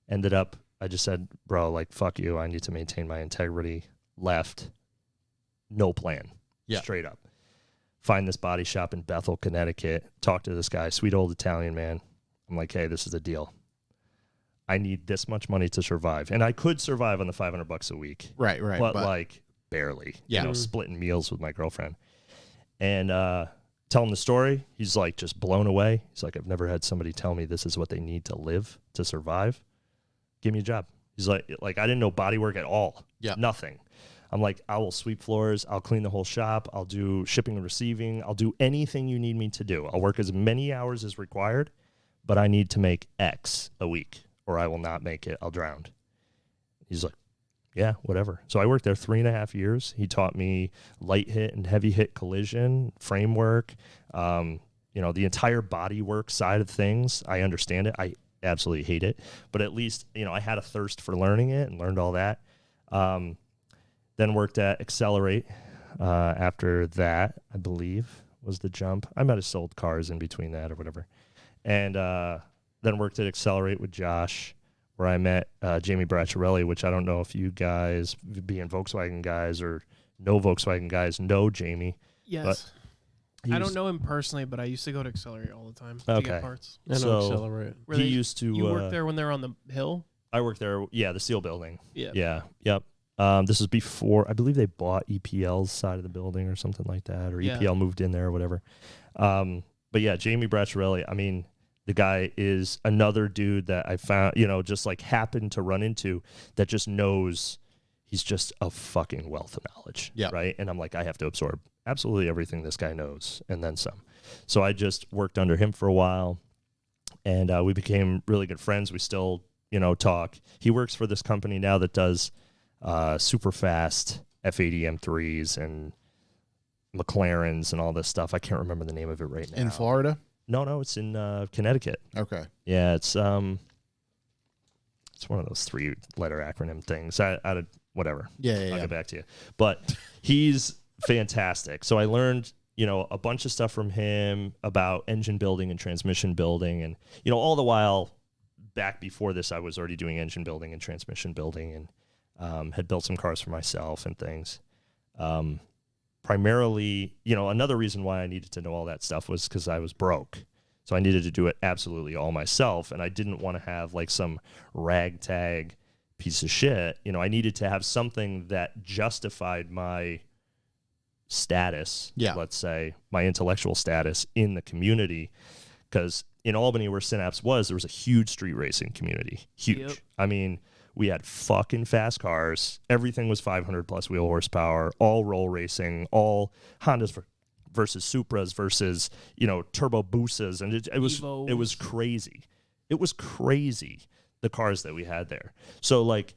ended up, I just said, bro, like, fuck you. I need to maintain my integrity. Left. No plan. Yeah. Straight up. Find this body shop in Bethel, Connecticut. Talk to this guy, sweet old Italian man. I'm like, hey, this is the deal. I need this much money to survive. And I could survive on the $500 a week. Right. But like barely. Yeah. Splitting meals with my girlfriend. And tell him the story. He's like just blown away. He's like, I've never had somebody tell me this is what they need to live to survive. Give me a job. He's like I didn't know body work at all. Yeah. Nothing. I'm like, I will sweep floors. I'll clean the whole shop. I'll do shipping and receiving. I'll do anything you need me to do. I'll work as many hours as required, but I need to make X a week or I will not make it. I'll drown. He's like, yeah, whatever. So I worked there 3.5 years. He taught me light hit and heavy hit collision, framework, the entire body work side of things. I understand it. I absolutely hate it, but at least, I had a thirst for learning it and learned all that. Then worked at Accelerate. After that, I believe, was the jump. I might have sold cars in between that or whatever. And then worked at Accelerate with Josh, where I met Jamie Bracciarelli, which I don't know if you guys, being Volkswagen guys or no Volkswagen guys, know Jamie. Yes. I don't know him personally, but I used to go to Accelerate all the time to Okay. get parts. I know Accelerate. He used to... You worked there when they were on the hill? I worked there, the steel building. Yeah. Yeah, yep. This was before, I believe they bought EPL's side of the building or something like that, or EPL moved in there or whatever. But yeah, Jamie Bracciarelli, I mean, the guy is another dude that I found, just like happened to run into that just knows he's just a fucking wealth of knowledge. Yeah. Right. And I'm like, I have to absorb absolutely everything this guy knows and then some. So I just worked under him for a while and we became really good friends. We still, talk. He works for this company now that does super fast F80 M3s and McLarens and all this stuff. I can't remember the name of it right now. In Florida? No, it's in Connecticut. Okay. Yeah, it's one of those 3-letter acronym things. I whatever. Yeah. I'll get back to you. But he's fantastic. So I learned, a bunch of stuff from him about engine building and transmission building, and all the while back before this, I was already doing engine building and transmission building, and had built some cars for myself and things. Primarily, another reason why I needed to know all that stuff was because I was broke. So I needed to do it absolutely all myself. And I didn't want to have like some ragtag piece of shit. I needed to have something that justified my status, let's say, my intellectual status in the community. Because in Albany, where Synapse was, there was a huge street racing community. Huge. Yep. I mean, we had fucking fast cars. Everything was 500 plus wheel horsepower, all roll racing, all Hondas versus Supras versus, Turbo Boosas. And it was crazy. It was crazy. the cars that we had there. So like,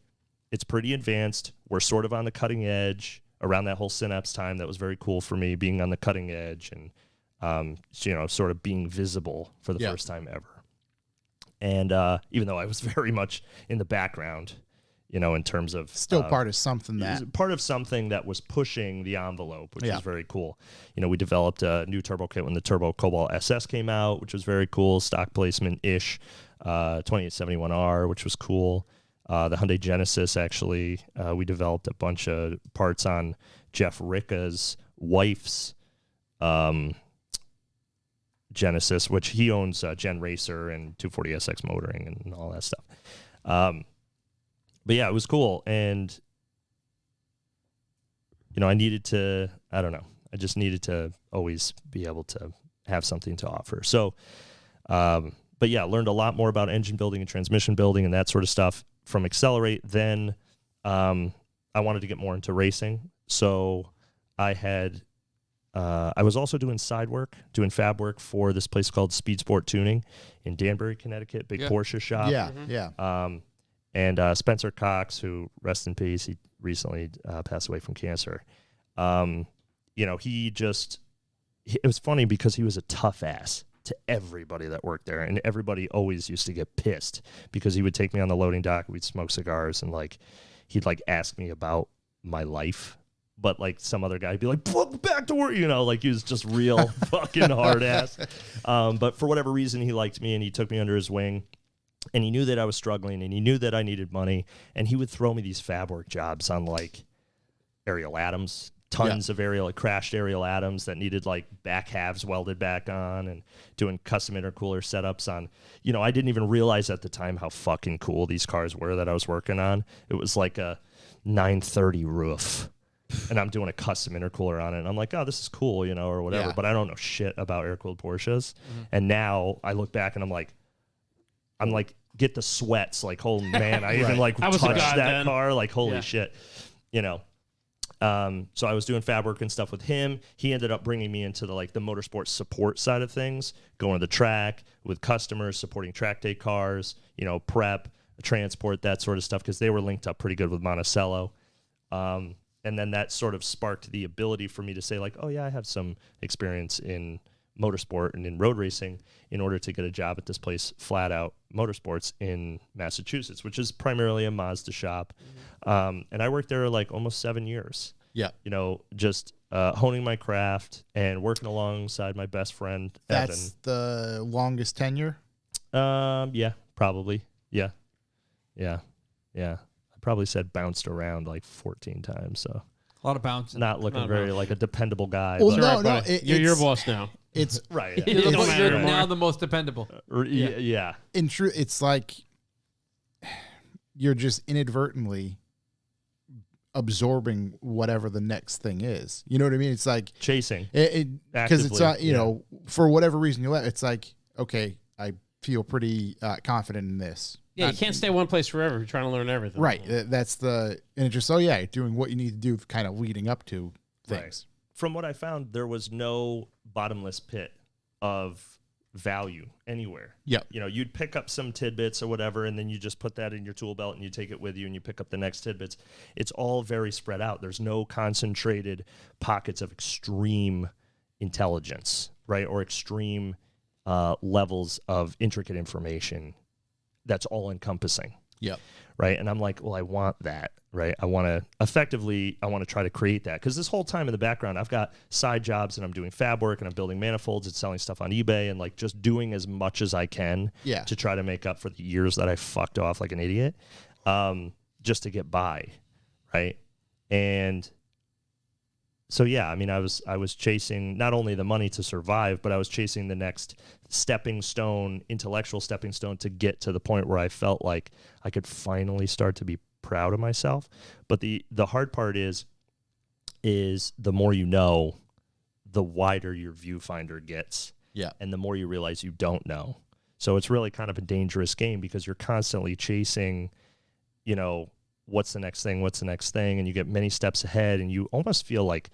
it's pretty advanced. We're sort of on the cutting edge around that whole Synapse time. That was very cool for me, being on the cutting edge and, sort of being visible for the first time ever. And even though I was very much in the background, in terms of still part of something that was pushing the envelope, which is very cool. We developed a new turbo kit when the Turbo Cobalt SS came out, which was very cool, stock placement-ish, 2871R, which was cool. The Hyundai Genesis, actually, we developed a bunch of parts on Jeff Ricka's wife's Genesis, which he owns Gen Racer and 240SX motoring and all that stuff. But yeah, it was cool. And, I just needed to always be able to have something to offer. So, but yeah, learned a lot more about engine building and transmission building and that sort of stuff from Accelerate. Then I wanted to get more into racing. So I was also doing side work, doing fab work for this place called Speed Sport Tuning in Danbury, Connecticut, big Porsche shop. And Spencer Cox, who, rest in peace, he recently passed away from cancer. It was funny because he was a tough ass to everybody that worked there. And everybody always used to get pissed because he would take me on the loading dock. We'd smoke cigars and he'd ask me about my life. But some other guy would be like, back to work, he was just real fucking hard ass. But for whatever reason, he liked me and he took me under his wing. And he knew that I was struggling, and he knew that I needed money, and he would throw me these fab work jobs on Ariel Atoms, tons of crashed Ariel Atoms that needed back halves welded back on, and doing custom intercooler setups on. I didn't even realize at the time how fucking cool these cars were that I was working on. It was like a 930 roof, and I'm doing a custom intercooler on it. And I'm like, oh, this is cool, or whatever. But I don't know shit about air-cooled Porsches. And now I look back and I'm like, get the sweats, oh man, I even touched that car, holy shit, So I was doing fab work and stuff with him. He ended up bringing me into the motorsport support side of things, going to the track with customers, supporting track day cars, prep, transport, that sort of stuff, because they were linked up pretty good with Monticello. And then that sort of sparked the ability for me to say oh yeah, I have some experience in motorsport and in road racing in order to get a job at this place, Flat Out Motorsports in Massachusetts, which is primarily a Mazda shop. And I worked there almost 7 years. Yeah. Just honing my craft and working alongside my best friend, Evan. That's the longest tenure? Yeah, probably. Yeah. I probably said bounced around 14 times, so. A lot of bouncing. Not looking very a dependable guy. Well, no. You're your boss now. It's right. You're now the most dependable. Yeah. In truth, it's you're just inadvertently absorbing whatever the next thing is. You know what I mean? It's chasing. Because it's for whatever reason you let. It's okay, I feel pretty confident in this. Yeah, you can't stay one place forever. You're trying to learn everything. Right. That's and it's just doing what you need to do, kind of leading up to things. Right. From what I found, there was no bottomless pit of value anywhere. Yeah. You'd pick up some tidbits or whatever, and then you just put that in your tool belt and you take it with you and you pick up the next tidbits. It's all very spread out. There's no concentrated pockets of extreme intelligence, right? Or extreme levels of intricate information that's all encompassing. Yep. Right. And I'm I want that. Right. I want to try to create that, because this whole time in the background, I've got side jobs and I'm doing fab work and I'm building manifolds and selling stuff on eBay and just doing as much as I can to try to make up for the years that I fucked off like an idiot, just to get by. Right. And so, yeah, I mean, I was chasing not only the money to survive, but I was chasing the next intellectual stepping stone to get to the point where I felt like I could finally start to be proud of myself. But the hard part is the more you know, the wider your viewfinder gets. Yeah. And the more you realize you don't know. So it's really kind of a dangerous game, because you're constantly chasing, what's the next thing, and you get many steps ahead, and you almost feel like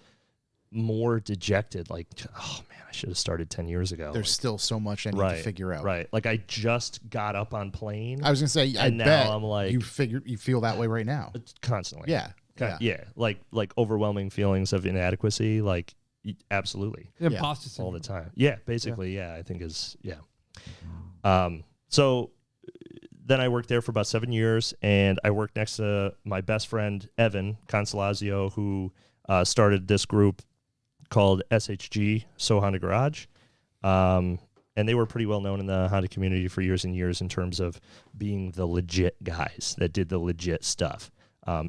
more dejected. Like, oh man, I should have started 10 years ago. There's still so much I need to figure out. Right. Like I just got up on plane. I was gonna say, I now bet I'm like, you feel that way right now. Constantly. Yeah. Yeah. Like overwhelming feelings of inadequacy. Like absolutely. Imposter syndrome. All the time. Yeah. Basically. Yeah. I think so then I worked there for about 7 years, and I worked next to my best friend, Evan Consolazio, who started this group called SHG, So Honda Garage. And they were pretty well known in the Honda community for years and years in terms of being the legit guys that did the legit stuff.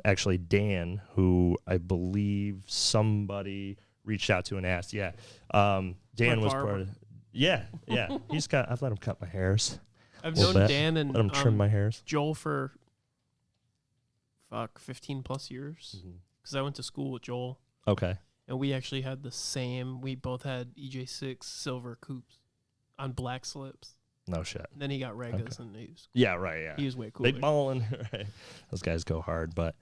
Actually, Dan, who I believe somebody reached out to and asked, Dan was part of. Yeah. I've let him cut my hairs. I've known Dan and let him trim my hairs. Joel for 15 plus years because I went to school with Joel. Okay. And we actually had the same. We both had EJ6 silver coupes on black slips. No shit. And then he got Regas and he was he was way cooler. Big ballin'. Right. Those guys go hard, but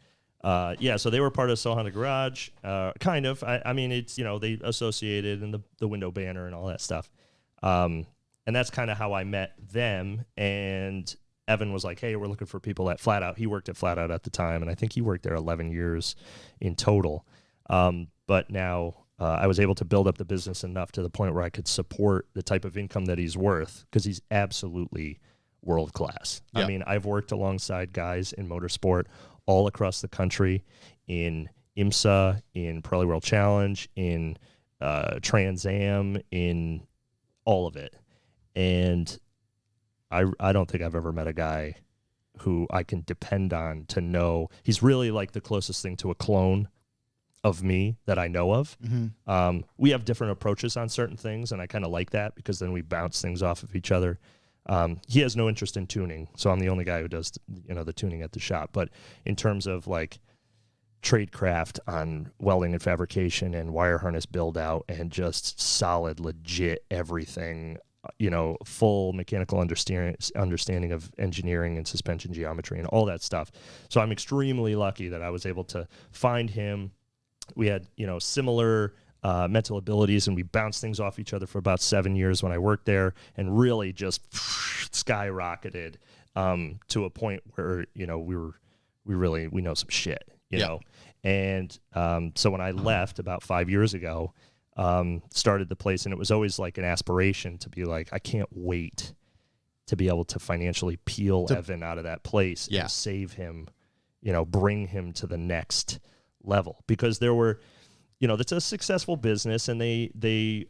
so they were part of So Honda Garage, kind of. I mean, it's they associated in the window banner and all that stuff. And that's kind of how I met them. And Evan was like, hey, we're looking for people at Flat Out. He worked at Flat Out at the time, and I think he worked there 11 years in total. But now I was able to build up the business enough to the point where I could support the type of income that he's worth, because he's absolutely world class. Yeah. I mean, I've worked alongside guys in motorsport all across the country, in IMSA, in Pirelli World Challenge, in Trans Am, in all of it. And I don't think I've ever met a guy who I can depend on to know. He's really like the closest thing to a clone of me that I know of. Mm-hmm. We have different approaches on certain things, and I kind of like that because then we bounce things off of each other. He has no interest in tuning, so I'm the only guy who does the tuning at the shop. But in terms of like tradecraft on welding and fabrication and wire harness build out and just solid, legit everything, full mechanical understanding of engineering and suspension geometry and all that stuff. So I'm extremely lucky that I was able to find him. We had, similar mental abilities, and we bounced things off each other for about 7 years when I worked there, and really just skyrocketed to a point where, we know some shit, you know? And so when I left about 5 years ago, started the place, and it was always like an aspiration to be like, I can't wait to be able to financially peel Evan out of that place and save him, bring him to the next level, because there were, it's a successful business, and they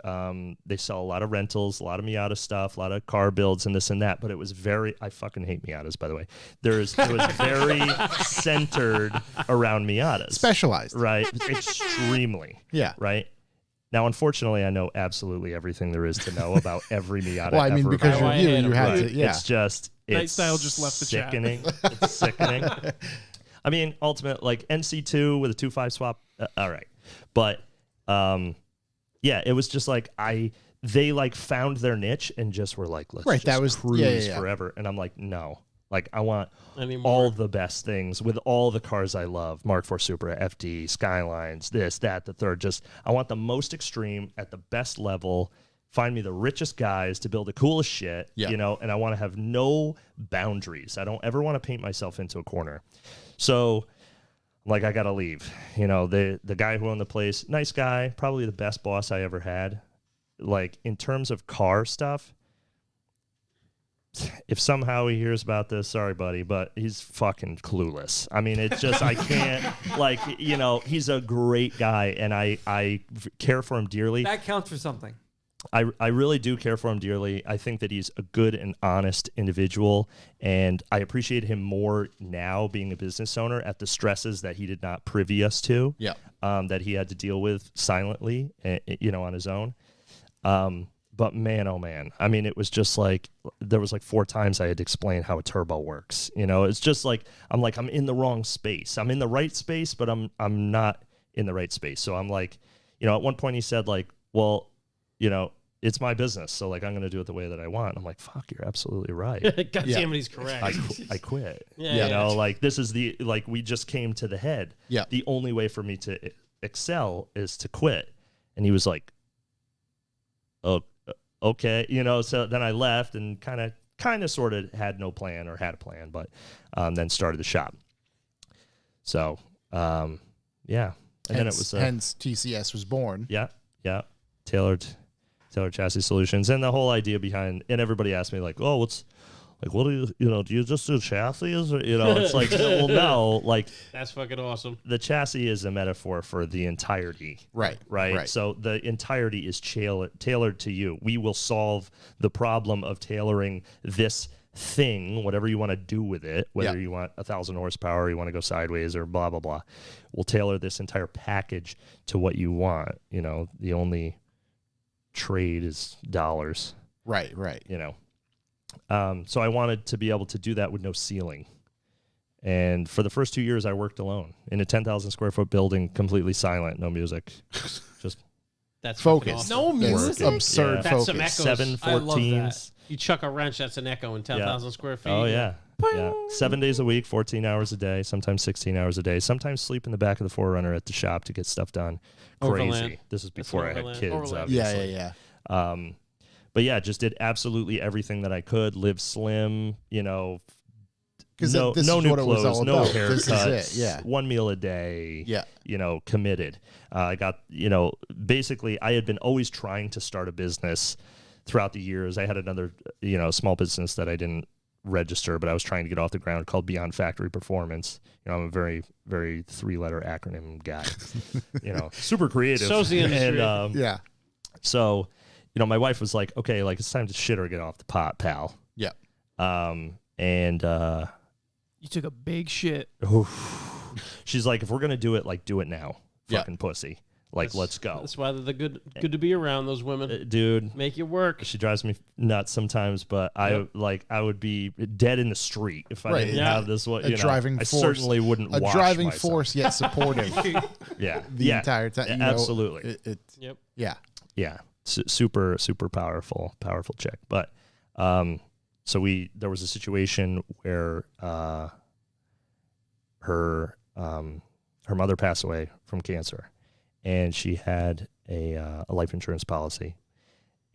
sell a lot of rentals, a lot of Miata stuff, a lot of car builds and this and that, but it was I fucking hate Miatas, by the way. It was very centered around Miatas. Specialized. Right. Extremely. Yeah. Right. Now, unfortunately, I know absolutely everything there is to know about every Miata. Well, I mean, because you had to, It's just, it's Nightstyle just left the chat. sickening. It's sickening. I mean, ultimate, like NC2 with a 2.5 swap. All right. But, it was just like, they like found their niche and just were like, let's just cruise forever. And I'm like, no. Like, I want all the best things with all the cars I love. Mark IV Supra, FD, Skylines, this, that, the third. Just, I want the most extreme at the best level. Find me the richest guys to build the coolest shit, and I want to have no boundaries. I don't ever want to paint myself into a corner. So, like, I got to leave. The guy who owned the place, nice guy, probably the best boss I ever had. Like, in terms of car stuff, if somehow he hears about this, sorry, buddy, but he's fucking clueless. I mean, it's just, I can't, he's a great guy, and I care for him dearly. That counts for something. I really do care for him dearly. I think that he's a good and honest individual, and I appreciate him more now being a business owner at the stresses that he did not privy us to, that he had to deal with silently, on his own. But man, oh man, I mean, it was just like, there was like 4 times I had to explain how a turbo works. It's just like, I'm in the wrong space. I'm in the right space, but I'm not in the right space. So I'm like, at one point he said like, well, it's my business, so like, I'm going to do it the way that I want. I'm like, fuck, you're absolutely right. God damn it, he's correct. I quit. Yeah. Like, this is we just came to the head. Yeah. The only way for me to excel is to quit. And he was like, oh, okay. So then I left and kind of sort of had no plan or had a plan, but then started the shop. So, yeah. And then it was hence TCS was born. Yeah. Tailored chassis solutions. And the whole idea behind, and everybody asked me like, oh, what do do you just do chassis? Or, it's like, well, no, like that's fucking awesome. The chassis is a metaphor for the entirety. Right. So the entirety is tailored to you. We will solve the problem of tailoring this thing, whatever you want to do with it, whether you want 1,000 horsepower, you want to go sideways or blah, blah, blah. We'll tailor this entire package to what you want. The only trade is dollars. Right. So I wanted to be able to do that with no ceiling. And for the first 2 years, I worked alone in a 10,000 square foot building, completely silent, no music, just that's focused. Awesome. No music. Absurd That's some focus. echoes. 714s. You chuck a wrench, that's an echo in 10,000 square feet. Oh yeah. 7 days a week, 14 hours a day, sometimes 16 hours a day. Sometimes sleep in the back of the 4Runner at the shop to get stuff done. Crazy. Overland. This is before I had kids. Overland. Obviously. Yeah. But yeah, just did absolutely everything that I could. Live slim, Because no this new is what it was clothes, all no about. haircuts, This is it. Yeah. 1 meal a day. Yeah. Committed. I got, basically I had been always trying to start a business throughout the years. I had another, small business that I didn't register, but I was trying to get off the ground called Beyond Factory Performance. I'm a very, very 3-letter acronym guy, super creative. So's the industry. And, so, my wife was like, okay, like it's time to shit or get off the pot, pal. Yeah. And You took a big shit. she's like, if we're going to do it, like do it now. Fucking pussy. Like, let's go. That's why they're good to be around, those women. Dude. Make it work. She drives me nuts sometimes, but I would be dead in the street if I didn't have this one. A driving force. I certainly wouldn't wash driving myself. force yet supportive. The entire time. Absolutely. Yep. Yeah. Super, super powerful chick. But there was a situation where her mother passed away from cancer, and she had a life insurance policy,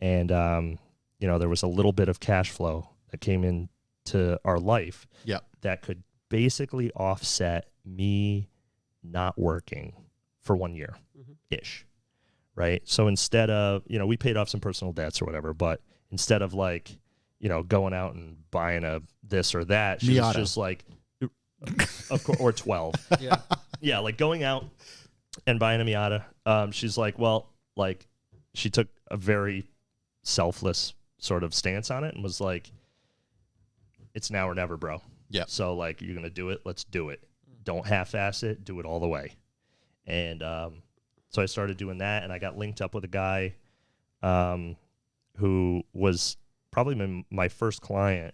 and there was a little bit of cash flow that came into our life that could basically offset me not working for 1 year ish. Right. So instead of, we paid off some personal debts or whatever, but instead of like, going out and buying this or that, she was just like, of course, or 12. Yeah. Like going out and buying a Miata. She's like, well, like she took a very selfless sort of stance on it and was like, it's now or never, bro. Yeah. So like, you're going to do it. Let's do it. Don't half-ass it. Do it all the way. And, so I started doing that, and I got linked up with a guy who was probably my first client.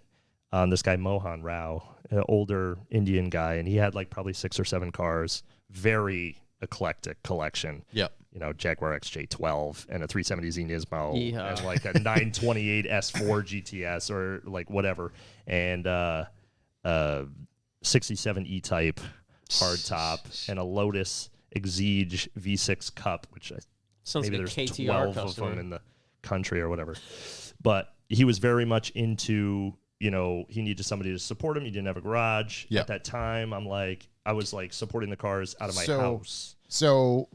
This guy, Mohan Rao, an older Indian guy, and he had like probably 6 or 7 cars, very eclectic collection. Yep. Jaguar XJ12 and a 370Z Nismo Yeehaw. and like a 928 S4 GTS or like whatever, and 67 E-Type hardtop and a Lotus Exige V6 Cup, which Sounds maybe like a there's KTR 12 customer. of them in the country or whatever. But he was very much into, he needed somebody to support him. He didn't have a garage. Yep. At that time, I was like supporting the cars out of my house. So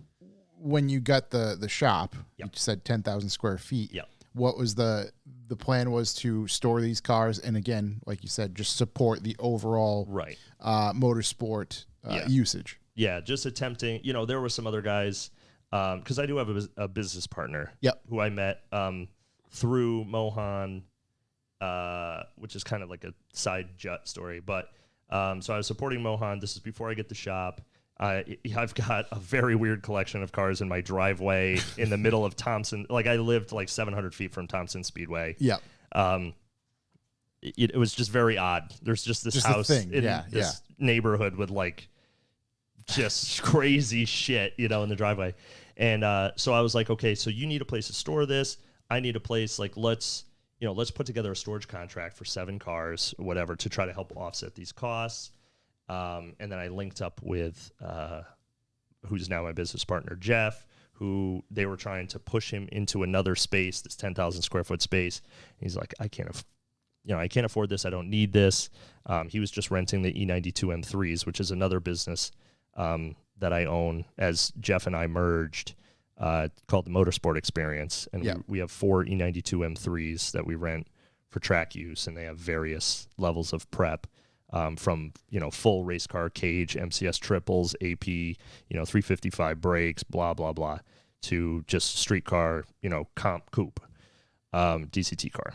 when you got the shop, Yep. you said 10,000 square feet. Yep. What was the plan was to store these cars and again, like you said, just support the overall Right. Motorsport usage. Yeah, just attempting. There were some other guys, because I do have a business partner. Yep. Who I met through Mohan, which is kind of like a side jut story. But so I was supporting Mohan. This is before I get the shop. I've got a very weird collection of cars in my driveway in the middle of Thompson. Like I lived like 700 feet from Thompson Speedway. Yep. It was just very odd. There's just this house thing. in this neighborhood with like just crazy shit, in the driveway. And so I was like, okay, so you need a place to store this. I need a place, like, let's put together a storage contract for 7 cars, whatever, to try to help offset these costs. And then I linked up with who's now my business partner, Jeff, who they were trying to push him into another space, this 10,000 square foot space. And he's like, I can't afford this. I don't need this. He was just renting the E92 M3s, which is another business that I own as Jeff and I merged, called the Motorsport Experience. And we have 4 E92 M3s that we rent for track use, and they have various levels of prep, from, full race car cage, MCS triples, AP, 355 brakes, blah, blah, blah, to just street car, comp coupe, DCT car.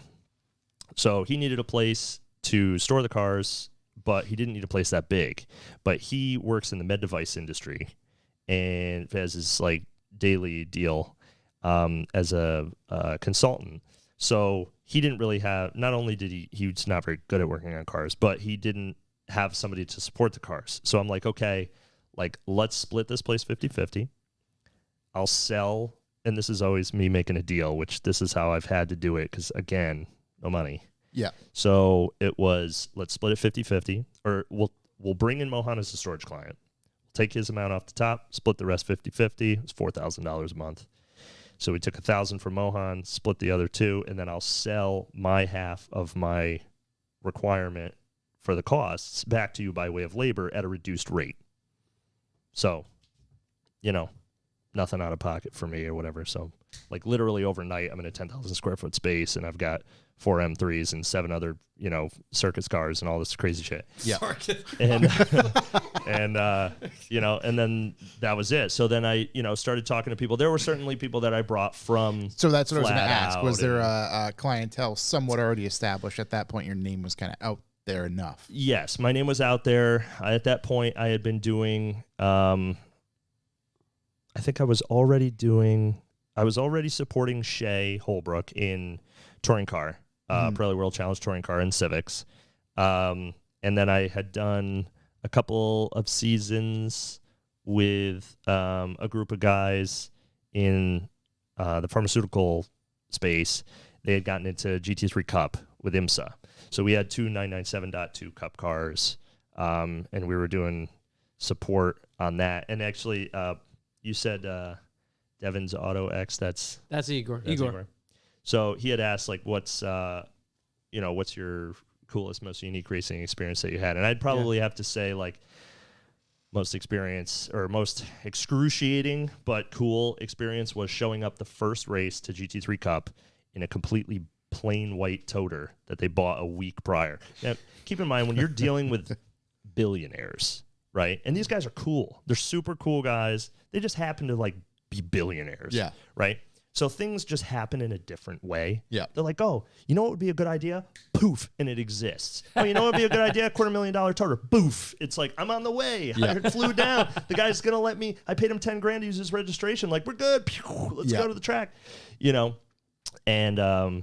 So he needed a place to store the cars, but he didn't need a place that big. But he works in the med device industry and has his daily deal as a consultant. So he didn't really have, not only did he was not very good at working on cars, but he didn't have somebody to support the cars. So I'm like, okay, let's split this place 50-50. I'll sell, and this is always me making a deal, which this is how I've had to do it because, again, no money. Yeah. So it was, let's split it 50-50, or we'll bring in Mohan as a storage client. Take his amount off the top, split the rest 50-50. It's $4,000 a month. So we took $1,000 from Mohan, split the other $2,000, and then I'll sell my half of my requirement for the costs back to you by way of labor at a reduced rate. So, nothing out of pocket for me or whatever. So, literally overnight, I'm in a 10,000 square foot space, and I've got 4 M3s and 7 other, circus cars and all this crazy shit. Yeah. And, and then that was it. So then I, started talking to people. There were certainly people that I brought from. So that's what I was going to ask. Out Was there a clientele somewhat already established at that point? Your name was kind of out there enough. Yes, my name was out there. At that point, I had been doing, I think I was already supporting Shay Holbrook in touring car, Pirelli World Challenge touring car and Civics. And then I had done a couple of seasons with a group of guys in the pharmaceutical space. They had gotten into GT3 Cup with IMSA. So we had 2 997.2 Cup cars, and we were doing support on that. And actually, you said Devin's Auto X. That's Igor. So he had asked, what's your coolest, most unique racing experience that you had? And I'd probably have to say, most experience or most excruciating but cool experience was showing up the first race to GT3 Cup in a completely plain white toter that they bought a week prior. Now, keep in mind, when you're dealing with billionaires, right? And these guys are cool. They're super cool guys. They just happen to be billionaires. Yeah. Right? So things just happen in a different way. Yeah. They're like, oh, you know what would be a good idea? Poof, and it exists. Oh, you know what would be a good idea? $250,000 toter. Boof. It's like, I'm on the way. I flew down. The guy's going to let me. I paid him $10,000 to use his registration. We're good. Let's go to the track. And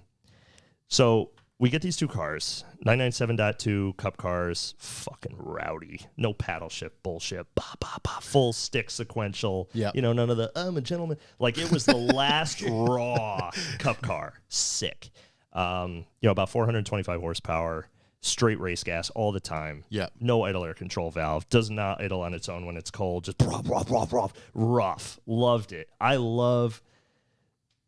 so we get these 2 cars, 997.2 Cup cars, fucking rowdy. No paddle shift bullshit. Bah, bah, bah, full stick sequential. Yeah. None of the, I'm a gentleman. It was the last raw Cup car. Sick. About 425 horsepower, straight race gas all the time. Yeah. No idle air control valve. Does not idle on its own when it's cold. Just rough. Loved it. I love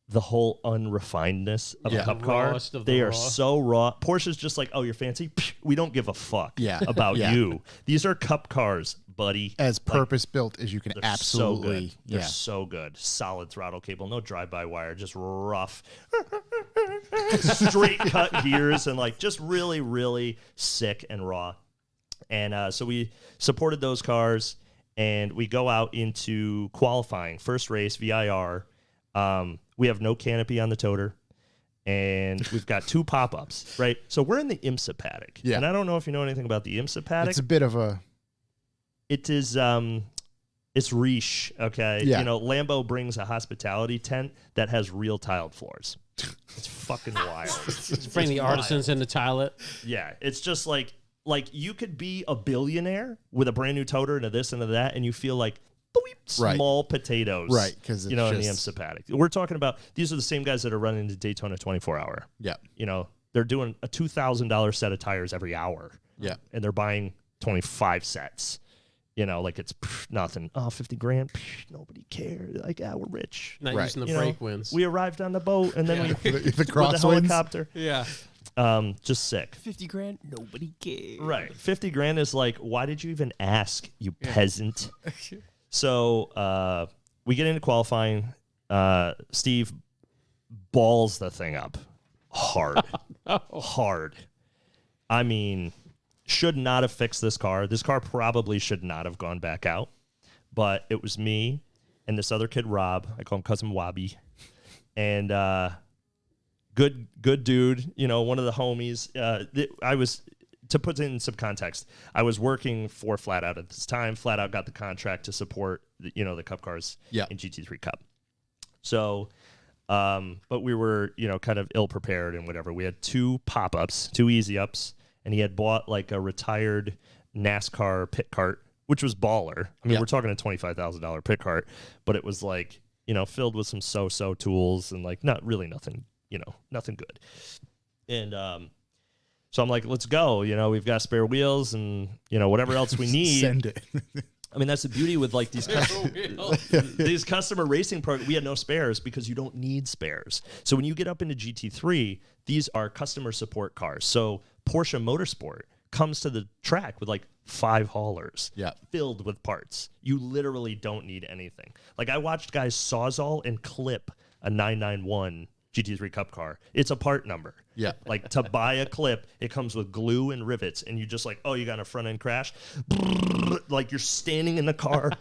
the whole unrefinedness of a Cup car. They are so raw. Porsche's just oh, you're fancy? We don't give a fuck about you. These are Cup cars, buddy. As purpose-built as you can absolutely. They're so good. Solid throttle cable, no drive-by wire, just rough. Straight cut gears and just really, really sick and raw. And so we supported those cars, and we go out into qualifying. First race, VIR. We have no canopy on the toter, and we've got 2 pop-ups, right? So we're in the IMSA paddock. Yeah. And I don't know if you know anything about the IMSA paddock. It's a bit of a... It is, it's riche, okay? Yeah. Lambo brings a hospitality tent that has real tiled floors. It's fucking wild. Just bring the artisans in to tile it. Yeah, it's just like you could be a billionaire with a brand new toter and a this and a that, and you feel like small potatoes, right? Because in the IMSA paddock. We're talking about these are the same guys that are running the Daytona 24-hour. Yeah, they're doing a $2,000 set of tires every hour. Yeah, and they're buying 25 sets. like it's nothing. Oh, 50 grand, nobody cares. Like, we're rich. Not Right. using the brake wins. We arrived on the boat, and then we the with the crosswinds. helicopter. Yeah. Just sick. 50 grand, nobody cares. Right. 50 grand is like, why did you even ask, you peasant? So we get into qualifying. Steve balls the thing up hard. Hard. I mean, should not have fixed this car. This car probably should not have gone back out. But it was me and this other kid, Rob. I call him Cousin Wobby. And good dude, one of the homies. I was, to put in some context, I was working for Flat Out at this time. Flat Out got the contract to support the Cup cars in GT3 Cup. So, but we were, kind of ill prepared and whatever. We had 2 pop-ups, 2 easy ups, and he had bought like a retired NASCAR pit cart, which was baller. I mean, we're talking a $25,000 pit cart, but it was like, filled with some so-so tools and like not really nothing, nothing good. And so I'm like, let's go. We've got spare wheels and, whatever else we need. Send it. I mean, that's the beauty with like these these customer racing programs. We had no spares because you don't need spares. So when you get up into GT3, these are customer support cars. So Porsche Motorsport comes to the track with like 5 haulers filled with parts. You literally don't need anything. Like I watched guys sawzall and clip a 991 GT3 Cup car. It's a part number. Yeah. Like to buy a clip, it comes with glue and rivets, and you just like, oh, you got a front end crash. Like you're standing in the car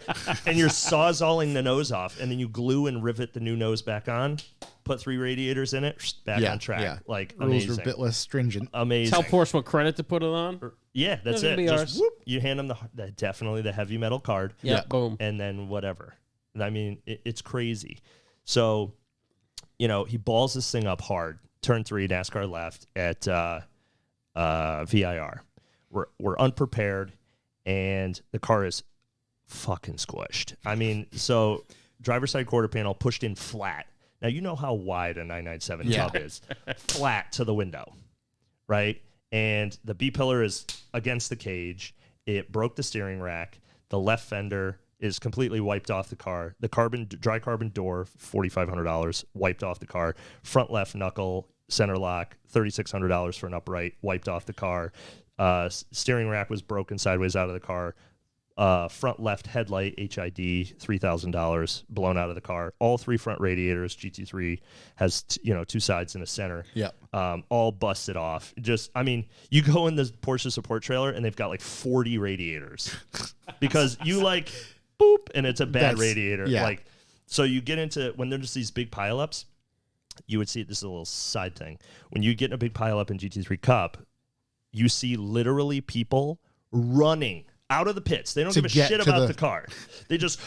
and you're sawzalling the nose off, and then you glue and rivet the new nose back on, put 3 radiators in it, back on track. Yeah. Like Rules amazing. are a bit less stringent. Amazing. Tell Porsche what credit to put it on. Yeah, that's That'll it. be Just ours. whoop, you hand them definitely the heavy metal card. Yeah, boom. And then whatever. And I mean, it's crazy. So, he balls this thing up hard. Turn 3, NASCAR left at VIR. We're unprepared, and the car is fucking squished. I mean, so driver's side quarter panel pushed in flat. Now, you know how wide a 997 tub is. Flat to the window, right? And the B-pillar is against the cage. It broke the steering rack. The left fender is completely wiped off the car. The dry carbon door, $4,500, wiped off the car. Front left knuckle, center lock, $3,600 for an upright, wiped off the car. Steering rack was broken sideways out of the car. Front left headlight, HID, $3,000, blown out of the car. All 3 front radiators. GT3 has 2 sides and a center. Yeah. All busted off. You go in the Porsche support trailer and they've got like 40 radiators because you like boop and it's a bad radiator. Yeah. Like, so you get into when there's these big pileups, you would see this is a little side thing. When you get in a big pileup in GT3 Cup, you see literally people running out of the pits. They don't give a shit about the car. They just,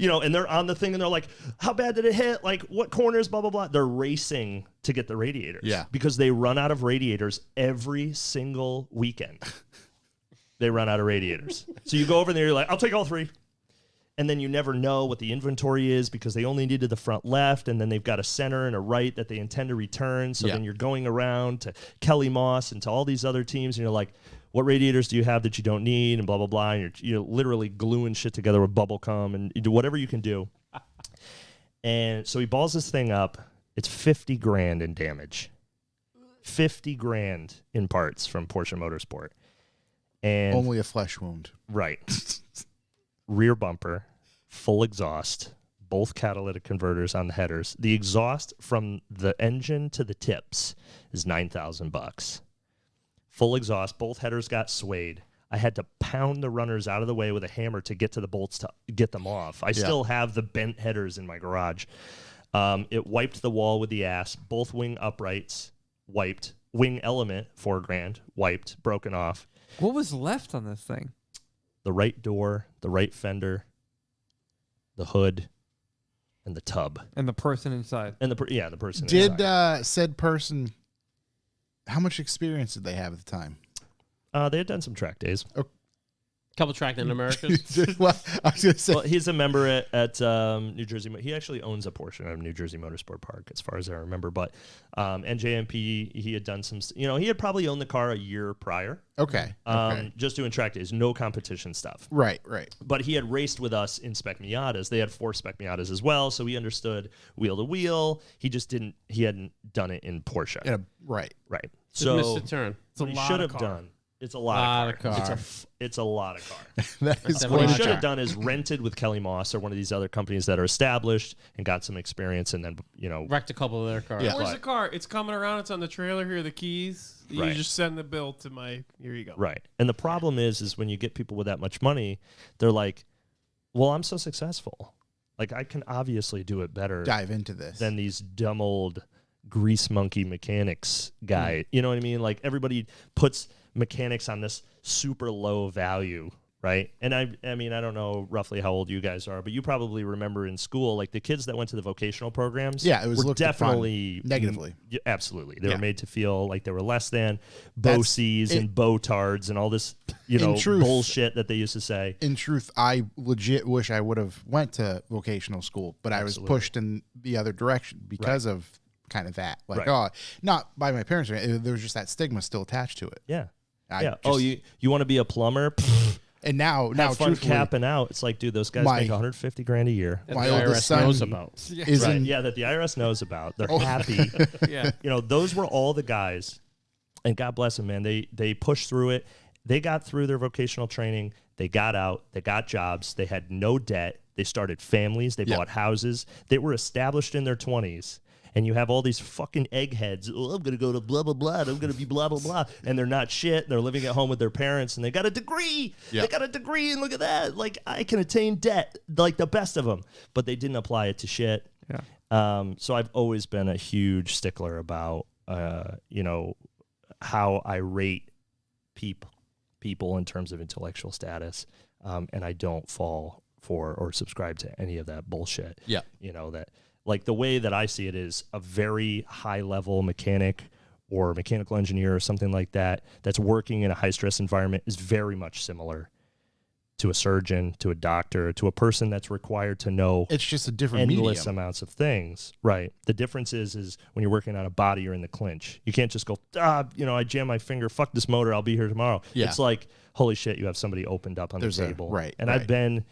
and they're on the thing and they're like, how bad did it hit? Like, what corners, blah, blah, blah. They're racing to get the radiators. Yeah. Because they run out of radiators every single weekend. They run out of radiators. So you go over there, you're like, I'll take all 3. And then you never know what the inventory is because they only needed the front left, and then they've got a center and a right that they intend to return. So then you're going around to Kelly Moss and to all these other teams, and you're like, what radiators do you have that you don't need, and blah, blah, blah. And you're literally gluing shit together with bubble gum, and you do whatever you can do. And so he balls this thing up. It's 50 grand in damage. 50 grand in parts from Porsche Motorsport. And Only a flesh wound. Right. Rear bumper, full exhaust, both catalytic converters on the headers. The exhaust from the engine to the tips is $9,000. Full exhaust, both headers got swayed. I had to pound the runners out of the way with a hammer to get to the bolts to get them off. I still have the bent headers in my garage. It wiped the wall with the ass. Both wing uprights wiped. Wing element, $4,000, wiped, broken off. What was left on this thing? The right door, the right fender, the hood, and the tub. And the person inside. And the person Did inside. said person, how much experience did they have at the time? They had done some track days. Couple track in Americas. Well, I was gonna say. Well, he's a member at New Jersey. He actually owns a portion of New Jersey Motorsport Park, as far as I remember. But NJMP, he had done some. He had probably owned the car a year prior. Okay. Just doing track days, no competition stuff. Right. But he had raced with us in Spec Miatas. They had 4 Spec Miatas as well, so he understood wheel to wheel. He just didn't. He hadn't done it in Porsche. Right. Right. Just So missed a turn. what he should have done. It's a lot of car. It's a lot of car. That is That's What he What should car. have done is rented with Kelly Moss or one of these other companies that are established and got some experience, and then Wrecked a couple of their cars. Yeah. Where's the car? It's coming around. It's on the trailer. Here are the keys. You Right. just send the bill to my. Here you go. right. And the problem is when you get people with that much money, they're like, "Well, I'm so successful. Like I can obviously do it better dive into this. than these dumb old grease monkey mechanics guy." You know what I mean? Like everybody puts mechanics on this super low value, right? And I mean, I don't know roughly how old you guys are, but you probably remember in school, like the kids that went to the vocational programs. Yeah, it was were looked upon definitely negatively. Yeah, absolutely. They Yeah. were made to feel like they were less than That's- BOCs it- and botards and all this, truth- bullshit that they used to say. In truth, I legit wish I would have went to vocational school, but I was Absolutely. pushed in the other direction because of kind of that. Like, Right. not by my parents. There was just that stigma still attached to it. Yeah. I Yeah. just- You want to be a plumber? Pfft, and now have fun truthfully, capping out. It's like, dude, those guys My- make $150,000 a year. That My the oldest IRS son knows about. is Right. in Yeah, that the IRS knows about. They're happy. Yeah. Those were all the guys, and God bless them, man. They pushed through it. They got through their vocational training. They got out. They got jobs. They had no debt. They started families. They Yeah. bought houses. They were established in their 20s. And you have all these fucking eggheads. Oh, I'm going to go to blah, blah, blah. I'm going to be blah, blah, blah. And they're not shit. They're living at home with their parents. And they got a degree. Yeah. They got a degree. And look at that. Like, I can attain debt. Like, the best of them. But they didn't apply it to shit. Yeah. So I've always been a huge stickler about, how I rate people in terms of intellectual status. And I don't fall for or subscribe to any of that bullshit. Yeah. That like the way that I see it is a very high level mechanic or mechanical engineer or something like that that's working in a high stress environment is very much similar to a surgeon, to a doctor, to a person that's required to know It's just a different endless medium. amounts of things. Right. The difference is when you're working on a body, you're in the clinch. You can't just go, I jam my finger, fuck this motor, I'll be here tomorrow. Yeah. It's like, holy shit, you have somebody opened up on There's the a- table. right, And right. I've been,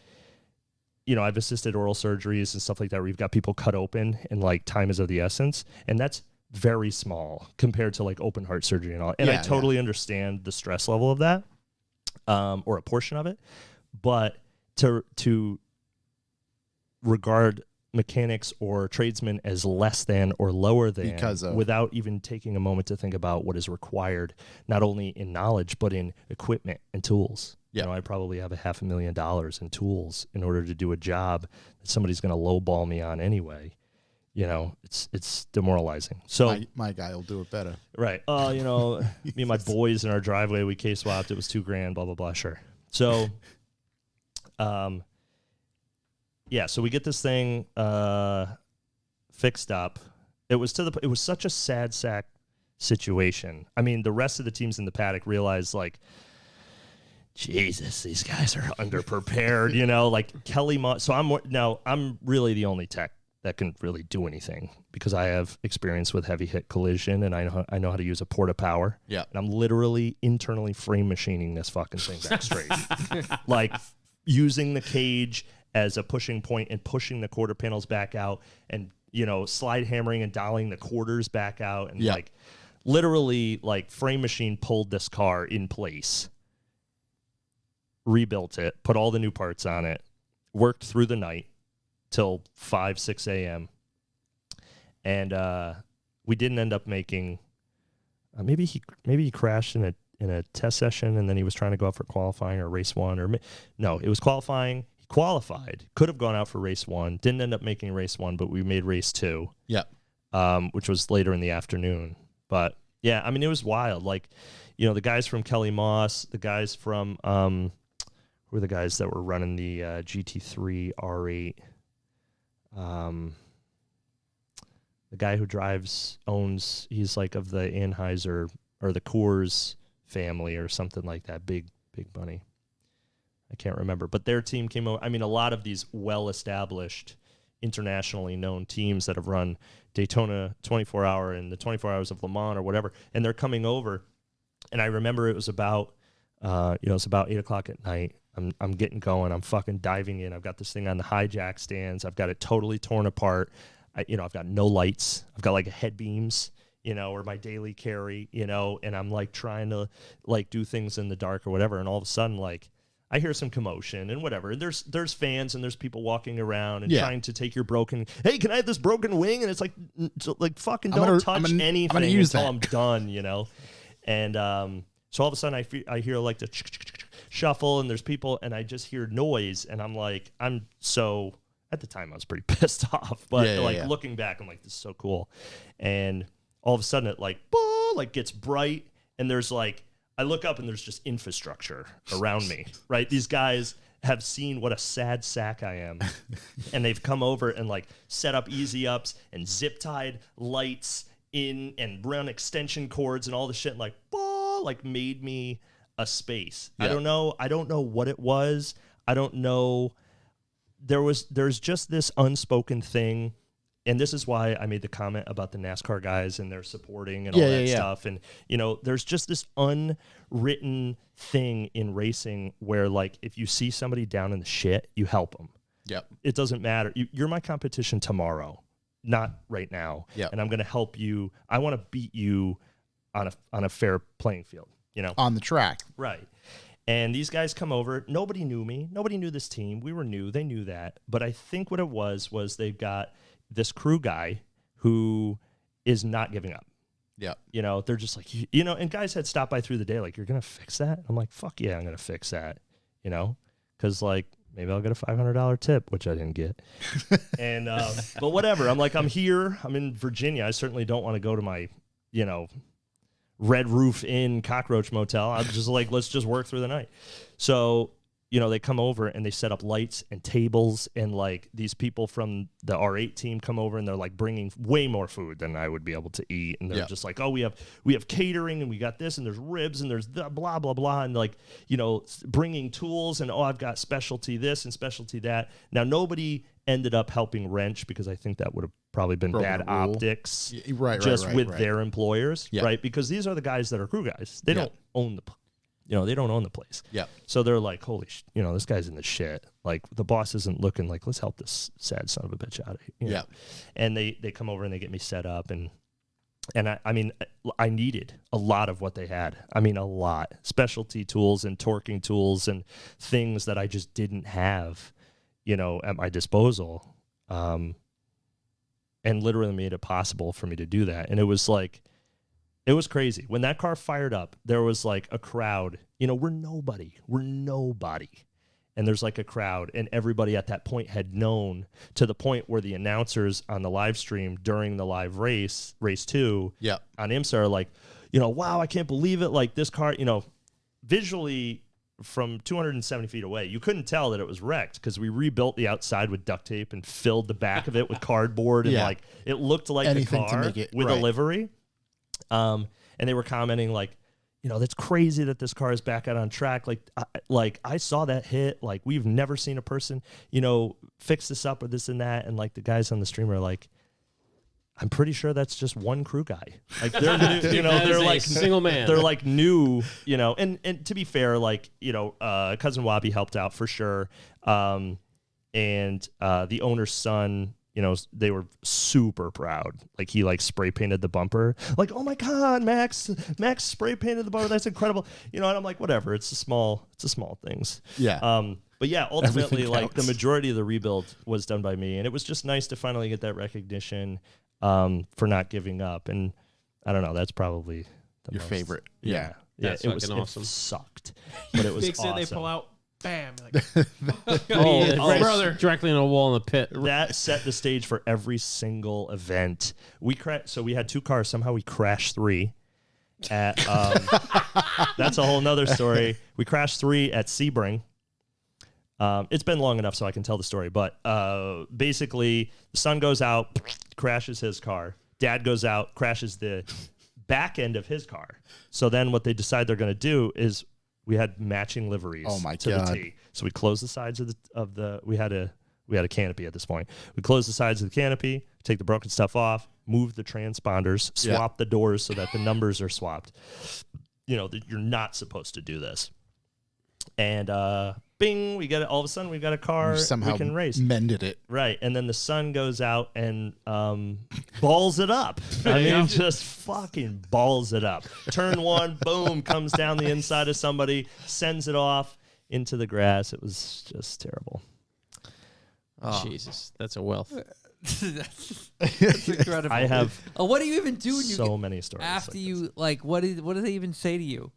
I've assisted oral surgeries and stuff like that where you've got people cut open and like time is of the essence. And that's very small compared to like open heart surgery and all. And Yeah, I totally understand the stress level of that, or a portion of it. But to regard mechanics or tradesmen as less than or lower than Because of- without even taking a moment to think about what is required, not only in knowledge, but in equipment and tools. Yeah. I probably have $500,000 in tools in order to do a job that somebody's going to lowball me on anyway. It's demoralizing. So My guy will do it better. right. Me and my boys in our driveway, we case swapped. It was $2,000, blah, blah, blah. Sure. So, so we get this thing fixed up. It was such a sad sack situation. I mean, the rest of the teams in the paddock realized like, Jesus, these guys are underprepared, like Kelly Moss. So I'm really the only tech that can really do anything because I have experience with heavy hit collision and I know how to use a porta power. Yeah. And I'm literally internally frame machining this fucking thing back straight. Like using the cage as a pushing point and pushing the quarter panels back out and, slide hammering and dialing the quarters back out. And Yeah. like literally like frame machine pulled this car in place, rebuilt it, put all the new parts on it, worked through the night till 5, 6 a.m. And we didn't end up making. Maybe he crashed in a test session, and then he was trying to go out for qualifying or race one, or no, it was qualifying. He qualified, could have gone out for race one, didn't end up making race one, but we made race two. Yeah. Which was later in the afternoon. But yeah, I mean, it was wild. Like, the guys from Kelly Moss, the guys from who were the guys that were running the GT3 R8. The guy who owns, he's like of the Anheuser or the Coors family or something like that. Big money. I can't remember, but their team came over. I mean, a lot of these well-established, internationally known teams that have run Daytona 24-hour and the 24 Hours of Le Mans or whatever, and they're coming over. And I remember it was about, it's about 8 o'clock at night. I'm getting going. I'm fucking diving in. I've got this thing on the hijack stands. I've got it totally torn apart. I've got no lights. I've got like head beams, or my daily carry, and I'm like trying to like do things in the dark or whatever. And all of a sudden, like, I hear some commotion and whatever. And there's fans and there's people walking around and trying to take your broken. Hey, can I have this broken wing? And it's like fucking don't touch anything until I'm done, And so all of a sudden I hear like the shuffle and there's people and I just hear noise and I'm like at the time I was pretty pissed off, but looking back I'm like, this is so cool. And all of a sudden it like gets bright and there's like, I look up and there's just infrastructure around me, right? These guys have seen what a sad sack I am. And they've come over and like set up easy ups and zip tied lights in and run extension cords and all the shit and like made me a space. Yeah. I don't know what it was. I don't know. There's just this unspoken thing. And this is why I made the comment about the NASCAR guys and their supporting and all that stuff. And, there's just this unwritten thing in racing where, like, if you see somebody down in the shit, you help them. Yep. It doesn't matter. You're my competition tomorrow, not right now. Yep. And I'm going to help you. I want to beat you on a fair playing field, On the track. Right. And these guys come over. Nobody knew me. Nobody knew this team. We were new. They knew that. But I think what it was they've got this crew guy who is not giving up. Yeah. They're just like, and guys had stopped by through the day, like, you're going to fix that? I'm like, fuck yeah, I'm going to fix that, because, like, maybe I'll get a $500 tip, which I didn't get. And, but whatever. I'm like, I'm here. I'm in Virginia. I certainly don't want to go to my, Red Roof Inn cockroach motel. I'm just like, let's just work through the night. So, they come over and they set up lights and tables and like these people from the R8 team come over and they're like bringing way more food than I would be able to eat. And they're just like, oh, we have catering and we got this and there's ribs and there's the blah, blah, blah. And like, bringing tools and, I've got specialty this and specialty that. Now, nobody ended up helping wrench because I think that would have probably been bad optics with their employers, right? Because these are the guys that are crew guys. They don't own the they don't own the place. Yeah. So they're like, holy, this guy's in the shit. Like the boss isn't looking like, let's help this sad son of a bitch out of here. Yeah. And they come over and they get me set up and I mean, I needed a lot of what they had. I mean, a lot. Specialty tools and torquing tools and things that I just didn't have, at my disposal. And literally made it possible for me to do that. And it was like, it was crazy. When that car fired up, there was like a crowd. We're nobody. And there's like a crowd. And everybody at that point had known to the point where the announcers on the live stream during the live race 2 on IMSA are like, wow, I can't believe it. Like this car, visually from 270 feet away, you couldn't tell that it was wrecked because we rebuilt the outside with duct tape and filled the back of it with cardboard. And like it looked like anything the car to make it, with a livery. And they were commenting like, that's crazy that this car is back out on track. Like I saw that hit. Like we've never seen a person, fix this up or this and that. And like the guys on the stream are like, I'm pretty sure that's just one crew guy. Like they're new, they're like single man. They're like new, and to be fair, like, Cousin Wabi helped out for sure. And the owner's son, they were super proud. Like he like spray painted the bumper. Like, oh my God, Max spray painted the bumper. That's incredible. And I'm like, whatever. It's the small things. Yeah. But yeah, ultimately, like the majority of the rebuild was done by me, and it was just nice to finally get that recognition for not giving up. And I don't know, that's probably your favorite. Yeah. That's it was awesome. It sucked, but it was awesome. They pull out. Bam! Like, brother, directly in a wall in the pit. That set the stage for every single event. So we had 2 cars. Somehow we crashed 3. At that's a whole nother story. We crashed 3 at Sebring. It's been long enough so I can tell the story. But basically, the son goes out, crashes his car. Dad goes out, crashes the back end of his car. So then what they decide they're going to do is We had matching liveries. Oh my to God. the T. So we closed the sides of the. We had a canopy at this point. We closed the sides of the canopy, take the broken stuff off, move the transponders, swap the doors so that the numbers are swapped. You know, you're not supposed to do this. And bing, we get it. All of a sudden, we've got a car. Somehow we can race. mended it. Right. And then the sun goes out and balls it up. I mean, just fucking balls it up. Turn one, boom, comes down the inside of somebody, sends it off into the grass. It was just terrible. Jesus, that's a wealth. That's incredible. I have what do you even do when you so many stories. after like you this. like? What do they even say to you?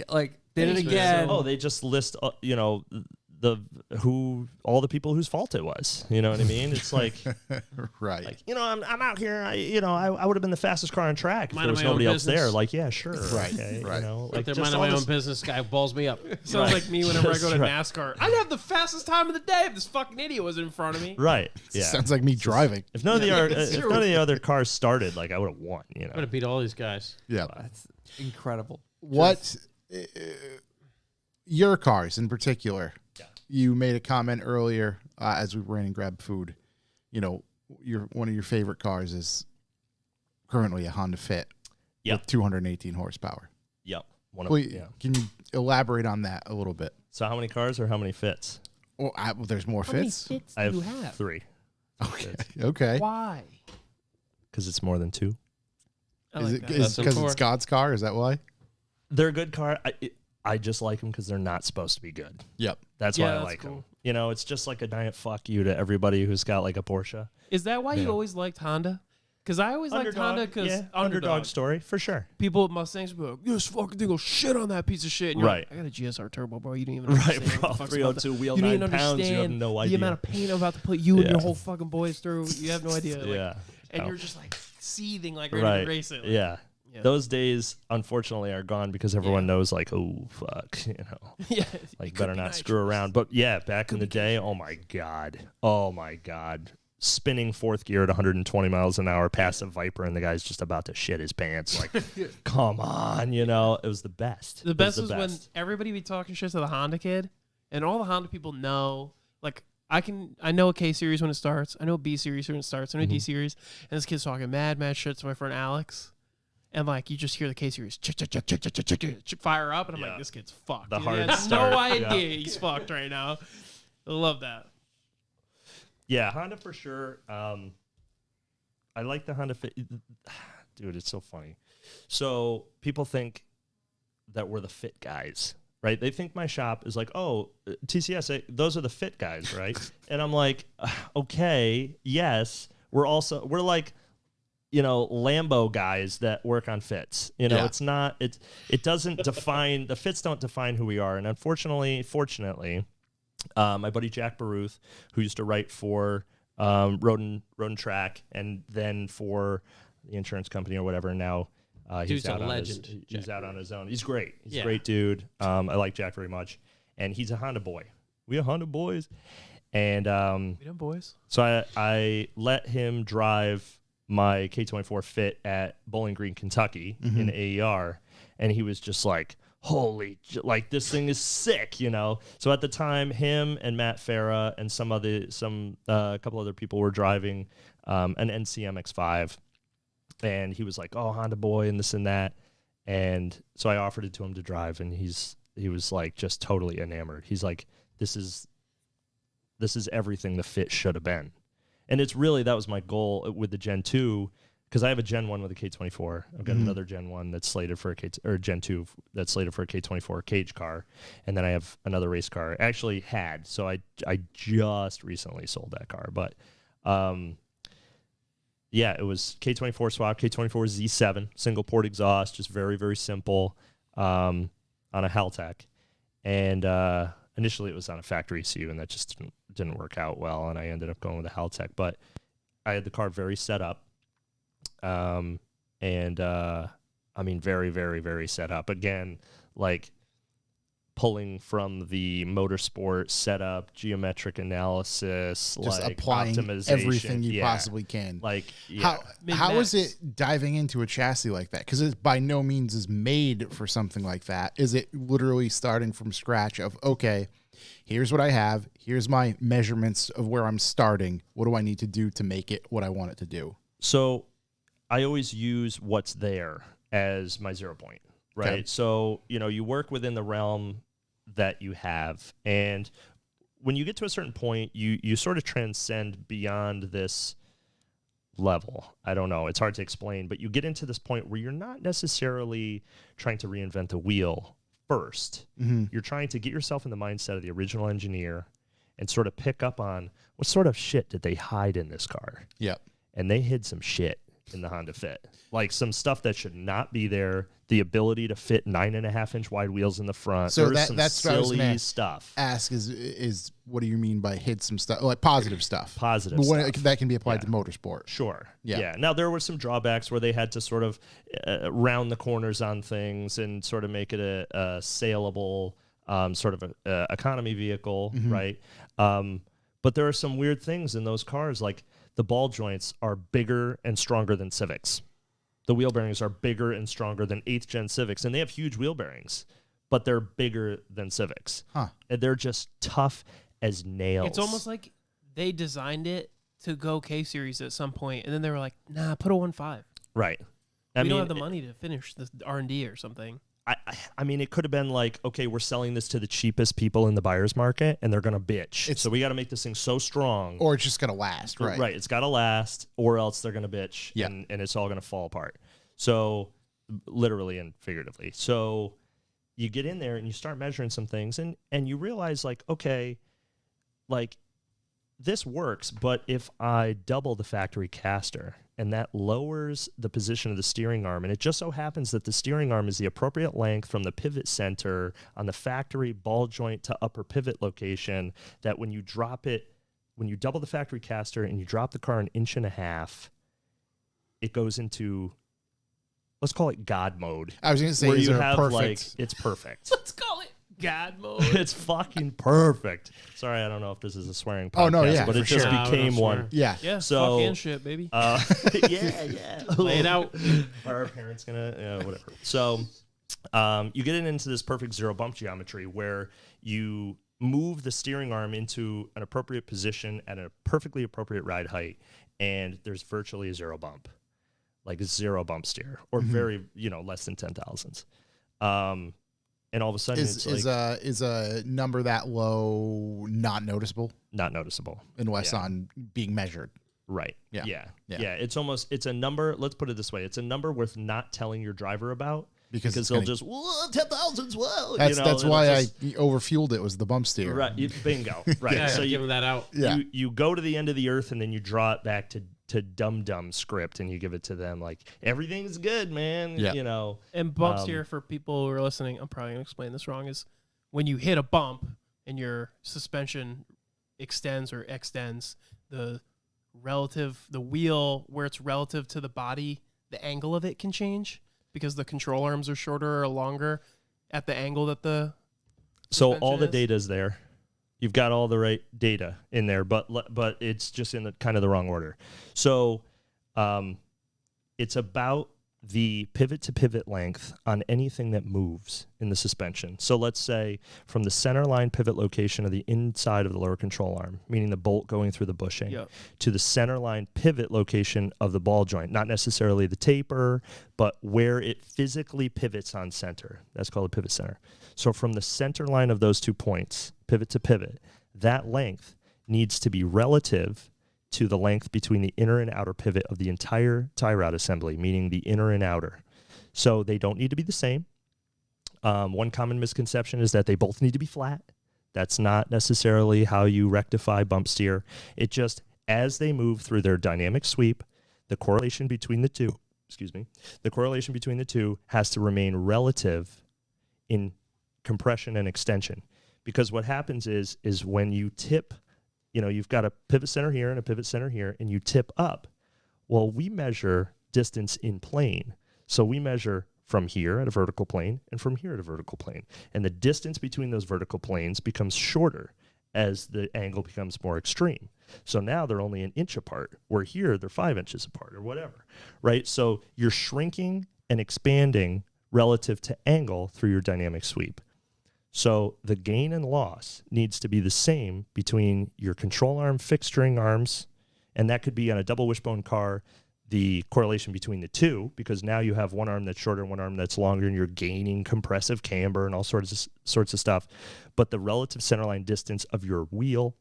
Like did it Thanks, again? Oh, they just list, you know, all the people whose fault it was. You know what I mean? It's like, Right. you know, I'm out here. I would have been the fastest car on track if there Minding was my own nobody else there. business. Like, yeah, sure. Right, Okay, right. You know, Like like they're just minding all my own this- business. Guy balls me up. Sounds like me whenever I go to Right. NASCAR. I'd have the fastest time of the day if this fucking idiot was in front of me. Right. Yeah. Sounds like me driving. If none of the other cars started, like I would have won. You I'm know. gonna beat all these guys. Yeah. That's incredible. What your cars in particular? Yeah. You made a comment earlier as we ran and grabbed food. You know, one of your favorite cars is currently a Honda Fit Yep. with 218 horsepower. Yep. Can you elaborate on that a little bit? So how many cars or how many fits? Well, there's more fits. fits I have 3 Okay. Okay. Why? because it's more than 2. I Is like it that. because That's it's God's car? Is that why? They're a good car. I just like them because they're not supposed to be good. Yep. That's Yeah, why I that's like cool. them. You know, it's just like a giant fuck you to everybody who's got like a Porsche. Is that why Yeah. you always liked Honda? Because I always liked Honda because yeah, underdog story for sure. people with Mustangs would be like, this fucking thing will shit on that piece of shit. And you're Right. like, I got a GSR turbo, bro. You didn't even Right, understand bro. what the fuck's 302 about that. wheel, You 9 didn't pounds. You have understand no the idea. amount of pain I'm about to put you and Yeah. your whole fucking boys through. You have no idea. Like, Yeah. And Oh. you're just like seething, like ready Right. to race it. Like, Yeah. Yeah. Those days, unfortunately, are gone because everyone knows, like, oh, fuck, you know. yeah. Like, better not screw around. But yeah, back in the day, oh my God. Spinning fourth gear at 120 miles an hour past a Viper, and the guy's just about to shit his pants. Like, come on, you know, it was the best. The best was when everybody be talking shit to the Honda kid, and all the Honda people know. Like I know a K series when it starts. I know a B series when it starts. I know a D series, and this kid's talking mad shit to my friend Alex. And like you just hear the K series fire up, and I'm Yeah. like, this kid's fucked. The He hard has start, no idea yeah. he's fucked right now. I love that. Yeah, Honda for sure. I like the Honda Fit. Dude, it's so funny. So people think that we're the fit guys, right? They think my shop is like, oh, TCS, those are the fit guys, right? And I'm like, okay, yes. We're like, you know, Lambo guys that work on fits. You know, Yeah. it's not, it doesn't define, the fits don't define who we are. And fortunately, my buddy Jack Baruth, who used to write for Road and Track and then for the insurance company or whatever, now he's Dude's a out on legend, he's out on his own. He's great. He's Yeah. a great dude. I like Jack very much. And he's a Honda boy. We are Honda boys. And We done, boys. so I let him drive my K24 Fit at Bowling Green, Kentucky in AER, and he was just like, holy, like this thing is sick, you know? So at the time, him and Matt Farah and a couple other people were driving an NCM X5, and he was like, oh, Honda boy, and this and that. And so I offered it to him to drive, and he was like just totally enamored. He's like, this is everything the Fit should have been. And it's really, that was my goal with the Gen 2, because I have a Gen 1 with a K24. I've got another Gen 1 that's slated for Gen 2 that's slated for a K24 cage car. And then I have another race car. Actually had, so I just recently sold that car. But yeah, it was K24 swap, K24 Z7, single port exhaust, just very, very simple on a Haltech. And initially it was on a factory ECU, and that just didn't work out well, and I ended up going with a Haltech. But I had the car very set up, I mean, very, very, very set up. Again, like pulling from the motorsport setup, geometric analysis, Just like applying optimization, everything you possibly can. Like, yeah. How is it diving into a chassis like that? Because it by no means is made for something like that. Is it literally starting from scratch of, okay, here's what I have, here's my measurements of where I'm starting, what do I need to do to make it what I want it to do? So I always use what's there as my 0 point, right? Okay. So, you work within the realm that you have. And when you get to a certain point, you sort of transcend beyond this level. I don't know. It's hard to explain, but you get into this point where you're not necessarily trying to reinvent the wheel first. Mm-hmm. You're trying to get yourself in the mindset of the original engineer and sort of pick up on what sort of shit did they hide in this car? Yep. And they hid some shit in the Honda Fit, like some stuff that should not be there. The ability to fit 9.5-inch wide wheels in the front. So There's some that's what I was silly gonna stuff. Ask is what do you mean by hid some stuff, like positive stuff? Positive But when stuff. that can be applied to motorsport. Sure. Yeah. Now there were some drawbacks where they had to sort of round the corners on things and sort of make it a saleable sort of a economy vehicle, right? But there are some weird things in those cars, like the ball joints are bigger and stronger than Civics. The wheel bearings are bigger and stronger than 8th gen Civics, and they have huge wheel bearings, but they're bigger than Civics. Huh. And they're just tough as nails. It's almost like they designed it to go K series at some point, and then they were like, "Nah, put a 1.5. right. We don't have the money to finish the R&D or something." I mean, it could have been like, okay, we're selling this to the cheapest people in the buyer's market, and they're going to bitch. So we got to make this thing so strong. Or it's just going to last, right? Right. It's got to last, or else they're going to bitch, Yeah. and it's all going to fall apart. So, literally and figuratively. So, you get in there, and you start measuring some things, and you realize, like, okay, like, this works, but if I double the factory caster, and that lowers the position of the steering arm, and it just so happens that the steering arm is the appropriate length from the pivot center on the factory ball joint to upper pivot location, that when you drop it, when you double the factory caster and you drop the car 1.5 inches, it goes into, let's call it God mode. I was going to say, where is you there a have perfect? like, it's perfect. Let's call it God mode. It's fucking perfect. Sorry, I don't know if this is a swearing podcast, Oh, no, yeah, but for it just sure. No, we became don't one. swear. Yeah. Yeah, So- fuck and shit, baby. Yeah. Lay it out. Are our parents gonna, whatever. So, you get it into this perfect zero bump geometry where you move the steering arm into an appropriate position at a perfectly appropriate ride height, and there's virtually a zero bump, like a zero bump steer, or very, less than 10 thousandths. And all of a sudden, Is it's like is a number that low not noticeable not noticeable. unless Yeah. on being measured? Right. Yeah. Yeah. Yeah. Yeah. It's a number. Let's put it this way. It's a number worth not telling your driver about Because it's they'll gonna- just, whoa, 10,000s, whoa. That's and why it'll I just- overfueled it was the bump steer. Right. Bingo. Right. Yeah, So give you, them that out. Yeah. you go to the end of the earth and then you draw it back to dum-dum script and you give it to them like, everything's good, man. Yeah. And bump steer, for people who are listening, I'm probably going to explain this wrong, is when you hit a bump and your suspension extends or extends, the wheel where it's relative to the body, the angle of it can change because the control arms are shorter or longer at the angle that the So all the suspension is. data is there. You've got all the right data in there, but it's just in the kind of the wrong order. So it's about the pivot to pivot length on anything that moves in the suspension. So let's say from the center line pivot location of the inside of the lower control arm, meaning the bolt going through the bushing, Yep. to the center line pivot location of the ball joint, not necessarily the taper, but where it physically pivots on center. That's called a pivot center. So from the center line of those 2 points, pivot to pivot, that length needs to be relative to the length between the inner and outer pivot of the entire tie rod assembly, meaning the inner and outer. So they don't need to be the same. One common misconception is that they both need to be flat. That's not necessarily how you rectify bump steer. It just, as they move through their dynamic sweep, the correlation between the two, has to remain relative in compression and extension. Because what happens is when you tip, you've got a pivot center here and a pivot center here, and you tip up. Well, we measure distance in plane. So we measure from here at a vertical plane and from here at a vertical plane. And the distance between those vertical planes becomes shorter as the angle becomes more extreme. So now they're only an inch apart, where here they're 5 inches apart or whatever, right? So you're shrinking and expanding relative to angle through your dynamic sweep. So the gain and loss needs to be the same between your control arm, fixturing arms, and that could be on a double wishbone car, the correlation between the two, because now you have one arm that's shorter and one arm that's longer, and you're gaining compressive camber and all sorts of stuff. But the relative centerline distance of your wheel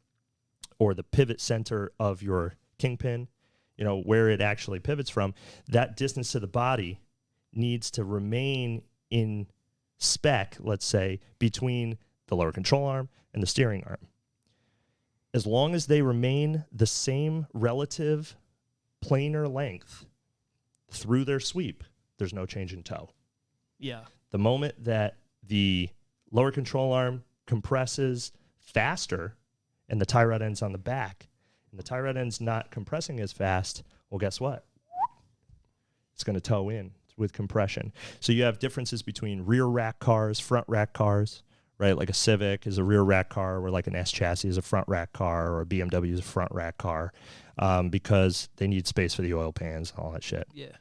or the pivot center of your kingpin, you know, where it actually pivots from, that distance to the body needs to remain in spec, let's say, between the lower control arm and the steering arm. As long as they remain the same relative planar length through their sweep, there's no change in toe. Yeah. The moment that the lower control arm compresses faster and the tie rod end's on the back, and the tie rod end's not compressing as fast, well, guess what? It's going to toe in with compression. So you have differences between rear rack cars, front rack cars, right? Like a Civic is a rear rack car, or like an S chassis is a front rack car, or a BMW is a front rack car, because they need space for the oil pans and all that shit. Yeah.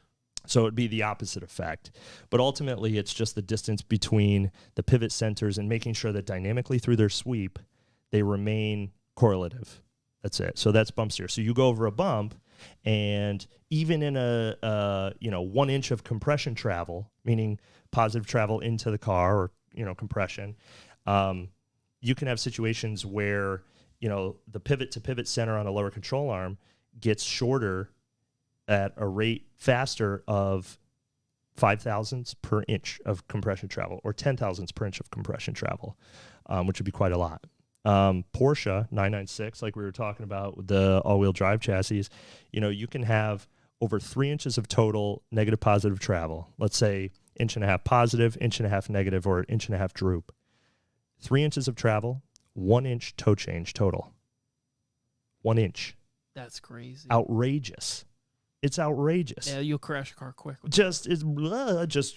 So it'd be the opposite effect. But ultimately, it's just the distance between the pivot centers and making sure that dynamically through their sweep, they remain correlative. That's it. So that's bump steer. So you go over a bump, and even in a 1 inch of compression travel, meaning positive travel into the car, or compression, you can have situations where the pivot to pivot center on a lower control arm gets shorter at a rate faster of 5 thousandths per inch of compression travel, or 10 thousandths per inch of compression travel, which would be quite a lot. Porsche 996, like we were talking about with the all-wheel drive chassis, you can have over 3 inches of total negative positive travel. Let's say 1.5 inches positive, 1.5 inches negative, or 1.5 inches droop. 3 inches of travel, 1 inch toe change total. 1 inch. That's crazy. Outrageous. It's outrageous. Yeah, you'll crash a car quick. Just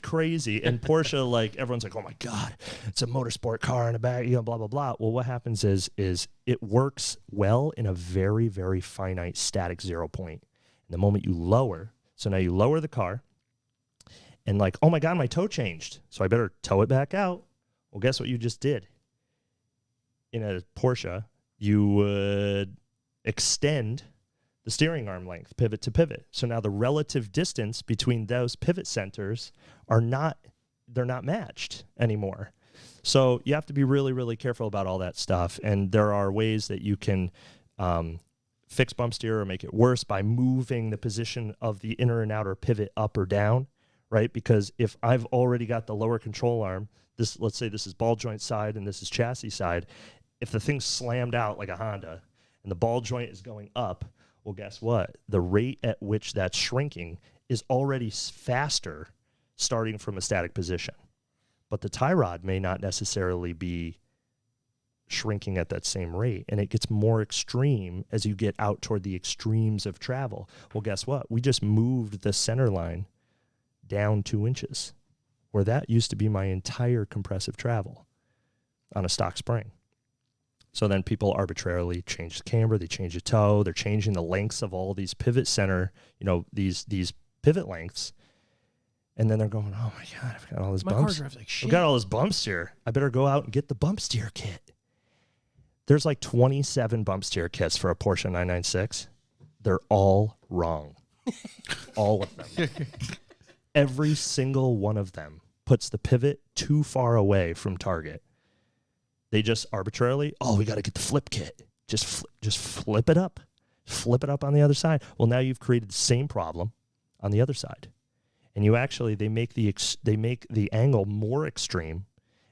crazy. And Porsche, like, everyone's like, oh my God, it's a motorsport car in the back, blah, blah, blah. Well, what happens is it works well in a very, very finite static 0 point. And the moment you lower, so now you lower the car, and like, oh my God, my toe changed, so I better tow it back out. Well, guess what you just did? In a Porsche, you would extend the steering arm length, pivot to pivot. So now the relative distance between those pivot centers they're not matched anymore. So you have to be really, really careful about all that stuff. And there are ways that you can fix bump steer or make it worse by moving the position of the inner and outer pivot up or down, right? Because if I've already got the lower control arm, let's say this is ball joint side and this is chassis side, if the thing's slammed out like a Honda and the ball joint is going up, well, guess what? The rate at which that's shrinking is already faster starting from a static position. But the tie rod may not necessarily be shrinking at that same rate, and it gets more extreme as you get out toward the extremes of travel. Well, guess what? We just moved the center line down 2 inches, where that used to be my entire compressive travel on a stock spring. So then people arbitrarily change the camber, they change the toe, they're changing the lengths of all these pivot center, these pivot lengths. And then they're going, oh my God, I've got all this bumps. My car drives like shit. I've got all this bump steer. I better go out and get the bump steer kit. There's like 27 bump steer kits for a Porsche 996. They're all wrong. All of them. Every single one of them puts the pivot too far away from target. They just arbitrarily, we got to get the flip kit. Just flip it up. Flip it up on the other side. Well, now you've created the same problem on the other side. And they make the angle more extreme,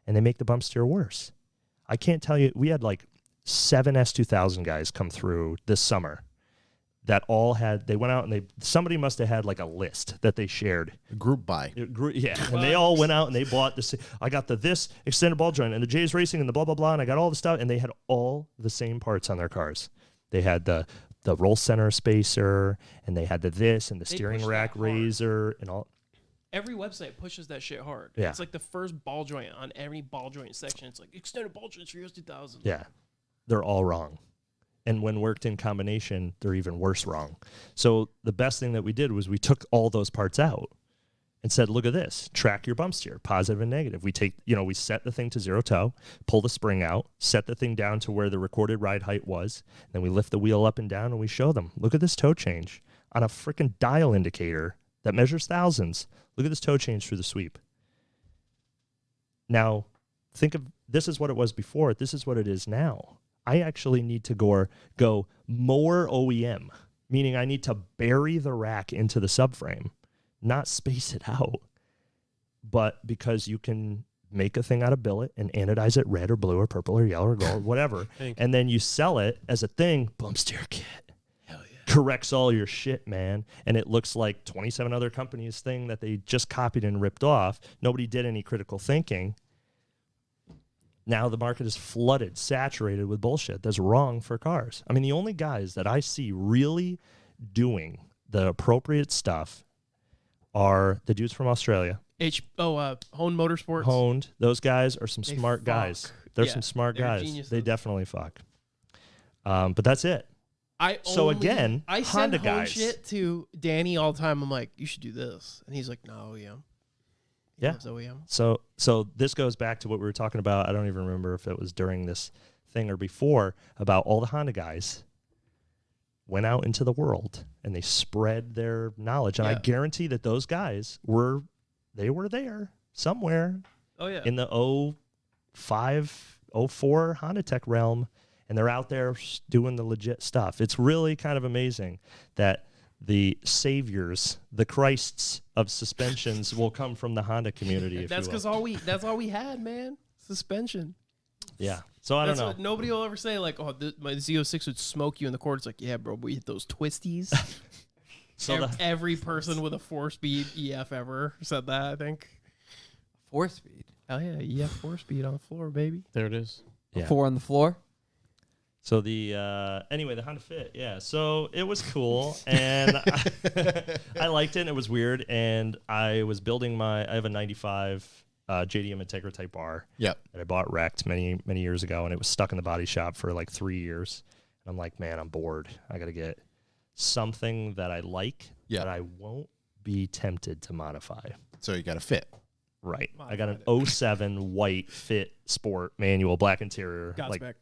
and they make the bump steer worse. I can't tell you, we had like 7 S2000 guys come through this summer that all they went out and somebody must have had like a list that they shared. Group buy. Yeah, and they all went out and they bought this. I got this extended ball joint and the J's Racing and the blah, blah, blah, and I got all the stuff, and they had all the same parts on their cars. They had the roll center spacer, and they had this and the steering rack razor and all. every website pushes that shit hard. Yeah. It's like the first ball joint on every ball joint section. It's like extended ball joints for US 2000. Yeah. They're all wrong. And when worked in combination, they're even worse wrong. So the best thing that we did was we took all those parts out and said, look at this, track your bump steer, positive and negative. We take, we set the thing to 0 toe, pull the spring out, set the thing down to where the recorded ride height was. Then we lift the wheel up and down and we show them, look at this toe change on a freaking dial indicator that measures thousands. Look at this toe change through the sweep. Now, think of this is what it was before. This is what it is now. I actually need to go more OEM, meaning I need to bury the rack into the subframe, not space it out. But because you can make a thing out of billet and anodize it red or blue or purple or yellow or gold, whatever, and then you sell it as a thing, bump steer kit. Corrects all your shit, man. And it looks like 27 other companies' thing that they just copied and ripped off. Nobody did any critical thinking. Now the market is flooded, saturated with bullshit that's wrong for cars. I mean, the only guys that I see really doing the appropriate stuff are the dudes from Australia. Honed Motorsports. Honed. Those guys are some smart guys. They're some smart guys. Geniuses. They definitely fuck. But that's it. I send Honda guys. shit to Danny all the time. I'm like, you should do this, and he's like, no, OEM. He loves OEM. So this goes back to what we were talking about. I don't even remember if it was during this thing or before, about all the Honda guys went out into the world and they spread their knowledge. And I guarantee that those guys were there somewhere in the 05, 04 Honda Tech realm. And they're out there doing the legit stuff. It's really kind of amazing that the saviors, the Christs of suspensions will come from the Honda community. That's because that's all we had, man. Suspension. Yeah. So I don't know. Nobody will ever say like, oh, my Z06 would smoke you in the corner. It's like, yeah, bro, we hit those twisties. So every person with a 4-speed EF ever said that, I think. 4-speed? Hell yeah, EF 4-speed on the floor, baby. There it is. Yeah. 4 on the floor? So the Honda Fit, yeah. So it was cool, and I liked it. And it was weird, and I was building I have a '95 JDM Integra Type R. That I bought wrecked many years ago, and it was stuck in the body shop for like 3 years. And I'm like, man, I'm bored. I got to get something that I like that I won't be tempted to modify. So you got a Fit. Right. I got an 07 white Fit Sport manual, black interior,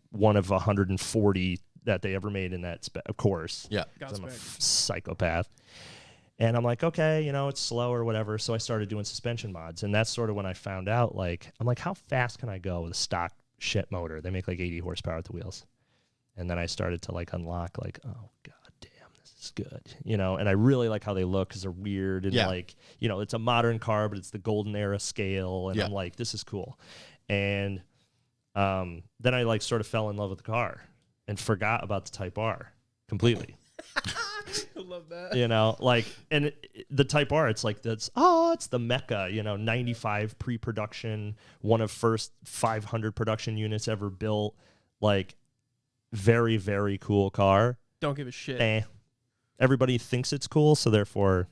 one of 140 that they ever made in that spec, of course. Yeah. I'm a psychopath. And I'm like, okay, it's slow or whatever. So I started doing suspension mods. And that's sort of when I found out, I'm like, how fast can I go with a stock shit motor? They make like 80 horsepower at the wheels. And then I started to unlock oh, God. It's good, and I really like how they look because they're weird and it's a modern car, but it's the golden era scale, and I'm like, this is cool. And then I sort of fell in love with the car and forgot about the Type R completely. I love that. The Type R, it's it's the Mecca, 95 pre-production, one of first 500 production units ever built, very, very cool car. Don't give a shit. Everybody thinks it's cool, so therefore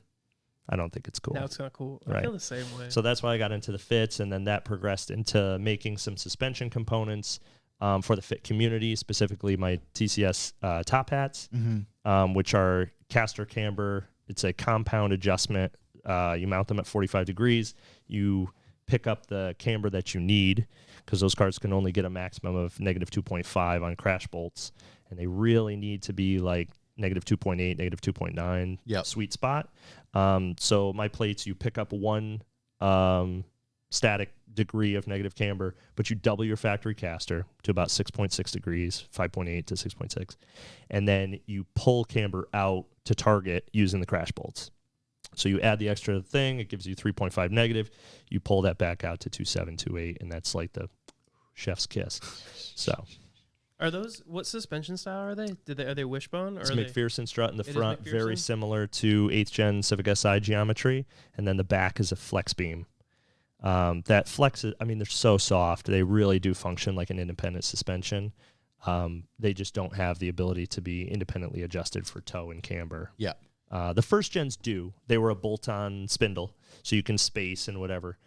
I don't think it's cool. Now it's kind of cool. Right. I feel the same way. So that's why I got into the Fits, and then that progressed into making some suspension components for the Fit community, specifically my TCS top hats, which are caster camber. It's a compound adjustment. You mount them at 45 degrees. You pick up the camber that you need, because those cars can only get a maximum of -2.5 on crash bolts, and they really need to be -2.8, -2.9 sweet spot. So my plates, you pick up one static degree of negative camber, but you double your factory caster to about 6.6 degrees, 5.8 to 6.6, and then you pull camber out to target using the crash bolts. So you add the extra thing, it gives you 3.5 negative, you pull that back out to 2.7, 2.8, and that's like the chef's kiss. So... Are those, what suspension style are they? Are they wishbone? Or it's McPherson strut in the front, very similar to 8th gen Civic Si geometry, and then the back is a flex beam. That flex, they're so soft. They really do function like an independent suspension. They just don't have the ability to be independently adjusted for toe and camber. Yeah. The first gens do. They were a bolt-on spindle, so you can space and whatever.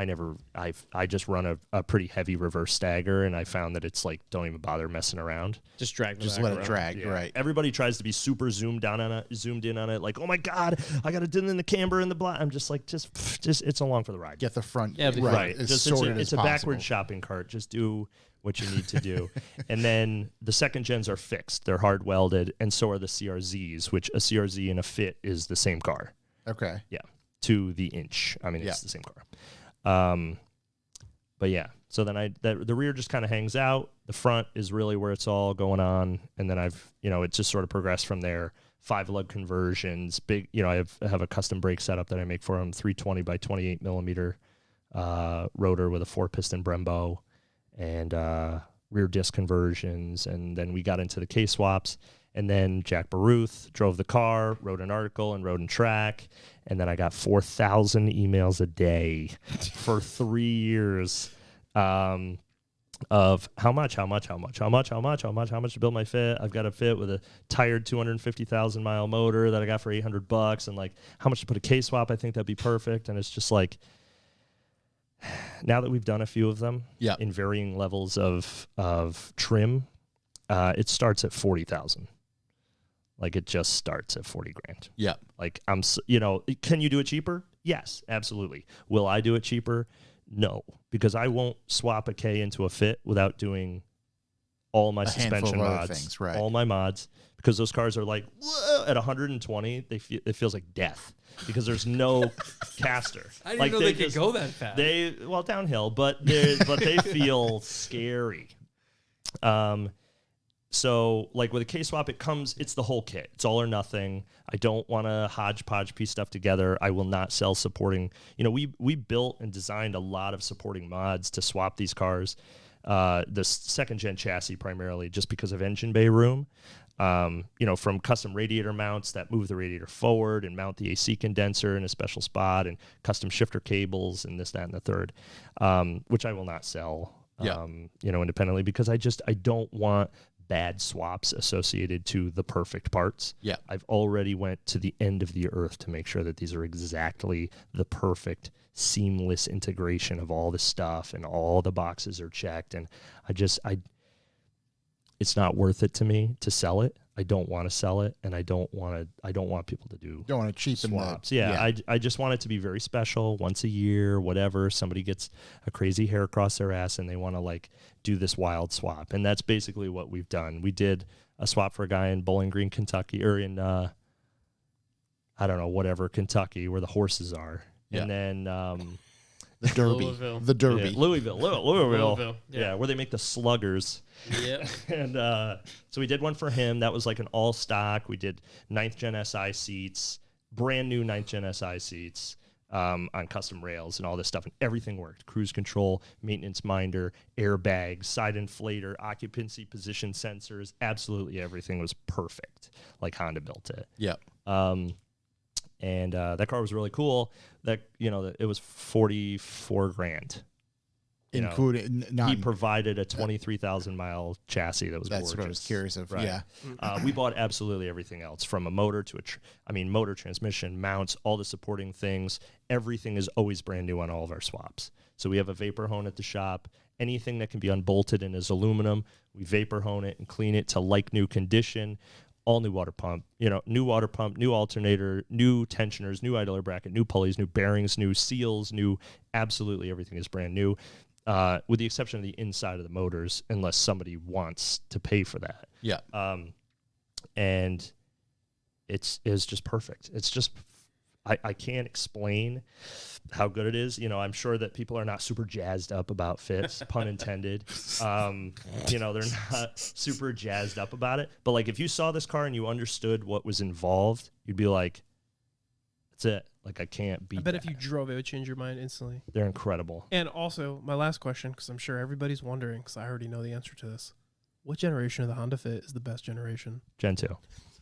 I just run a pretty heavy reverse stagger, and I found that it's like, don't even bother messing around. Just drag. Just let it drag, Yeah. right? Everybody tries to be super zoomed in on it, like, oh my god, I got to do it in the camber and the block. I'm just like, just it's along for the ride. Get the front Right. as Just sorted it's as a possible. backward shopping cart. Just do what you need to do. And then the second gens are fixed. They're hard welded, and so are the CRZs, which a CRZ and a Fit is the same car. Okay. Yeah, to the inch. I mean, Yeah. it's the same car. But yeah, so then the rear just kind of hangs out. The front is really where it's all going on, and then it just sort of progressed from there. 5-lug conversions, big. I have a custom brake setup that I make for them, 320 by 28 millimeter rotor with a 4-piston Brembo, and rear disc conversions, and then we got into the K-swaps. And then Jack Baruth drove the car, wrote an article, and wrote in track. And then I got 4,000 emails a day for 3 years of how much to build my Fit. I've got a Fit with a tired 250,000 mile motor that I got for $800, and like how much to put a K-swap. I think that'd be perfect. And it's just like, now that we've done a few of them in varying levels of trim, it starts at 40,000. Like, it just starts at 40 grand. Yeah. Like, can you do it cheaper? Yes, absolutely. Will I do it cheaper? No, because I won't swap a K into a Fit without doing all my suspension mods, things, right. all my mods, because those cars are like, at 1120, it feels like death because there's no caster. I didn't like, know they could go that fast. Downhill, but they feel scary. So, like, with a K-swap, it's the whole kit. It's all or nothing. I don't want to hodgepodge piece stuff together. I will not sell supporting. We built and designed a lot of supporting mods to swap these cars. The second-gen chassis primarily just because of engine bay room. From custom radiator mounts that move the radiator forward and mount the AC condenser in a special spot, and custom shifter cables and this, that, and the third, which I will not sell, independently, because I don't want bad swaps associated to the perfect parts. Yeah. I've already went to the end of the earth to make sure that these are exactly the perfect seamless integration of all the stuff, and all the boxes are checked. And it's not worth it to me to sell it. I don't want to sell it, and I don't want people to do Don't want to cheapen swaps. I just want it to be very special, once a year, whatever. Somebody gets a crazy hair across their ass and they want to like do this wild swap, and that's basically what we've done. We did a swap for a guy in Bowling Green, Kentucky, or in Kentucky, where the horses are, and then the Derby, Louisville. the Derby. yeah, Louisville. Yeah. Where they make the sluggers. Yep. And so we did one for him. That was like an all stock. We did 9th gen SI seats, brand new 9th gen SI seats on custom rails and all this stuff. And everything worked. Cruise control, maintenance minder, airbags, side inflator, occupancy position sensors. Absolutely everything was perfect. Like Honda built it. Yeah. And that car was really cool. It was 44 grand. Including He provided a 23,000 mile chassis that was That's gorgeous. what I was curious of. Right. Yeah. We bought absolutely everything else, from a motor to motor, transmission, mounts, all the supporting things. Everything is always brand new on all of our swaps. So we have a vapor hone at the shop. Anything that can be unbolted and is aluminum, we vapor hone it and clean it to like new condition. All new water pump, new alternator, new tensioners, new idler bracket, new pulleys, new bearings, new seals, absolutely everything is brand new. With the exception of the inside of the motors, unless somebody wants to pay for that. Yeah. And it's just perfect. It's just, I can't explain how good it is. I'm sure that people are not super jazzed up about fits, pun intended. They're not super jazzed up about it. But like, if you saw this car and you understood what was involved, you'd be like, that's it. Like, I can't beat I bet that. if you drove it would change your mind instantly. They're incredible. And also, my last question, because I'm sure everybody's wondering, because I already know the answer to this. What generation of the Honda Fit is the best generation? Gen 2.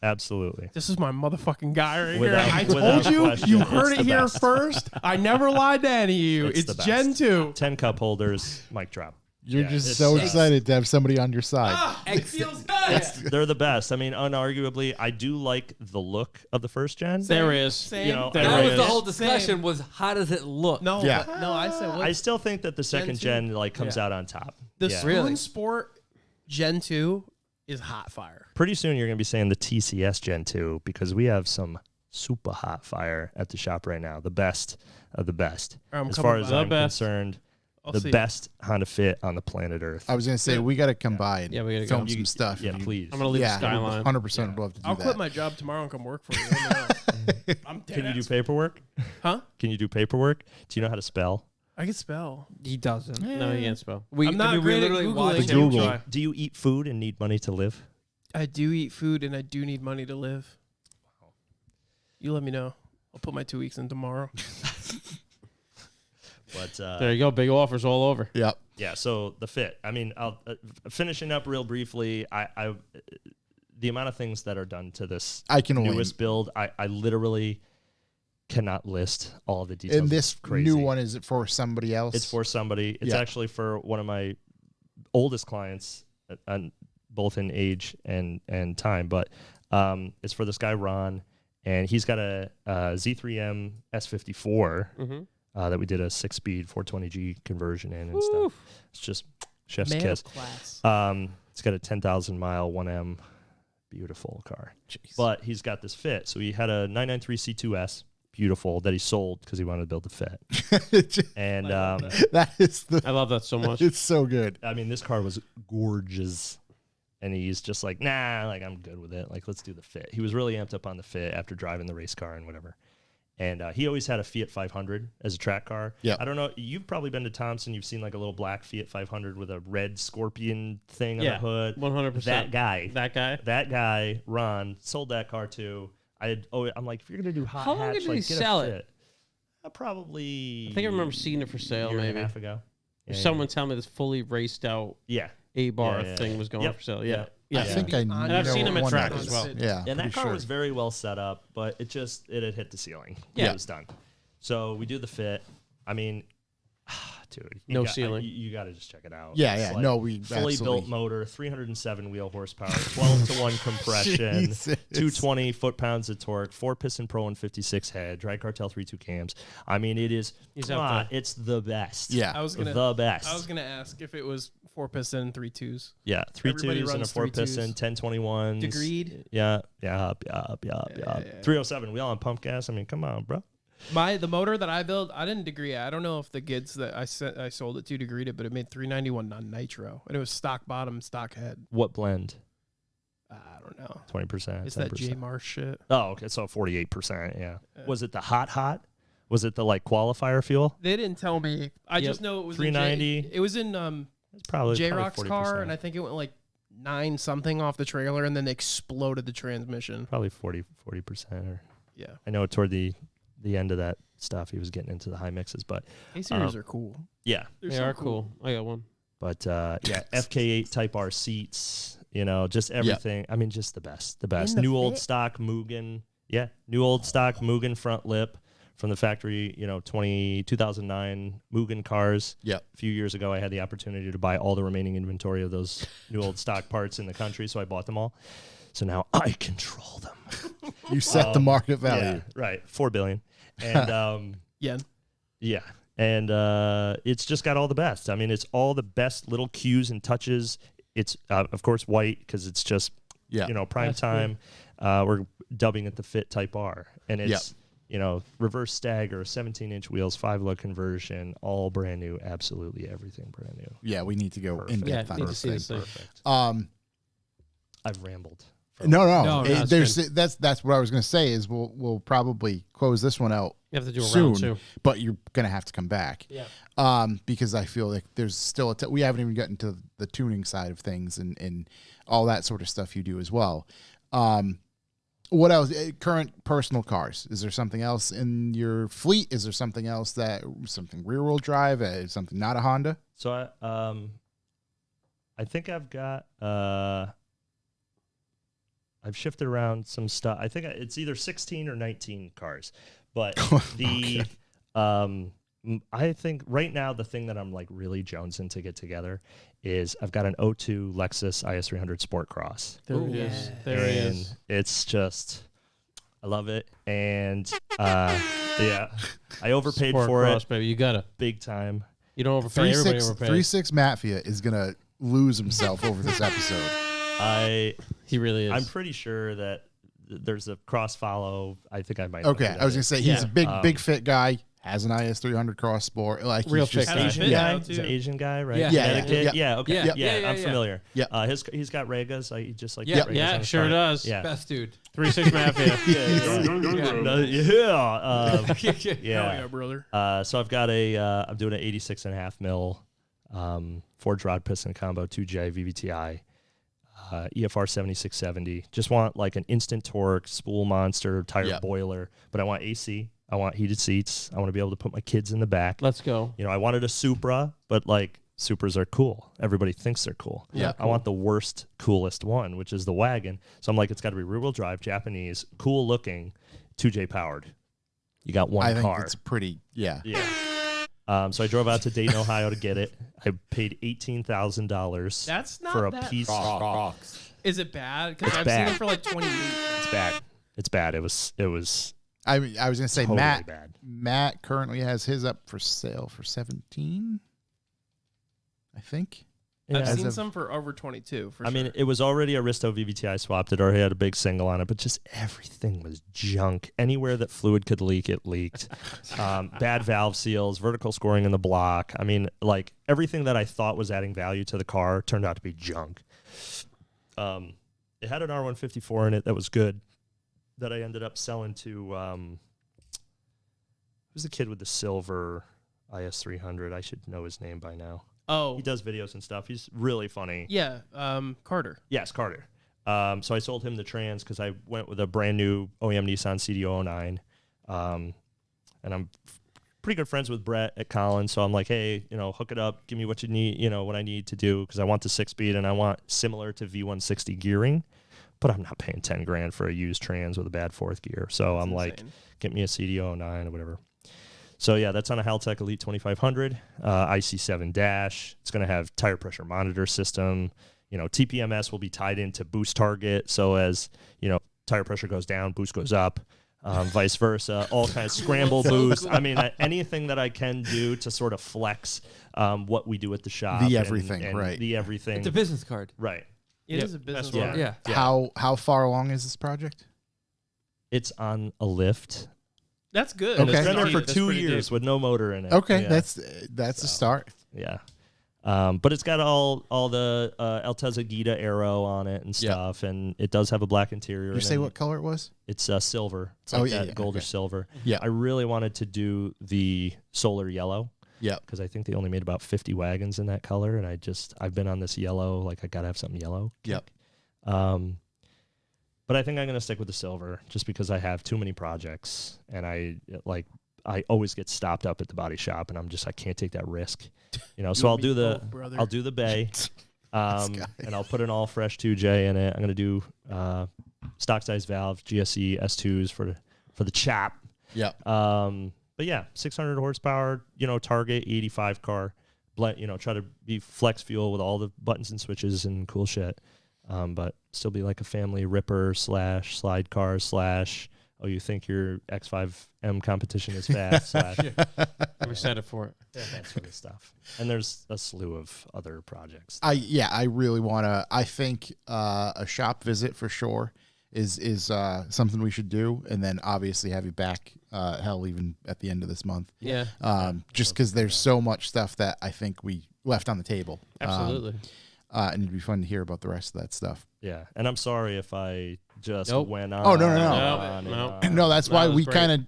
Absolutely. This is my motherfucking guy right Without- here. I without told you, question, you it's heard it the here best. first. I never lied to any of you. It's It's the best. Gen 2. 10 cup holders, mic drop. You're Yeah, just it's- so it's- excited to have somebody on your side. It feels good. They're the best. I mean, unarguably, I do like the look of the first gen. There is. Same. You know, There That was is. the whole discussion. Was how does it look? No, Yeah. but- no. I said I still think that the second two? gen like comes Yeah. out on top. the Yeah. Spoon Really? Sport Gen 2 is hot fire. Pretty soon you're going to be saying the TCS Gen 2 because we have some super hot fire at the shop right now. The best of the best. I'm As coming far as by. I'm The best. concerned, I'll the see. best Honda Fit on the planet Earth. I was gonna say we got to come by and Yeah, we gotta film go. some stuff. Yeah, please. I'm gonna leave the Yeah, skyline. 100% would love to do I'll that. quit my job tomorrow and come work for you. Let me know. I'm dead Can you do ass. paperwork? Huh? Can you do paperwork? Do you know how to spell? I can spell. He doesn't. No, you can't spell. We, I'm not we great at literally Googling. watched Do him you- try. Do you eat food and need money to live? I do eat food and I do need money to live. You let me know. I'll put my 2 weeks in tomorrow. But There you go. Big offers all over. Yep. yeah, so the Fit. I mean, I'll finishing up real briefly. I the amount of things that are done to this I can only. newest build, I literally cannot list all the details. And this It's crazy. new one, is it for somebody else? It's for somebody. It's Yeah. actually for one of my oldest clients, both in age and time. But it's for this guy Ron, and he's got a Z3M S54 Mm-hmm. that we did a 6-speed 420G conversion in and stuff. It's just chef's Man kiss. of class. It's got a 10,000 mile 1M, beautiful car. But he's got this Fit. So he had a 993 C2S. Beautiful, that he sold because he wanted to build a Fit. And that is the. I love that so much. It's so good. I mean, this car was gorgeous. And he's just like, nah, like I'm good with it. Like, let's do the Fit. He was really amped up on the Fit after driving the race car and whatever. And he always had a Fiat 500 as a track car. Yeah. I don't know. You've probably been to Thompson. You've seen like a little black Fiat 500 with a red scorpion thing on Yeah, the hood. 100%. That guy. That guy. Ron, sold that car too. I'm like, if you're gonna do hot How long hatch, did like, he get a sell it? Fit. Probably. I think I remember seeing it for sale. year and Maybe a half ago. Yeah, someone tell me this fully raced out Yeah. A-bar Yeah, yeah, thing yeah. was going Yep. for sale. Yeah. Yep. Yeah. I think I know And I've seen him at one track that as is. well. Yeah, And that pretty car sure. was very well set up, but it had hit the ceiling. Yeah. It was done. So we do the Fit. I me dude. No ceiling. You got to just check it out. Yeah, It's yeah. No, we fully absolutely. built motor, 307 wheel horsepower, 12-to-1 compression, Jesus. 220 foot-pounds of torque, 4-piston Pro 156 head, Drag Cartel 3.2 cams. I mean, it is. He's out there. It's the best. Yeah. I was gonna the best. I was gonna ask if it was 4-piston and 3.2s. Yeah, 3 Everybody 2s and a runs 4-piston, 3.2s. 1021s. Degreed? Yeah. 307. We all on pump gas. I mean, come on, bro. The motor that I built, I didn't degree it. I don't know if the Gids that I sold it to degreed it, but it made 391 on nitro, and it was stock bottom, stock head. What blend? I don't know. 20%. It's that 10%. J Marsh shit. Oh, okay. So 48%. Yeah. Was it the hot? Was it the like qualifier fuel? They didn't tell me. I just know it was 390. It was in It's probably J Rock's 40%. car, and I think it went like 9 something off the trailer, and then exploded the transmission. probably 40%. Or Yeah, I know toward the end of that stuff, he was getting into the high mixes, but A series are cool. yeah. They're They so are cool. I got one. But yeah, FK8 Type R seats, just everything. I mean, just the best. The best. the New old Fit? stock Mugen. Yeah, new old stock Mugen front lip from the factory, 2009 Mugen cars. Yep. A few years ago, I had the opportunity to buy all the remaining inventory of those new old stock parts in the country, so I bought them all. So now I control them. You set the market value. Yeah, right. $4 billion. And Yeah, yeah. And it's just got all the best. I mean, it's all the best little cues and touches. It's, of course, white because it's just, Yeah. prime That's time. We're dubbing it the Fit Type R. And it's, reverse stagger, 17-inch wheels, 5-lug conversion, all brand new. Absolutely everything brand new. Yeah, we need to go in Yeah, depth on need to this see thing. this thing. Perfect. Um, I've rambled. no. no, There's that's what I was going to say is we'll probably close this one out You have to do a soon, round two. but you're going to have to come back. Yeah. Because I feel like there's still we haven't even gotten to the tuning side of things and all that sort of stuff you do as well. What else? Current personal cars. Is there something else in your fleet? Is there something else something rear wheel drive? Something not a Honda? So I think I've got I've shifted around some stuff. I think it's either 16 or 19 cars, but the I think right now the thing that I'm like really jonesing to get together is I've got an 02 Lexus IS300 Sport Cross. There it is. There it And is. it's just, I love it. And yeah, I overpaid Sport for cross, it baby. You gotta. big time. You don't overpay. Everybody 3-6 overpays. 3-6 Mafia is gonna lose himself over this episode. He really is. I'm pretty sure that there's a cross follow. I think I might. Okay, I was gonna say he's a Yeah. big fit guy. Has an IS300 Cross Sport. Like Real he's just fit guy. Asian Yeah. guy. He's an Asian guy, right? Yeah. Connecticut? Yeah. Okay. Yeah. Yeah. I'm familiar. Yeah. He's got Regas. He just like Yeah. Regas Yeah, on his sure car. does. Yeah. Best dude. 3-6 Mafia. Yeah. brother. So I've got I'm doing an 86.5 mil Ford rod piston combo 2J VVTi. EFR 7670. Just want like an instant torque, spool monster, tire boiler, but I want AC. I want heated seats. I want to be able to put my kids in the back. Let's go. You know, I wanted a Supra, but like Supras are cool. Everybody thinks they're cool. Yeah. I want the worst, coolest one, which is the wagon. So I'm like, it's got to be rear-wheel drive, Japanese, cool looking, 2J powered. You got one I think car. it's pretty. Yeah. Yeah. So I drove out to Dayton, Ohio to get it. I paid $18,000 That's not for a that. piece. Is it bad? Because It's I've bad. seen it for like 28. It's bad. It's bad. It was I mean, I was gonna say totally Matt. bad. Matt currently has his up for sale for 17. I think. I've Yeah. seen some for over 22. For I sure. mean, it was already a Risto VVT. I swapped it, or he had a big single on it, but just everything was junk. Anywhere that fluid could leak, it leaked. Bad valve seals, vertical scoring in the block. I mean, like everything that I thought was adding value to the car turned out to be junk. It had an R154 in it that was good, that I ended up selling to. Who's the kid with the silver IS300? I should know his name by now. oh, He does videos and stuff. He's really funny. yeah, Carter. Yes, Carter. So I sold him the trans because I went with a brand new OEM Nissan CDO09. And I'm pretty good friends with Brett at Collins. So I'm like, hey, hook it up. Give me what you need, what I need to do, because I want the 6-speed and I want similar to V160 gearing. But I'm not paying $10,000 for a used trans with a bad fourth gear. So That's I'm like, insane. get me a CDO09 or whatever. So yeah, that's on a Haltech Elite 2500, IC7 dash. It's going to have tire pressure monitor system. TPMS will be tied into boost target. So as, tire pressure goes down, boost goes up, vice versa, all kinds of scramble boost. I mean, anything that I can do to sort of flex what we do at the shop. The everything, and right. The everything. It's a business card. Right. It is a business. Yeah. model. Yeah. Yeah. How far along is this project? It's on a lift. That's good. Okay. It's been there for That's 2 pretty years deep. with no motor in it. Okay, Yeah. that's a start. Yeah. But it's got all the Altezza Gita arrow on it and Yeah. stuff, and it does have a black interior. Did you say and what color it was? It's silver. It's Oh, like yeah, that yeah, goldish okay. silver. Yeah. I really wanted to do the solar yellow Yeah. because I think they only made about 50 wagons in that color, and I've been on this yellow, like I gotta have something yellow. Yep. But I think I'm gonna stick with the silver just because I have too many projects, and I always get stopped up at the body shop, and I can't take that risk, So I'll do the bay, and I'll put an all fresh 2J in it. I'm gonna do stock size valve GSE S2s for the chap. Yep. But yeah, 600 horsepower, target 85 car, try to be flex fuel with all the buttons and switches and cool shit. But still be like a family ripper / slide car / you think your X5M competition is fast / I'm excited for it. that sort of stuff. And there's a slew of other projects. I really want to. I think a shop visit for sure is something we should do, and then obviously have you back. Hell, even at the end of this month. Yeah. Just because there's so much stuff that I think we left on the table. Absolutely. And it'd be fun to hear about the rest of that stuff. Yeah. And I'm sorry if I just Nope. went on. Oh, no. No. No, that's No, why it was we great. kind of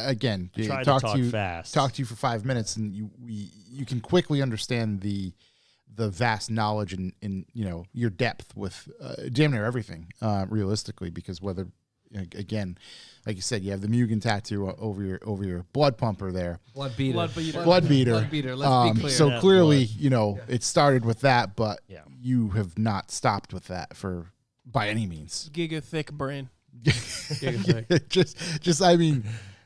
again Try to talk talk you fast. talk to you for 5 minutes, and you can quickly understand the vast knowledge in your depth with damn near everything realistically, because whether again, like you said, you have the Mugen tattoo over your blood pumper there. Blood beater. Blood beater. Blood beater. Blood beater. Let's be clear. So Yeah, clearly, blood. it started with that, but Yeah. you have not stopped with that by any means. Giga thick brain. Giga thick. just I mean,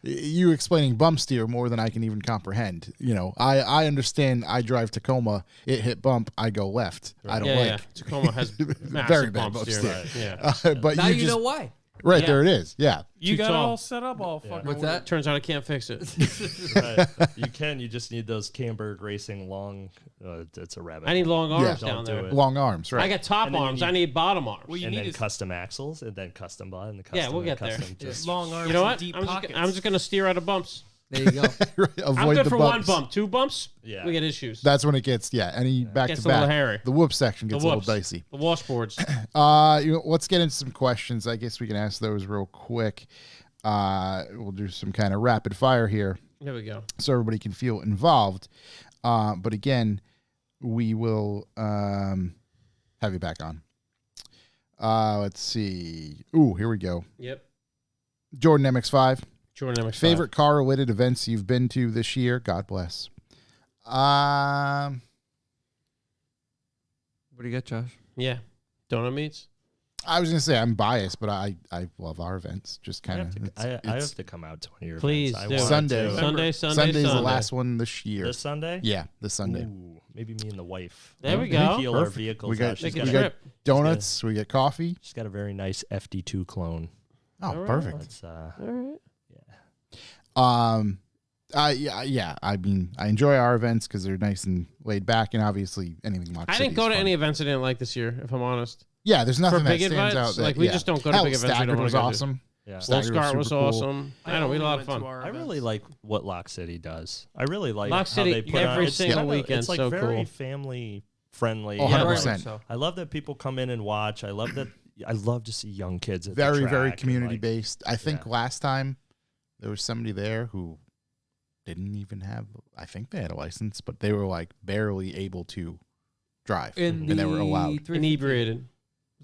you explaining bump steer more than I can even comprehend. You know, I understand. I drive Tacoma. It hit bump. I go left. I don't Yeah, like. Tacoma has Very massive bad bump bump steer. steer. Yeah. But Now you you just know why. right Yeah. there it is. Yeah. You Too got it tall. all set up all fucking. What's weird. that? Turns out I can't fix it. Right. You can. You just need those Camberg Racing long. It's a rabbit. I need long arms Yeah. down Don't do there. it. Long arms. Right. I got top And then arms. you- I need bottom arms. Well, you and need then is custom axles, and then custom body, and the custom. Yeah, we'll and get there. custom just- long arms. You know and what? Deep I'm pockets. just gonna steer out of bumps. There you go. Avoid I'm good the for bumps. one bump. 2 bumps, Yeah. we get issues. That's when it gets any back Gets to a little back. hairy. The whoop section gets the a little whoops, dicey. the washboards. Let's get into some questions. I guess we can ask those real quick. We'll do some kind of rapid fire here There we go. so everybody can feel involved. But again, we will have you back on. Let's see. Ooh, here we go. Yep. Jordan MX5. Jordan MX5. Favorite car related events you've been to this year? God bless. What do you got, Josh? Yeah. Donut meats. I was gonna say I'm biased, but I love our events. Just I kind have, of. to, I have to come out to one of your Please events. I do. want Sunday. to. Sunday's the last one this year. This Sunday? Yeah, this Sunday. Ooh, maybe me and the wife. There we Maybe go. Heal our Perfect. vehicles. We got- out. She's Make a got, we got trip. donuts. We get coffee. she's got a very nice FD2 clone. Oh, All right. perfect. That's All right. Yeah. I mean, I enjoy our events because they're nice and laid back, and obviously anything. I didn't go to any events I didn't like this year, if I'm honest. Yeah, there's nothing For that big stands events, out. like, we just don't go to Hell, big events we Staggered don't wanna was go to. awesome. Yeah. Staggered Wolfscar was super cool. awesome. I know, we had a lot of fun. I really like what Lock City does. I really like Lock how City, they put every on, it's single kinda- weekend, It's like so very cool. family friendly. Oh, Yeah, 100%. like, I love that people come in and watch. I love to see young kids at the Very, track very and, community like, based. I think yeah. last time there was somebody there who didn't even have. I think they had a license, but they were like barely able to drive, and they were allowed. Inebriated.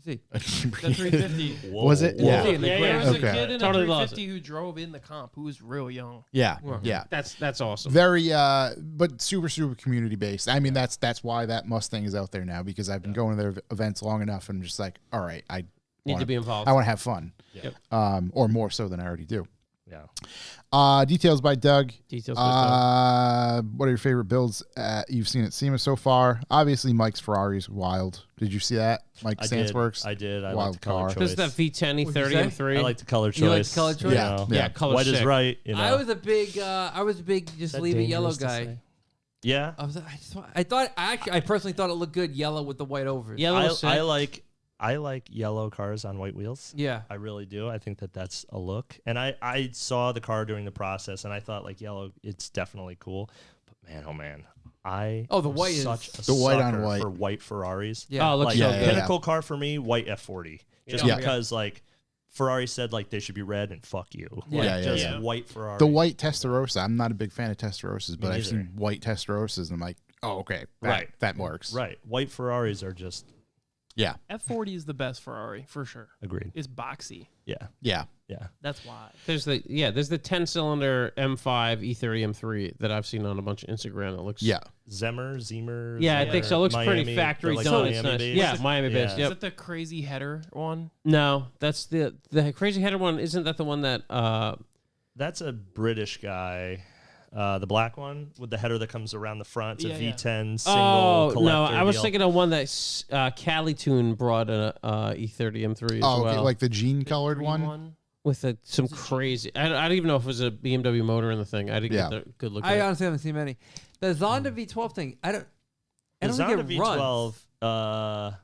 See, The 350. Whoa, Was it? whoa. Yeah. in the Yeah, grand- yeah, There was a Okay. kid in Totally a loves 350 who drove in the comp who was real young. Yeah, Wow. yeah. That's awesome. Very, but super community based. I mean, that's why that Mustang is out there now because I've been going to their events long enough and just like, all right, I Need wanna- to be involved. I want to have fun, Yep. or more so than I already do. Yeah. Details by Doug. Details. by Doug. What are your favorite builds you've seen at SEMA so far? Obviously, Mike's Ferrari is wild. Did you see that? Mike I did. Sandsworks. I did. I Wild like the color car. choice. This is that V10 What'd you E30 say? M3. I like the color choice. You like the color choice? you Yeah, know. yeah. color's White is sick. right. You know. I was a big just Is that leave it yellow dangerous to guy. say? Yeah. I personally thought it looked good yellow with the white overs. Yellow sick. I like yellow cars on white wheels. Yeah. I really do. I think that's a look. And I saw the car during the process, and I thought like yellow, it's definitely cool. But man, oh man, The white is such a the white on sucker white. for white Ferraris. Yeah. Oh, it looks Like so Yeah, good. yeah. pinnacle car for me, white F40. Just Yeah. because like Ferrari said like they should be red and fuck you. Yeah. Like, Yeah, yeah, just yeah. white Ferrari. The white Testarossa. I'm not a big fan of Testarossas, but I've neither. seen white Testarossas, and I'm like, oh, okay, Right. that works. Right. White Ferraris are just Yeah, F40 is the best Ferrari for sure. agreed. It's boxy. Yeah. yeah. Yeah. That's why. There's the 10-cylinder M5 E30 M3 that I've seen on a bunch of Instagram. It looks Yeah. Zemer. Yeah, I think so. It looks pretty Miami, factory they're, done. like, It's nice. Miami-based. Yeah, Miami based. Yeah. Is Yep. it the crazy header one? No, that's the crazy header one. Isn't that the one that? That's a British guy. The black one with the header that comes around the front. It's Yeah, a yeah. V10 single Oh collector no, I was deal. thinking of one that Cali Tune brought a E30 M3 as Oh, okay, well, like the jean colored Green one. with some crazy. I don't even know if it was a BMW motor in the thing. I didn't Yeah. get the good look. I at it. honestly haven't seen many. The Zonda V12 thing, I don't The think Zonda it runs. V12.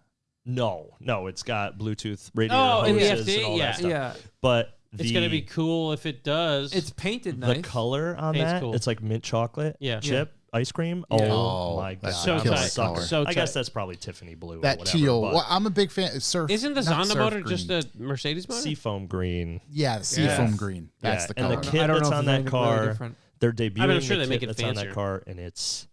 No, it's got Bluetooth radio Oh, in the hoses FD? and all Yeah. that stuff. Yeah, But It's gonna be cool if it does. it's painted the nice. color on It's that. cool. It's like mint chocolate Yeah. chip ice cream. Yeah. Oh my god, that's so I'm a tight. sucker. So I guess tight. that's probably Tiffany blue. or That whatever, teal. but Well, I'm a big fan. Surf. Isn't the not Zonda surf motor green. just a Mercedes motor? seafoam green. Yeah, the seafoam green. That's Yeah, the and color. the kit I don't that's know if on there's that anything really car. different. They're debuting I'm sure the they make kit it that's on fancier. that car, and it's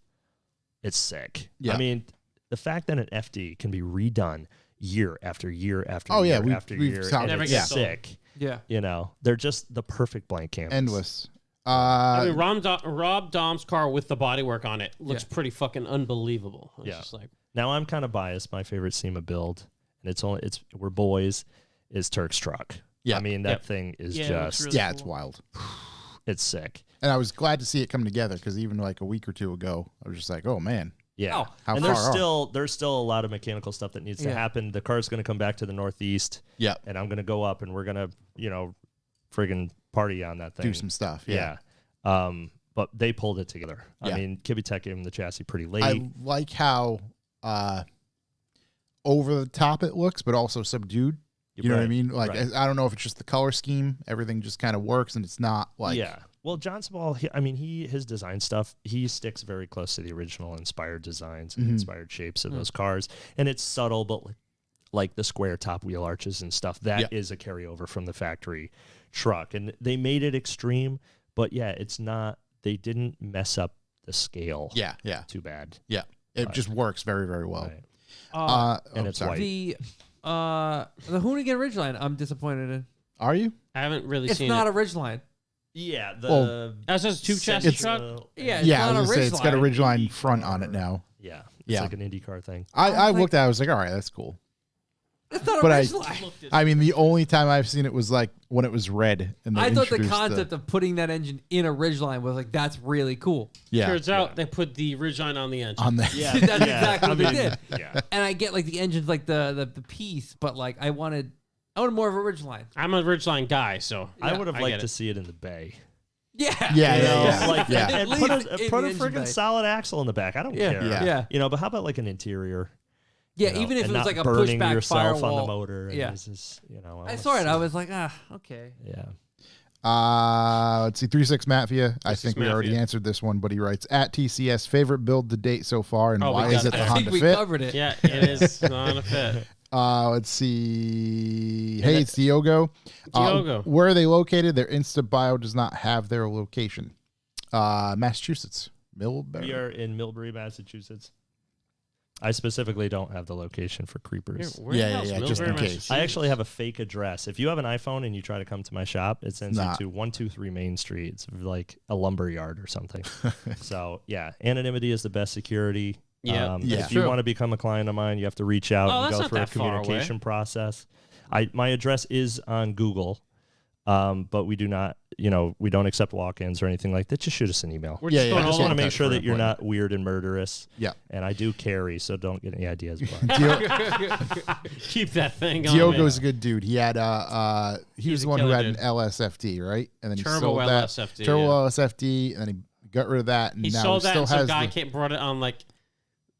sick. Yeah. I mean, the fact that an FD can be redone year after year after Oh, yeah, year after we've year, talked and Never it's gets old. sick. Yeah. You know, they're just the perfect blank canvas. Endless. I mean, Rob Dom's car with the bodywork on it looks Yeah. pretty fucking unbelievable. It's Yeah. just like, Now I'm kind of biased. My favorite SEMA build, and we're boys, is Turk's truck. Yeah. I mean that Yep. thing is Yeah, it looks just really Yeah, it's cool. wild. It's sick. And I was glad to see it come together because even like a week or two ago, I was just like, oh man. Yeah. How and far there's still a lot of mechanical stuff that needs to happen. The car's going to come back to the Northeast. Yeah. And I'm going to go up and we're going to, friggin' party on that thing. Do some stuff. Yeah. But they pulled it together. Yeah. I mean, Kibitech gave him the chassis pretty late. I like how over the top it looks, but also subdued. You know what I mean? Like, I don't know if it's just the color scheme. Everything just kind of works, and it's not like... Yeah. Well, John Sabal, his design stuff, he sticks very close to the original inspired designs and inspired shapes of those cars. And it's subtle, but like the square top wheel arches and stuff, that is a carryover from the factory truck. And they made it extreme, but it's not... They didn't mess up the scale. Yeah. Too bad. Yeah. It just works very, very well. Right. And it's white. The Hoonigan Ridgeline, I'm disappointed in. Are you? I haven't really It's seen not it. a Ridgeline. Yeah. That's just a two-chassis truck? Yeah, it's Yeah, not I was a gonna say, it's got a Ridgeline. Ridgeline front on it now. Yeah. It's Yeah. like an IndyCar thing. I looked at it, I was like, all right, that's cool. It's not a But Ridgeline. I mean, the only time I've seen it was like when it was red. And they I thought the introduced concept of putting that engine in a Ridgeline was like, that's really cool. Turns out they put the Ridgeline on the engine. on the That's exactly what they did. Yeah. And I get like the engine's like the piece, but like I wanted more of a Ridgeline. I'm a Ridgeline guy, so I would have I liked get to it. see it in the bay. Yeah. Yeah. Like, Yeah. and Leave put it a in put the a engine bay. friggin' solid axle in the back. I don't care. Yeah. But how about like an interior? Yeah, even if and it was not like a burning pushback yourself firewall. on the motor. And Yeah. this is, I wanna saw it. see- I was like, okay. Yeah. Let's see, 36 Mafia. I 36 think we already Mafia. answered this one, but he writes, at TCS, favorite build to date so far, and Oh, we why got is it that. the I think Honda we Fit? covered it. Yeah, it is not a fit. Let's see. Hey, it's Diogo. Diogo. Where are they located? Their Insta bio does not have their location. Massachusetts. Millbury. We are in Millbury, Massachusetts. I specifically don't have the location for creepers. Where the hell's just in Millbury, case. Massachusetts? I actually have a fake address. If you have an iPhone and you try to come to my shop, it sends Nah. you to 123 Main Street. It's like a lumber yard or something. So, anonymity is the best security. Yeah. If you want to become a client of mine, you have to reach out Oh, and that's go not through a that far away. communication process. My address is on Google, but we do not, we don't accept walk-ins or anything like that. Just shoot us an email. We're Yeah, just yeah, going I all just want to over. make touch sure for that you're appointment. not weird and murderous. Yeah. And I do carry, so don't get any ideas. But Keep that thing on. Diogo's a good dude. He had he was a the one who killer had dude. an LSFD, right? And then he Turbo sold that LSFD, turbo yeah. LSFD, and then he got rid of that, and He now sold he that, still and some has guy the, brought it on like,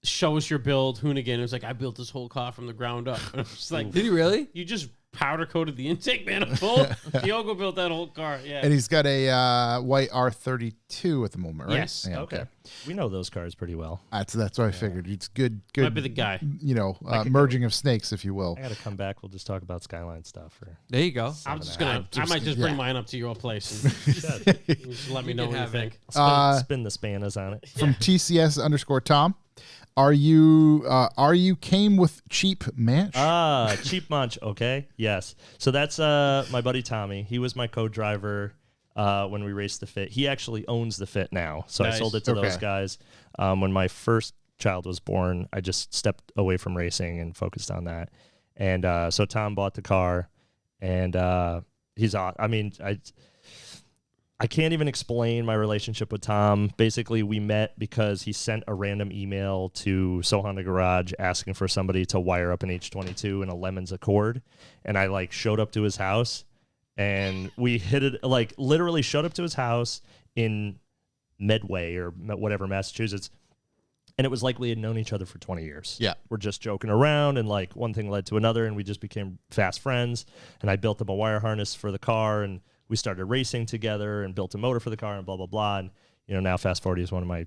show us your build. Hoonigan. It was like, I built this whole car from the ground up. And I was like, Did he really? you just powder coated the intake manifold? Diogo built that whole car. Yeah. and he's got a white R32 at the moment, right? Yes. Yeah, okay. We know those cars pretty well. That's what I figured. It's good. Might be the guy. Merging of snakes, if you will. I got to come back. We'll just talk about Skyline stuff. Or There you go. I'm just gonna. I might just bring mine up to your place and just let me know can what you have it. think. spin the spanas on it. From TCS_Tom, are you came with cheap manch? Cheap munch. Okay. Yes. So that's my buddy Tommy. He was my co-driver when we raced the Fit. He actually owns the Fit now. So Nice. I sold it to those Okay. guys. When my first child was born, I just stepped away from racing and focused on that. And so Tom bought the car, and he's awesome. I mean, I can't even explain my relationship with Tom. Basically, we met because he sent a random email to Honda Garage asking for somebody to wire up an H22 and a Lemons Accord. And I showed up to his house, and we hit it, literally showed up to his house in Medway or whatever, Massachusetts. And it was like we had known each other for 20 years. Yeah. We're just joking around, and one thing led to another, and we just became fast friends. And I built him a wire harness for the car, and we started racing together and built a motor for the car and blah, blah, blah. And, now fast forward, he's one of my,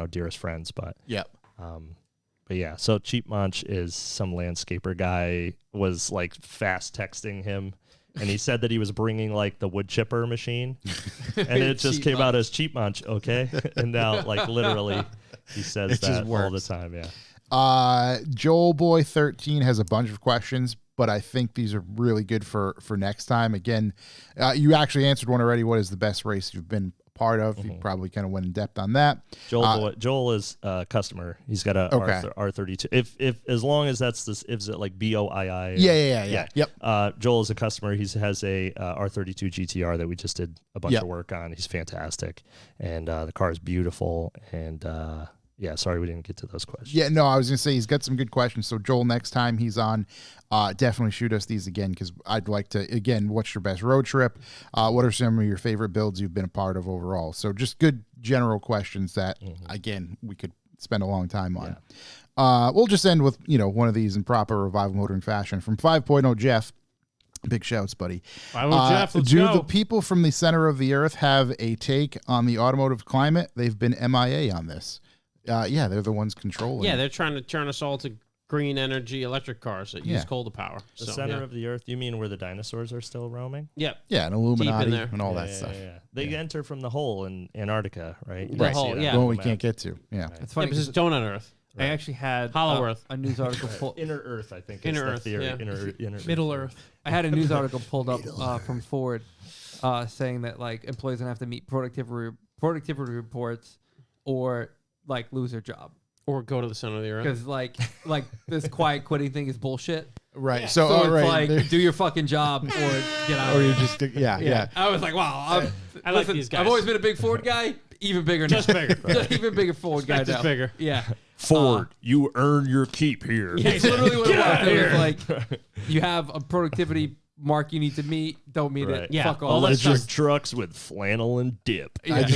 dearest friends. But, Yep. but yeah, so Cheap Munch is some landscaper guy, was fast texting him. And he said that he was bringing the wood chipper machine, and it just Cheap came out Munch. as Cheap Munch. Okay. And now literally he says It just that all the works. time. Yeah. Joel Boy 13 has a bunch of questions, but I think these are really good for next time. Again, you actually answered one already. What is the best race you've been a part of. He probably kind of went in depth on that. Joel is a customer. He's got a R32. If as long as that's this, is it like BOII? Yeah. Yep. Joel is a customer. He has a R32 GTR that we just did a bunch of work on. He's fantastic, and the car is beautiful. And yeah, sorry we didn't get to those questions. Yeah, no, I was gonna say he's got some good questions. So Joel, next time he's on, definitely shoot us these again, because I'd like to, again, what's your best road trip? What are some of your favorite builds you've been a part of overall? So just good general questions that, again, we could spend a long time on. Yeah. We'll just end with, one of these in proper Revival Motoring fashion. From 5.0 Jeff, big shouts, buddy. Jeff, let's do go. the people from the center of the earth have a take on the automotive climate? They've been MIA on this. Yeah, they're the ones controlling. Yeah, they're trying to turn us all to green energy electric cars that use coal to power. The center of the earth, you mean where the dinosaurs are still roaming? Yep. Yeah, and Illuminati there. and all that stuff. Yeah. They enter from the hole in Antarctica, right? The hole, The one we can't get to. Yeah. It's Yeah, funny. because it's donut Earth. I actually had Hollow Earth. a news article pulled. Inner Earth, I think. Inner is Earth, the theory. yeah. Inner Middle Earth. I had a news article pulled up from Ford saying that like employees gonna have to meet productivity reports or like lose their job Or go to the center of the Earth. because like this quiet quitting thing is bullshit. Right. So So, it's all right. like do your fucking job or get out. or of you here. just, yeah. I was like, wow. I like these guys. I've always been a big Ford guy. Even bigger. Just now. bigger. Just even bigger Ford guy Just now. bigger. Yeah. Ford, you earn your keep here. It's literally what it Get out was. of It was here. like you have a productivity mark you need to meet. Don't meet Right. it. Yeah. Fuck All all that that. It's stuff. just trucks with flannel and dip. Yeah.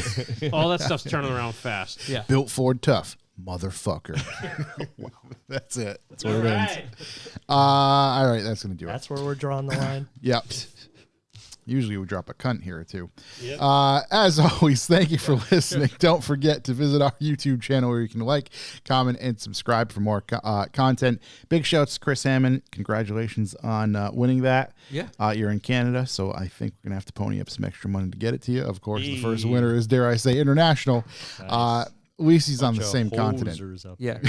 All that stuff's turning around fast. Yeah. Built Ford tough. Motherfucker. Wow. That's it. That's where it ends. All right. That's going to do it. That's where we're drawing the line. Yep. Usually we drop a cunt here or two. Yep. As always, thank you for listening. Don't forget to visit our YouTube channel where you can like, comment, and subscribe for more content. Big shouts to Chris Hammond. Congratulations on winning that. Yeah. You're in Canada, so I think we're going to have to pony up some extra money to get it to you. Of course, the first winner is, dare I say, international. Nice. At least he's on the Bunch of same continent. hosers up Yeah.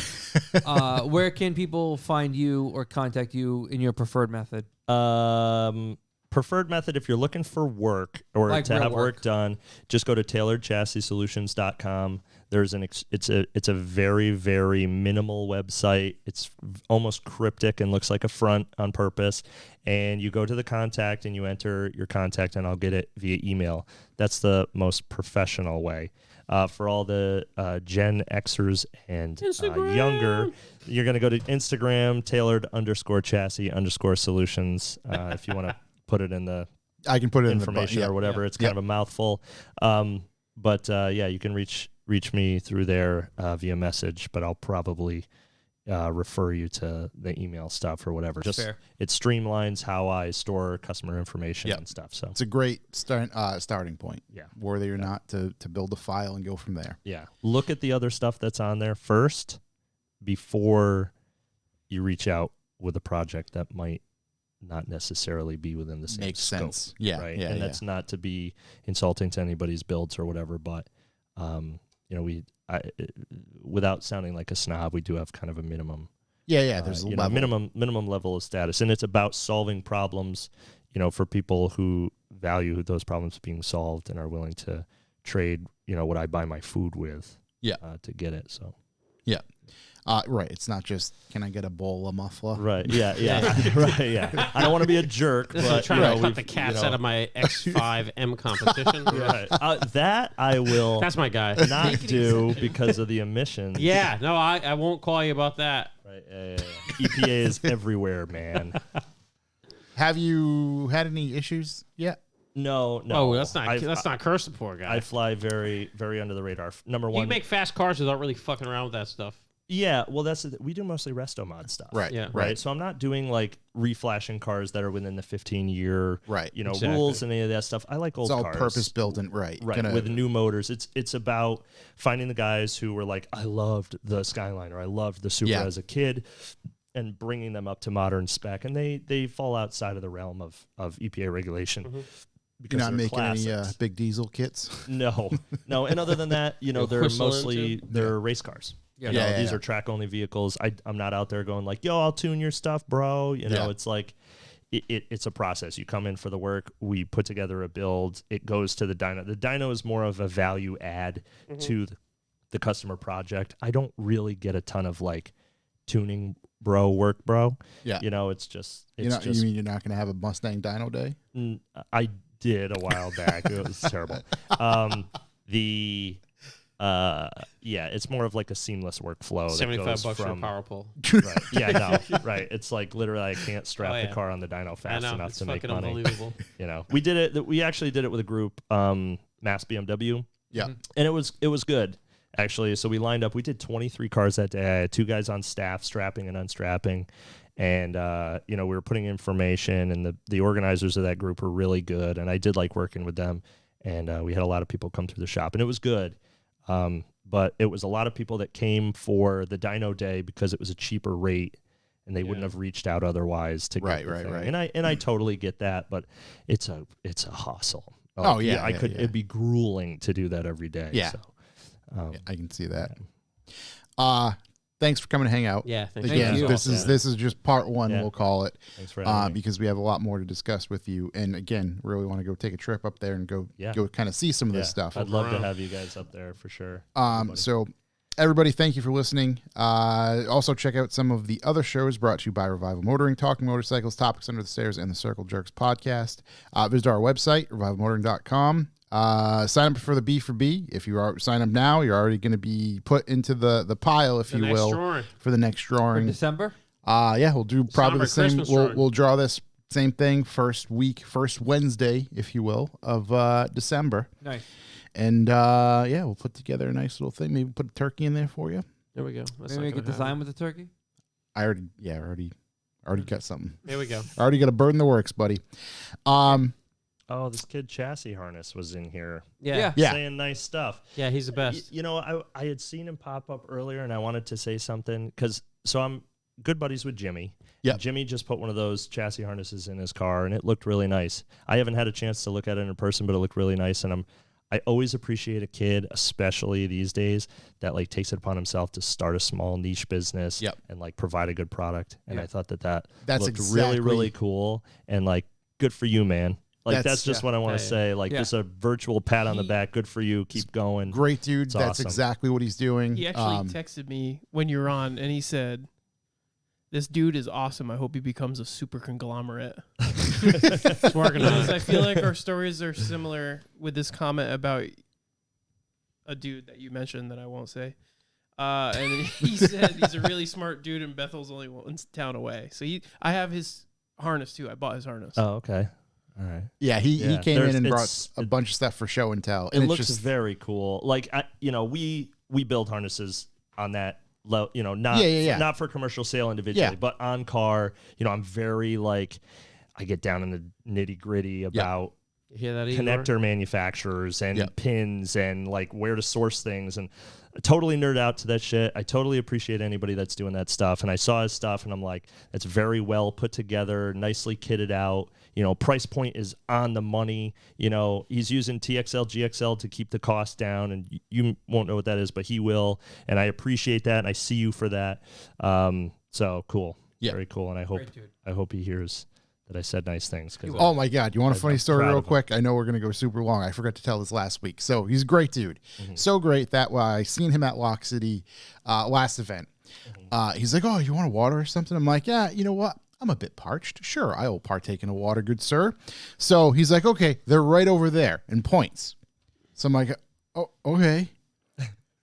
Where can people find you or contact you in your preferred method? Preferred method, if you're looking for work or Like to real have work. work done, just go to tailoredchassissolutions.com. There's it's a very, very minimal website. It's almost cryptic and looks like a front on purpose. And you go to the contact and you enter your contact, and I'll get it via email. That's the most professional way. For all the Gen Xers and younger, you're going to go to Instagram, tailored_chassis_solutions. If you want to put it in the I can put it information in the or whatever. Yeah. It's kind of a mouthful. But yeah, you can reach me through there via message, but I'll probably refer you to the email stuff or whatever. That's Just fair. it streamlines how I store customer information Yeah. and stuff. So It's a great starting point. Yeah. Worthy or not to build a file and go from there. yeah, look at the other stuff that's on there first before you reach out with a project that might not necessarily be within the same Makes scope, sense. Yeah. right? Yeah. And that's not to be insulting to anybody's builds or whatever, but without sounding like a snob, we do have kind of a minimum. yeah. There's a level. minimum level of status, and it's about solving problems. For people who value those problems being solved and are willing to trade. What I buy my food with. Yeah. To get it. So. Yeah. Right. It's not just, can I get a bowl of muffler? Right. Yeah. Right. Yeah. I don't want to be a jerk, I'm but trying to cut the cats out of my X5M competition. Right. That I will That's my guy. not do because of the emissions. Yeah, no, I won't call you about that. Right. EPA is everywhere, man. Have you had any issues yet? No. Oh, let's not curse the poor guy. I fly very, very under the radar. Number You one. can make fast cars without really fucking around with that stuff. Yeah, well, we do mostly resto mod stuff. Right. Yeah. Right. So I'm not doing like reflashing cars that are within the 15-year Right. Exactly. rules and any of that stuff. I like old It's all cars. purpose built and right. With new motors. It's about finding the guys who were like, I loved the Skyline or I loved the Supra as a kid, and bringing them up to modern spec. And they fall outside of the realm of EPA regulation. Mm-hmm. Because You're not they're making any classics. big diesel kits? No. And other than that, they're whistle mostly into? they're race cars. Yeah. These are track only vehicles. I'm not out there going like, yo, I'll tune your stuff, bro. It's like, it's a process. You come in for the work, we put together a build, it goes to the dyno. The dyno is more of a value add to the customer project. I don't really get a ton of like tuning work, bro. Yeah. It's just You mean you're not going to have a Mustang dyno day? I did a while back. It was terrible. It's more of like a seamless workflow. $75 for a power pole. Right. Yeah, no, right. It's like literally I can't strap the car on the dyno fast enough it's to make fucking money. Unbelievable. We did it. We actually did it with a group, Mass BMW. Yeah. And it was good. Actually, so we lined up. We did 23 cars that day. I had 2 guys on staff strapping and unstrapping, and we were putting information. And the organizers of that group were really good, and I did like working with them. And we had a lot of people come through the shop, and it was good. But it was a lot of people that came for the dyno day because it was a cheaper rate, and they wouldn't have reached out otherwise to get the thing. Right. And I totally get that, but it's a hustle. It'd be grueling to do that every day. Yeah. So. I can see that. Thanks for coming to hang out. Yeah, thanks. Again, you. this is just part 1, we'll call it. Thanks for having me. Because we have a lot more to discuss with you. And again, really want to go take a trip up there and go kind of see some of this stuff. I'd love to have you guys up there for sure. So everybody, thank you for listening. Also check out some of the other shows brought to you by Revival Motoring, Talking Motorcycles, Topics Under the Stairs, and the Circle Jerks podcast. Visit our website, revivalmotoring.com. Sign up for the B for B. If you are sign up now, you're already going to be put into the pile, if you will, drawing. for the next drawing. December? We'll do probably the same. Christmas drawing. We'll draw this same thing first Wednesday, if you will, of December. Nice. And we'll put together a nice little thing. Maybe put a turkey in there for you. There we go. That's Maybe not make a gonna design happen. with the turkey? I already got something. There we go. Already got a bird in the works, buddy. Oh, this kid Chassis Harness was in here Yeah. saying nice stuff. Yeah, he's the best. I had seen him pop up earlier, and I wanted to say something so I'm good buddies with Jimmy. Yeah. Jimmy just put one of those chassis harnesses in his car, and it looked really nice. I haven't had a chance to look at it in person, but it looked really nice, and I always appreciate a kid, especially these days, that like takes it upon himself to start a small niche business and like provide a good product. And I thought that looked really, really cool, and like good for you, man. Like that's just what I want to say. Like just a virtual pat on the back. Good for you. Keep going. Great dude. It's That's awesome. exactly what he's doing. He actually texted me when you were on, and he said, "This dude is awesome. I hope he becomes a super conglomerate." It's working on Because it. I feel like our stories are similar with this comment about a dude that you mentioned that I won't say. And then he said he's a really smart dude, and Bethel's only one town away. So I have his harness too. I bought his harness. Oh, okay. All right. Yeah, he came in and brought it's- a bunch of stuff for show and tell. It And looks it's just very cool. Like we build harnesses on that low, not not for commercial sale individually, but on car. I'm very like I get down in the nitty gritty about You hear that, Igor? connector manufacturers and pins and like where to source things, and I totally nerd out to that shit. I totally appreciate anybody that's doing that stuff. And I saw his stuff and I'm like, that's very well put together, nicely kitted out. Price point is on the money. He's using TXL, GXL to keep the cost down, and you won't know what that is, but he will. And I appreciate that, and I see you for that. So cool. Yeah. Very cool. And I hope he hears that I said nice things. Oh my God. You want a funny story proud real of him. quick? I know we're going to go super long. I forgot to tell this last week. So he's a great dude. So great that I seen him at Lock City last event. He's like, oh, you want a water or something? I'm like, yeah, you know what? I'm a bit parched. Sure, I will partake in a water, good sir. So he's like, okay, they're right over there, and points. So I'm like, oh, okay.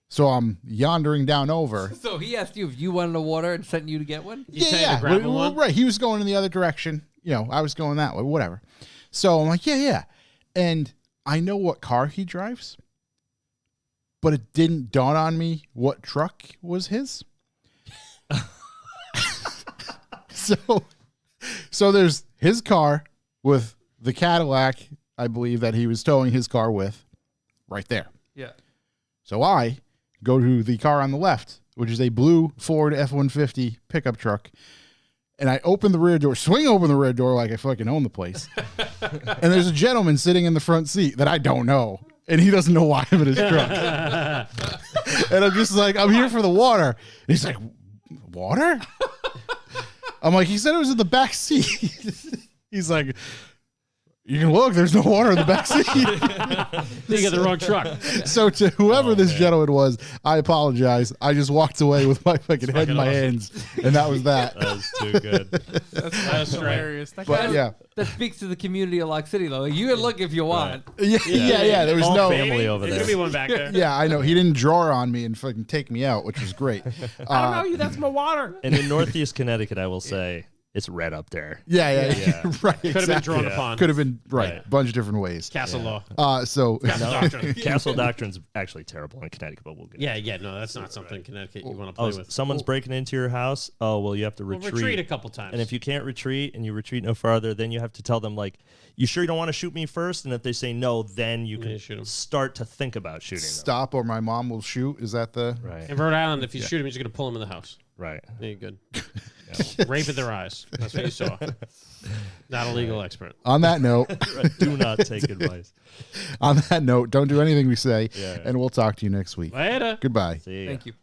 So I'm yondering down over. So he asked you if you wanted a water and sent you to get one? grab one? Right. He was going in the other direction. I was going that way, whatever. So I'm like, yeah. And I know what car he drives, but it didn't dawn on me what truck was his. So there's his car with the Cadillac, I believe, that he was towing his car with right there. Yeah. So I go to the car on the left, which is a blue Ford F-150 pickup truck. And I open the rear door, swing open the rear door like I fucking own the place. And there's a gentleman sitting in the front seat that I don't know. And he doesn't know why I'm in his truck. And I'm just like, I'm here for the water. And he's like, water? I'm like, he said it was in the back seat. He's like, you can look, there's no water in the back seat. You got the wrong truck. So to whoever this gentleman was, I apologize. I just walked away with my fucking head in my hands, and that was that. That was too good. That's hilarious. That But guy- yeah. That speaks to the community of Lock City, though. You can look if you want. Yeah. There was All no family over There's there. gonna be one back there. Yeah, I know. He didn't draw on me and fucking take me out, which was great. I don't know you. That's my water. And in Northeast Connecticut, I will say it's red up there. Yeah. Right. Could have been drawn upon. Could have been right. Right. Bunch of different ways. Castle law. So Castle doctrine. Castle Doctrine's actually terrible in Connecticut, but we'll get Yeah, no, that's not something Connecticut you want to Oh, play with. someone's breaking into your house. Oh, well, you have to Well, retreat. retreat a couple times. And if you can't retreat and you retreat no farther, then you have to tell them, like, you sure you don't want to shoot me first? And if they say no, then you can shoot 'em. start to think about shooting them. stop or my mom will shoot. Is that the Right. in Rhode Island, if you shoot him, you're just gonna pull him in the house. Right. There you good. Rape in their eyes. That's what you saw. Not a legal expert. On that note, Do not take advice. don't do anything we say, Yeah. and we'll talk to you next week. Later. Goodbye. See ya. Thank you.